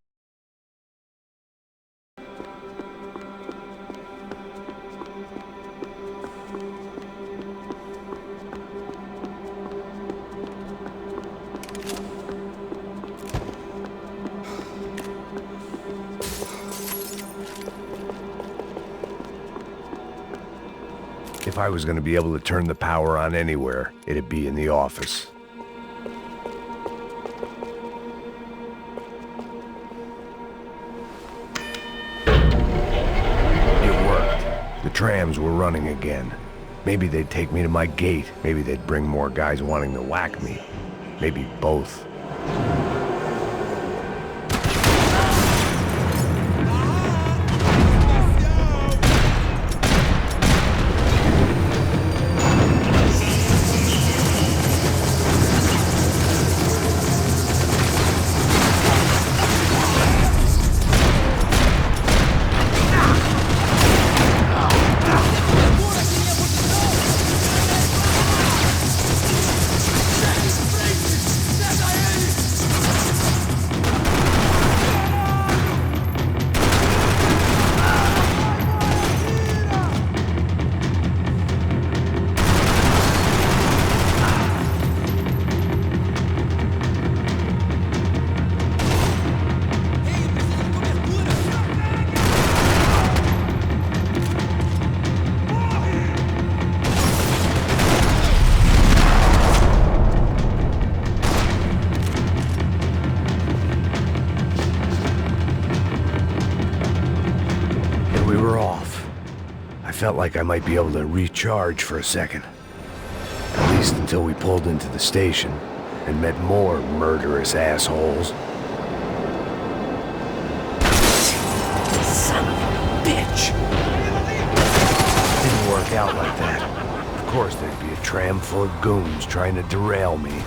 If I was going to be able to turn the power on anywhere, it'd be in the office. The trams were running again. Maybe they'd take me to my gate. Maybe they'd bring more guys wanting to whack me. Maybe both. Felt like I might be able to recharge for a second. At least until we pulled into the station and met more murderous assholes. Son of a bitch! Didn't work out like that. Of course there'd be a tram full of goons trying to derail me.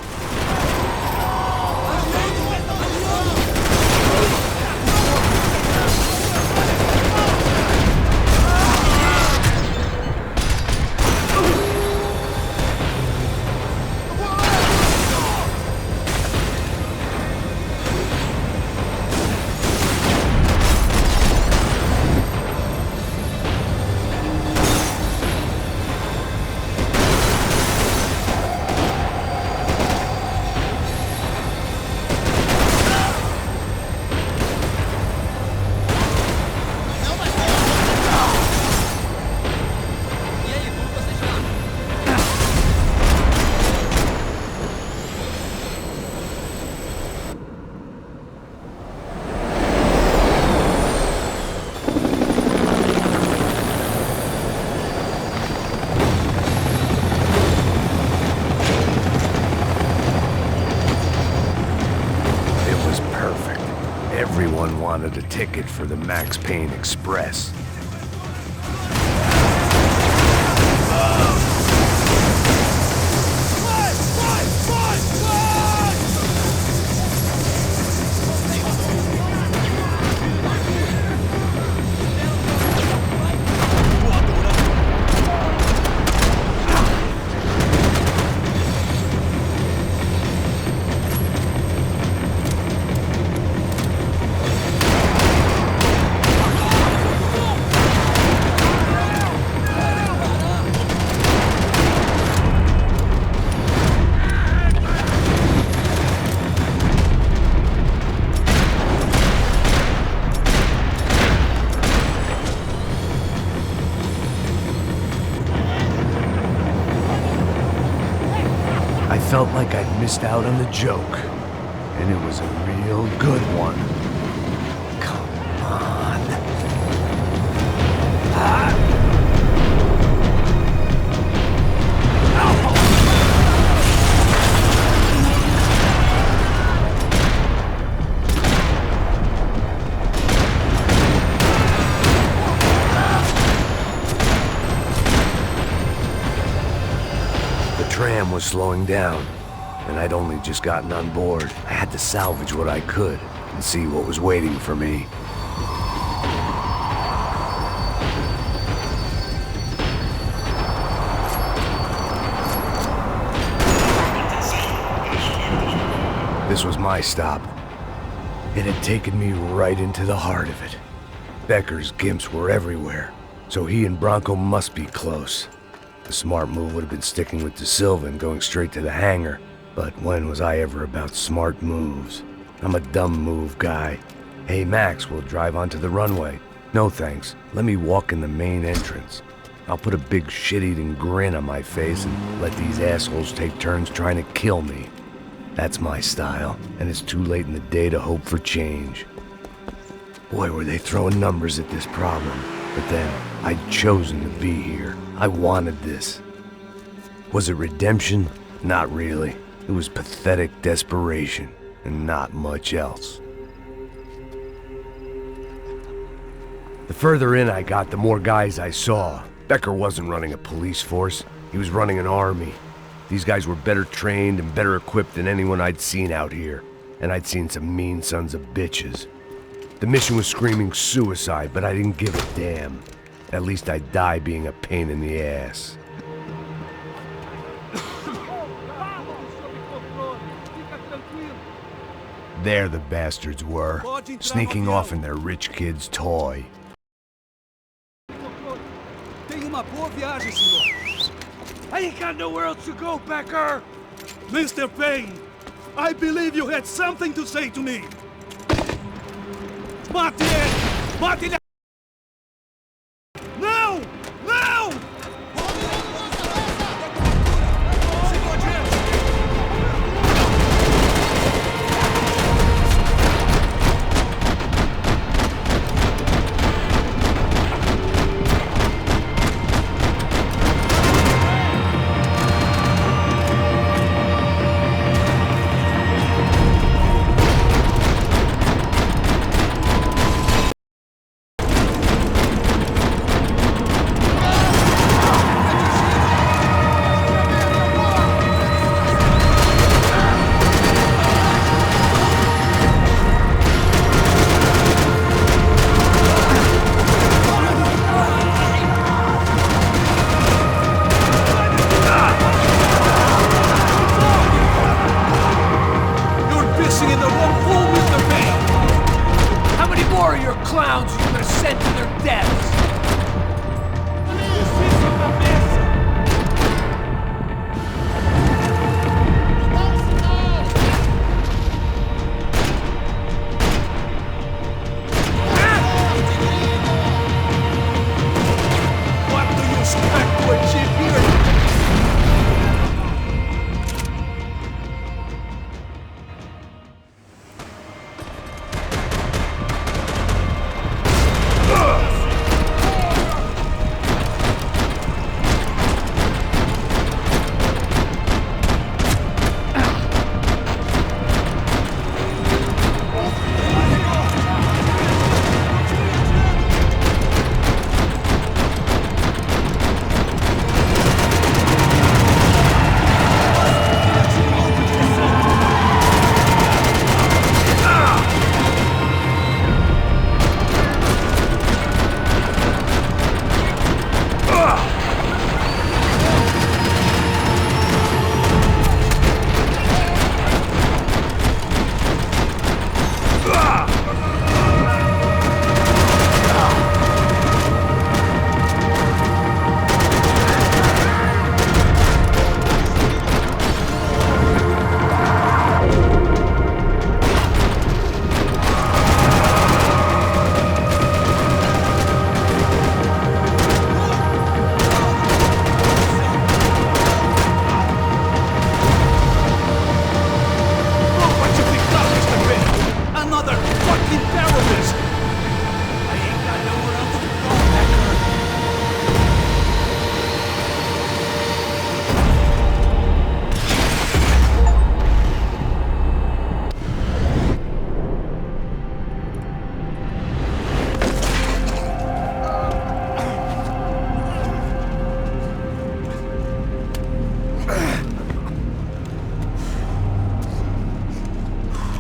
wanted a ticket for the Max Payne Express. I felt like I'd missed out on the joke, and it was a real good one. Come on. The tram was slowing down, and I'd only just gotten on board. I had to salvage what I could and see what was waiting for me. This was my stop. It had taken me right into the heart of it. Becker's gimps were everywhere, so he and Bronco must be close. The smart move would have been sticking with De Silva and going straight to the hangar, but when was I ever about smart moves? I'm a dumb move guy. Hey Max, we'll drive onto the runway. No thanks, let me walk in the main entrance. I'll put a big shit-eating grin on my face and let these assholes take turns trying to kill me. That's my style, and it's too late in the day to hope for change. Boy, were they throwing numbers at this problem. But then, I'd chosen to be here. I wanted this. Was it redemption? Not really. It was pathetic desperation, and not much else. The further in I got, the more guys I saw. Becker wasn't running a police force. He was running an army. These guys were better trained and better equipped than anyone I'd seen out here. And I'd seen some mean sons of bitches. The mission was screaming suicide, but I didn't give a damn. At least I'd die being a pain in the ass. There the bastards were, sneaking off in their rich kid's toy. Tenha uma boa viagem, senhor. I ain't got nowhere else to go, Becker. Mr. Payne, I believe you had something to say to me. Mate ele! Mate ele!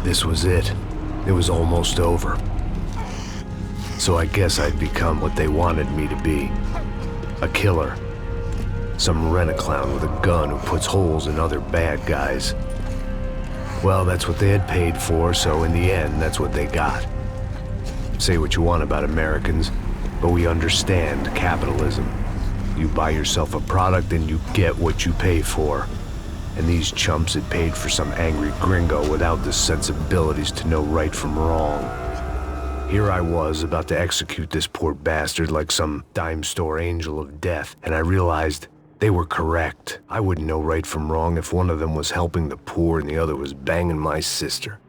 This was it. It was almost over. So I guess I'd become what they wanted me to be. A killer. Some rent-a-clown with a gun who puts holes in other bad guys. Well, that's what they had paid for, so in the end, that's what they got. Say what you want about Americans, but we understand capitalism. You buy yourself a product and you get what you pay for. And these chumps had paid for some angry gringo without the sensibilities to know right from wrong. Here I was, about to execute this poor bastard like some dime store angel of death, and I realized they were correct. I wouldn't know right from wrong if one of them was helping the poor and the other was banging my sister.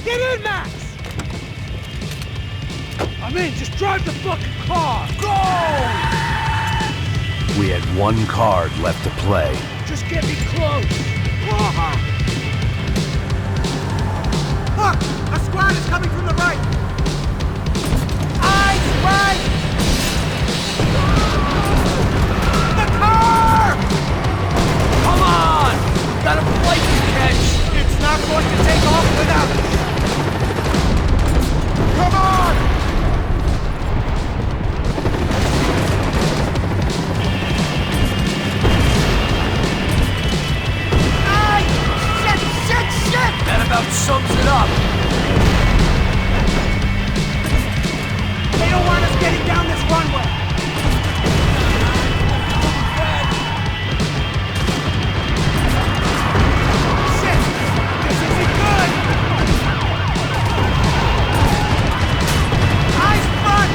Get in, Max! I'm in, just drive the fucking car! Go! We had one card left to play. Just get me close! Look! A squad is coming from the right! Eyes right! The car! Come on! Got a flight to catch! It's not going to take off without us! Come on! That about sums it up. They don't want us getting down this runway. Shit! This isn't good! Eyes front!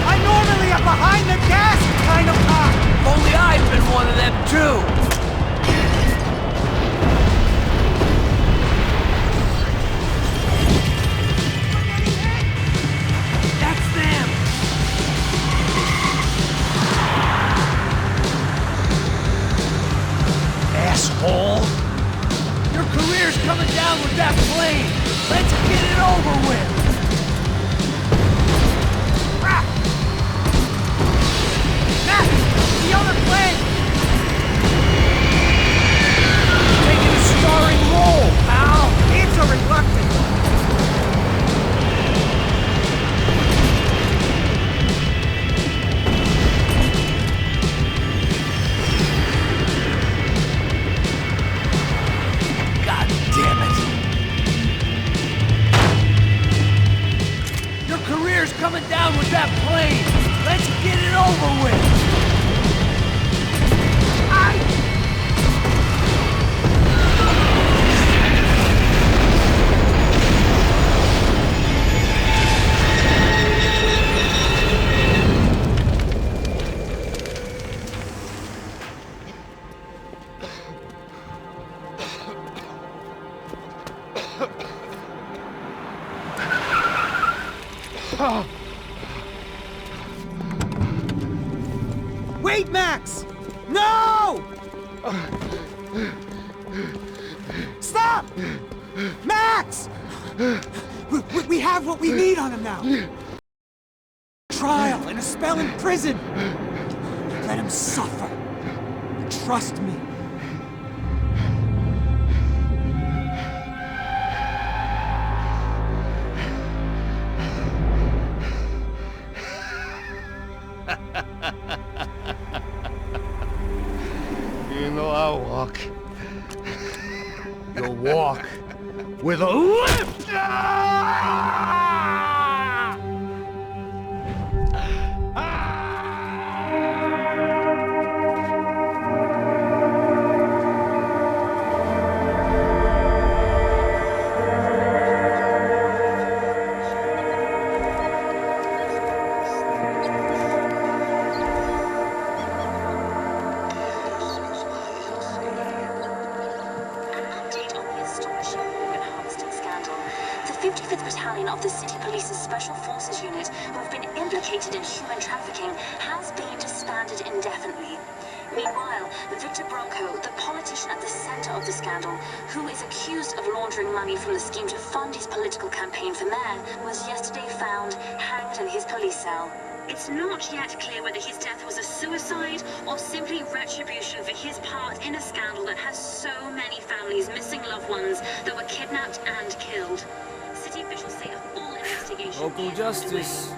I normally am behind the gas kind of car. If only I'd been one of them too. Asshole! Your career's coming down with that plane! Let's get it over with! Ah! Matt! The other plane! Taking a starring role, pal! It's a reluctant one! Coming down with that plane! Let's get it over with! Wait, Max! No! Stop! Max! We have what we need on him now. Trial and a spell in prison. Let him suffer. Trust me. You know I'll walk. You'll walk with a lift! Of the City Police's Special Forces Unit, who have been implicated in human trafficking, has been disbanded indefinitely. Meanwhile, Victor Bronco, the politician at the center of the scandal, who is accused of laundering money from the scheme to fund his political campaign for mayor, was yesterday found hanged in his police cell. It's not yet clear whether his death was a suicide or simply retribution for his part in a scandal that has so many families missing loved ones that were kidnapped and killed. City officials say a full investigation. Local justice.